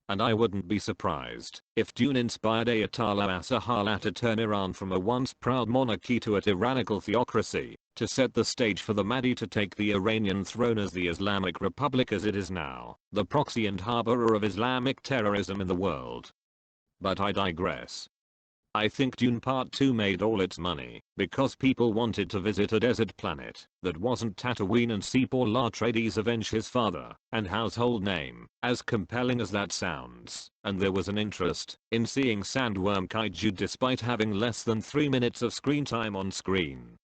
And I wouldn't be surprised if Dune inspired Ayatollah Assahallah to turn Iran from a once proud monarchy to a tyrannical theocracy, to set the stage for the Mahdi to take the Iranian throne as the Islamic Republic as it is now, the proxy and harborer of Islamic terrorism in the world. But I digress. I think Dune Part 2 made all its money because people wanted to visit a desert planet that wasn't Tatooine and see Paul Atreides avenge his father and household name, as compelling as that sounds, and there was an interest in seeing Sandworm Kaiju despite having less than 3 minutes of screen time on screen.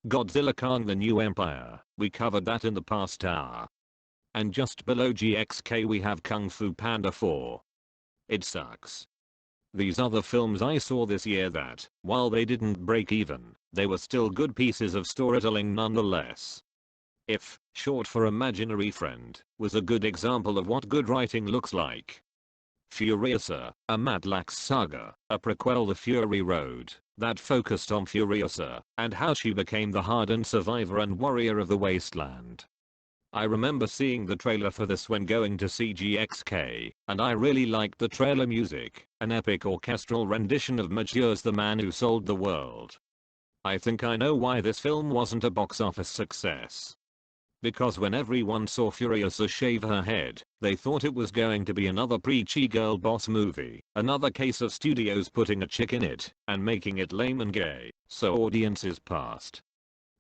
Godzilla Kong: The New Empire, we covered that in the past hour. And just below GXK we have Kung Fu Panda 4. It sucks. These other films I saw this year that, while they didn't break even, they were still good pieces of storytelling nonetheless. If, short for Imaginary Friend, was a good example of what good writing looks like. Furiosa, a Mad Max saga, a prequel The Fury Road, that focused on Furiosa, and how she became the hardened survivor and warrior of the wasteland. I remember seeing the trailer for this when going to see GXK, and I really liked the trailer music, an epic orchestral rendition of Majure's The Man Who Sold the World. I think I know why this film wasn't a box office success. Because when everyone saw Furiosa shave her head, they thought it was going to be another preachy girl boss movie, another case of studios putting a chick in it, and making it lame and gay, so audiences passed.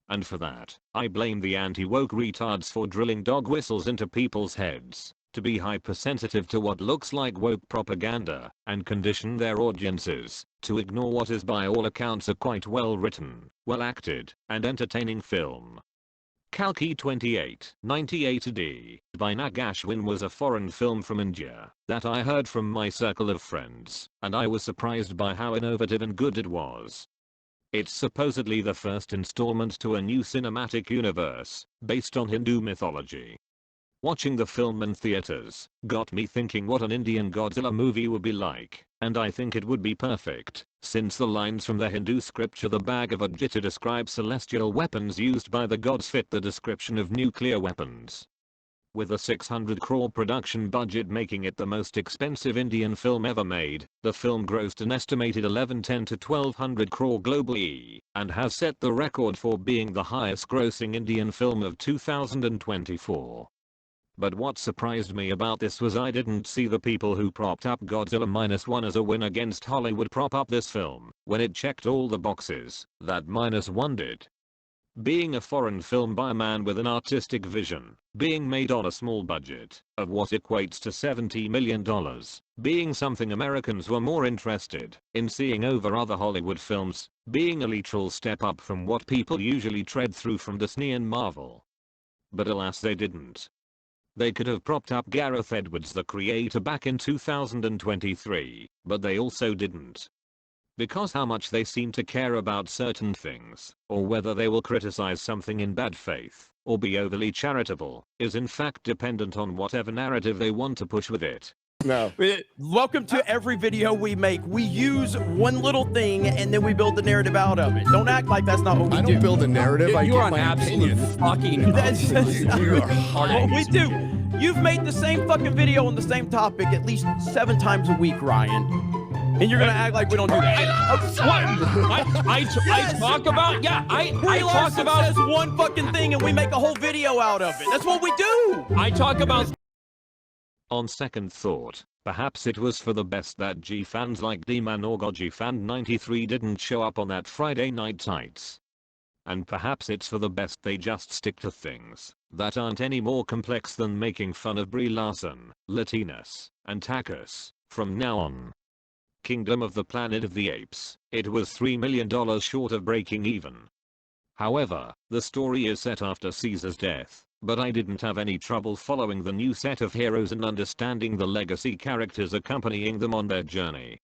And for that, I blame the anti-woke retards for drilling dog whistles into people's heads, to be hypersensitive to what looks like woke propaganda, and condition their audiences to ignore what is by all accounts a quite well written, well acted, and entertaining film. Kalki 2898 AD by Nag Ashwin was a foreign film from India that I heard from my circle of friends, and I was surprised by how innovative and good it was. It's supposedly the first installment to a new cinematic universe, based on Hindu mythology. Watching the film in theaters got me thinking what an Indian Godzilla movie would be like, and I think it would be perfect, since the lines from the Hindu scripture The Bag of Ajit to describe celestial weapons used by the gods fit the description of nuclear weapons. With a 600 crore production budget making it the most expensive Indian film ever made, the film grossed an estimated 1110 to 1200 crore globally, and has set the record for being the highest grossing Indian film of 2024. But what surprised me about this was I didn't see the people who propped up Godzilla -1 as a win against Hollywood prop up this film, when it checked all the boxes that -1 did. Being a foreign film by a man with an artistic vision, being made on a small budget of what equates to $70 million, being something Americans were more interested in seeing over other Hollywood films, being a literal step up from what people usually tread through from Disney and Marvel. But alas, they didn't. They could have propped up Gareth Edwards the creator back in 2023, but they also didn't. Because how much they seem to care about certain things, or whether they will criticize something in bad faith, or be overly charitable, is in fact dependent on whatever narrative they want to push with it. No. Welcome to every video we make. We use one little thing and then we build the narrative out of it. Don't act like that's not what we do. I don't build a narrative. I You're give an my absolute opinion. fucking. You are hard. What we do. You've made the same fucking video on the same topic at least 7 times a week, Ryan. And you're gonna act like we don't do that. I talk about, I talk about says one fucking thing and we make a whole video out of it. That's what we do. I talk about. On second thought, Perhaps it was for the best that G-fans like D-Man or GoGFan93 didn't show up on that Friday Night Tights. And perhaps it's for the best they just stick to things that aren't any more complex than making fun of Brie Larson, Latinas, and tacos from now on. Kingdom of the Planet of the Apes, it was $3 million short of breaking even. However, the story is set after Caesar's death, but I didn't have any trouble following the new set of heroes and understanding the legacy characters accompanying them on their journey.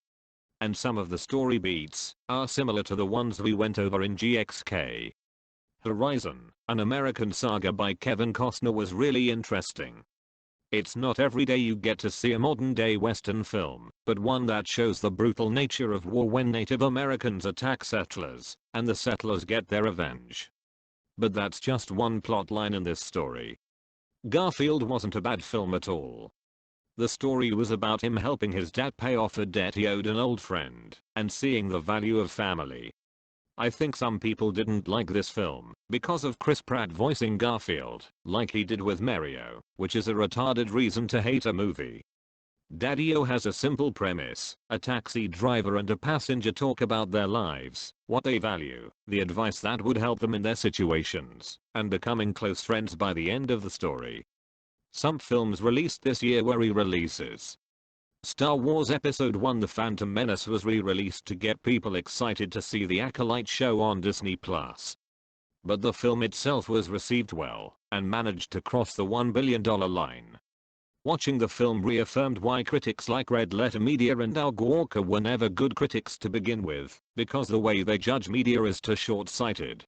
And some of the story beats are similar to the ones we went over in GXK. Horizon, an American saga by Kevin Costner, was really interesting. It's not every day you get to see a modern-day Western film, but one that shows the brutal nature of war when Native Americans attack settlers, and the settlers get their revenge. But that's just one plot line in this story. Garfield wasn't a bad film at all. The story was about him helping his dad pay off a debt he owed an old friend, and seeing the value of family. I think some people didn't like this film because of Chris Pratt voicing Garfield, like he did with Mario, which is a retarded reason to hate a movie. Daddy-O has a simple premise: a taxi driver and a passenger talk about their lives, what they value, the advice that would help them in their situations, and becoming close friends by the end of the story. Some films released this year were re-releases. Star Wars Episode I: The Phantom Menace was re-released to get people excited to see the Acolyte show on Disney+. But the film itself was received well, and managed to cross the $1 billion line. Watching the film reaffirmed why critics like Red Letter Media and Al Walker were never good critics to begin with, because the way they judge media is too short-sighted.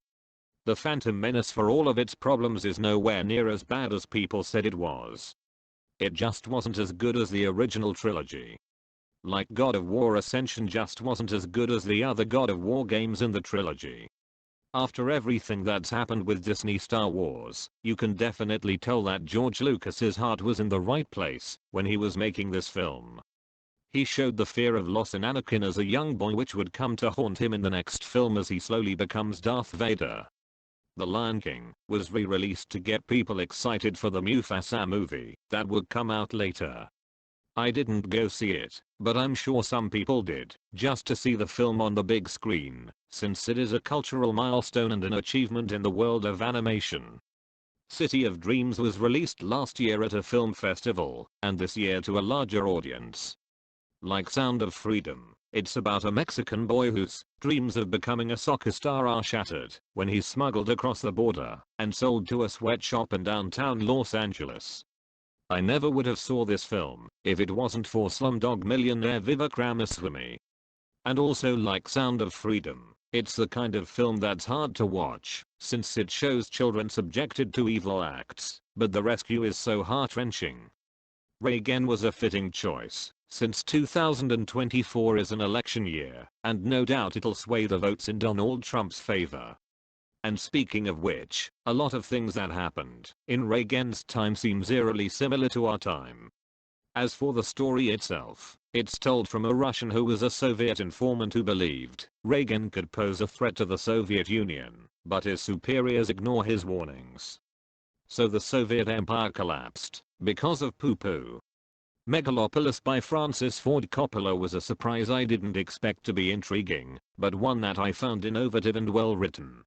The Phantom Menace, for all of its problems, is nowhere near as bad as people said it was. It just wasn't as good as the original trilogy. Like God of War Ascension just wasn't as good as the other God of War games in the trilogy. After everything that's happened with Disney Star Wars, you can definitely tell that George Lucas's heart was in the right place when he was making this film. He showed the fear of loss in Anakin as a young boy, which would come to haunt him in the next film as he slowly becomes Darth Vader. The Lion King was re-released to get people excited for the Mufasa movie that would come out later. I didn't go see it, but I'm sure some people did, just to see the film on the big screen, since it is a cultural milestone and an achievement in the world of animation. City of Dreams was released last year at a film festival, and this year to a larger audience. Like Sound of Freedom, it's about a Mexican boy whose dreams of becoming a soccer star are shattered when he's smuggled across the border and sold to a sweatshop in downtown Los Angeles. I never would have saw this film if it wasn't for Slumdog Millionaire Vivek Ramaswamy. And also, like Sound of Freedom, it's the kind of film that's hard to watch since it shows children subjected to evil acts, but the rescue is so heart-wrenching. Reagan was a fitting choice, since 2024 is an election year, and no doubt it'll sway the votes in Donald Trump's favor. And speaking of which, a lot of things that happened in Reagan's time seems eerily similar to our time. As for the story itself, it's told from a Russian who was a Soviet informant who believed Reagan could pose a threat to the Soviet Union, but his superiors ignore his warnings. So the Soviet Empire collapsed because of poo-poo. Megalopolis by Francis Ford Coppola was a surprise I didn't expect to be intriguing, but one that I found innovative and well written.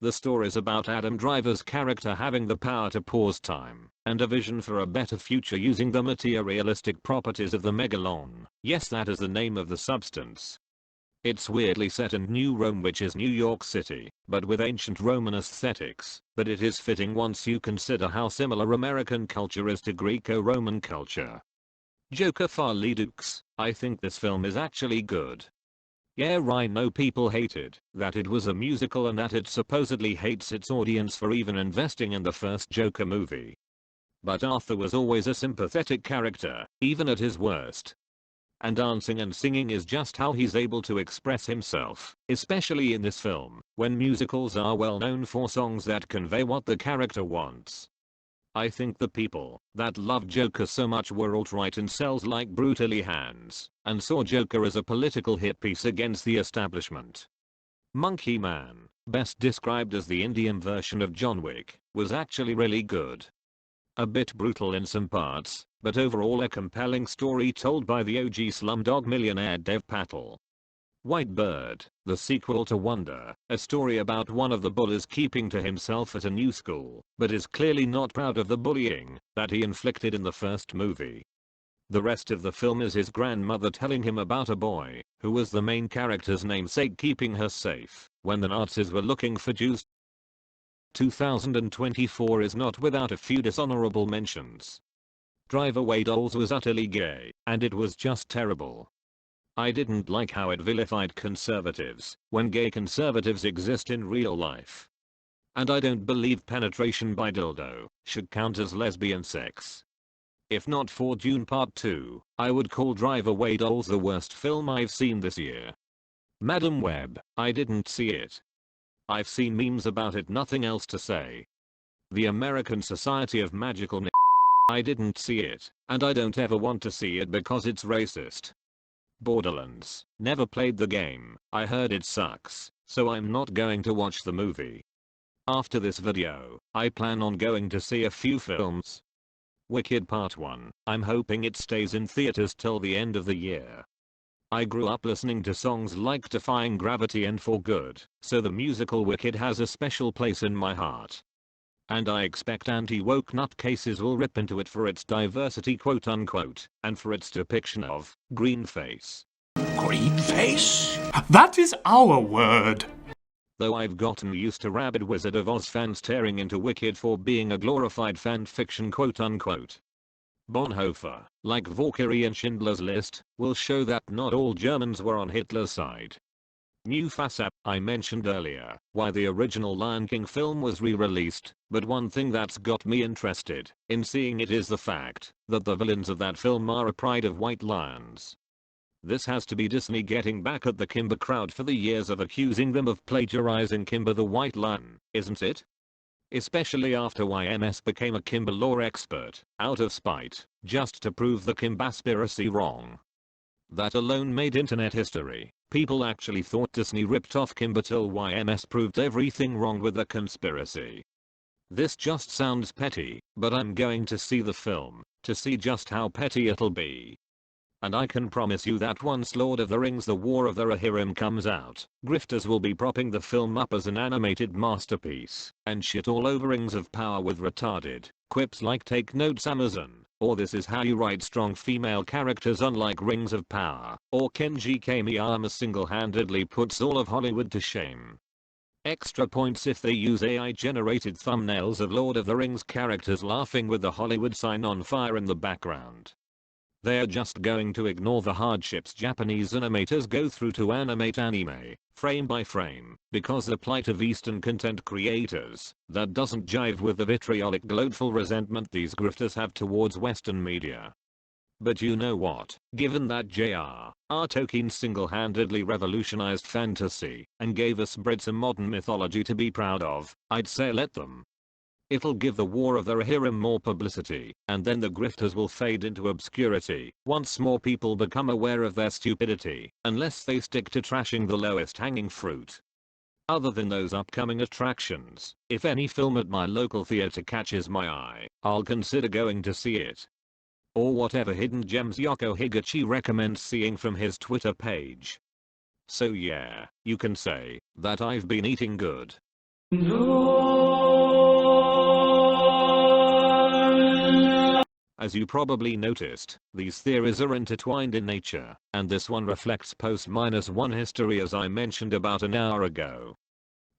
The story's about Adam Driver's character having the power to pause time, and a vision for a better future using the materialistic properties of the Megalon. Yes, that is the name of the substance. It's weirdly set in New Rome, which is New York City, but with ancient Roman aesthetics, but it is fitting once you consider how similar American culture is to Greco-Roman culture. Joker Farley Dukes, I think this film is actually good. Yeah, I know people hated that it was a musical and that it supposedly hates its audience for even investing in the first Joker movie. But Arthur was always a sympathetic character, even at his worst. And dancing and singing is just how he's able to express himself, especially in this film, when musicals are well known for songs that convey what the character wants. I think the people that loved Joker so much were alt-right incels like Brutally Hands, and saw Joker as a political hit piece against the establishment. Monkey Man, best described as the Indian version of John Wick, was actually really good. A bit brutal in some parts, but overall a compelling story told by the OG Slumdog Millionaire Dev Patel. White Bird, the sequel to Wonder, a story about one of the bullies keeping to himself at a new school, but is clearly not proud of the bullying that he inflicted in the first movie. The rest of the film is his grandmother telling him about a boy, who was the main character's namesake, keeping her safe when the Nazis were looking for Jews. 2024 is not without a few dishonorable mentions. Driver Wade Olds was utterly gay, and it was just terrible. I didn't like how it vilified conservatives, when gay conservatives exist in real life. And I don't believe penetration by dildo should count as lesbian sex. If not for Dune Part 2, I would call Driver Wade Olds the worst film I've seen this year. Madam Web, I didn't see it. I've seen memes about it, nothing else to say. The American Society of Magical I didn't see it, and I don't ever want to see it because it's racist. Borderlands, never played the game, I heard it sucks, so I'm not going to watch the movie. After this video, I plan on going to see a few films. Wicked Part 1, I'm hoping it stays in theaters till the end of the year. I grew up listening to songs like Defying Gravity and For Good, so the musical Wicked has a special place in my heart. And I expect anti-woke nutcases will rip into it for its diversity quote unquote, and for its depiction of greenface. Greenface? That is our word. Though I've gotten used to rabid Wizard of Oz fans tearing into Wicked for being a glorified fan fiction quote unquote. Bonhoeffer, like Valkyrie and Schindler's List, will show that not all Germans were on Hitler's side. Mufasa, I mentioned earlier why the original Lion King film was re-released, but one thing that's got me interested in seeing it is the fact that the villains of that film are a pride of white lions. This has to be Disney getting back at the Kimba crowd for the years of accusing them of plagiarizing Kimba the White Lion, isn't it? Especially after YMS became a Kimba lore expert, out of spite, just to prove the Kimbaspiracy wrong. That alone made internet history. People actually thought Disney ripped off Kimba till YMS proved everything wrong with the conspiracy. This just sounds petty, but I'm going to see the film to see just how petty it'll be. And I can promise you that once Lord of the Rings: The War of the Rohirrim comes out, grifters will be propping the film up as an animated masterpiece, and shit all over Rings of Power with retarded quips like "Take notes Amazon," or "This is how you write strong female characters unlike Rings of Power," or "Kenji Kamiyama single-handedly puts all of Hollywood to shame." Extra points if they use AI-generated thumbnails of Lord of the Rings characters laughing with the Hollywood sign on fire in the background. They're just going to ignore the hardships Japanese animators go through to animate anime, frame by frame, because the plight of Eastern content creators, that doesn't jive with the vitriolic gloatful resentment these grifters have towards Western media. But you know what, given that J.R.R. Tolkien single-handedly revolutionized fantasy, and gave us Brits a modern mythology to be proud of, I'd say let them. It'll give the War of the Rohirrim more publicity, and then the grifters will fade into obscurity once more people become aware of their stupidity, unless they stick to trashing the lowest hanging fruit. Other than those upcoming attractions, if any film at my local theater catches my eye, I'll consider going to see it. Or whatever hidden gems Yoko Higuchi recommends seeing from his Twitter page. So yeah, you can say that I've been eating good. As you probably noticed, these theories are intertwined in nature, and this one reflects post-1 history as I mentioned about an hour ago.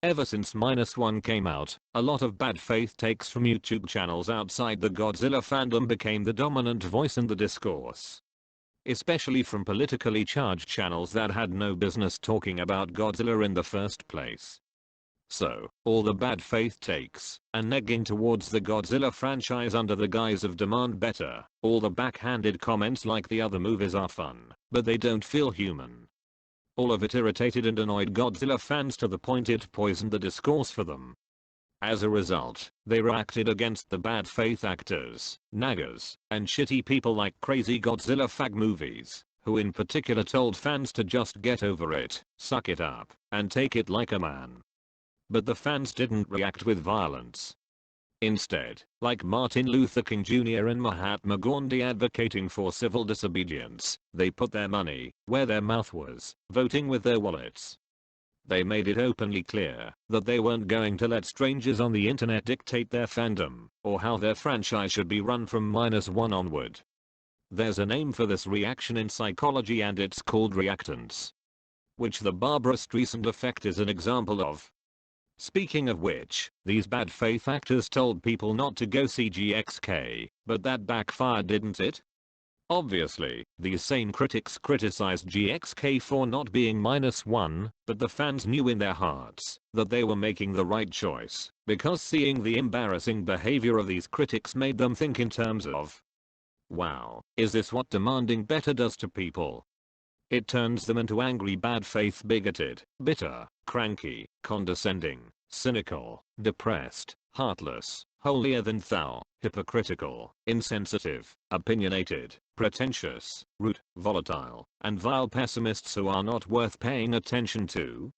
Ever since -1 came out, a lot of bad faith takes from YouTube channels outside the Godzilla fandom became the dominant voice in the discourse. Especially from politically charged channels that had no business talking about Godzilla in the first place. So, all the bad faith takes, and negging towards the Godzilla franchise under the guise of demand better, all the backhanded comments like the other movies are fun, but they don't feel human. All of it irritated and annoyed Godzilla fans to the point it poisoned the discourse for them. As a result, they reacted against the bad faith actors, naggers, and shitty people like Crazy Godzilla fag movies, who in particular told fans to just get over it, suck it up, and take it like a man. But the fans didn't react with violence. Instead, like Martin Luther King Jr. and Mahatma Gandhi advocating for civil disobedience, they put their money where their mouth was, voting with their wallets. They made it openly clear that they weren't going to let strangers on the internet dictate their fandom, or how their franchise should be run from -1 onward. There's a name for this reaction in psychology and it's called reactance, which the Barbra Streisand effect is an example of. Speaking of which, these bad faith actors told people not to go see GXK, but that backfired, didn't it? Obviously, these same critics criticized GXK for not being -1, but the fans knew in their hearts that they were making the right choice, because seeing the embarrassing behavior of these critics made them think in terms of, wow, is this what demanding better does to people? It turns them into angry, bad faith, bigoted, bitter, cranky, condescending, cynical, depressed, heartless, holier than thou, hypocritical, insensitive, opinionated, pretentious, rude, volatile, and vile pessimists who are not worth paying attention to.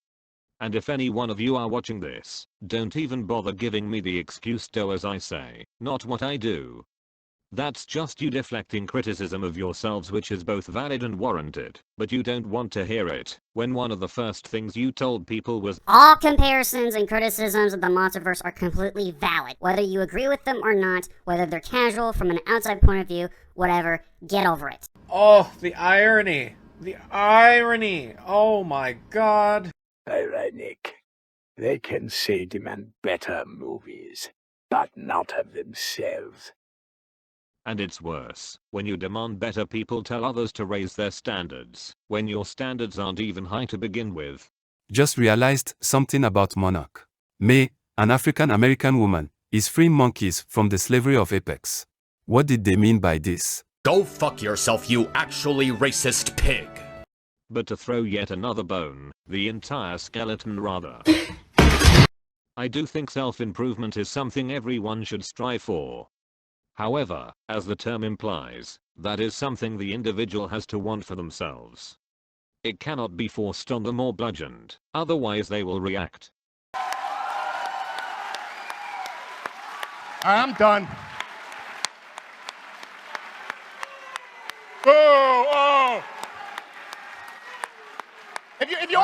And if any one of you are watching this, don't even bother giving me the excuse "do as I say, not what I do." That's just you deflecting criticism of yourselves, which is both valid and warranted, but you don't want to hear it, when one of the first things you told people was, All comparisons and criticisms of the Monsterverse are completely valid. Whether you agree with them or not, whether they're casual, from an outside point of view, whatever, get over it. Oh, the irony. The irony. Oh my god. Ironic. They can say demand better movies, but not of themselves. And it's worse when you demand better people tell others to raise their standards, when your standards aren't even high to begin with. Just realized something about Monarch. May, an African American woman, is freeing monkeys from the slavery of Apex. What did they mean by this? Go fuck yourself, you actually racist pig. But to throw yet another bone, the entire skeleton rather. I do think self-improvement is something everyone should strive for. However, as the term implies, that is something the individual has to want for themselves. It cannot be forced on them or bludgeoned, otherwise they will react. I'm done. Oh! If you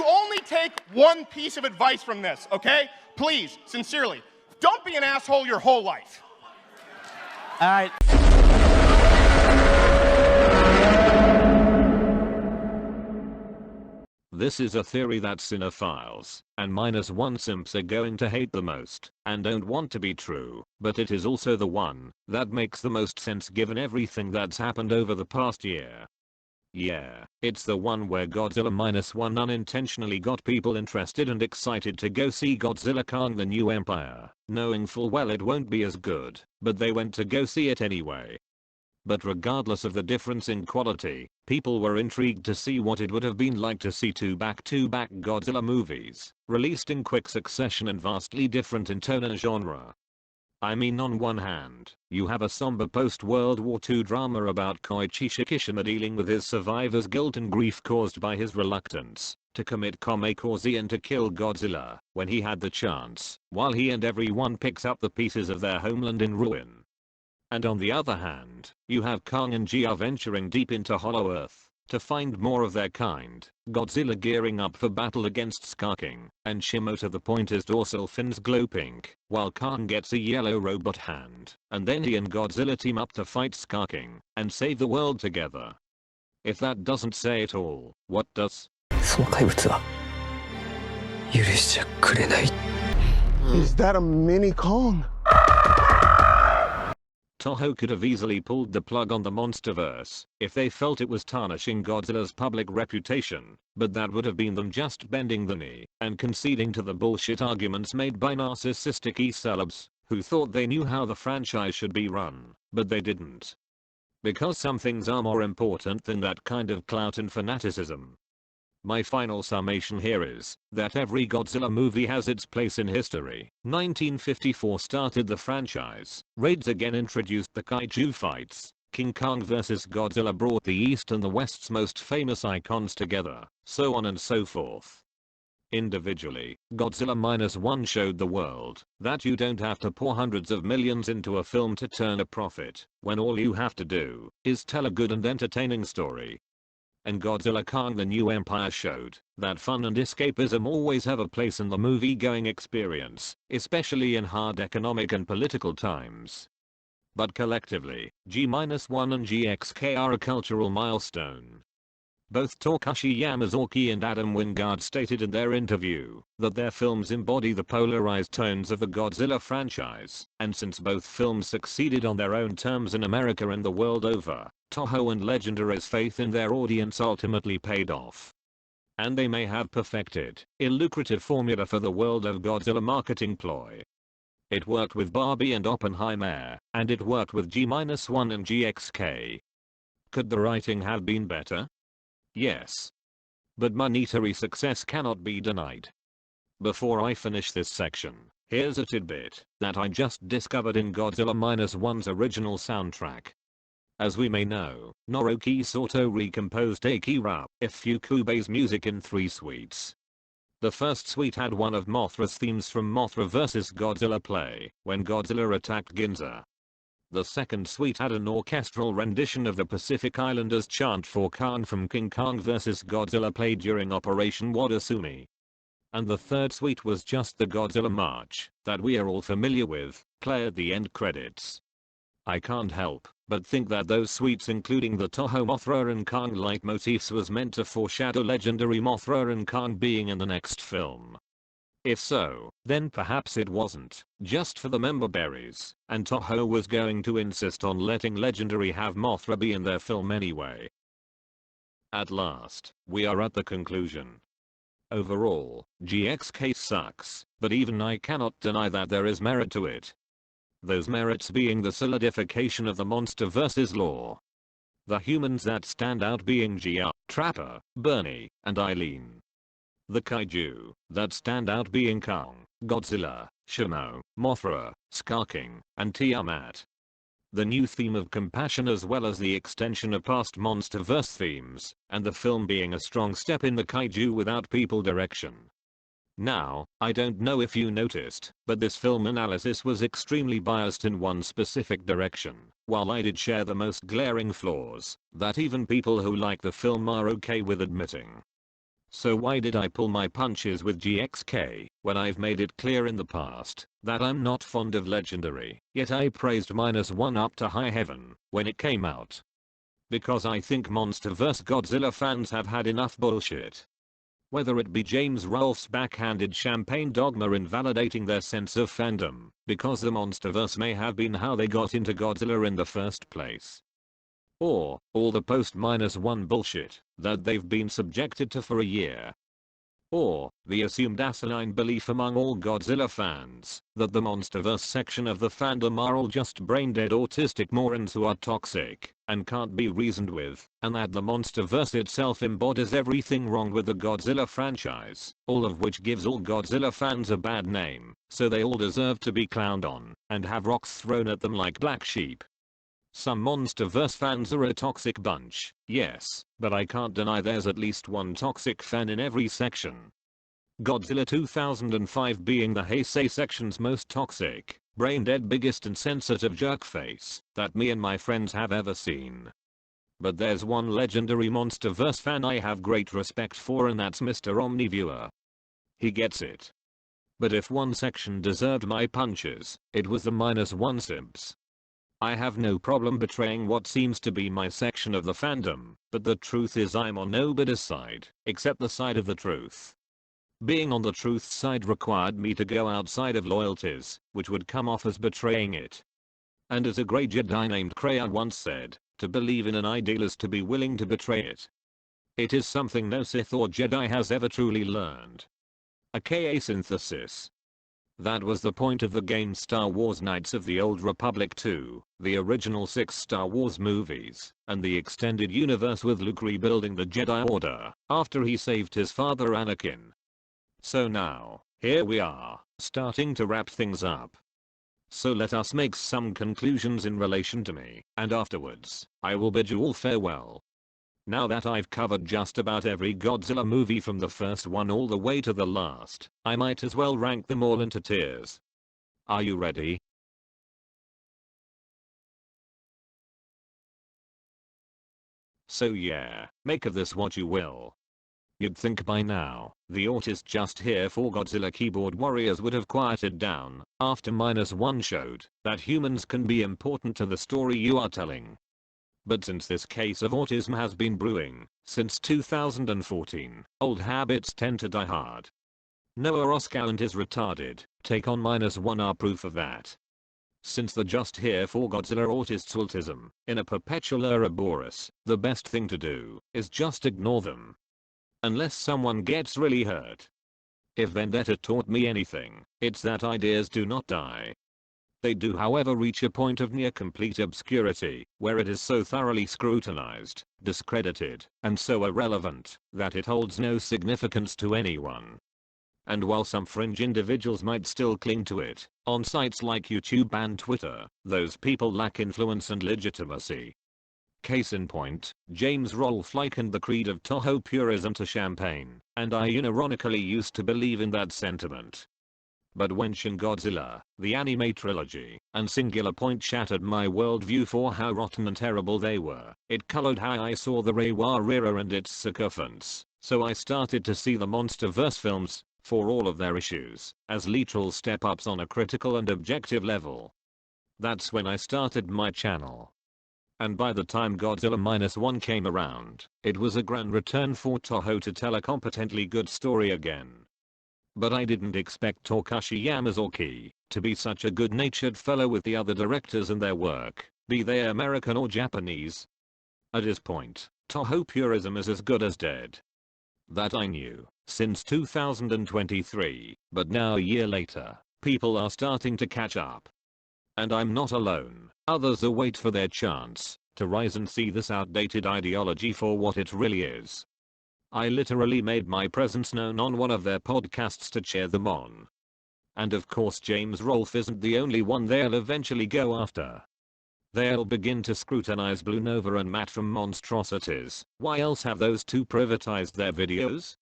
only take one piece of advice from this, okay? Please, sincerely, don't be an asshole your whole life. All right. This is a theory that cinephiles and -1 simps are going to hate the most and don't want to be true, but it is also the one that makes the most sense given everything that's happened over the past year. Yeah, it's the one where Godzilla -1 unintentionally got people interested and excited to go see Godzilla Kong: The New Empire, knowing full well it won't be as good, but they went to go see it anyway. But regardless of the difference in quality, people were intrigued to see what it would have been like to see two back-to-back Godzilla movies, released in quick succession and vastly different in tone and genre. I mean, on one hand, you have a somber post-World War II drama about Koichi Shikishima dealing with his survivor's guilt and grief caused by his reluctance to commit kamikaze and to kill Godzilla when he had the chance, while he and everyone picks up the pieces of their homeland in ruin. And on the other hand, you have Kong and Gia venturing deep into Hollow Earth to find more of their kind, Godzilla gearing up for battle against Skarking, and Shimoto the Pointer's dorsal fins glow pink, while Kong gets a yellow robot hand, and then he and Godzilla team up to fight Skarking and save the world together. If that doesn't say it all, what does? Is that a mini Kong? Toho could have easily pulled the plug on the Monsterverse if they felt it was tarnishing Godzilla's public reputation, but that would have been them just bending the knee and conceding to the bullshit arguments made by narcissistic e-celebs who thought they knew how the franchise should be run, but they didn't. Because some things are more important than that kind of clout and fanaticism. My final summation here is that every Godzilla movie has its place in history. 1954 started the franchise, Raids again introduced the kaiju fights, King Kong vs Godzilla brought the East and the West's most famous icons together, so on and so forth. Individually, Godzilla Minus One showed the world that you don't have to pour hundreds of millions into a film to turn a profit, when all you have to do is tell a good and entertaining story. And Godzilla Kong: The New Empire showed that fun and escapism always have a place in the movie-going experience, especially in hard economic and political times. But collectively, G-1 and GXK are a cultural milestone. Both Takashi Yamazaki and Adam Wingard stated in their interview that their films embody the polarized tones of the Godzilla franchise, and since both films succeeded on their own terms in America and the world over, Toho and Legendary's faith in their audience ultimately paid off. And they may have perfected a lucrative formula for the world of Godzilla marketing ploy. It worked with Barbie and Oppenheimer, and it worked with G-1 and GXK. Could the writing have been better? Yes. But monetary success cannot be denied. Before I finish this section, here's a tidbit that I just discovered in Godzilla Minus One's original soundtrack. As we may know, Naoki Sato recomposed Akira Ifukube's music in 3 suites. The first suite had one of Mothra's themes from Mothra vs. Godzilla play, when Godzilla attacked Ginza. The second suite had an orchestral rendition of the Pacific Islanders' chant for Khan from King Kong vs. Godzilla played during Operation Wadasumi. And the third suite was just the Godzilla march that we are all familiar with, play at the end credits. I can't help but think that those suites, including the Toho Mothra and Kong leitmotifs, was meant to foreshadow legendary Mothra and Kong being in the next film. If so, then perhaps it wasn't just for the member berries, and Toho was going to insist on letting Legendary have Mothra be in their film anyway. At last, we are at the conclusion. Overall, GXK sucks, but even I cannot deny that there is merit to it. Those merits being the solidification of the MonsterVerse lore. The humans that stand out being GR, Trapper, Bernie, and Eileen. The kaiju that stand out being Kong, Godzilla, Shimo, Mothra, Skarking, and Tiamat. The new theme of compassion as well as the extension of past MonsterVerse themes, and the film being a strong step in the kaiju without people direction. Now, I don't know if you noticed, but this film analysis was extremely biased in one specific direction, while I did share the most glaring flaws that even people who like the film are okay with admitting. So why did I pull my punches with GXK, when I've made it clear in the past that I'm not fond of Legendary, yet I praised Minus One up to high heaven when it came out? Because I think MonsterVerse Godzilla fans have had enough bullshit. Whether it be James Rolfe's backhanded champagne dogma invalidating their sense of fandom, because the MonsterVerse may have been how they got into Godzilla in the first place. Or, all the post-Minus One bullshit that they've been subjected to for a year. Or, the assumed asinine belief among all Godzilla fans that the MonsterVerse section of the fandom are all just brain-dead autistic morons who are toxic and can't be reasoned with, and that the MonsterVerse itself embodies everything wrong with the Godzilla franchise, all of which gives all Godzilla fans a bad name, so they all deserve to be clowned on and have rocks thrown at them like black sheep. Some MonsterVerse fans are a toxic bunch, yes, but I can't deny there's at least one toxic fan in every section. Godzilla 2005 being the Heisei section's most toxic, brain-dead, biggest insensitive jerkface that me and my friends have ever seen. But there's one legendary MonsterVerse fan I have great respect for, and that's Mr. Omniviewer. He gets it. But if one section deserved my punches, it was the Minus One simps. I have no problem betraying what seems to be my section of the fandom, but the truth is I'm on nobody's side, except the side of the truth. Being on the truth side required me to go outside of loyalties, which would come off as betraying it. And as a grey Jedi named Kreia once said, to believe in an ideal is to be willing to betray it. It is something no Sith or Jedi has ever truly learned. aka synthesis. That was the point of the game Star Wars Knights of the Old Republic 2, the original 6 Star Wars movies, and the extended universe with Luke rebuilding the Jedi Order after he saved his father Anakin. So now, here we are, starting to wrap things up. So let us make some conclusions in relation to me, and afterwards, I will bid you all farewell. Now that I've covered just about every Godzilla movie from the first one all the way to the last, I might as well rank them all into tiers. Are you ready? So yeah, make of this what you will. You'd think by now, the autist just here for Godzilla keyboard warriors would have quieted down after -1 showed that humans can be important to the story you are telling. But since this case of autism has been brewing since 2014, old habits tend to die hard. Noah Roscoe and his retarded take on -1 are proof of that. Since the just here for Godzilla autists autism in a perpetual Ouroboros, the best thing to do is just ignore them. Unless someone gets really hurt. If Vendetta taught me anything, it's that ideas do not die. They do however reach a point of near complete obscurity, where it is so thoroughly scrutinized, discredited, and so irrelevant, that it holds no significance to anyone. And while some fringe individuals might still cling to it, on sites like YouTube and Twitter, those people lack influence and legitimacy. Case in point, James Rolfe likened the creed of Toho purism to champagne, and I unironically used to believe in that sentiment. But when Shin Godzilla, the anime trilogy, and Singular Point shattered my worldview for how rotten and terrible they were, it colored how I saw the Reiwa era and its sycophants, so I started to see the MonsterVerse films, for all of their issues, as literal step-ups on a critical and objective level. That's when I started my channel. And by the time Godzilla -1 came around, it was a grand return for Toho to tell a competently good story again. But I didn't expect Takashi Yamazaki to be such a good-natured fellow with the other directors and their work, be they American or Japanese. At his point, Toho purism is as good as dead. That I knew since 2023, but now a year later, people are starting to catch up. And I'm not alone, others await for their chance to rise and see this outdated ideology for what it really is. I literally made my presence known on one of their podcasts to cheer them on. And of course James Rolfe isn't the only one they'll eventually go after. They'll begin to scrutinize Blue Nova and Matt from Monstrosities. Why else have those two privatized their videos?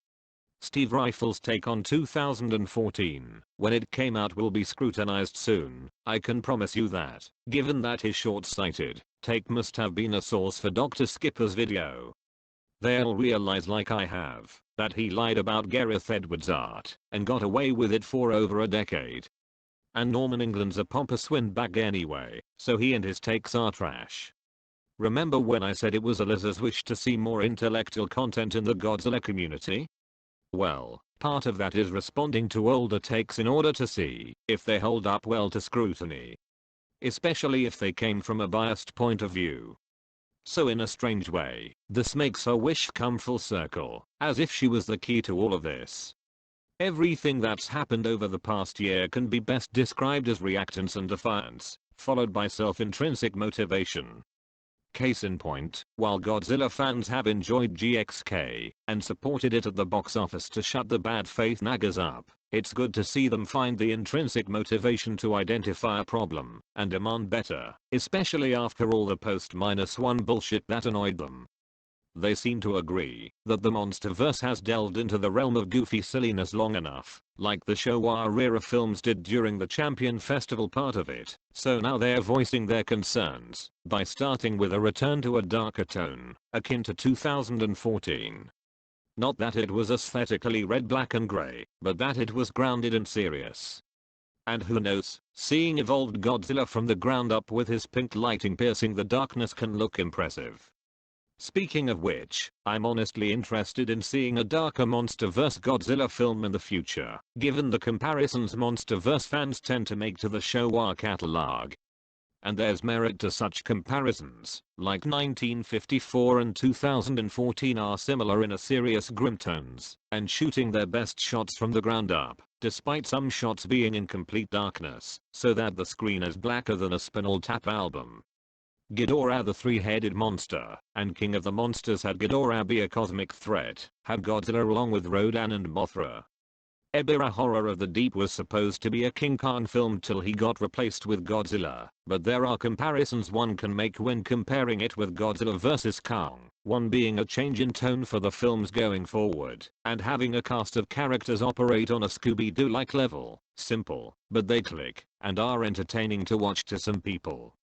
Steve Rifle's take on 2014, when it came out, will be scrutinized soon. I can promise you that, given that his short-sighted take must have been a source for Dr. Skipper's video. They'll realize, like I have, that he lied about Gareth Edwards' art and got away with it for over a decade. And Norman England's a pompous windbag anyway, so he and his takes are trash. Remember when I said it was Aliza's wish to see more intellectual content in the Godzilla community? Well, part of that is responding to older takes in order to see if they hold up well to scrutiny. Especially if they came from a biased point of view. So in a strange way, this makes her wish come full circle, as if she was the key to all of this. Everything that's happened over the past year can be best described as reactance and defiance, followed by self-intrinsic motivation. Case in point, while Godzilla fans have enjoyed GXK and supported it at the box office to shut the bad faith naggers up, it's good to see them find the intrinsic motivation to identify a problem and demand better, especially after all the post-1 bullshit that annoyed them. They seem to agree that the MonsterVerse has delved into the realm of goofy silliness long enough, like the Showa era films did during the Champion Festival part of it, so now they're voicing their concerns by starting with a return to a darker tone, akin to 2014. Not that it was aesthetically red, black and grey, but that it was grounded and serious. And who knows, seeing evolved Godzilla from the ground up with his pink lighting piercing the darkness can look impressive. Speaking of which, I'm honestly interested in seeing a darker MonsterVerse Godzilla film in the future, given the comparisons MonsterVerse fans tend to make to the Showa catalog. And there's merit to such comparisons, like 1954 and 2014 are similar in a serious grim tones, and shooting their best shots from the ground up, despite some shots being in complete darkness, so that the screen is blacker than a Spinal Tap album. Ghidorah the three-headed monster, and King of the Monsters had Ghidorah be a cosmic threat, had Godzilla along with Rodan and Mothra. Ebirah Horror of the Deep was supposed to be a King Kong film till he got replaced with Godzilla, but there are comparisons one can make when comparing it with Godzilla vs. Kong, One being a change in tone for the films going forward, and having a cast of characters operate on a Scooby-Doo-like level. Simple, but they click, and are entertaining to watch to some people.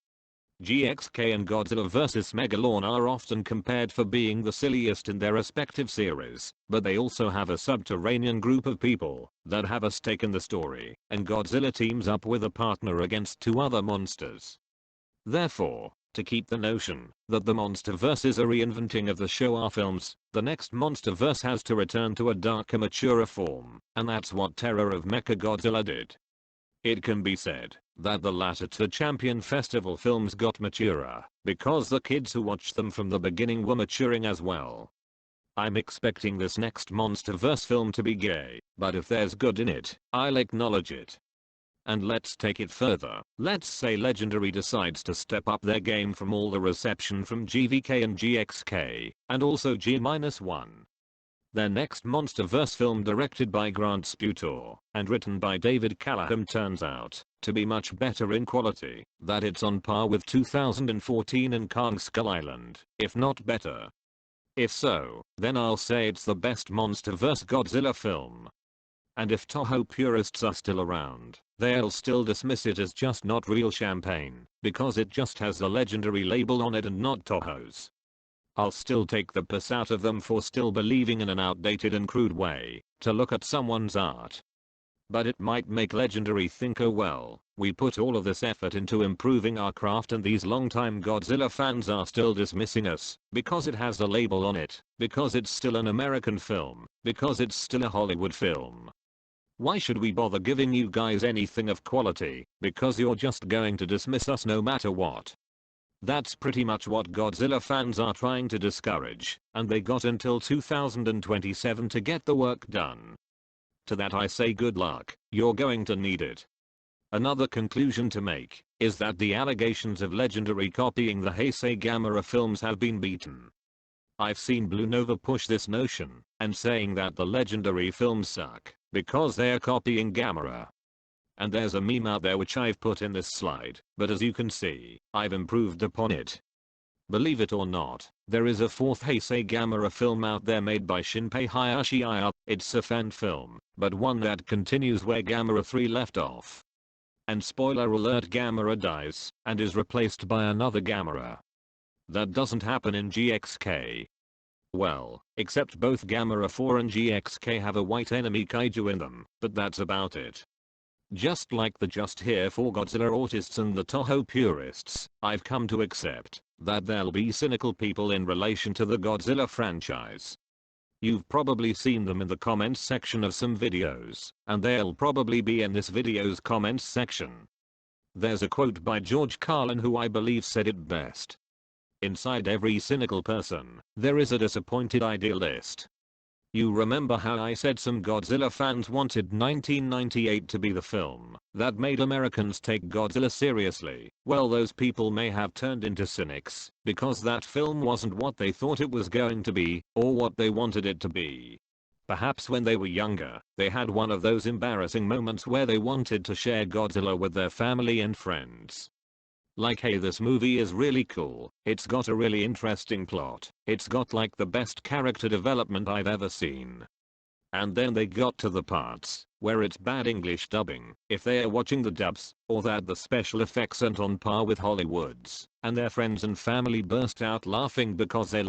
GXK and Godzilla vs. Megalon are often compared for being the silliest in their respective series, but they also have a subterranean group of people that have a stake in the story, and Godzilla teams up with a partner against two other monsters. Therefore, to keep the notion that the MonsterVerse is a reinventing of the Showa films, the next MonsterVerse has to return to a darker, maturer form, and that's what Terror of Mechagodzilla did. It can be said that the latter two Champion Festival films got maturer, because the kids who watched them from the beginning were maturing as well. I'm expecting this next MonsterVerse film to be gay, but if there's good in it, I'll acknowledge it. And let's take it further. Let's say Legendary decides to step up their game from all the reception from GVK and GXK, and also G-1. Their next MonsterVerse film, directed by Grant Sputor and written by David Callaham, turns out to be much better in quality, that it's on par with 2014 and Kong Skull Island, if not better. If so, then I'll say it's the best MonsterVerse Godzilla film. And if Toho purists are still around, they'll still dismiss it as just not real champagne, because it just has the Legendary label on it and not Toho's. I'll still take the piss out of them for still believing in an outdated and crude way to look at someone's art. But it might make Legendary think, oh well, we put all of this effort into improving our craft and these longtime Godzilla fans are still dismissing us, because it has a label on it, because it's still an American film, because it's still a Hollywood film. Why should we bother giving you guys anything of quality, because you're just going to dismiss us no matter what? That's pretty much what Godzilla fans are trying to discourage, and they got until 2027 to get the work done. To that I say good luck, you're going to need it. Another conclusion to make is that the allegations of Legendary copying the Heisei Gamera films have been beaten. I've seen Blue Nova push this notion and saying that the Legendary films suck because they're copying Gamera. And there's a meme out there which I've put in this slide, but as you can see, I've improved upon it. Believe it or not, there is a fourth Heisei Gamera film out there made by Shinpei Hayashi. It's a fan film, but one that continues where Gamera 3 left off. And spoiler alert, Gamera dies, and is replaced by another Gamera. That doesn't happen in GXK. Well, except both Gamera 4 and GXK have a white enemy kaiju in them, but that's about it. Just like the Just Here for Godzilla autists and the Toho purists, I've come to accept that there'll be cynical people in relation to the Godzilla franchise. You've probably seen them in the comments section of some videos, and they'll probably be in this video's comments section. There's a quote by George Carlin who I believe said it best. Inside every cynical person, there is a disappointed idealist. You remember how I said some Godzilla fans wanted 1998 to be the film that made Americans take Godzilla seriously? Well, those people may have turned into cynics because that film wasn't what they thought it was going to be, or what they wanted it to be. Perhaps when they were younger, they had one of those embarrassing moments where they wanted to share Godzilla with their family and friends. Like, hey, this movie is really cool, it's got a really interesting plot, it's got like the best character development I've ever seen. And then they got to the parts where it's bad English dubbing, if they are watching the dubs, or that the special effects aren't on par with Hollywood's, and their friends and family burst out laughing because they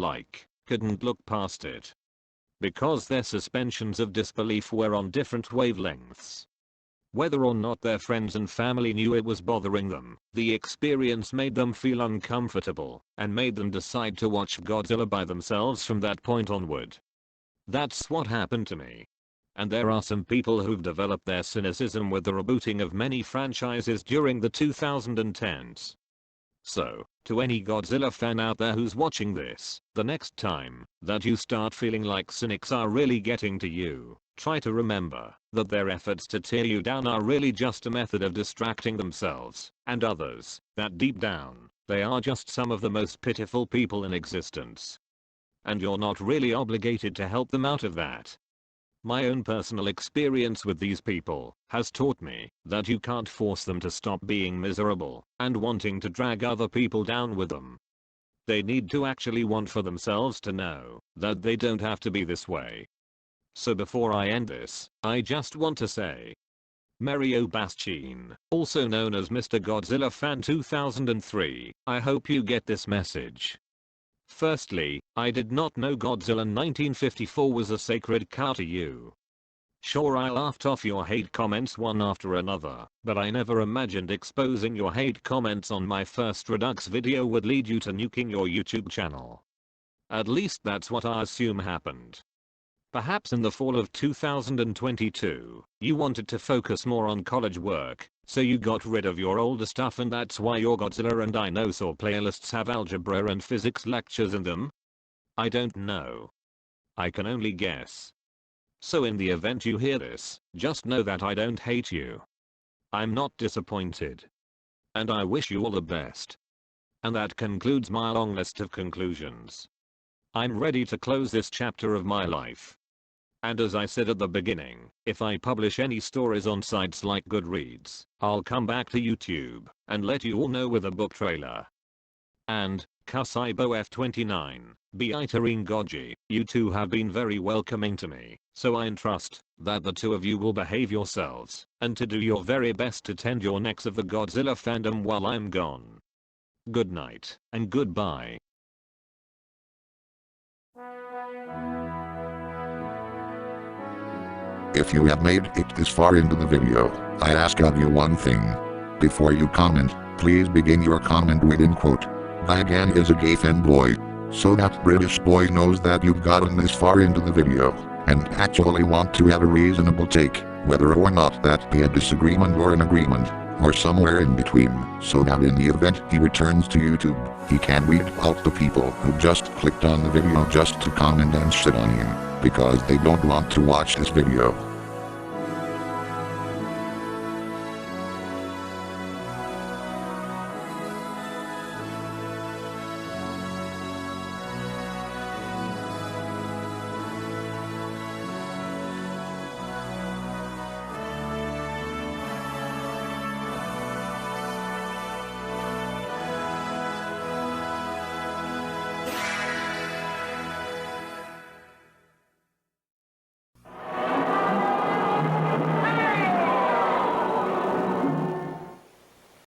couldn't look past it. Because their suspensions of disbelief were on different wavelengths. Whether or not their friends and family knew it was bothering them, the experience made them feel uncomfortable, and made them decide to watch Godzilla by themselves from that point onward. That's what happened to me. And there are some people who've developed their cynicism with the rebooting of many franchises during the 2010s. So, to any Godzilla fan out there who's watching this, the next time that you start feeling like cynics are really getting to you, try to remember that their efforts to tear you down are really just a method of distracting themselves and others, that deep down, they are just some of the most pitiful people in existence. And you're not really obligated to help them out of that. My own personal experience with these people has taught me that you can't force them to stop being miserable and wanting to drag other people down with them. They need to actually want for themselves to know that they don't have to be this way. So before I end this, I just want to say, Mario Bastien, also known as Mr. Godzilla Fan 2003, I hope you get this message. Firstly, I did not know Godzilla 1954 was a sacred cow to you. Sure, I laughed off your hate comments one after another, but I never imagined exposing your hate comments on my first Redux video would lead you to nuking your YouTube channel. At least that's what I assume happened. Perhaps in the fall of 2022, you wanted to focus more on college work, so you got rid of your older stuff, and that's why your Godzilla and Dinosaur playlists have algebra and physics lectures in them? I don't know. I can only guess. So in the event you hear this, just know that I don't hate you. I'm not disappointed. And I wish you all the best. And that concludes my long list of conclusions. I'm ready to close this chapter of my life. And as I said at the beginning, if I publish any stories on sites like Goodreads, I'll come back to YouTube and let you all know with a book trailer. And, Kasaibo F29, Beiterine Goji, you two have been very welcoming to me, so I entrust that the two of you will behave yourselves and to do your very best to tend your necks of the Godzilla fandom while I'm gone. Good night and goodbye. If you have made it this far into the video, I ask of you one thing. Before you comment, please begin your comment with quote, "Vagan is a gay fanboy," so that British boy knows that you've gotten this far into the video, and actually want to have a reasonable take, whether or not that be a disagreement or an agreement, or somewhere in between, so that in the event he returns to YouTube, he can weed out the people who just clicked on the video just to comment and shit on him, because they don't want to watch this video.